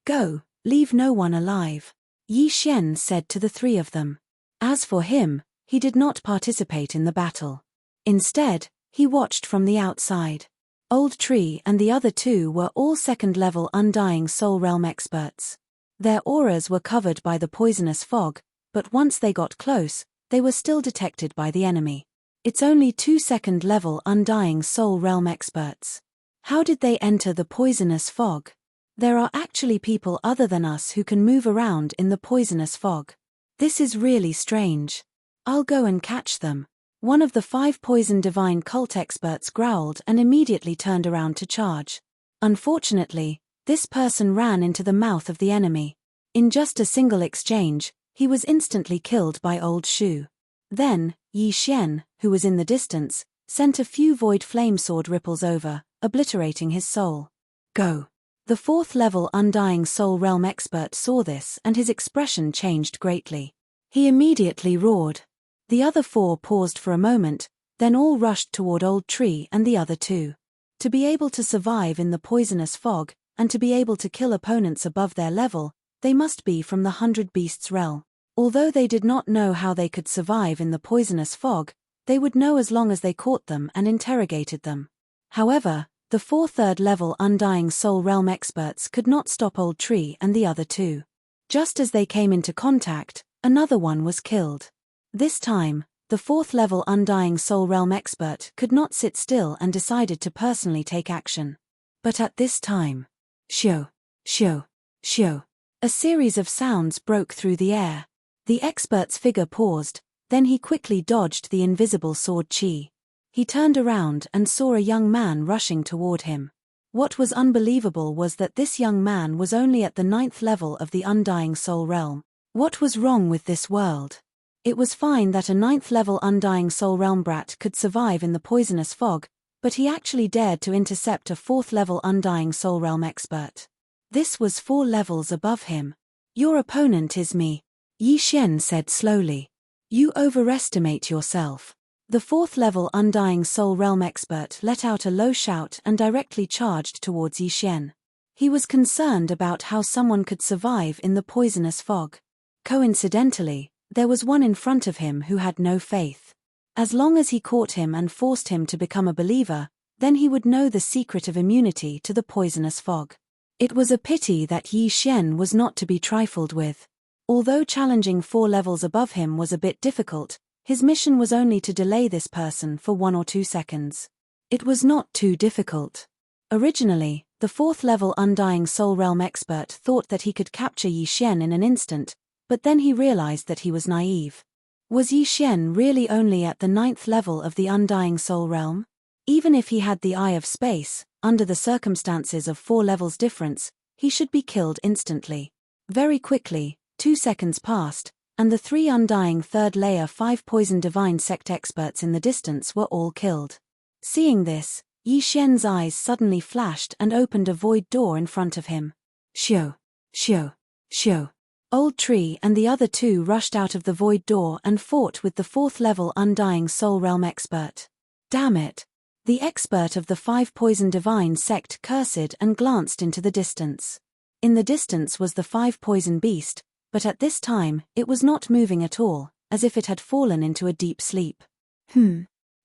"Go, leave no one alive," Yi Xian said to the 3 of them. As for him, he did not participate in the battle. Instead, he watched from the outside. Old Tree and the other 2 were all 2nd level Undying Soul Realm experts. Their auras were covered by the poisonous fog, but once they got close, they were still detected by the enemy. It's only 2 2nd level Undying Soul Realm experts. How did they enter the poisonous fog? There are actually people other than us who can move around in the poisonous fog. This is really strange. I'll go and catch them. One of the 5 poison divine cult experts growled and immediately turned around to charge. Unfortunately, this person ran into the mouth of the enemy. In just a single exchange, he was instantly killed by Old Shu. Then, Yi Xian, who was in the distance, sent a few void flame sword ripples over, obliterating his soul. Go. The 4th level Undying Soul Realm expert saw this and his expression changed greatly. He immediately roared. The other 4 paused for a moment, then all rushed toward Old Tree and the other 2. To be able to survive in the poisonous fog, and to be able to kill opponents above their level, they must be from the 100 Beasts realm. Although they did not know how they could survive in the poisonous fog, they would know as long as they caught them and interrogated them. However, the 4 3rd level Undying Soul Realm experts could not stop Old Tree and the other 2. Just as they came into contact, another one was killed. This time, the 4th level Undying Soul Realm expert could not sit still and decided to personally take action. But at this time, shio, shio, shio, a series of sounds broke through the air. The expert's figure paused, then he quickly dodged the invisible sword chi. He turned around and saw a young man rushing toward him. What was unbelievable was that this young man was only at the 9th level of the Undying Soul Realm. What was wrong with this world? It was fine that a 9th level Undying Soul Realm brat could survive in the poisonous fog, but he actually dared to intercept a 4th level Undying Soul Realm expert. This was 4 levels above him. Your opponent is me, Yi Xian said slowly. You overestimate yourself. The 4th level Undying Soul Realm expert let out a low shout and directly charged towards Yi Xian. He was concerned about how someone could survive in the poisonous fog. Coincidentally, there was one in front of him who had no faith. As long as he caught him and forced him to become a believer, then he would know the secret of immunity to the poisonous fog. It was a pity that Yi Xian was not to be trifled with. Although challenging 4 levels above him was a bit difficult, his mission was only to delay this person for 1 or 2 seconds. It was not too difficult. Originally, the 4th level Undying Soul Realm expert thought that he could capture Yi Xian in an instant, but then he realized that he was naive. Was Yi Xian really only at the 9th level of the Undying Soul Realm? Even if he had the Eye of Space, under the circumstances of 4 levels difference, he should be killed instantly. Very quickly, 2 seconds passed, and the 3 undying 3rd layer 5 poison divine sect experts in the distance were all killed. Seeing this, Yi Xian's eyes suddenly flashed and opened a void door in front of him. Xiao! Xiao! Xiao! Old Tree and the other 2 rushed out of the void door and fought with the 4th level undying soul realm expert. Damn it! The expert of the 5 poison divine sect cursed and glanced into the distance. In the distance was the 5 poison beast, but at this time, it was not moving at all, as if it had fallen into a deep sleep.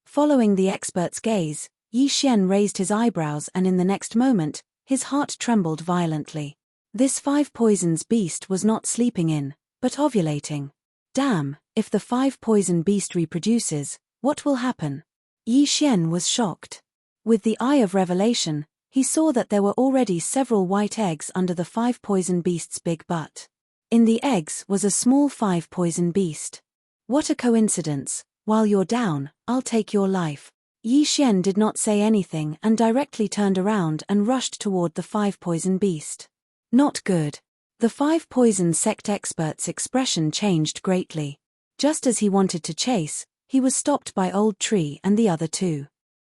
Following the expert's gaze, Yi Xian raised his eyebrows, and in the next moment, his heart trembled violently. This 5 poisons beast was not sleeping in, but ovulating. Damn, if the 5 poison beast reproduces, what will happen? Yi Xian was shocked. With the eye of revelation, he saw that there were already several white eggs under the 5 poison beast's big butt. In the eggs was a small 5 poison beast. What a coincidence! While you're down, I'll take your life. Yi Xian did not say anything and directly turned around and rushed toward the 5 poison beast. Not good. The 5 poison sect expert's expression changed greatly. Just as he wanted to chase, he was stopped by Old Tree and the other 2.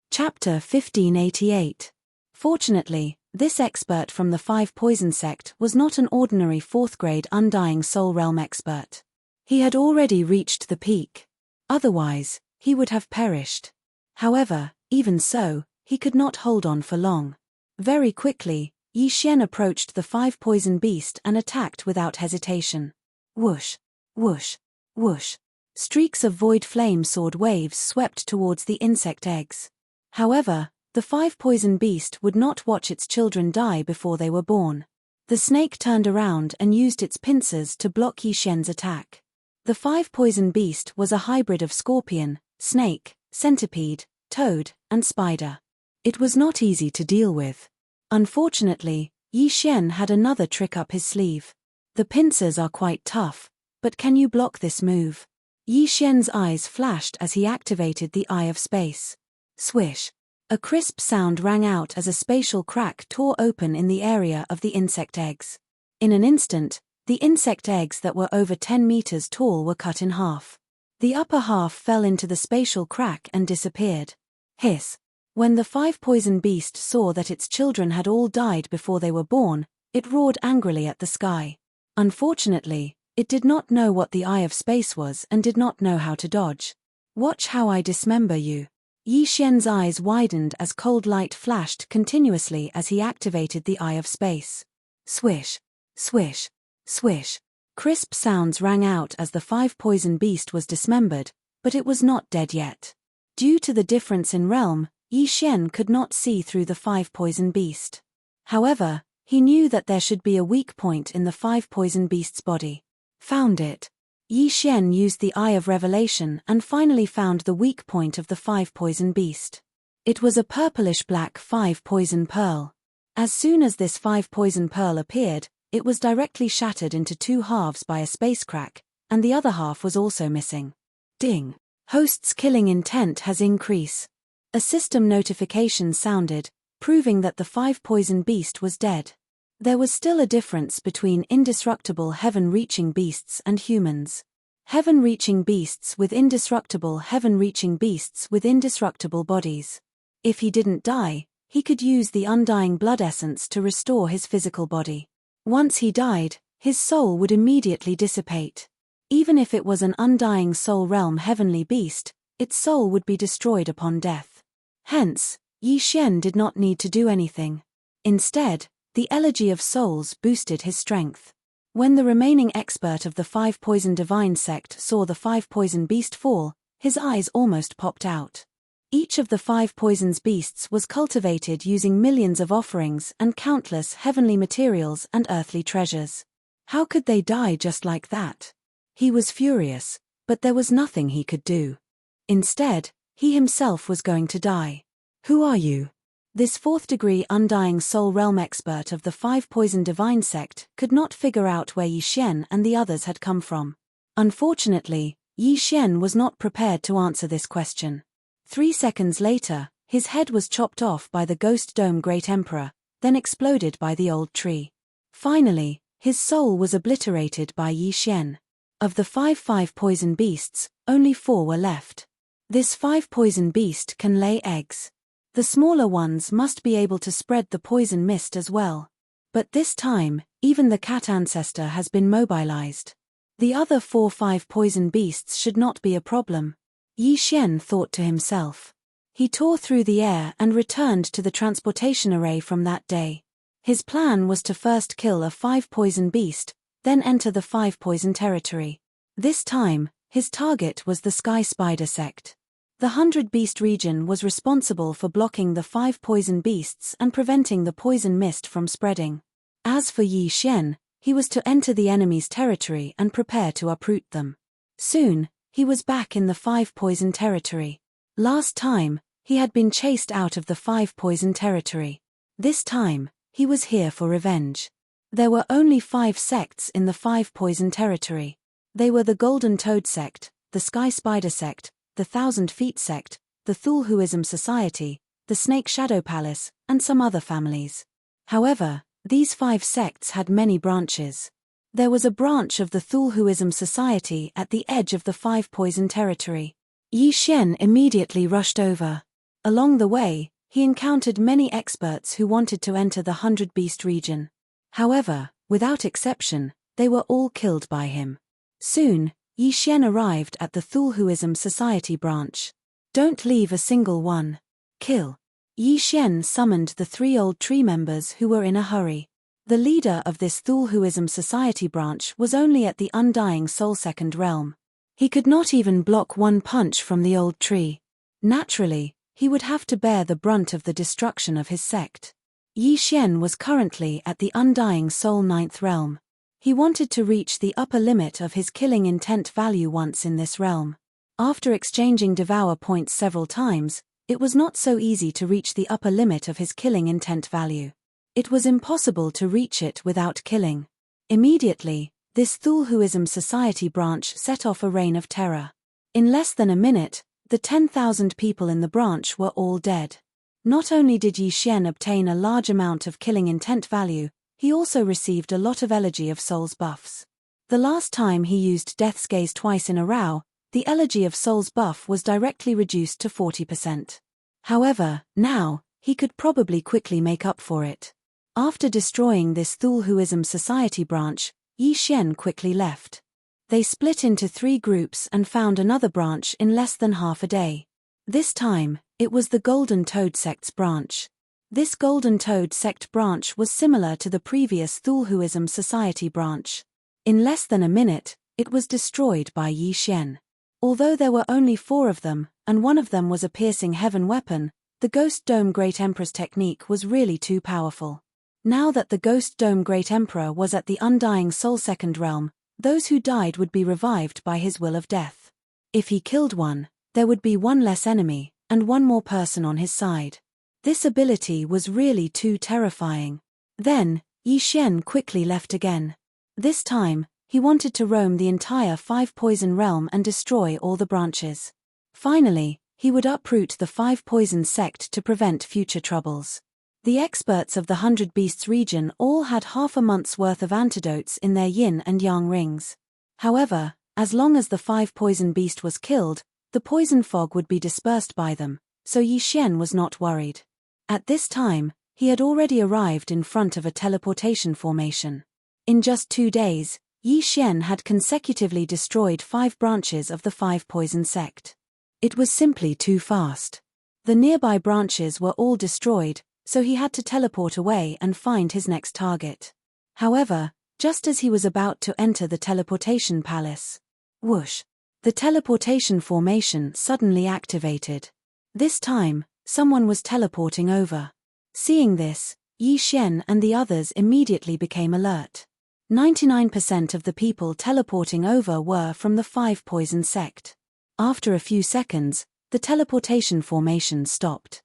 Chapter 1588. Fortunately, this expert from the 5 poison sect was not an ordinary 4th grade undying soul realm expert. He had already reached the peak. Otherwise, he would have perished. However, even so, he could not hold on for long. Very quickly, Yi Xian approached the 5 poison beast and attacked without hesitation. Whoosh! Whoosh! Whoosh! Streaks of void flame sword waves swept towards the insect eggs. However, the 5 poison beast would not watch its children die before they were born. The snake turned around and used its pincers to block Yi Xian's attack. The 5 poison beast was a hybrid of scorpion, snake, centipede, toad, and spider. It was not easy to deal with. Unfortunately, Yi Xian had another trick up his sleeve. The pincers are quite tough, but can you block this move? Yi Xian's eyes flashed as he activated the Eye of Space. Swish! A crisp sound rang out as a spatial crack tore open in the area of the insect eggs. In an instant, the insect eggs that were over 10 meters tall were cut in half. The upper half fell into the spatial crack and disappeared. Hiss! When the 5 poison beast saw that its children had all died before they were born, it roared angrily at the sky. Unfortunately, it did not know what the Eye of Space was and did not know how to dodge. Watch how I dismember you. Yi Xian's eyes widened as cold light flashed continuously as he activated the Eye of Space. Swish! Swish! Swish! Crisp sounds rang out as the 5 poison beast was dismembered, but it was not dead yet. Due to the difference in realm, Yi Xian could not see through the 5 poison beast. However, he knew that there should be a weak point in the 5 poison beast's body. Found it. Yi Xian used the Eye of Revelation and finally found the weak point of the 5 poison beast. It was a purplish-black 5 poison pearl. As soon as this 5 poison pearl appeared, it was directly shattered into 2 halves by a space crack, and the other half was also missing. Ding! Host's killing intent has increased. A system notification sounded, proving that the 5 poison beast was dead. There was still a difference between indestructible heaven-reaching beasts and humans. Heaven-reaching beasts with indestructible heaven-reaching beasts with indestructible bodies. If he didn't die, he could use the undying blood essence to restore his physical body. Once he died, his soul would immediately dissipate. Even if it was an undying soul realm heavenly beast, its soul would be destroyed upon death. Hence, Yi Xian did not need to do anything. Instead, the Elegy of Souls boosted his strength. When the remaining expert of the 5 poison divine sect saw the 5 poison beast fall, his eyes almost popped out. Each of the 5 poisons beasts was cultivated using millions of offerings and countless heavenly materials and earthly treasures. How could they die just like that? He was furious, but there was nothing he could do. Instead, he himself was going to die. Who are you? This 4th-degree undying soul realm expert of the 5 poison divine sect could not figure out where Yi Xian and the others had come from. Unfortunately, Yi Xian was not prepared to answer this question. 3 seconds later, His head was chopped off by the Ghost Dome Great Emperor, then exploded by the old tree. Finally, his soul was obliterated by Yi Xian. Of the 5 poison beasts, only 4 were left. This 5 poison beast can lay eggs. The smaller ones must be able to spread the poison mist as well. But this time, even the cat ancestor has been mobilized. The other 4 poison beasts should not be a problem. Yi Xian thought to himself. He tore through the air and returned to the transportation array from that day. His plan was to first kill a 5 poison beast, then enter the 5 poison territory. This time, his target was the Sky Spider sect. The 100 Beast region was responsible for blocking the 5 poison beasts and preventing the poison mist from spreading. As for Yi Xian, he was to enter the enemy's territory and prepare to uproot them. Soon, he was back in the 5 poison territory. Last time, he had been chased out of the 5 poison territory. This time, he was here for revenge. There were only 5 sects in the 5 poison territory. They were the Golden Toad sect, the Sky Spider sect, the 1,000 Feet sect, the Thulhuism Society, the Snake Shadow Palace, and some other families. However, these 5 sects had many branches. There was a branch of the Thulhuism Society at the edge of the 5 poison territory. Yi Xian immediately rushed over. Along the way, he encountered many experts who wanted to enter the 100 Beast region. However, without exception, they were all killed by him. Soon, Yi Xian arrived at the Thulhuism Society branch. Don't leave a single one. Kill. Yi Xian summoned the 3 old tree members who were in a hurry. The leader of this Thulhuism Society branch was only at the Undying Soul Second Realm. He could not even block one punch from the old tree. Naturally, he would have to bear the brunt of the destruction of his sect. Yi Xian was currently at the Undying Soul Ninth Realm. He wanted to reach the upper limit of his killing intent value once in this realm. After exchanging Devour points several times, it was not so easy to reach the upper limit of his killing intent value. It was impossible to reach it without killing. Immediately, this Thulhuism Society branch set off a reign of terror. In less than a minute, the 10,000 people in the branch were all dead. Not only did Yi Xian obtain a large amount of killing intent value, he also received a lot of Elegy of Souls buffs. The last time he used Death's Gaze twice in a row, the Elegy of Souls buff was directly reduced to 40%. However, now, he could probably quickly make up for it. After destroying this Thulhuism Society branch, Yi Xian quickly left. They split into 3 groups and found another branch in less than half a day. This time, it was the Golden Toad sect's branch. This Golden Toad sect branch was similar to the previous Thulhuism Society branch. In less than a minute, it was destroyed by Yi Xian. Although there were only 4 of them, and one of them was a piercing heaven weapon, the Ghost Dome Great Emperor's technique was really too powerful. Now that the Ghost Dome Great Emperor was at the Undying Soul Second Realm, those who died would be revived by his will of death. If he killed one, there would be one less enemy, and one more person on his side. This ability was really too terrifying. Then, Yi Xian quickly left again. This time, he wanted to roam the entire 5 poison realm and destroy all the branches. Finally, he would uproot the 5 poison sect to prevent future troubles. The experts of the 100 Beasts region all had half a month's worth of antidotes in their yin and yang rings. However, as long as the 5 poison beast was killed, the poison fog would be dispersed by them, so Yi Xian was not worried. At this time, he had already arrived in front of a teleportation formation. In just 2 days, Yi Xian had consecutively destroyed 5 branches of the 5 poison sect. It was simply too fast. The nearby branches were all destroyed, so he had to teleport away and find his next target. However, just as he was about to enter the teleportation palace, whoosh, the teleportation formation suddenly activated. This time, someone was teleporting over. Seeing this, Yi Xian and the others immediately became alert. 99% of the people teleporting over were from the 5 poison sect. After a few seconds, the teleportation formation stopped.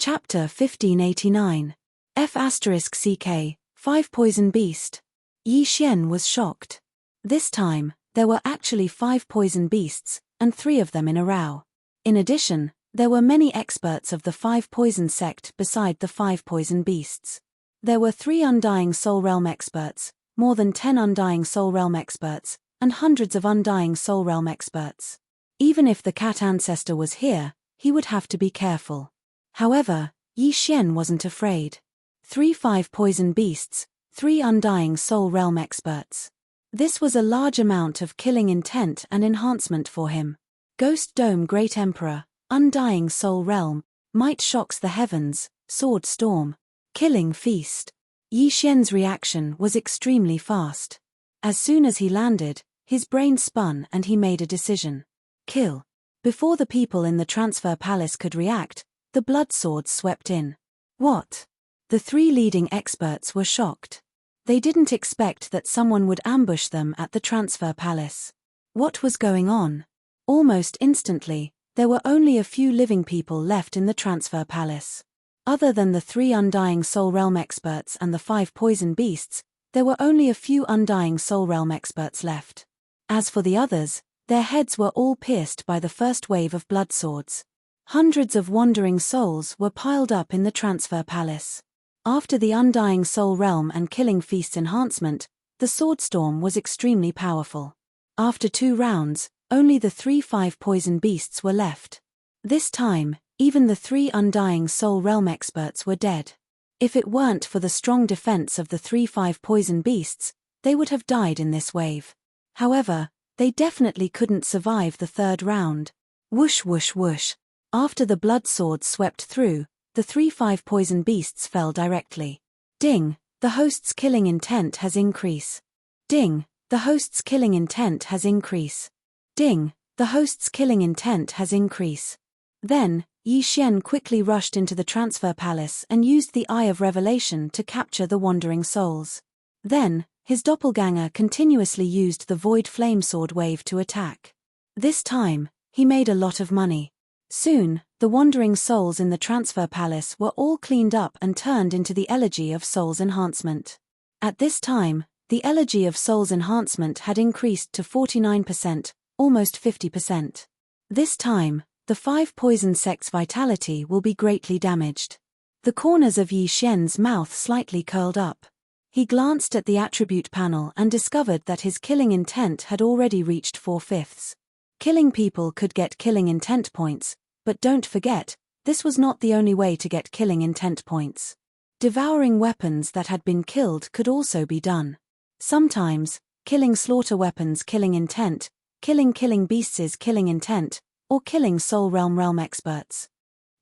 Chapter 1589. F***CK, 5 Poison Beast. Yi Xian was shocked. This time, there were actually 5 poison beasts, and 3 of them in a row. In addition, There were many experts of the 5 poison sect beside the 5 poison beasts. There were 3 Undying Soul Realm experts, more than 10 Undying Soul Realm experts, and hundreds of Undying Soul Realm experts. Even if the cat ancestor was here, he would have to be careful. However, Yi Xian wasn't afraid. 3 5 poison beasts, 3 Undying Soul Realm experts. This was a large amount of killing intent and enhancement for him. Ghost Dome Great Emperor, Undying Soul Realm, Might Shocks the Heavens, Sword Storm, Killing Feast. Yi Xian's reaction was extremely fast. As soon as he landed, his brain spun and he made a decision. Kill. Before the people in the transfer palace could react, the blood swords swept in. What? The 3 leading experts were shocked. They didn't expect that someone would ambush them at the transfer palace. What was going on? Almost instantly, there were only a few living people left in the transfer palace. Other than the 3 Undying Soul Realm experts and the 5 poison beasts, there were only a few Undying Soul Realm experts left. As for the others, their heads were all pierced by the first wave of blood swords. Hundreds of wandering souls were piled up in the transfer palace. After the Undying Soul Realm and Killing Feast's enhancement, the sword storm was extremely powerful. After 2 rounds, only the 3 5 poison beasts were left. This time, even the 3 Undying Soul Realm experts were dead. If it weren't for the strong defense of the 3 5 poison beasts, they would have died in this wave. However, they definitely couldn't survive the 3rd round. Whoosh whoosh whoosh. After the blood swords swept through, the 3 5 poison beasts fell directly. Ding, the host's killing intent has increase. Ding, the host's killing intent has increase. Ding, the host's killing intent has increase. Then, Yi Xian quickly rushed into the transfer palace and used the Eye of Revelation to capture the wandering souls. Then, his doppelganger continuously used the Void Flame Sword wave to attack. This time, he made a lot of money. Soon, the wandering souls in the transfer palace were all cleaned up and turned into the Elegy of Souls Enhancement. At this time, the Elegy of Souls Enhancement had increased to 49%, almost 50%. This time, the 5 poison sect's vitality will be greatly damaged. The corners of Yi Xian's mouth slightly curled up. He glanced at the attribute panel and discovered that his killing intent had already reached 4/5. Killing people could get killing intent points, but don't forget, this was not the only way to get killing intent points. Devouring weapons that had been killed could also be done. Sometimes, killing slaughter weapons killing intent, killing beasts killing intent, or killing soul realm experts.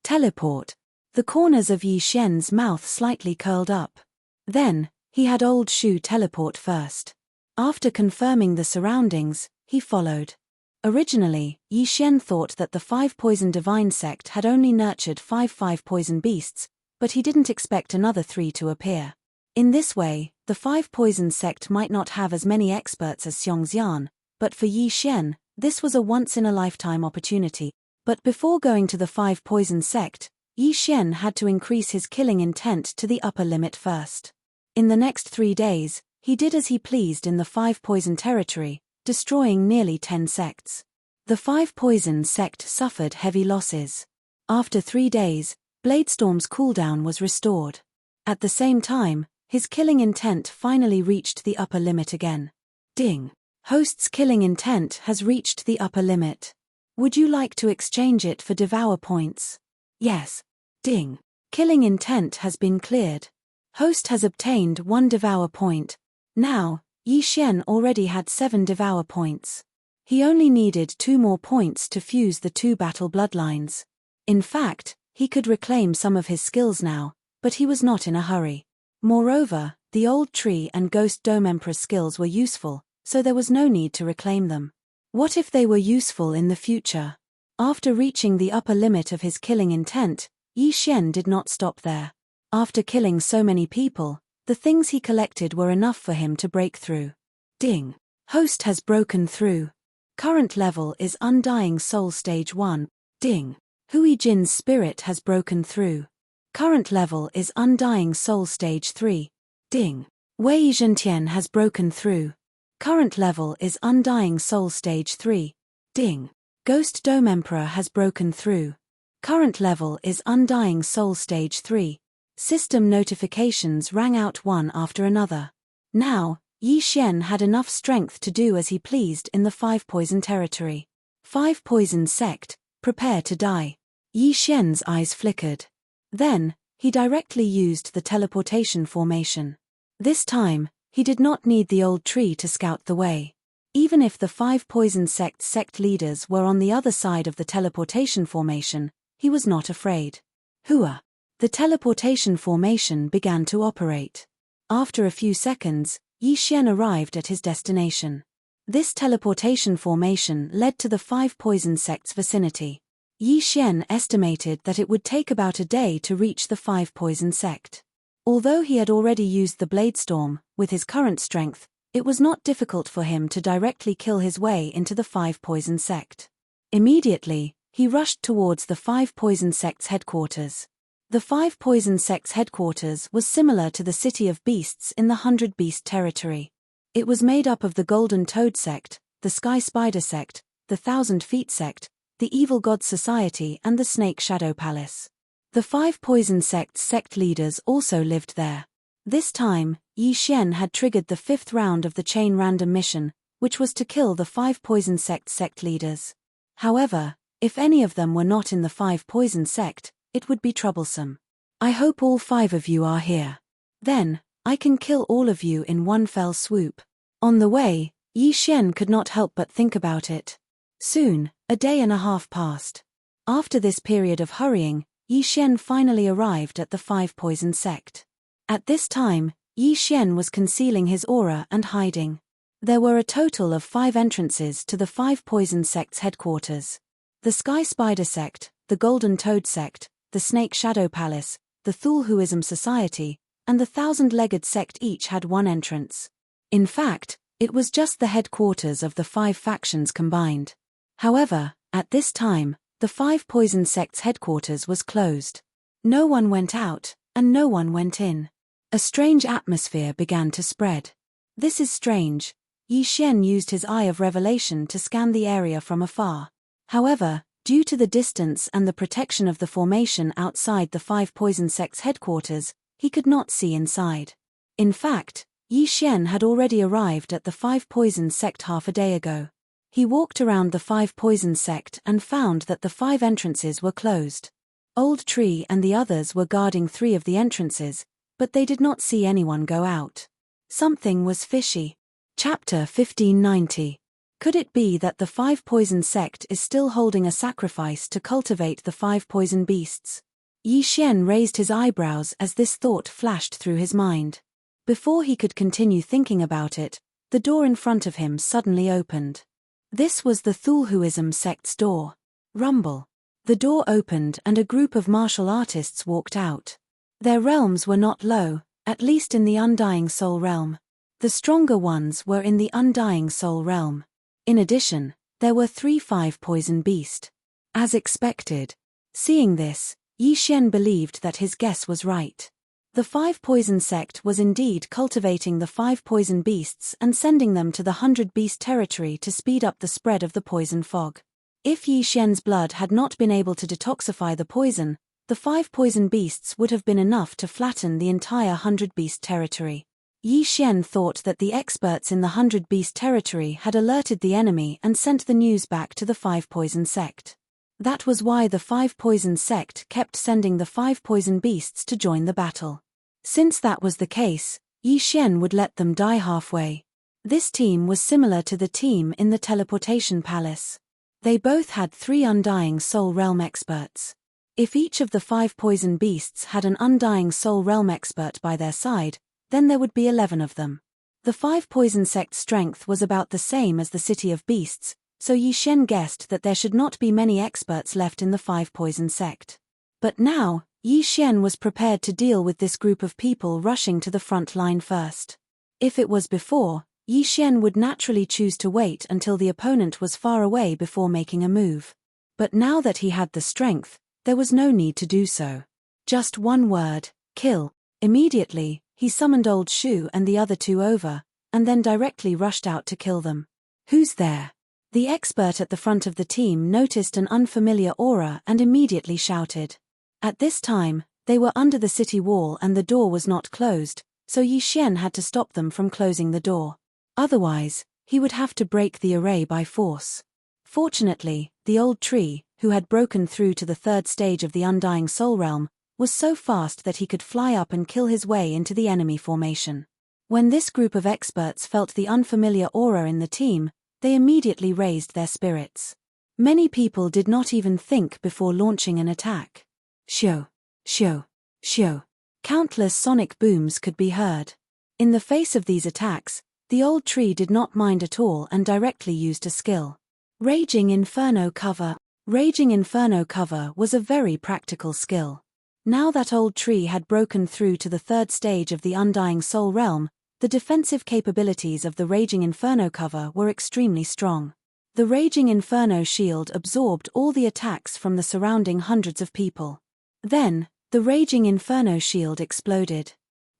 Teleport. The corners of Yi Xian's mouth slightly curled up. Then, he had Old Shu teleport first. After confirming the surroundings, he followed. Originally, Yi Xian thought that the 5 poison divine sect had only nurtured 5 poison beasts, but he didn't expect another 3 to appear. In this way, the 5 poison sect might not have as many experts as Xiongxian, but for Yi Xian, this was a once-in-a-lifetime opportunity. But before going to the 5 poison sect, Yi Xian had to increase his killing intent to the upper limit first. In the next 3 days, he did as he pleased in the 5 poison territory, destroying nearly 10 sects. The 5 poison sect suffered heavy losses. After 3 days, Bladestorm's cooldown was restored. At the same time, his killing intent finally reached the upper limit again. Ding. Host's killing intent has reached the upper limit. Would you like to exchange it for Devour points? Yes. Ding. Killing intent has been cleared. Host has obtained 1 Devour point. Now, Yi Xian already had 7 Devour points. He only needed 2 more points to fuse the 2 battle bloodlines. In fact, he could reclaim some of his skills now, but he was not in a hurry. Moreover, the Old Tree and Ghost Dome Emperor's skills were useful, so there was no need to reclaim them. What if they were useful in the future? After reaching the upper limit of his killing intent, Yi Xian did not stop there. After killing so many people, the things he collected were enough for him to break through. Ding. Host has broken through. Current level is Undying Soul Stage 1. Ding. Hui Jin's spirit has broken through. Current level is Undying Soul Stage 3. Ding. Wei Zhentian has broken through. Current level is Undying Soul Stage 3. Ding. Ghost Dome Emperor has broken through. Current level is Undying Soul Stage 3. System notifications rang out one after another. Now, Yi Xian had enough strength to do as he pleased in the 5 poison territory. 5 poison sect, prepare to die. Yi Xian's eyes flickered. Then, he directly used the teleportation formation. This time, he did not need the old tree to scout the way. Even if the 5 poison sect leaders were on the other side of the teleportation formation, he was not afraid. Hua! The teleportation formation began to operate. After a few seconds, Yi Xian arrived at his destination. This teleportation formation led to the 5 poison sect's vicinity. Yi Xian estimated that it would take about a day to reach the 5 poison sect. Although he had already used the Bladestorm, with his current strength, it was not difficult for him to directly kill his way into the 5 poison sect. Immediately, he rushed towards the 5 poison sect's headquarters. The 5 poison sect's headquarters was similar to the City of Beasts in the 100 Beast territory. It was made up of the Golden Toad sect, the Sky Spider sect, the 1000 Feet sect, the Evil God Society and the Snake Shadow Palace. The 5 poison sect's sect leaders also lived there. This time, Yi Xian had triggered the 5th round of the chain random mission, which was to kill the 5 poison sect's sect leaders. However, if any of them were not in the 5 poison sect, it would be troublesome. I hope all 5 of you are here. Then, I can kill all of you in one fell swoop. On the way, Yi Xian could not help but think about it. Soon, a day and a half passed. After this period of hurrying, Yi Xian finally arrived at the 5 poison sect. At this time, Yi Xian was concealing his aura and hiding. There were a total of 5 entrances to the 5 poison sect's headquarters. The Sky Spider sect, the Golden Toad sect, the Snake Shadow Palace, the Thulhuism Society, and the 1000-legged sect each had 1 entrance. In fact, it was just the headquarters of the 5 factions combined. However, at this time, the 5 poison sect's headquarters was closed. No one went out, and no one went in. A strange atmosphere began to spread. This is strange. Yi Xian used his Eye of Revelation to scan the area from afar. However, due to the distance and the protection of the formation outside the 5 poison sect's headquarters, he could not see inside. In fact, Yi Xian had already arrived at the 5 poison sect half a day ago. He walked around the 5 poison sect and found that the 5 entrances were closed. Old Tree and the others were guarding 3 of the entrances, but they did not see anyone go out. Something was fishy. Chapter 1590. Could it be that the 5 poison sect is still holding a sacrifice to cultivate the 5 poison beasts? Yi Xian raised his eyebrows as this thought flashed through his mind. Before he could continue thinking about it, the door in front of him suddenly opened. This was the Thulhuism sect's door. Rumble. The door opened and a group of martial artists walked out. Their realms were not low, at least in the Undying Soul realm. The stronger ones were in the Undying Soul realm. In addition, there were 3 5 poison beasts. As expected. Seeing this, Yi Xian believed that his guess was right. The 5 poison sect was indeed cultivating the 5 poison beasts and sending them to the 100 beast territory to speed up the spread of the poison fog. If Yi Xian's blood had not been able to detoxify the poison, the 5 poison beasts would have been enough to flatten the entire 100 beast territory. Yi Xian thought that the experts in the 100 beast territory had alerted the enemy and sent the news back to the 5 poison sect. That was why the 5 poison sect kept sending the 5 poison beasts to join the battle. Since that was the case, Yi Xian would let them die halfway. This team was similar to the team in the teleportation palace. They both had 3 Undying Soul Realm experts. If each of the 5 poison beasts had an Undying Soul Realm expert by their side, then there would be 11 of them. The 5 poison sect's strength was about the same as the City of Beasts, so Yi Xian guessed that there should not be many experts left in the 5 poison sect. But now, Yi Xian was prepared to deal with this group of people rushing to the front line first. If it was before, Yi Xian would naturally choose to wait until the opponent was far away before making a move. But now that he had the strength, there was no need to do so. Just one word, kill. Immediately, he summoned Old Shu and the other 2 over, and then directly rushed out to kill them. Who's there? The expert at the front of the team noticed an unfamiliar aura and immediately shouted. At this time, they were under the city wall and the door was not closed, so Yi Xian had to stop them from closing the door. Otherwise, he would have to break the array by force. Fortunately, the old tree, who had broken through to the third stage of the Undying Soul Realm, was so fast that he could fly up and kill his way into the enemy formation. When this group of experts felt the unfamiliar aura in the team, they immediately raised their spirits. Many people did not even think before launching an attack. Shoo, shoo, shoo. Countless sonic booms could be heard. In the face of these attacks, the old tree did not mind at all and directly used a skill. Raging Inferno Cover. Raging Inferno Cover was a very practical skill. Now that old tree had broken through to the third stage of the Undying Soul Realm, the defensive capabilities of the Raging Inferno Cover were extremely strong. The Raging Inferno shield absorbed all the attacks from the surrounding hundreds of people. Then, the Raging Inferno shield exploded.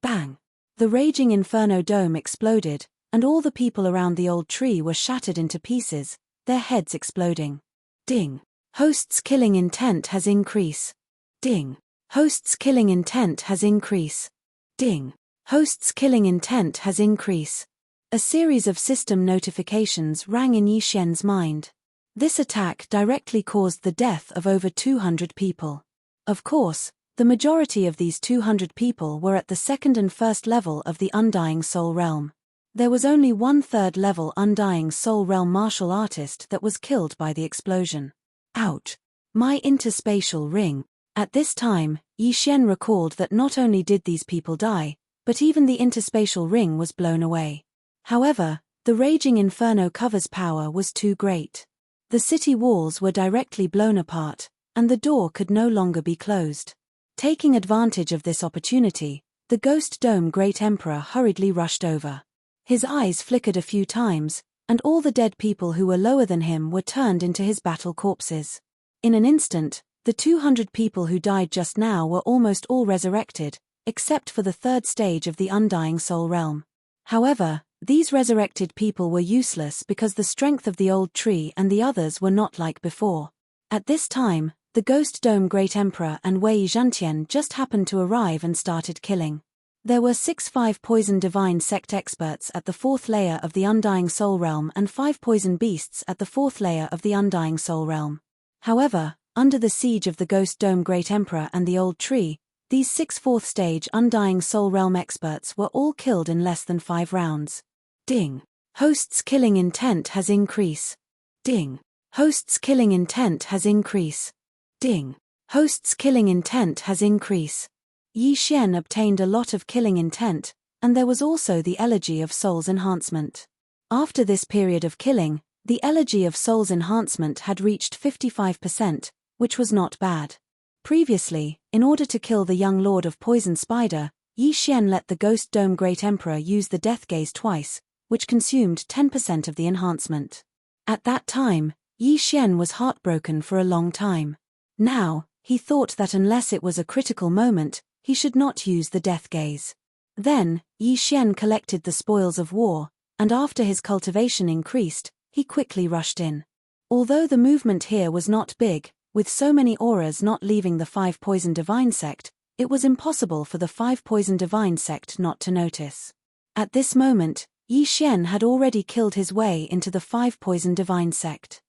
Bang! The Raging Inferno dome exploded, and all the people around the old tree were shattered into pieces, their heads exploding. Ding! Host's killing intent has increase. Ding! Host's killing intent has increase. Ding! Host's killing intent has increase. A series of system notifications rang in Yi Xian's mind. This attack directly caused the death of over 200 people. Of course, the majority of these 200 people were at the second and first level of the Undying Soul Realm. There was only one third-level Undying Soul Realm martial artist that was killed by the explosion. Ouch! My interspatial ring. At this time, Yi Xian recalled that not only did these people die, but even the interspatial ring was blown away. However, the Raging Inferno Cover's power was too great. The city walls were directly blown apart, and the door could no longer be closed. Taking advantage of this opportunity, the Ghost Dome Great Emperor hurriedly rushed over. His eyes flickered a few times, and all the dead people who were lower than him were turned into his battle corpses. In an instant, the 200 people who died just now were almost all resurrected, except for the third stage of the Undying Soul Realm. However, these resurrected people were useless because the strength of the old tree and the others were not like before. At this time, the Ghost Dome Great Emperor and Wei Zhantian just happened to arrive and started killing. There were 5 Poison Divine Sect experts at the 4th layer of the Undying Soul Realm and 5 Poison Beasts at the 4th layer of the Undying Soul Realm. However, under the siege of the Ghost Dome Great Emperor and the Old Tree, these 6 4th stage Undying Soul Realm experts were all killed in less than 5 rounds. Ding! Host's killing intent has increase. Ding! Host's killing intent has increase. Ding! Host's killing intent has increase. Yi Xian obtained a lot of killing intent, and there was also the Elegy of Soul's Enhancement. After this period of killing, the Elegy of Soul's Enhancement had reached 55%, which was not bad. Previously, in order to kill the young Lord of Poison Spider, Yi Xian let the Ghost Dome Great Emperor use the Death Gaze twice, which consumed 10% of the enhancement. At that time, Yi Xian was heartbroken for a long time. Now, he thought that unless it was a critical moment, he should not use the Death Gaze. Then, Yi Xian collected the spoils of war, and after his cultivation increased, he quickly rushed in. Although the movement here was not big, with so many auras not leaving the 5 Poison Divine Sect, it was impossible for the 5 Poison Divine Sect not to notice. At this moment, Yi Xian had already killed his way into the 5 Poison Divine Sect.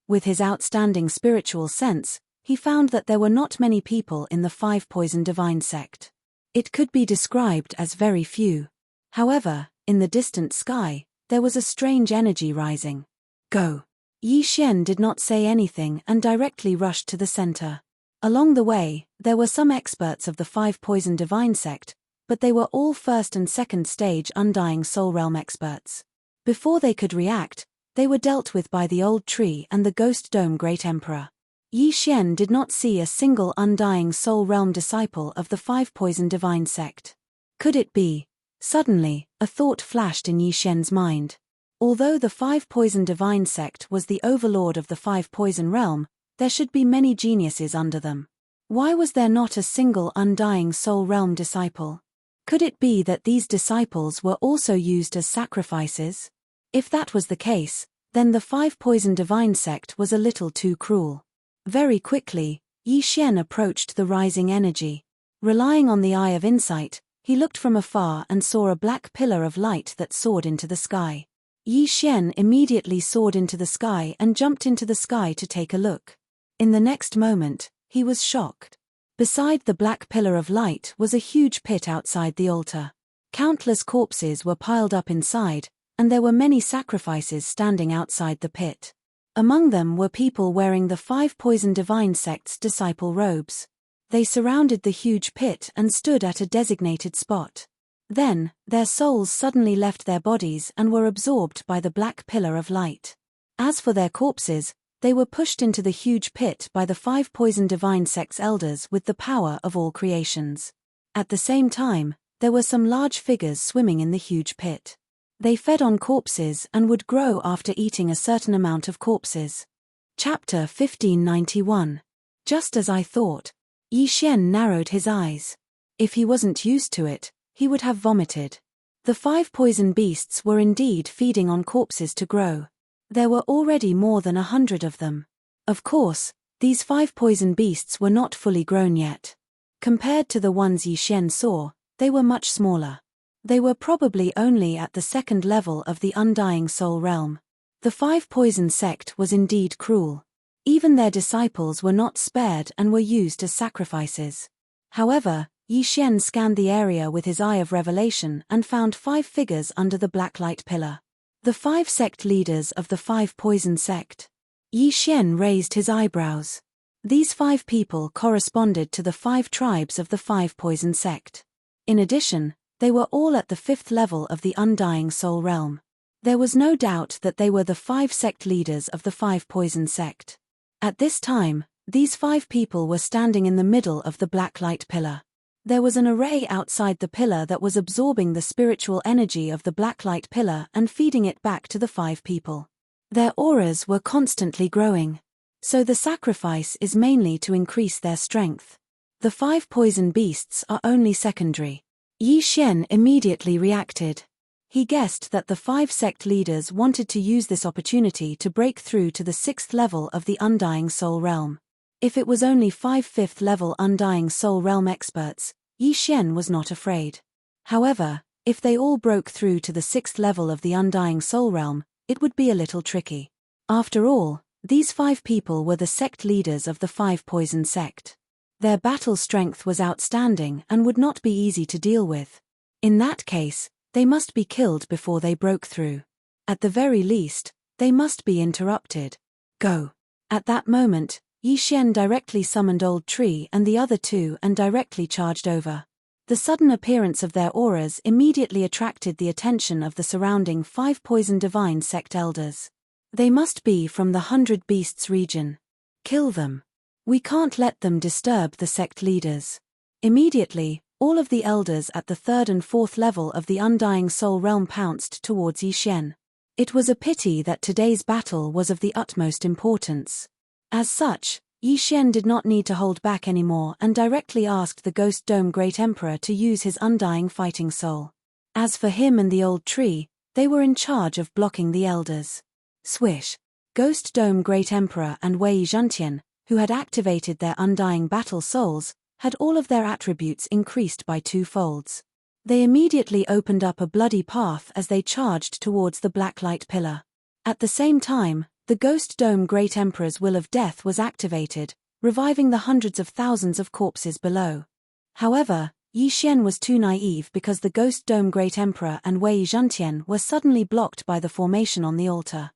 With his outstanding spiritual sense, he found that there were not many people in the 5 Poison Divine Sect. It could be described as very few. However, in the distant sky, there was a strange energy rising. Go! Yi Xian did not say anything and directly rushed to the center. Along the way, there were some experts of the 5 Poison Divine Sect, but they were all first and second stage Undying Soul Realm experts. Before they could react, they were dealt with by the Old Tree and the Ghost Dome Great Emperor. Yi Xian did not see a single Undying Soul Realm disciple of the 5 Poison Divine Sect. Could it be? Suddenly, a thought flashed in Yi Xian's mind. Although the 5 Poison Divine Sect was the overlord of the 5 Poison Realm, there should be many geniuses under them. Why was there not a single Undying Soul Realm disciple? Could it be that these disciples were also used as sacrifices? If that was the case, Then the 5 Poison Divine sect was a little too cruel. Very quickly, Yi Xian approached the rising energy. Relying on the eye of insight, he looked from afar and saw a black pillar of light that soared into the sky. Yi Xian immediately soared into the sky and jumped into the sky to take a look. In the next moment, he was shocked. Beside the black pillar of light was a huge pit outside the altar. Countless corpses were piled up inside, and there were many sacrifices standing outside the pit. Among them were people wearing the 5 Poison Divine sect's disciple robes. They surrounded the huge pit and stood at a designated spot. Then, their souls suddenly left their bodies and were absorbed by the black pillar of light. As for their corpses, they were pushed into the huge pit by the 5 Poison Divine sect's elders with the power of all creations. At the same time, there were some large figures swimming in the huge pit. They fed on corpses and would grow after eating a certain amount of corpses. Chapter 1591. Just as I thought. Yi Xian narrowed his eyes. If he wasn't used to it, he would have vomited. The 5 poison beasts were indeed feeding on corpses to grow. There were already more than 100 of them. Of course, these 5 poison beasts were not fully grown yet. Compared to the ones Yi Xian saw, they were much smaller. They were probably only at the 2nd level of the undying soul realm. The 5 poison sect was indeed cruel. Even their disciples were not spared and were used as sacrifices. However, Yi Xian scanned the area with his eye of revelation and found 5 figures under the black light pillar. The 5 sect leaders of the 5 poison sect. Yi Xian raised his eyebrows. These 5 people corresponded to the 5 tribes of the 5 poison sect. In addition, they were all at the 5th level of the undying soul realm. There was no doubt that they were the 5 sect leaders of the 5 poison sect. At this time, these 5 people were standing in the middle of the black light pillar. There was an array outside the pillar that was absorbing the spiritual energy of the black light pillar and feeding it back to the 5 people. Their auras were constantly growing. So the sacrifice is mainly to increase their strength. The 5 poison beasts are only secondary. Yi Xian immediately reacted. He guessed that the 5 sect leaders wanted to use this opportunity to break through to the 6th level of the undying soul realm. If it was only 5 5th level undying soul realm experts, Yi Xian was not afraid. However, if they all broke through to the 6th level of the undying soul realm, it would be a little tricky. After all, these 5 people were the sect leaders of the 5 poison sect. Their battle strength was outstanding and would not be easy to deal with. In that case, they must be killed before they broke through. At the very least, they must be interrupted. Go. At that moment, Yi Xian directly summoned Old Tree and the other 2 and directly charged over. The sudden appearance of their auras immediately attracted the attention of the surrounding 5 poison divine sect elders. They must be from the 100 Beasts region. Kill them. We can't let them disturb the sect leaders. Immediately, all of the elders at the 3rd and 4th level of the undying soul realm pounced towards Yi Xian. It was a pity that today's battle was of the utmost importance. As such, Yi Xian did not need to hold back anymore and directly asked the Ghost Dome Great Emperor to use his undying fighting soul. As for him and the Old Tree, they were in charge of blocking the elders. Swish! Ghost Dome Great Emperor and Wei Zhentian, who had activated their undying battle souls, had all of their attributes increased by 2 folds. They immediately opened up a bloody path as they charged towards the black light pillar. At the same time, the Ghost Dome Great Emperor's will of death was activated, reviving the hundreds of thousands of corpses below. However, Yi Xian was too naive because the Ghost Dome Great Emperor and Wei Zhentian were suddenly blocked by the formation on the altar.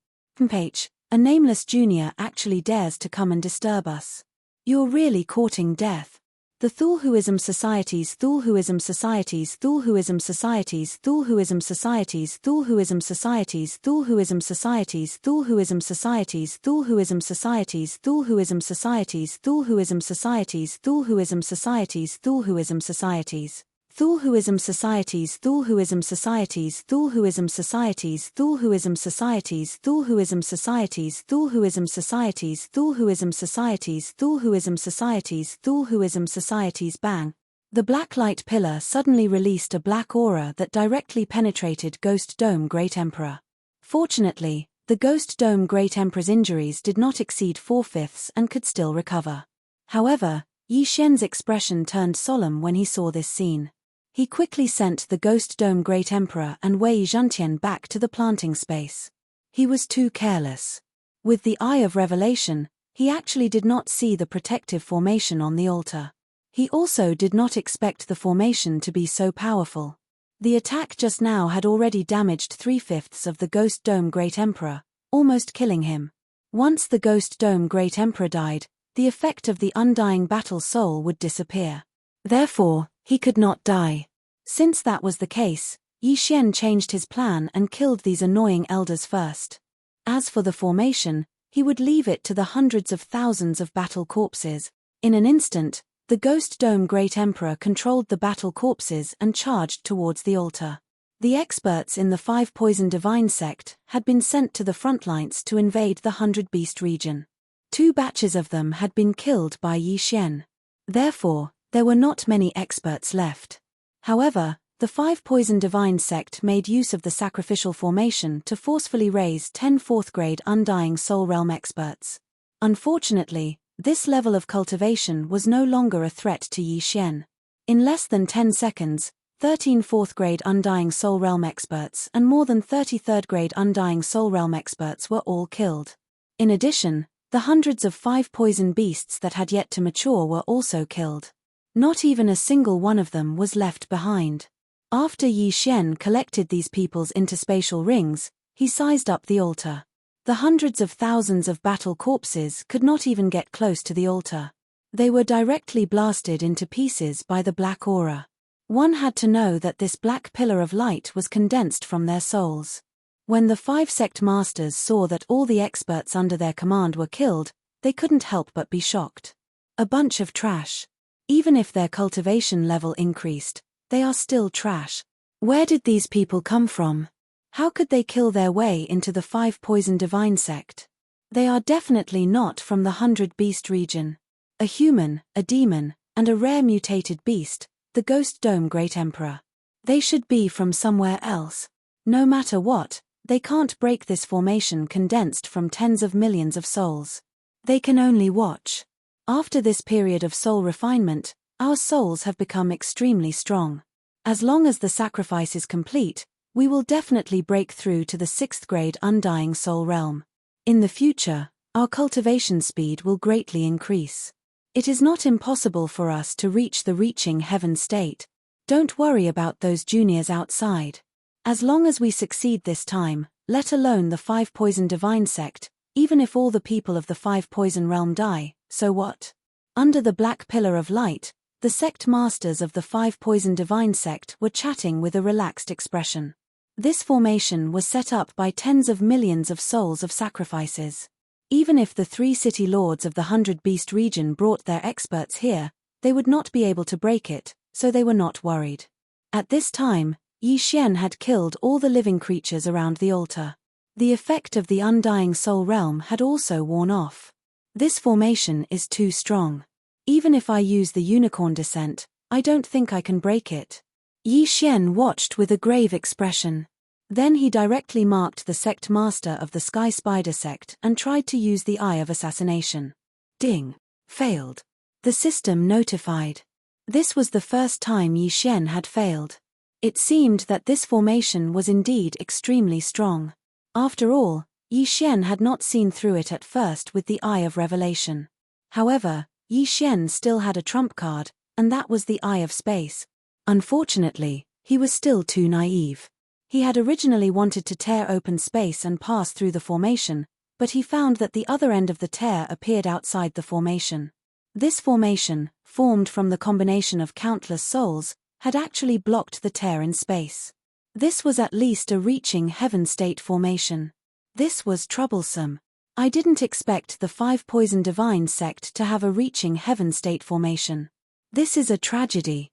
H, a nameless junior actually dares to come and disturb us. You're really courting death. The Thulhuism Societies, Thulhuism Societies, Thulhuism Societies, Thulhuism Societies, Thulhuism Societies, Thulhuism Societies, Thulhuism Societies, Thulhuism Societies, Thulhuism Societies, Thulhuism Societies, Thulhuism Societies, Thulhuism Societies. Thulhuism Societies, Thulhuism Societies, Thulhuism Societies, Thulhuism Societies, Thulhuism Societies, Thulhuism Societies, Thulhuism Societies, Thulhuism Societies, Thulhuism Societies. Bang! The black light pillar suddenly released a black aura that directly penetrated Ghost Dome Great Emperor. Fortunately, The Ghost Dome Great Emperor's injuries did not exceed 4/5 and could still recover. However, Yi Xian's expression turned solemn when he saw this scene. He quickly sent the Ghost Dome Great Emperor and Wei Zhentian back to the planting space. He was too careless. With the Eye of Revelation, he actually did not see the protective formation on the altar. He also did not expect the formation to be so powerful. The attack just now had already damaged 3/5 of the Ghost Dome Great Emperor, almost killing him. Once the Ghost Dome Great Emperor died, the effect of the undying battle soul would disappear. Therefore, he could not die. Since that was the case, Yi Xian changed his plan and killed these annoying elders first. As for the formation, he would leave it to the hundreds of thousands of battle corpses. In an instant, the Ghost Dome Great Emperor controlled the battle corpses and charged towards the altar. The experts in the 5 Poison Divine sect had been sent to the front lines to invade the 100 Beast region. 2 batches of them had been killed by Yi Xian. Therefore, there were not many experts left. However, the 5 Poison Divine sect made use of the sacrificial formation to forcefully raise 10 4th-grade Undying Soul Realm experts. Unfortunately, this level of cultivation was no longer a threat to Yi Xian. In less than 10 seconds, 13 4th-grade Undying Soul Realm experts and more than 30 3rd-grade Undying Soul Realm experts were all killed. In addition, the hundreds of 5 poison beasts that had yet to mature were also killed. Not even a single one of them was left behind. After Yi Xian collected these people's interspatial rings, he sized up the altar. The hundreds of thousands of battle corpses could not even get close to the altar. They were directly blasted into pieces by the black aura. One had to know that this black pillar of light was condensed from their souls. When the 5 sect masters saw that all the experts under their command were killed, they couldn't help but be shocked. A bunch of trash. Even if their cultivation level increased, they are still trash. Where did these people come from? How could they kill their way into the 5 Poison Divine sect? They are definitely not from the 100 Beast region. A human, a demon, and a rare mutated beast, the Ghost Dome Great Emperor. They should be from somewhere else. No matter what, they can't break this formation condensed from tens of millions of souls. They can only watch. After this period of soul refinement, our souls have become extremely strong. As long as the sacrifice is complete, we will definitely break through to the 6th grade Undying Soul Realm. In the future, our cultivation speed will greatly increase. It is not impossible for us to reach the reaching heaven state. Don't worry about those juniors outside. As long as we succeed this time, let alone the 5 Poison Divine sect, even if all the people of the 5 Poison realm die, so what? Under the black pillar of light, the sect masters of the 5 Poison Divine sect were chatting with a relaxed expression. This formation was set up by tens of millions of souls of sacrifices. Even if the 3 city lords of the 100 Beast region brought their experts here, they would not be able to break it, so they were not worried. At this time, Yi Xian had killed all the living creatures around the altar. The effect of the Undying Soul Realm had also worn off. This formation is too strong. Even if I use the Unicorn Descent, I don't think I can break it. Yi Xian watched with a grave expression. Then he directly marked the sect master of the Sky Spider sect and tried to use the Eye of Assassination. Ding! Failed. The system notified. This was the first time Yi Xian had failed. It seemed that this formation was indeed extremely strong. After all, Yi Xian had not seen through it at first with the Eye of Revelation. However, Yi Xian still had a trump card, and that was the Eye of Space. Unfortunately, he was still too naive. He had originally wanted to tear open space and pass through the formation, but he found that the other end of the tear appeared outside the formation. This formation, formed from the combination of countless souls, had actually blocked the tear in space. This was at least a reaching heaven state formation. This was troublesome. I didn't expect the 5 Poison Divine sect to have a reaching heaven state formation. This is a tragedy.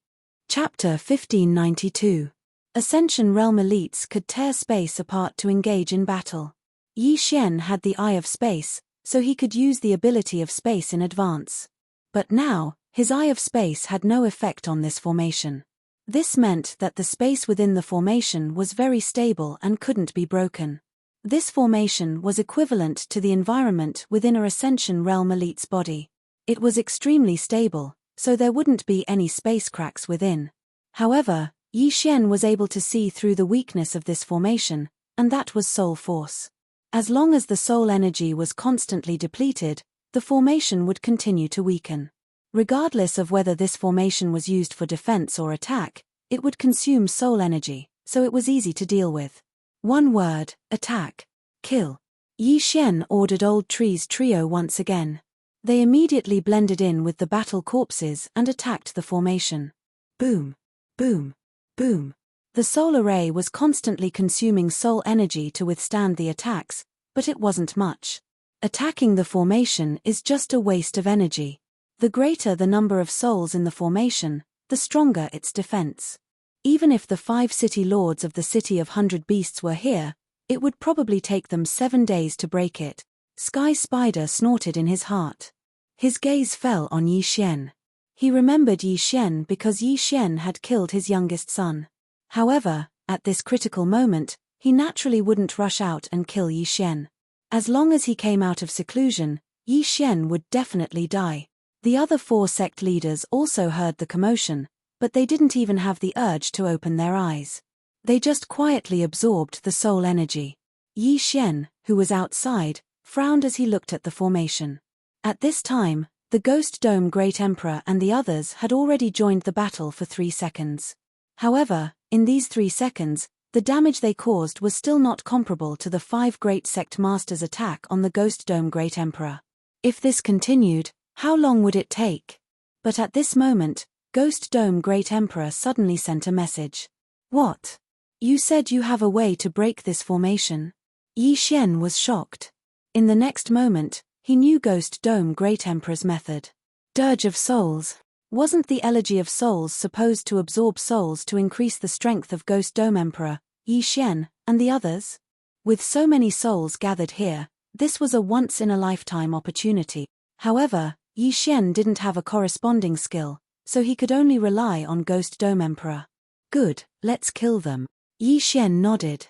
Chapter 1592. Ascension Realm elites could tear space apart to engage in battle. Yi Xian had the Eye of Space, so he could use the ability of space in advance. But now, his Eye of Space had no effect on this formation. This meant that the space within the formation was very stable and couldn't be broken. This formation was equivalent to the environment within a Ascension Realm elite's body. It was extremely stable, so there wouldn't be any space cracks within. However, Yi Xian was able to see through the weakness of this formation, and that was soul force. As long as the soul energy was constantly depleted, the formation would continue to weaken. Regardless of whether this formation was used for defense or attack, it would consume soul energy, so it was easy to deal with. One word: attack. Kill. Yi Xian ordered Old Tree's trio once again. They immediately blended in with the battle corpses and attacked the formation. Boom. Boom. Boom. The soul array was constantly consuming soul energy to withstand the attacks, but it wasn't much. Attacking the formation is just a waste of energy. The greater the number of souls in the formation, the stronger its defense. Even if the 5 city lords of the City of 100 Beasts were here, it would probably take them 7 days to break it. Sky Spider snorted in his heart. His gaze fell on Yi Xian. He remembered Yi Xian because Yi Xian had killed his youngest son. However, at this critical moment, he naturally wouldn't rush out and kill Yi Xian. As long as he came out of seclusion, Yi Xian would definitely die. The other 4 sect leaders also heard the commotion, but they didn't even have the urge to open their eyes. They just quietly absorbed the soul energy. Yi Xian, who was outside, frowned as he looked at the formation. At this time, the Ghost Dome Great Emperor and the others had already joined the battle for 3 seconds. However, in these 3 seconds, the damage they caused was still not comparable to the 5 Great Sect Masters' attack on the Ghost Dome Great Emperor. If this continued, how long would it take? But at this moment, Ghost Dome Great Emperor suddenly sent a message. What? You said you have a way to break this formation? Yi Xian was shocked. In the next moment, he knew Ghost Dome Great Emperor's method. Dirge of Souls. Wasn't the Elegy of Souls supposed to absorb souls to increase the strength of Ghost Dome Emperor, Yi Xian, and the others? With so many souls gathered here, this was a once-in-a-lifetime opportunity. However, Yi Xian didn't have a corresponding skill, so he could only rely on Ghost Dome Emperor. Good, let's kill them. Yi Xian nodded.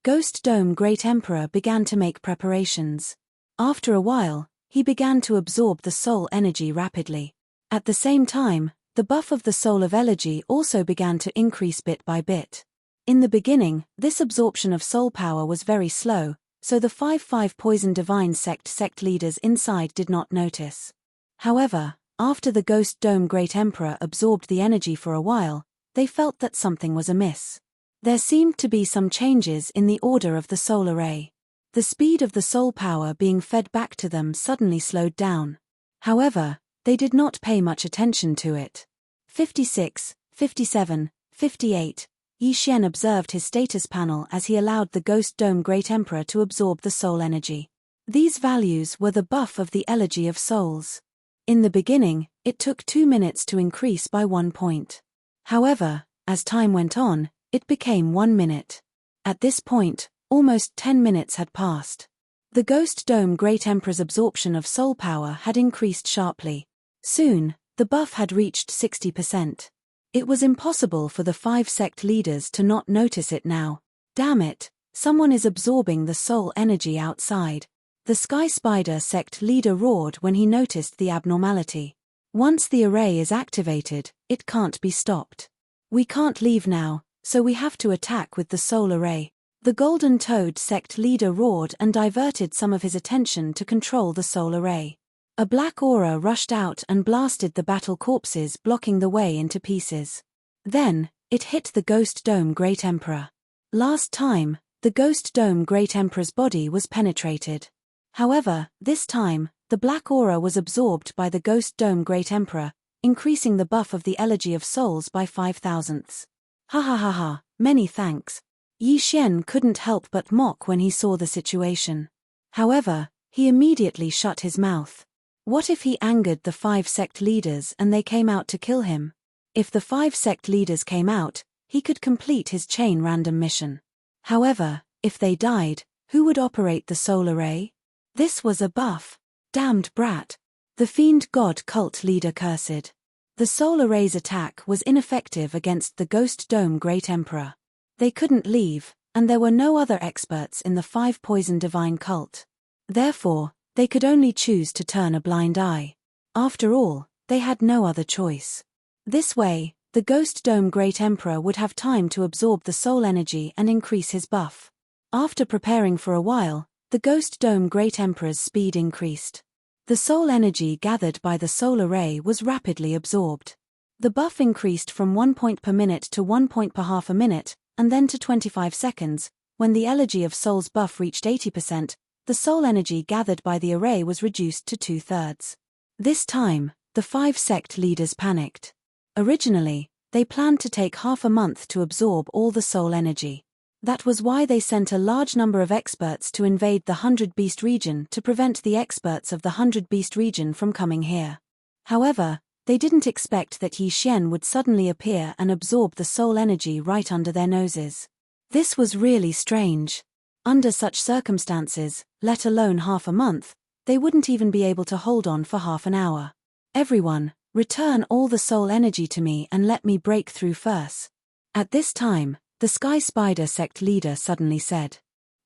Ghost Dome Great Emperor began to make preparations. After a while, he began to absorb the soul energy rapidly. At the same time, the buff of the Soul of Elegy also began to increase bit by bit. In the beginning, this absorption of soul power was very slow, so the 5 Poison Divine sect leaders inside did not notice. However, after the Ghost Dome Great Emperor absorbed the energy for a while, they felt that something was amiss. There seemed to be some changes in the order of the soul array. The speed of the soul power being fed back to them suddenly slowed down. However, they did not pay much attention to it. 56, 57, 58. Yi Xian observed his status panel as he allowed the Ghost Dome Great Emperor to absorb the soul energy. These values were the buff of the Elegy of Souls. In the beginning, it took 2 minutes to increase by 1 point. However, as time went on, it became 1 minute. At this point, almost 10 minutes had passed. The Ghost Dome Great Emperor's absorption of soul power had increased sharply. Soon, the buff had reached 60%. It was impossible for the 5 sect leaders to not notice it now. Damn it, someone is absorbing the soul energy outside. The Sky Spider sect leader roared when he noticed the abnormality. Once the array is activated, it can't be stopped. We can't leave now, so we have to attack with the soul array. The Golden Toad sect leader roared and diverted some of his attention to control the soul array. A black aura rushed out and blasted the battle corpses, blocking the way into pieces. Then, it hit the Ghost Dome Great Emperor. Last time, the Ghost Dome Great Emperor's body was penetrated. However, this time, the black aura was absorbed by the Ghost Dome Great Emperor, increasing the buff of the Elegy of Souls by 5,000ths. Ha ha ha ha, many thanks. Yi Xian couldn't help but mock when he saw the situation. However, he immediately shut his mouth. What if he angered the 5 sect leaders and they came out to kill him? If the 5 sect leaders came out, he could complete his chain random mission. However, if they died, who would operate the soul array? This was a buff. Damned brat. The fiend god cult leader cursed. The soul array's attack was ineffective against the Ghost Dome Great Emperor. They couldn't leave, and there were no other experts in the 5-poison divine cult. Therefore, they could only choose to turn a blind eye. After all, they had no other choice. This way, the Ghost Dome Great Emperor would have time to absorb the soul energy and increase his buff. After preparing for a while, the Ghost Dome Great Emperor's speed increased. The soul energy gathered by the soul array was rapidly absorbed. The buff increased from 1 point per minute to 1 point per half a minute, and then to 25 seconds. When the Elegy of Souls buff reached 80%, the soul energy gathered by the array was reduced to 2/3. This time, the 5 sect leaders panicked. Originally, they planned to take half a month to absorb all the soul energy. That was why they sent a large number of experts to invade the 100 Beast region to prevent the experts of the 100 Beast region from coming here. However, they didn't expect that Yi Xian would suddenly appear and absorb the soul energy right under their noses. This was really strange. Under such circumstances, let alone half a month, they wouldn't even be able to hold on for half an hour. Everyone, return all the soul energy to me and let me break through first. At this time, the Sky Spider sect leader suddenly said.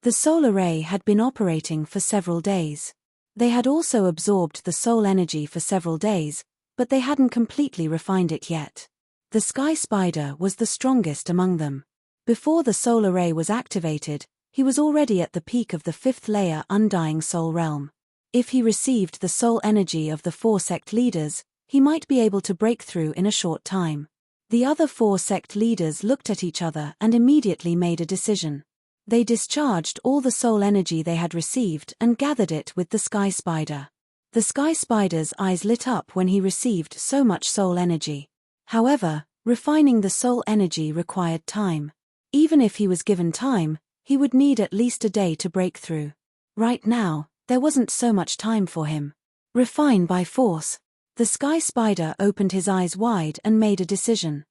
The soul array had been operating for several days. They had also absorbed the soul energy for several days, but they hadn't completely refined it yet. The Sky Spider was the strongest among them. Before the soul array was activated, he was already at the peak of the 5th layer Undying Soul Realm. If he received the soul energy of the 4 sect leaders, he might be able to break through in a short time. The other 4 sect leaders looked at each other and immediately made a decision. They discharged all the soul energy they had received and gathered it with the Sky Spider. The Sky Spider's eyes lit up when he received so much soul energy. However, refining the soul energy required time. Even if he was given time, he would need at least a day to break through. Right now, there wasn't so much time for him. Refine by force. The Sky Spider opened his eyes wide and made a decision.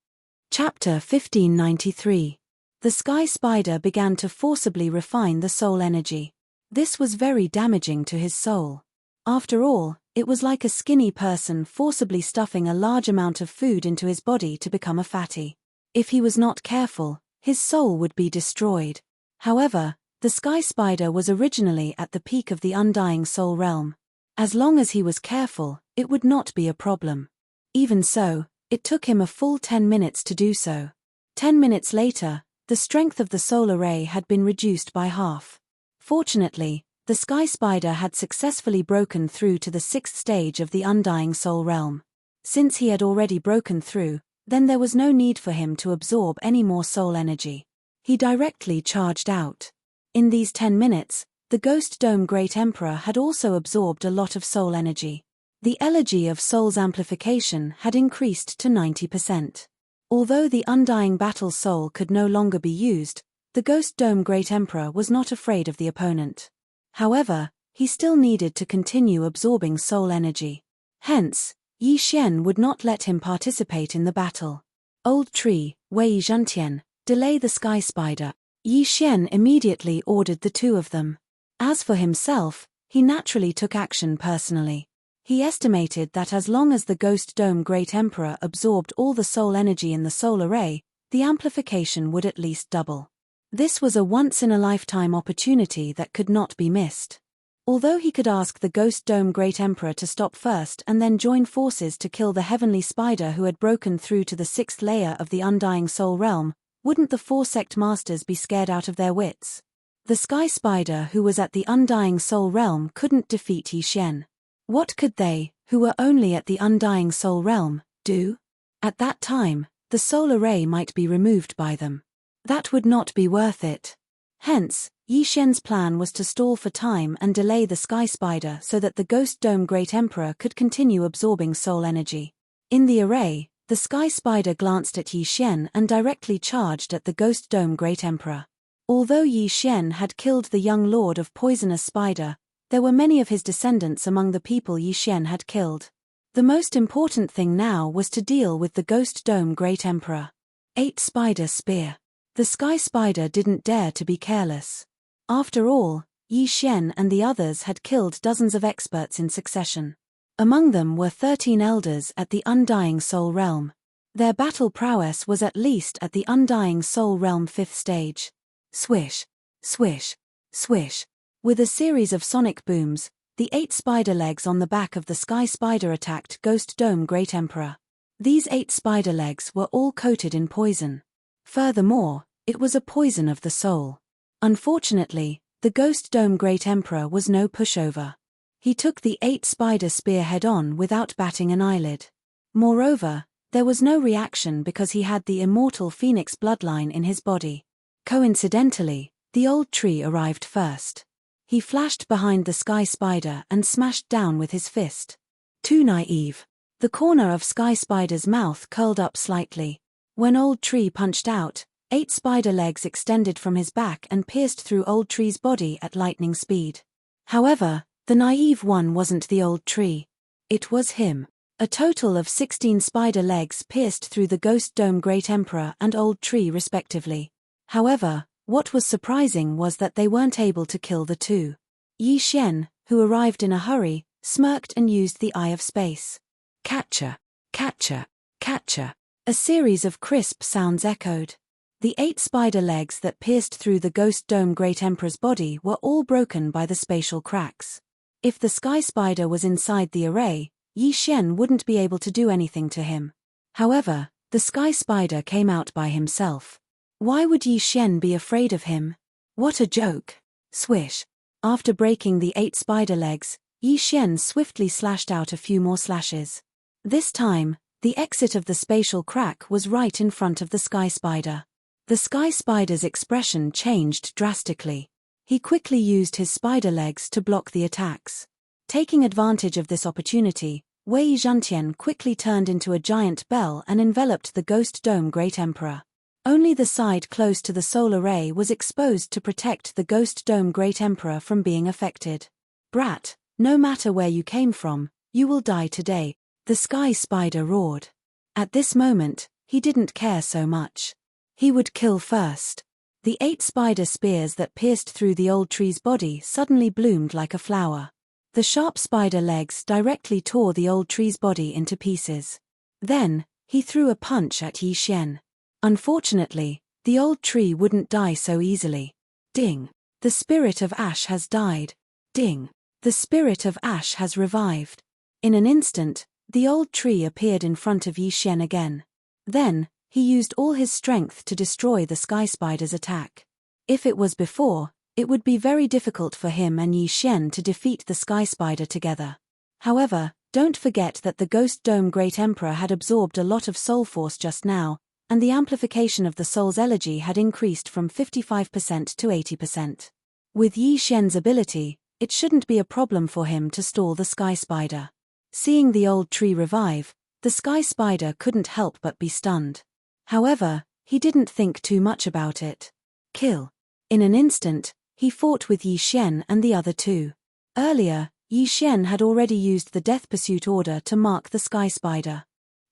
Chapter 1593. The Sky Spider began to forcibly refine the soul energy. This was very damaging to his soul. After all, it was like a skinny person forcibly stuffing a large amount of food into his body to become a fatty. If he was not careful, his soul would be destroyed. However, the Sky Spider was originally at the peak of the Undying Soul Realm. As long as he was careful, it would not be a problem. Even so, it took him a full 10 minutes to do so. 10 minutes later, the strength of the soul array had been reduced by half. Fortunately, the Sky Spider had successfully broken through to the 6th stage of the Undying Soul Realm. Since he had already broken through, then there was no need for him to absorb any more soul energy. He directly charged out. In these 10 minutes, the Ghost Dome Great Emperor had also absorbed a lot of soul energy. The Elegy of Souls amplification had increased to 90%. Although the Undying Battle Soul could no longer be used, the Ghost Dome Great Emperor was not afraid of the opponent. However, he still needed to continue absorbing soul energy. Hence, Yi Xian would not let him participate in the battle. Old Tree, Wei Zhentian, delay the Sky Spider. Yi Xian immediately ordered the two of them. As for himself, he naturally took action personally. He estimated that as long as the Ghost Dome Great Emperor absorbed all the soul energy in the soul array, the amplification would at least double. This was a once-in-a-lifetime opportunity that could not be missed. Although he could ask the Ghost Dome Great Emperor to stop first and then join forces to kill the Heavenly Spider who had broken through to the 6th layer of the Undying Soul Realm, wouldn't the 4 sect masters be scared out of their wits? The Sky Spider who was at the Undying Soul Realm couldn't defeat Yi Xian. What could they, who were only at the Undying Soul Realm, do? At that time, the soul array might be removed by them. That would not be worth it. Hence, Yi Xian's plan was to stall for time and delay the Sky Spider so that the Ghost Dome Great Emperor could continue absorbing soul energy. In the array, the Sky Spider glanced at Yi Xian and directly charged at the Ghost Dome Great Emperor. Although Yi Xian had killed the young lord of Poisonous Spider, there were many of his descendants among the people Yi Xian had killed. The most important thing now was to deal with the Ghost Dome Great Emperor. 8 Spider Spear. The Sky Spider didn't dare to be careless. After all, Yi Xian and the others had killed dozens of experts in succession. Among them were 13 elders at the Undying Soul Realm. Their battle prowess was at least at the Undying Soul Realm 5th stage. Swish, swish, swish. With a series of sonic booms, the 8 spider legs on the back of the sky spider attacked Ghost Dome Great Emperor. These 8 spider legs were all coated in poison. Furthermore, it was a poison of the soul. Unfortunately, the Ghost Dome Great Emperor was no pushover. He took the 8 spider spear head-on without batting an eyelid. Moreover, there was no reaction because he had the immortal phoenix bloodline in his body. Coincidentally, the old tree arrived first. He flashed behind the sky spider and smashed down with his fist. Too naive. The corner of Sky Spider's mouth curled up slightly. When Old Tree punched out, 8 spider legs extended from his back and pierced through Old Tree's body at lightning speed. However, the naive one wasn't the Old Tree. It was him. A total of 16 spider legs pierced through the Ghost Dome Great Emperor and Old Tree respectively. However, what was surprising was that they weren't able to kill the two. Yi Xian, who arrived in a hurry, smirked and used the Eye of Space. Catcher, catcher, catcher. A series of crisp sounds echoed. The 8 spider legs that pierced through the Ghost Dome Great Emperor's body were all broken by the spatial cracks. If the sky spider was inside the array, Yi Xian wouldn't be able to do anything to him. However, the sky spider came out by himself. Why would Yi Xian be afraid of him? What a joke. Swish. After breaking the 8 spider legs, Yi Xian swiftly slashed out a few more slashes. This time, the exit of the spatial crack was right in front of the sky spider. The sky spider's expression changed drastically. He quickly used his spider legs to block the attacks. Taking advantage of this opportunity, Wei Zhantian quickly turned into a giant bell and enveloped the Ghost Dome Great Emperor. Only the side close to the soul array was exposed to protect the Ghost Dome Great Emperor from being affected. Brat, no matter where you came from, you will die today, the sky spider roared. At this moment, he didn't care so much. He would kill first. The 8 spider spears that pierced through the old tree's body suddenly bloomed like a flower. The sharp spider legs directly tore the old tree's body into pieces. Then, he threw a punch at Yi Xian. Unfortunately, the old tree wouldn't die so easily. Ding! The spirit of ash has died. Ding! The spirit of ash has revived. In an instant, the old tree appeared in front of Yi Xian again. Then, he used all his strength to destroy the sky spider's attack. If it was before, it would be very difficult for him and Yi Xian to defeat the sky spider together. However, don't forget that the Ghost Dome Great Emperor had absorbed a lot of soul force just now, and the amplification of the soul's elegy had increased from 55% to 80%. With Yi Xian's ability, it shouldn't be a problem for him to stall the sky spider. Seeing the old tree revive, the sky spider couldn't help but be stunned. However, he didn't think too much about it. Kill. In an instant, he fought with Yi Xian and the other two. Earlier, Yi Xian had already used the Death Pursuit order to mark the sky spider.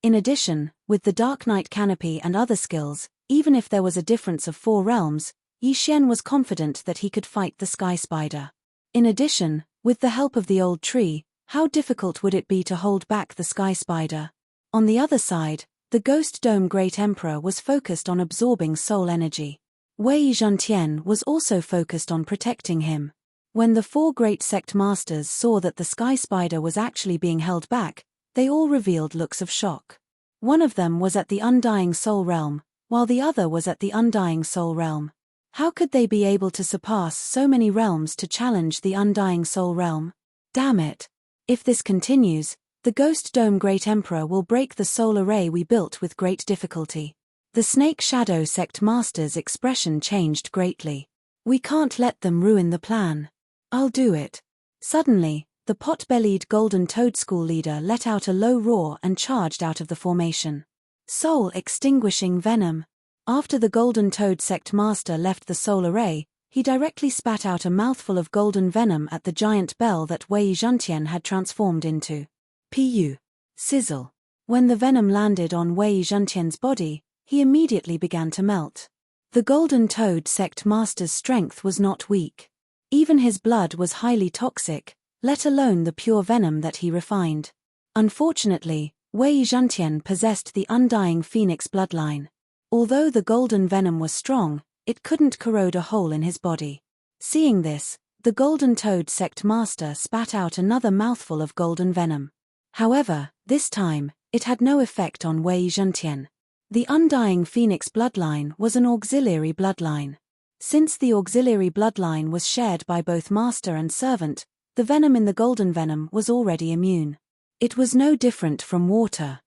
In addition, with the Dark Knight canopy and other skills, even if there was a difference of 4 realms, Yi Xian was confident that he could fight the sky spider. In addition, with the help of the old tree, how difficult would it be to hold back the sky spider? On the other side, the Ghost Dome Great Emperor was focused on absorbing soul energy. Wei Zhantian was also focused on protecting him. When the 4 great sect masters saw that the sky spider was actually being held back, they all revealed looks of shock. One of them was at the Undying Soul Realm, while the other was at the Undying Soul Realm. How could they be able to surpass so many realms to challenge the Undying Soul Realm? Damn it! If this continues, the Ghost Dome Great Emperor will break the soul array we built with great difficulty. The Snake Shadow Sect Master's expression changed greatly. We can't let them ruin the plan. I'll do it. Suddenly, the pot-bellied Golden Toad School leader let out a low roar and charged out of the formation. Soul-extinguishing venom. After the Golden Toad Sect Master left the soul array, he directly spat out a mouthful of golden venom at the giant bell that Wei Zhantian had transformed into. Pu. Sizzle. When the venom landed on Wei Zhantian's body, he immediately began to melt. The Golden Toad Sect Master's strength was not weak. Even his blood was highly toxic, let alone the pure venom that he refined. Unfortunately, Wei Zhantian possessed the Undying Phoenix bloodline. Although the golden venom was strong, it couldn't corrode a hole in his body. Seeing this, the Golden Toad sect master spat out another mouthful of golden venom. However, this time, it had no effect on Wei Zhentian. The undying phoenix bloodline was an auxiliary bloodline. Since the auxiliary bloodline was shared by both master and servant, the venom in the golden venom was already immune. It was no different from water.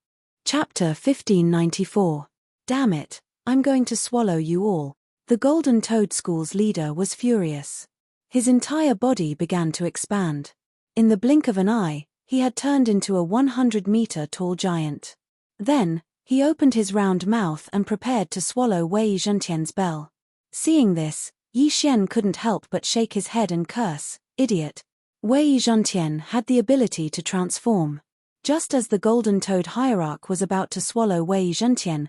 Chapter 1594. Damn it, I'm going to swallow you all. The Golden Toad School's leader was furious. His entire body began to expand. In the blink of an eye, he had turned into a 100-meter-tall giant. Then, he opened his round mouth and prepared to swallow Wei Zhentian's bell. Seeing this, Yi Xian couldn't help but shake his head and curse, "Idiot." Wei Zhentian had the ability to transform. Just as the Golden Toad Hierarch was about to swallow Wei Zhentian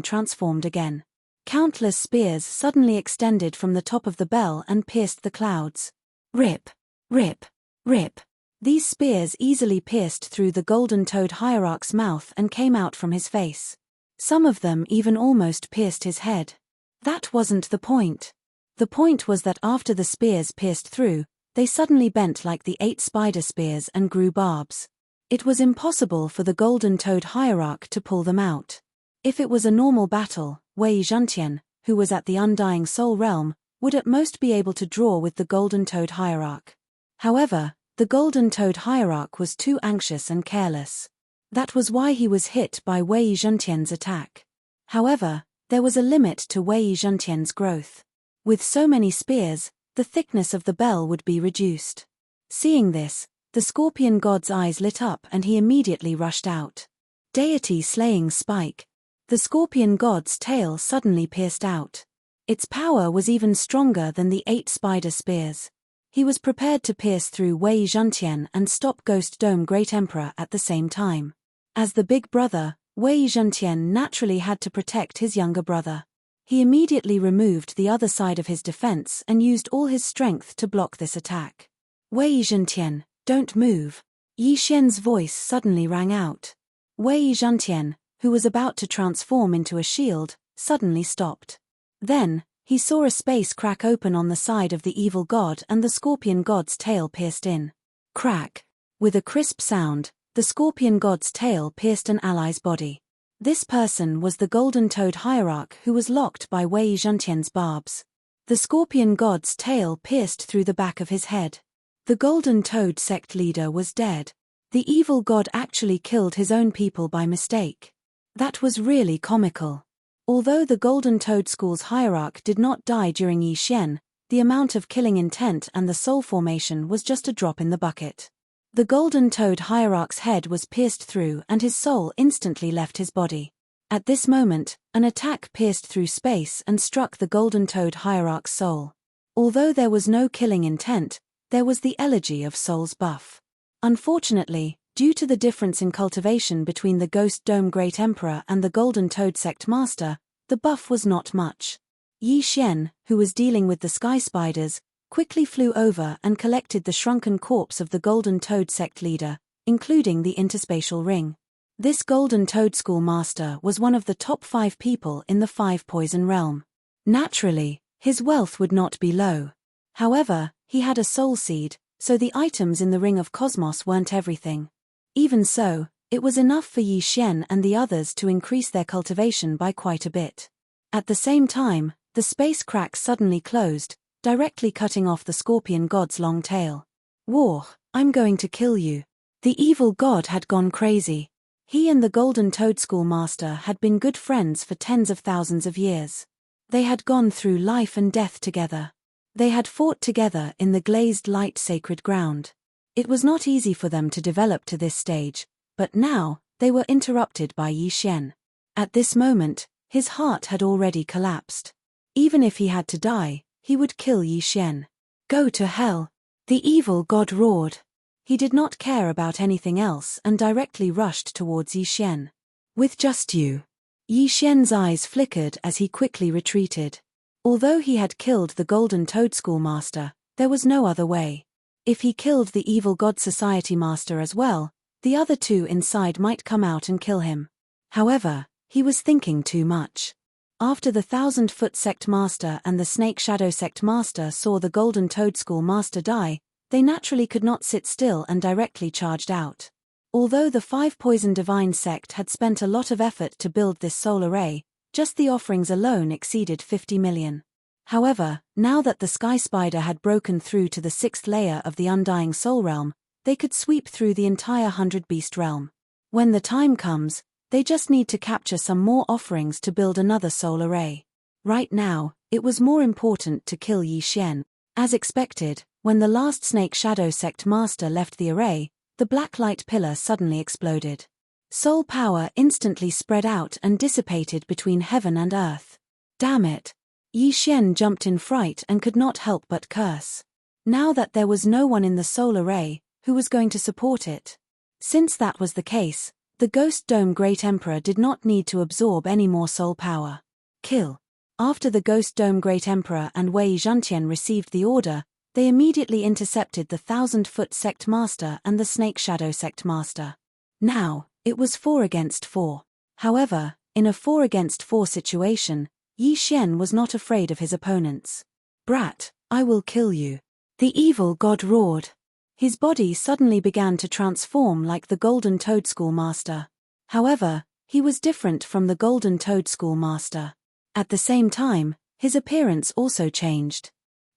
transformed again. Countless spears suddenly extended from the top of the bell and pierced the clouds. Rip! Rip! Rip! These spears easily pierced through the Golden Toad Hierarch's mouth and came out from his face. Some of them even almost pierced his head. That wasn't the point. The point was that after the spears pierced through, they suddenly bent like the 8 spider spears and grew barbs. It was impossible for the Golden Toad Hierarch to pull them out. If it was a normal battle, Wei Zhentian, who was at the Undying Soul Realm, would at most be able to draw with the Golden Toad Hierarch. However, the Golden Toad Hierarch was too anxious and careless. That was why he was hit by Wei Zhentian's attack. However, there was a limit to Wei Zhentian's growth. With so many spears, the thickness of the bell would be reduced. Seeing this, the Scorpion God's eyes lit up and he immediately rushed out. Deity slaying spike. The Scorpion God's tail suddenly pierced out. Its power was even stronger than the 8 spider spears. He was prepared to pierce through Wei Zhentian and stop Ghost Dome Great Emperor at the same time. As the big brother, Wei Zhentian naturally had to protect his younger brother. He immediately removed the other side of his defense and used all his strength to block this attack. Wei Zhentian, don't move. Yi Xian's voice suddenly rang out. Wei Zhentian, who was about to transform into a shield, suddenly stopped. Then, he saw a space crack open on the side of the evil god and the Scorpion God's tail pierced in. Crack. With a crisp sound, the Scorpion God's tail pierced an ally's body. This person was the Golden Toad Hierarch who was locked by Wei Zhentian's barbs. The Scorpion God's tail pierced through the back of his head. The Golden Toad sect leader was dead. The evil god actually killed his own people by mistake. That was really comical. Although the Golden Toad School's hierarch did not die during Yi Xian, the amount of killing intent and the soul formation was just a drop in the bucket. The Golden Toad Hierarch's head was pierced through and his soul instantly left his body. At this moment, an attack pierced through space and struck the Golden Toad Hierarch's soul. Although there was no killing intent, there was the elegy of soul's buff. Unfortunately, due to the difference in cultivation between the Ghost Dome Great Emperor and the Golden Toad Sect Master, the buff was not much. Yi Xian, who was dealing with the sky spiders, quickly flew over and collected the shrunken corpse of the Golden Toad Sect leader, including the interspatial ring. This Golden Toad School master was one of the top 5 people in the 5 poison realm. Naturally, his wealth would not be low. However, he had a soul seed, so the items in the Ring of Cosmos weren't everything. Even so, it was enough for Yi Xian and the others to increase their cultivation by quite a bit. At the same time, the space crack suddenly closed, directly cutting off the Scorpion God's long tail. War, I'm going to kill you. The evil god had gone crazy. He and the Golden Toad School master had been good friends for tens of thousands of years. They had gone through life and death together. They had fought together in the glazed light sacred ground. It was not easy for them to develop to this stage, but now, they were interrupted by Yi Xian. At this moment, his heart had already collapsed. Even if he had to die, he would kill Yi Xian. Go to hell! The evil god roared. He did not care about anything else and directly rushed towards Yi Xian. With just you. Yi Xian's eyes flickered as he quickly retreated. Although he had killed the Golden Toad School master, there was no other way. If he killed the evil god society master as well, the other 2 inside might come out and kill him. However, he was thinking too much. After the 1,000-foot sect master and the snake shadow sect master saw the golden toad school master die, they naturally could not sit still and directly charged out. Although the 5 poison divine sect had spent a lot of effort to build this soul array, just the offerings alone exceeded 50 million. However, now that the sky spider had broken through to the 6th layer of the undying soul realm, they could sweep through the entire 100-beast realm. When the time comes, they just need to capture some more offerings to build another soul array. Right now, it was more important to kill Yi Xian. As expected, when the last snake shadow sect master left the array, the black light pillar suddenly exploded. Soul power instantly spread out and dissipated between heaven and earth. Damn it! Yi Xian jumped in fright and could not help but curse. Now that there was no one in the soul array, who was going to support it? Since that was the case, the Ghost Dome Great Emperor did not need to absorb any more soul power. Kill. After the Ghost Dome Great Emperor and Wei Zhantian received the order, they immediately intercepted the 1,000-foot sect master and the snake shadow sect master. Now, it was 4 against 4. However, in a 4 against 4 situation, Yi Xian was not afraid of his opponents. Brat, I will kill you. The evil god roared. His body suddenly began to transform like the Golden Toad School Master. However, he was different from the Golden Toad School Master. At the same time, his appearance also changed.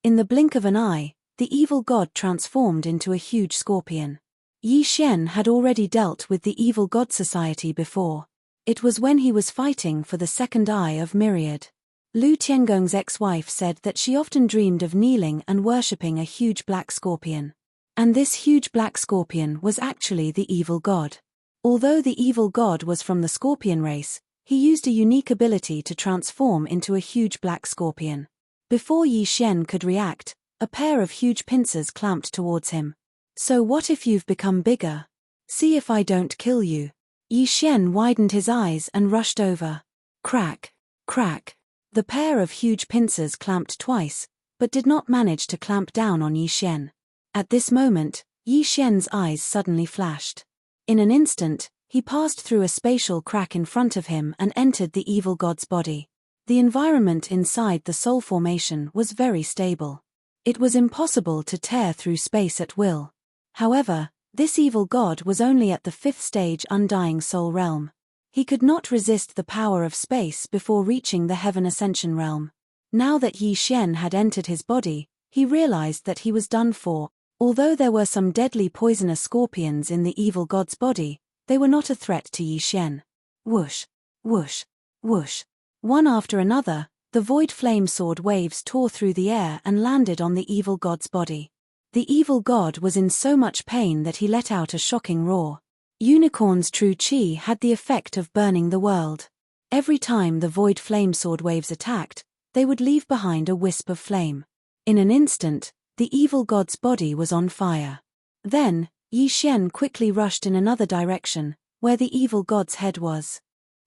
In the blink of an eye, the evil god transformed into a huge scorpion. Yi Xian had already dealt with the evil god society before. It was when he was fighting for the second eye of Myriad. Lu Tiangong's ex-wife said that she often dreamed of kneeling and worshipping a huge black scorpion. And this huge black scorpion was actually the evil god. Although the evil god was from the scorpion race, he used a unique ability to transform into a huge black scorpion. Before Yi Xian could react, a pair of huge pincers clamped towards him. So what if you've become bigger? See if I don't kill you. Yi Xian widened his eyes and rushed over. Crack, crack. The pair of huge pincers clamped twice, but did not manage to clamp down on Yi Xian. At this moment, Yi Xian's eyes suddenly flashed. In an instant, he passed through a spatial crack in front of him and entered the evil god's body. The environment inside the soul formation was very stable. It was impossible to tear through space at will. However, this evil god was only at the 5th stage undying soul realm. He could not resist the power of space before reaching the heaven ascension realm. Now that Yi Xian had entered his body, he realized that he was done for. Although there were some deadly poisonous scorpions in the evil god's body, they were not a threat to Yi Xian. Whoosh, whoosh, whoosh. One after another, the void flame sword waves tore through the air and landed on the evil god's body. The evil god was in so much pain that he let out a shocking roar. Unicorn's true chi had the effect of burning the world. Every time the void flame sword waves attacked, they would leave behind a wisp of flame. In an instant, the evil god's body was on fire. Then, Yi Xian quickly rushed in another direction, where the evil god's head was.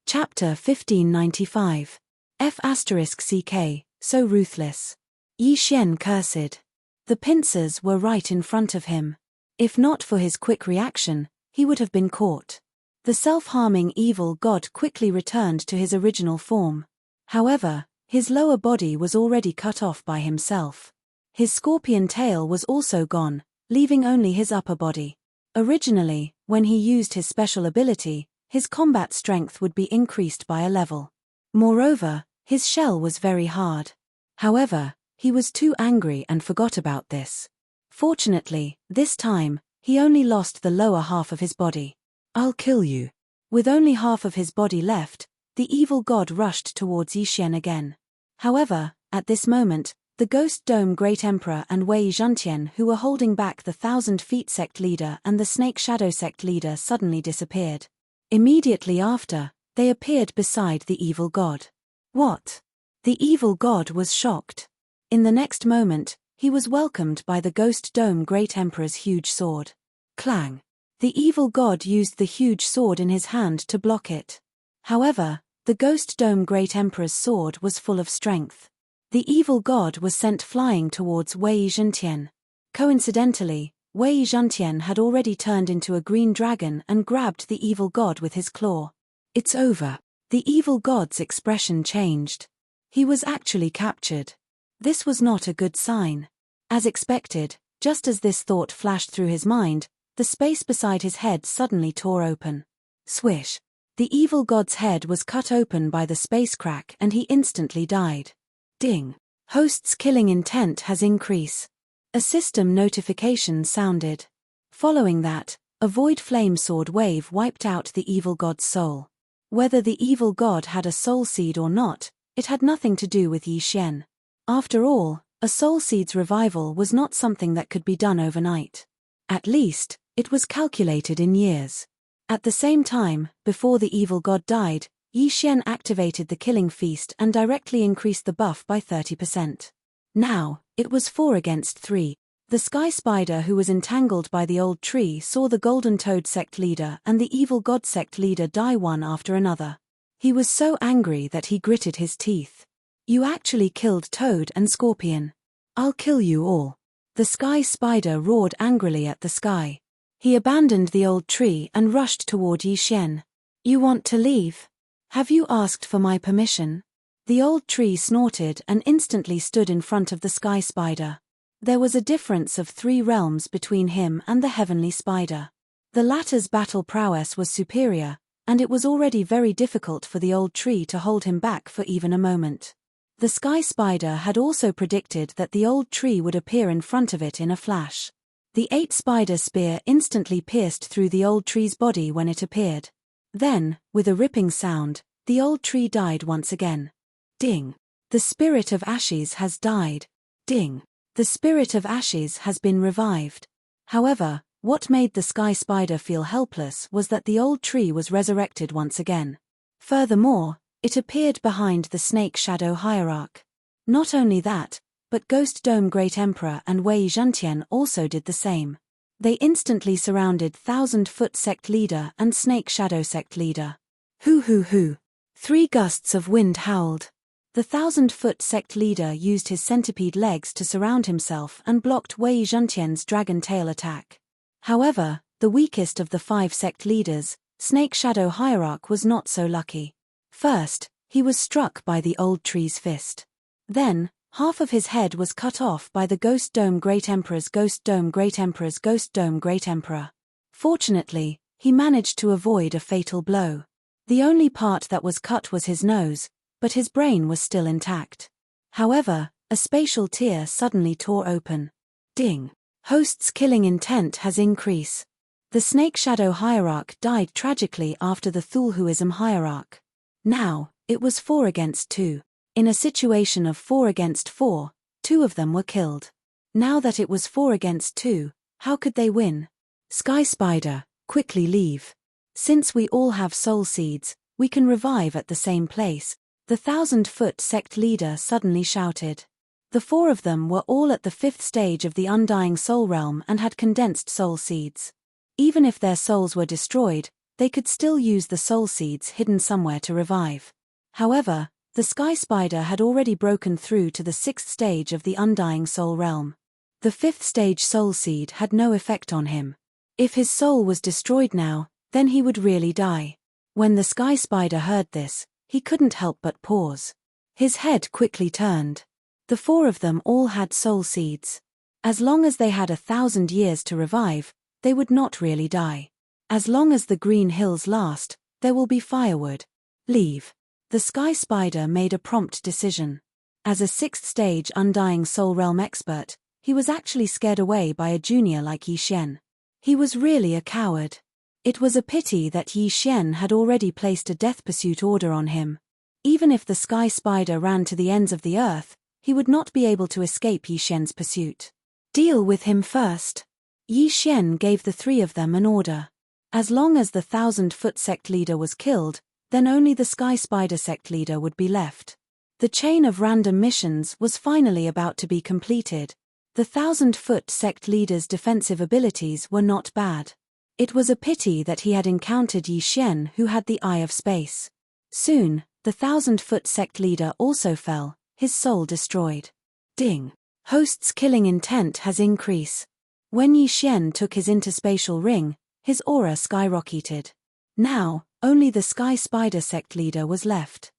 Chapter 1595. F***CK, so ruthless. Yi Xian cursed. The pincers were right in front of him. If not for his quick reaction, he would have been caught. The self-harming evil god quickly returned to his original form. However, his lower body was already cut off by himself. His scorpion tail was also gone, leaving only his upper body. Originally, when he used his special ability, his combat strength would be increased by a level. Moreover, his shell was very hard. However, he was too angry and forgot about this. Fortunately, this time, he only lost the lower half of his body. I'll kill you. With only half of his body left, the evil god rushed towards Yi Xian again. However, at this moment, the Ghost Dome Great Emperor and Wei Zhantian, who were holding back the 1,000 Feet sect leader and the Snake Shadow sect leader, suddenly disappeared. Immediately after, they appeared beside the evil god. What? The evil god was shocked. In the next moment, he was welcomed by the Ghost Dome Great Emperor's huge sword. Clang! The evil god used the huge sword in his hand to block it. However, the Ghost Dome Great Emperor's sword was full of strength. The evil god was sent flying towards Wei Zhantian. Coincidentally, Wei Zhantian had already turned into a green dragon and grabbed the evil god with his claw. It's over. The evil god's expression changed. He was actually captured. This was not a good sign. As expected, just as this thought flashed through his mind, the space beside his head suddenly tore open. Swish! The evil god's head was cut open by the space crack and he instantly died. Ding! Host's killing intent has increased. A system notification sounded. Following that, a void flame sword wave wiped out the evil god's soul. Whether the evil god had a soul seed or not, it had nothing to do with Yi Xian. After all, a soul seed's revival was not something that could be done overnight. At least, it was calculated in years. At the same time, before the evil god died, Yi Xian activated the killing feast and directly increased the buff by 30%. Now, it was 4 against 3. The sky spider who was entangled by the old tree saw the golden toad sect leader and the evil god sect leader die one after another. He was so angry that he gritted his teeth. You actually killed Toad and Scorpion. I'll kill you all. The sky spider roared angrily at the sky. He abandoned the old tree and rushed toward Yi Xian. You want to leave? Have you asked for my permission? The old tree snorted and instantly stood in front of the sky spider. There was a difference of 3 realms between him and the heavenly spider. The latter's battle prowess was superior, and it was already very difficult for the old tree to hold him back for even a moment. The sky spider had also predicted that the old tree would appear in front of it in a flash. The 8-spider spear instantly pierced through the old tree's body when it appeared. Then, with a ripping sound, the old tree died once again. Ding! The spirit of ashes has died. Ding! The spirit of ashes has been revived. However, what made the sky spider feel helpless was that the old tree was resurrected once again. Furthermore, it appeared behind the snake shadow hierarch. Not only that, but Ghost Dome Great Emperor and Wei Zhentian also did the same. They instantly surrounded 1000-foot sect leader and snake shadow sect leader. Hoo hoo hoo! 3 gusts of wind howled. The 1000-foot sect leader used his centipede legs to surround himself and blocked Wei Zhentian's dragon tail attack. However, the weakest of the 5 sect leaders, Snake Shadow Hierarch, was not so lucky. First, he was struck by the old tree's fist. Then, half of his head was cut off by the Ghost Dome Great Emperor's Ghost Dome Great Emperor's Ghost Dome Great Emperor. Fortunately, he managed to avoid a fatal blow. The only part that was cut was his nose, but his brain was still intact. However, a spatial tear suddenly tore open. Ding! Host's killing intent has increased. The Snake Shadow Hierarch died tragically after the Thulhuism Hierarch. Now, it was 4 against 2. In a situation of 4 against 4, 2 of them were killed. Now that it was 4 against 2, how could they win? Sky Spider, quickly leave. Since we all have soul seeds, we can revive at the same place, the 1000-foot sect leader suddenly shouted. The 4 of them were all at the 5th stage of the Undying Soul Realm and had condensed soul seeds. Even if their souls were destroyed, they could still use the soul seeds hidden somewhere to revive. However, the Sky Spider had already broken through to the 6th stage of the Undying Soul Realm. The 5th stage soul seed had no effect on him. If his soul was destroyed now, then he would really die. When the Sky Spider heard this, he couldn't help but pause. His head quickly turned. The 4 of them all had soul seeds. As long as they had 1,000 years to revive, they would not really die. As long as the green hills last, there will be firewood. Leave. The Sky Spider made a prompt decision. As a 6th stage Undying Soul Realm expert, he was actually scared away by a junior like Yi Xian. He was really a coward. It was a pity that Yi Xian had already placed a death pursuit order on him. Even if the Sky Spider ran to the ends of the earth, he would not be able to escape Yi Xian's pursuit. Deal with him first. Yi Xian gave the 3 of them an order. As long as the 1000-foot sect leader was killed, then only the Sky Spider sect leader would be left. The chain of random missions was finally about to be completed. The 1000-foot sect leader's defensive abilities were not bad. It was a pity that he had encountered Yi Xian, who had the Eye of Space. Soon, the 1000-foot sect leader also fell, his soul destroyed. Ding! Host's killing intent has increased. When Yi Xian took his interspatial ring, his aura skyrocketed. Now, Only the Sky Spider sect leader was left.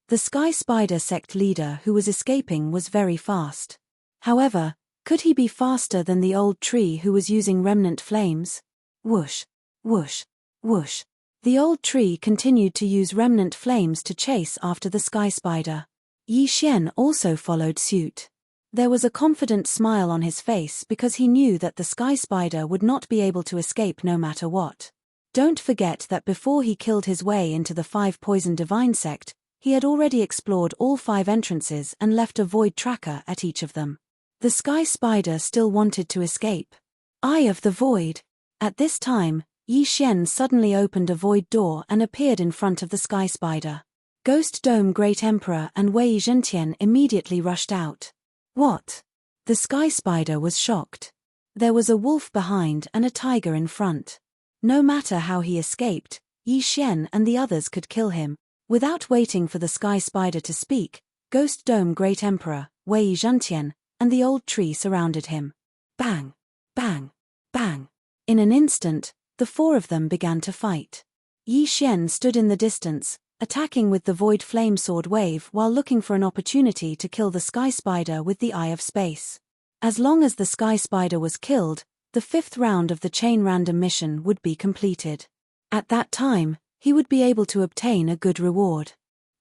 The Sky Spider sect leader who was escaping was very fast. However, could he be faster than the old tree who was using remnant flames? Whoosh, whoosh, whoosh. The old tree continued to use remnant flames to chase after the Sky Spider. Yi Xian also followed suit. There was a confident smile on his face because he knew that the Sky Spider would not be able to escape no matter what. Don't forget that before he killed his way into the 5 Poison Divine sect, he had already explored all 5 entrances and left a void tracker at each of them. The Sky Spider still wanted to escape. Eye of the Void. At this time, Yi Xian suddenly opened a void door and appeared in front of the Sky Spider. Ghost Dome Great Emperor and Wei Zhentian immediately rushed out. What? The Sky Spider was shocked. There was a wolf behind and a tiger in front. No matter how he escaped, Yi Xian and the others could kill him. Without waiting for the Sky Spider to speak, Ghost Dome Great Emperor, Wei Zhentian, and the old tree surrounded him. Bang! Bang! Bang! In an instant, the 4 of them began to fight. Yi Xian stood in the distance, attacking with the Void Flame Sword wave while looking for an opportunity to kill the Sky Spider with the Eye of Space. As long as the Sky Spider was killed, the 5th round of the chain random mission would be completed. At that time, he would be able to obtain a good reward.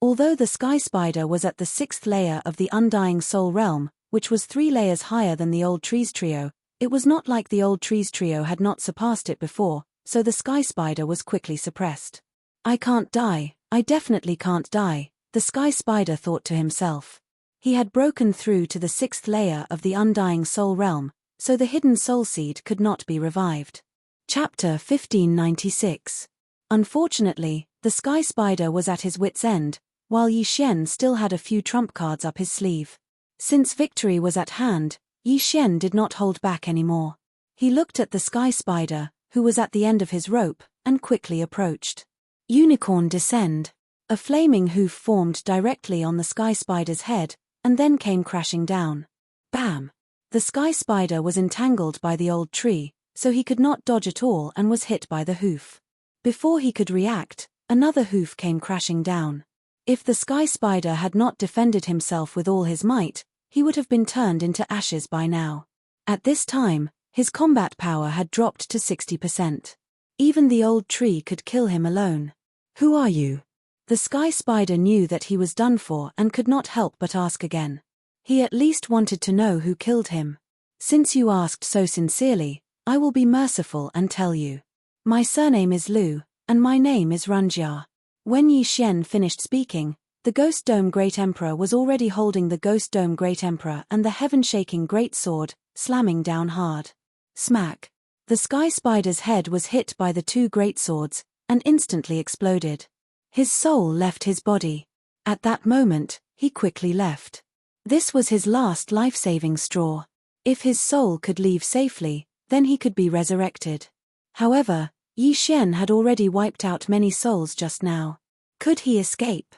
Although the Sky Spider was at the 6th layer of the Undying Soul Realm, which was 3 layers higher than the Old Trees Trio, it was not like the Old Trees Trio had not surpassed it before, so the Sky Spider was quickly suppressed. I can't die, I definitely can't die, the Sky Spider thought to himself. He had broken through to the 6th layer of the Undying Soul Realm, so the hidden soul seed could not be revived. Chapter 1596. Unfortunately, the Sky Spider was at his wit's end, while Yi Xian still had a few trump cards up his sleeve. Since victory was at hand, Yi Xian did not hold back anymore. He looked at the Sky Spider, who was at the end of his rope, and quickly approached. Unicorn Descend. A flaming hoof formed directly on the Sky Spider's head, and then came crashing down. Bam! The Sky Spider was entangled by the old tree, so he could not dodge at all and was hit by the hoof. Before he could react, another hoof came crashing down. If the Sky Spider had not defended himself with all his might, he would have been turned into ashes by now. At this time, his combat power had dropped to 60%. Even the old tree could kill him alone. Who are you? The Sky Spider knew that he was done for and could not help but ask again. He at least wanted to know who killed him. Since you asked so sincerely, I will be merciful and tell you. My surname is Lu, and my name is Ranjia. When Yi Xian finished speaking, the Ghost Dome Great Emperor was already holding the Ghost Dome Great Emperor and the heaven-shaking Great Sword, slamming down hard. Smack! The Sky Spider's head was hit by the 2 great swords, and instantly exploded. His soul left his body. At that moment, he quickly left. This was his last life-saving straw. If his soul could leave safely, then he could be resurrected. However, Yi Xian had already wiped out many souls just now. Could he escape?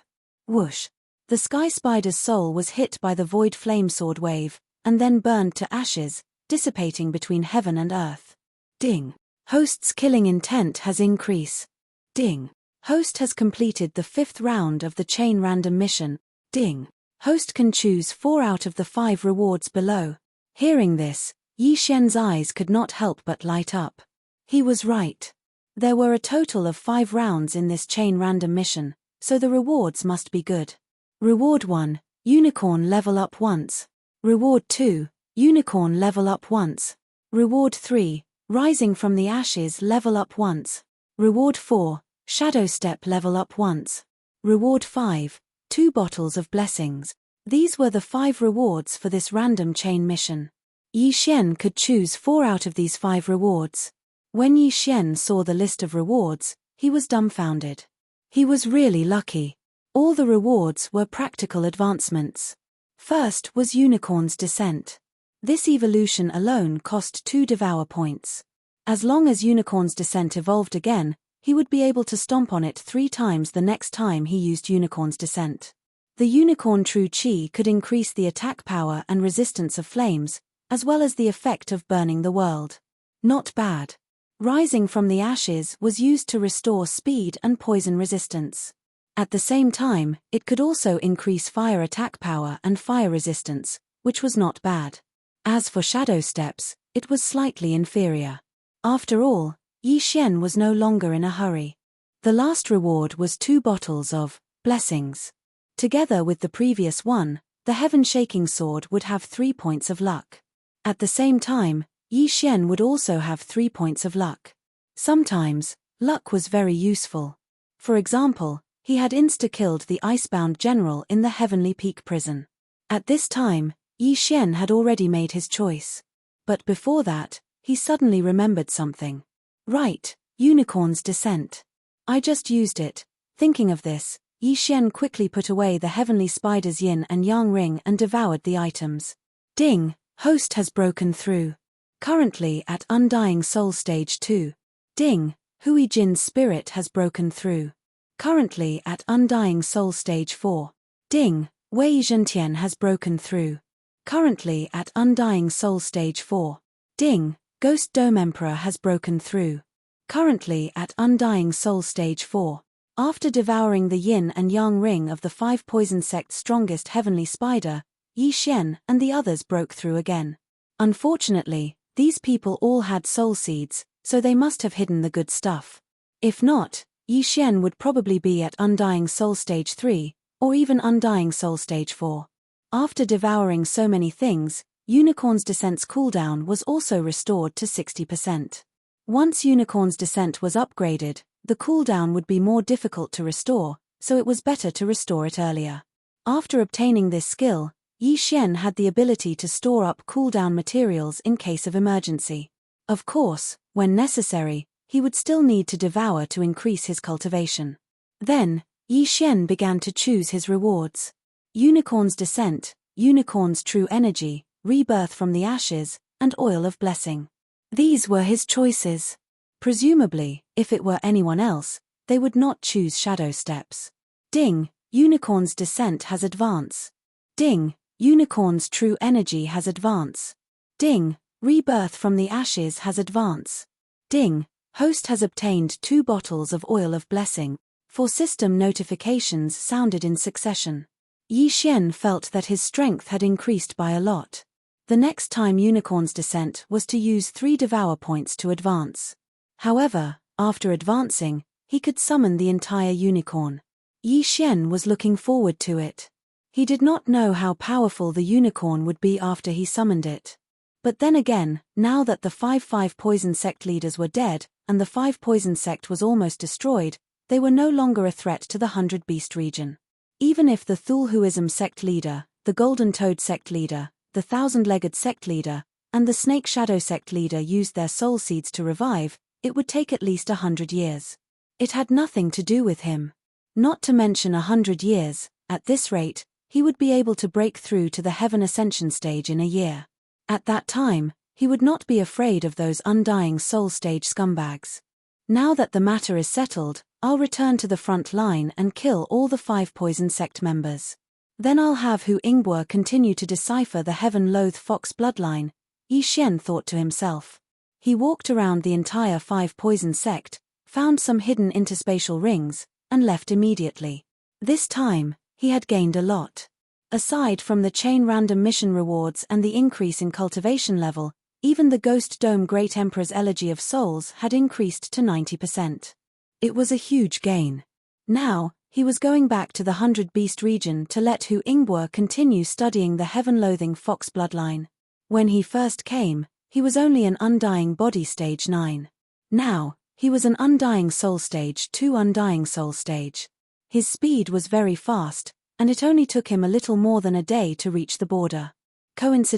Whoosh! The Sky Spider's soul was hit by the Void Flame Sword wave, and then burned to ashes, dissipating between heaven and earth. Ding! Host's killing intent has increased. Ding! Host has completed the 5th round of the chain random mission. Ding! Host can choose 4 out of the 5 rewards below. Hearing this, Yi Xian's eyes could not help but light up. He was right. There were a total of 5 rounds in this chain random mission, so the rewards must be good. Reward 1, Unicorn level up once. Reward 2, Unicorn level up once. Reward 3, Rising from the Ashes level up once. Reward 4, Shadow Step level up once. Reward 5, 2 Bottles of Blessings. These were the 5 rewards for this random chain mission. Yi Xian could choose 4 out of these 5 rewards. When Yi Xian saw the list of rewards, he was dumbfounded. He was really lucky. All the rewards were practical advancements. First was Unicorn's Descent. This evolution alone cost 2 Devour points. As long as Unicorn's Descent evolved again, he would be able to stomp on it 3 times the next time he used Unicorn's Descent. The Unicorn True Chi could increase the attack power and resistance of flames, as well as the effect of burning the world. Not bad. Rising from the ashes was used to restore speed and poison resistance. At the same time, it could also increase fire attack power and fire resistance, which was not bad. As for shadow steps, it was slightly inferior. After all, Yi Xian was no longer in a hurry. The last reward was 2 bottles of blessings. Together with the previous one, the heaven-shaking sword would have 3 points of luck. At the same time, Yi Xian would also have 3 points of luck. Sometimes, luck was very useful. For example, he had insta-killed the icebound general in the Heavenly Peak prison. At this time, Yi Xian had already made his choice. But before that, he suddenly remembered something. Right, Unicorn's Descent. I just used it. Thinking of this, Yi Xian quickly put away the Heavenly Spider's yin and yang ring and devoured the items. Ding, host has broken through. Currently at Undying Soul Stage 2. Ding, Hui Jin's spirit has broken through. Currently at Undying Soul Stage 4. Ding, Wei Zhentian has broken through. Currently at Undying Soul Stage 4. Ding, Ghost Dome Emperor has broken through. Currently at Undying Soul Stage 4. After devouring the yin and yang ring of the 5 poison sect's strongest heavenly spider, Yi Xian and the others broke through again. Unfortunately, these people all had soul seeds, so they must have hidden the good stuff. If not, Yi Xian would probably be at Undying Soul Stage 3, or even Undying Soul Stage 4. After devouring so many things, Unicorn's Descent's cooldown was also restored to 60%. Once Unicorn's Descent was upgraded, the cooldown would be more difficult to restore, so it was better to restore it earlier. After obtaining this skill, Yi Xian had the ability to store up cooldown materials in case of emergency. Of course, when necessary, he would still need to devour to increase his cultivation. Then, Yi Xian began to choose his rewards. Unicorn's Descent, Unicorn's True Energy, Rebirth from the Ashes, and Oil of Blessing. These were his choices. Presumably, if it were anyone else, they would not choose Shadow Steps. Ding, Unicorn's Descent has advance. Ding, Unicorn's True Energy has advance. Ding, Rebirth from the Ashes has advance. Ding, Host has obtained 2 bottles of Oil of Blessing. 4 system notifications sounded in succession. Yi Xian felt that his strength had increased by a lot. The next time Unicorn's Descent was to use 3 Devour points to advance. However, after advancing, he could summon the entire unicorn. Yi Xian was looking forward to it. He did not know how powerful the unicorn would be after he summoned it. But then again, now that the 5 poison sect leaders were dead, and the 5 poison sect was almost destroyed, they were no longer a threat to the 100 Beast region. Even if the Thulhuism sect leader, the Golden Toad sect leader, the 1,000-legged sect leader, and the Snake Shadow sect leader used their soul seeds to revive, it would take at least 100 years. It had nothing to do with him. Not to mention 100 years, at this rate, he would be able to break through to the Heaven Ascension stage in a year. At that time, he would not be afraid of those Undying Soul Stage scumbags. Now that the matter is settled, I'll return to the front line and kill all the 5 poison sect members. Then I'll have Hu Ingbo continue to decipher the Heaven-Loathe Fox bloodline, Yi Xian thought to himself. He walked around the entire 5 poison sect, found some hidden interspatial rings, and left immediately. This time, he had gained a lot. Aside from the chain random mission rewards and the increase in cultivation level, even the Ghost Dome Great Emperor's Elegy of Souls had increased to 90%. It was a huge gain. Now, he was going back to the 100 Beast region to let Hu Ingbo continue studying the Heaven-Loathing Fox bloodline. When he first came, he was only an Undying Body Stage 9. Now, he was an Undying Soul Stage 2 Undying Soul Stage. His speed was very fast, and it only took him a little more than a day to reach the border. Coincidentally,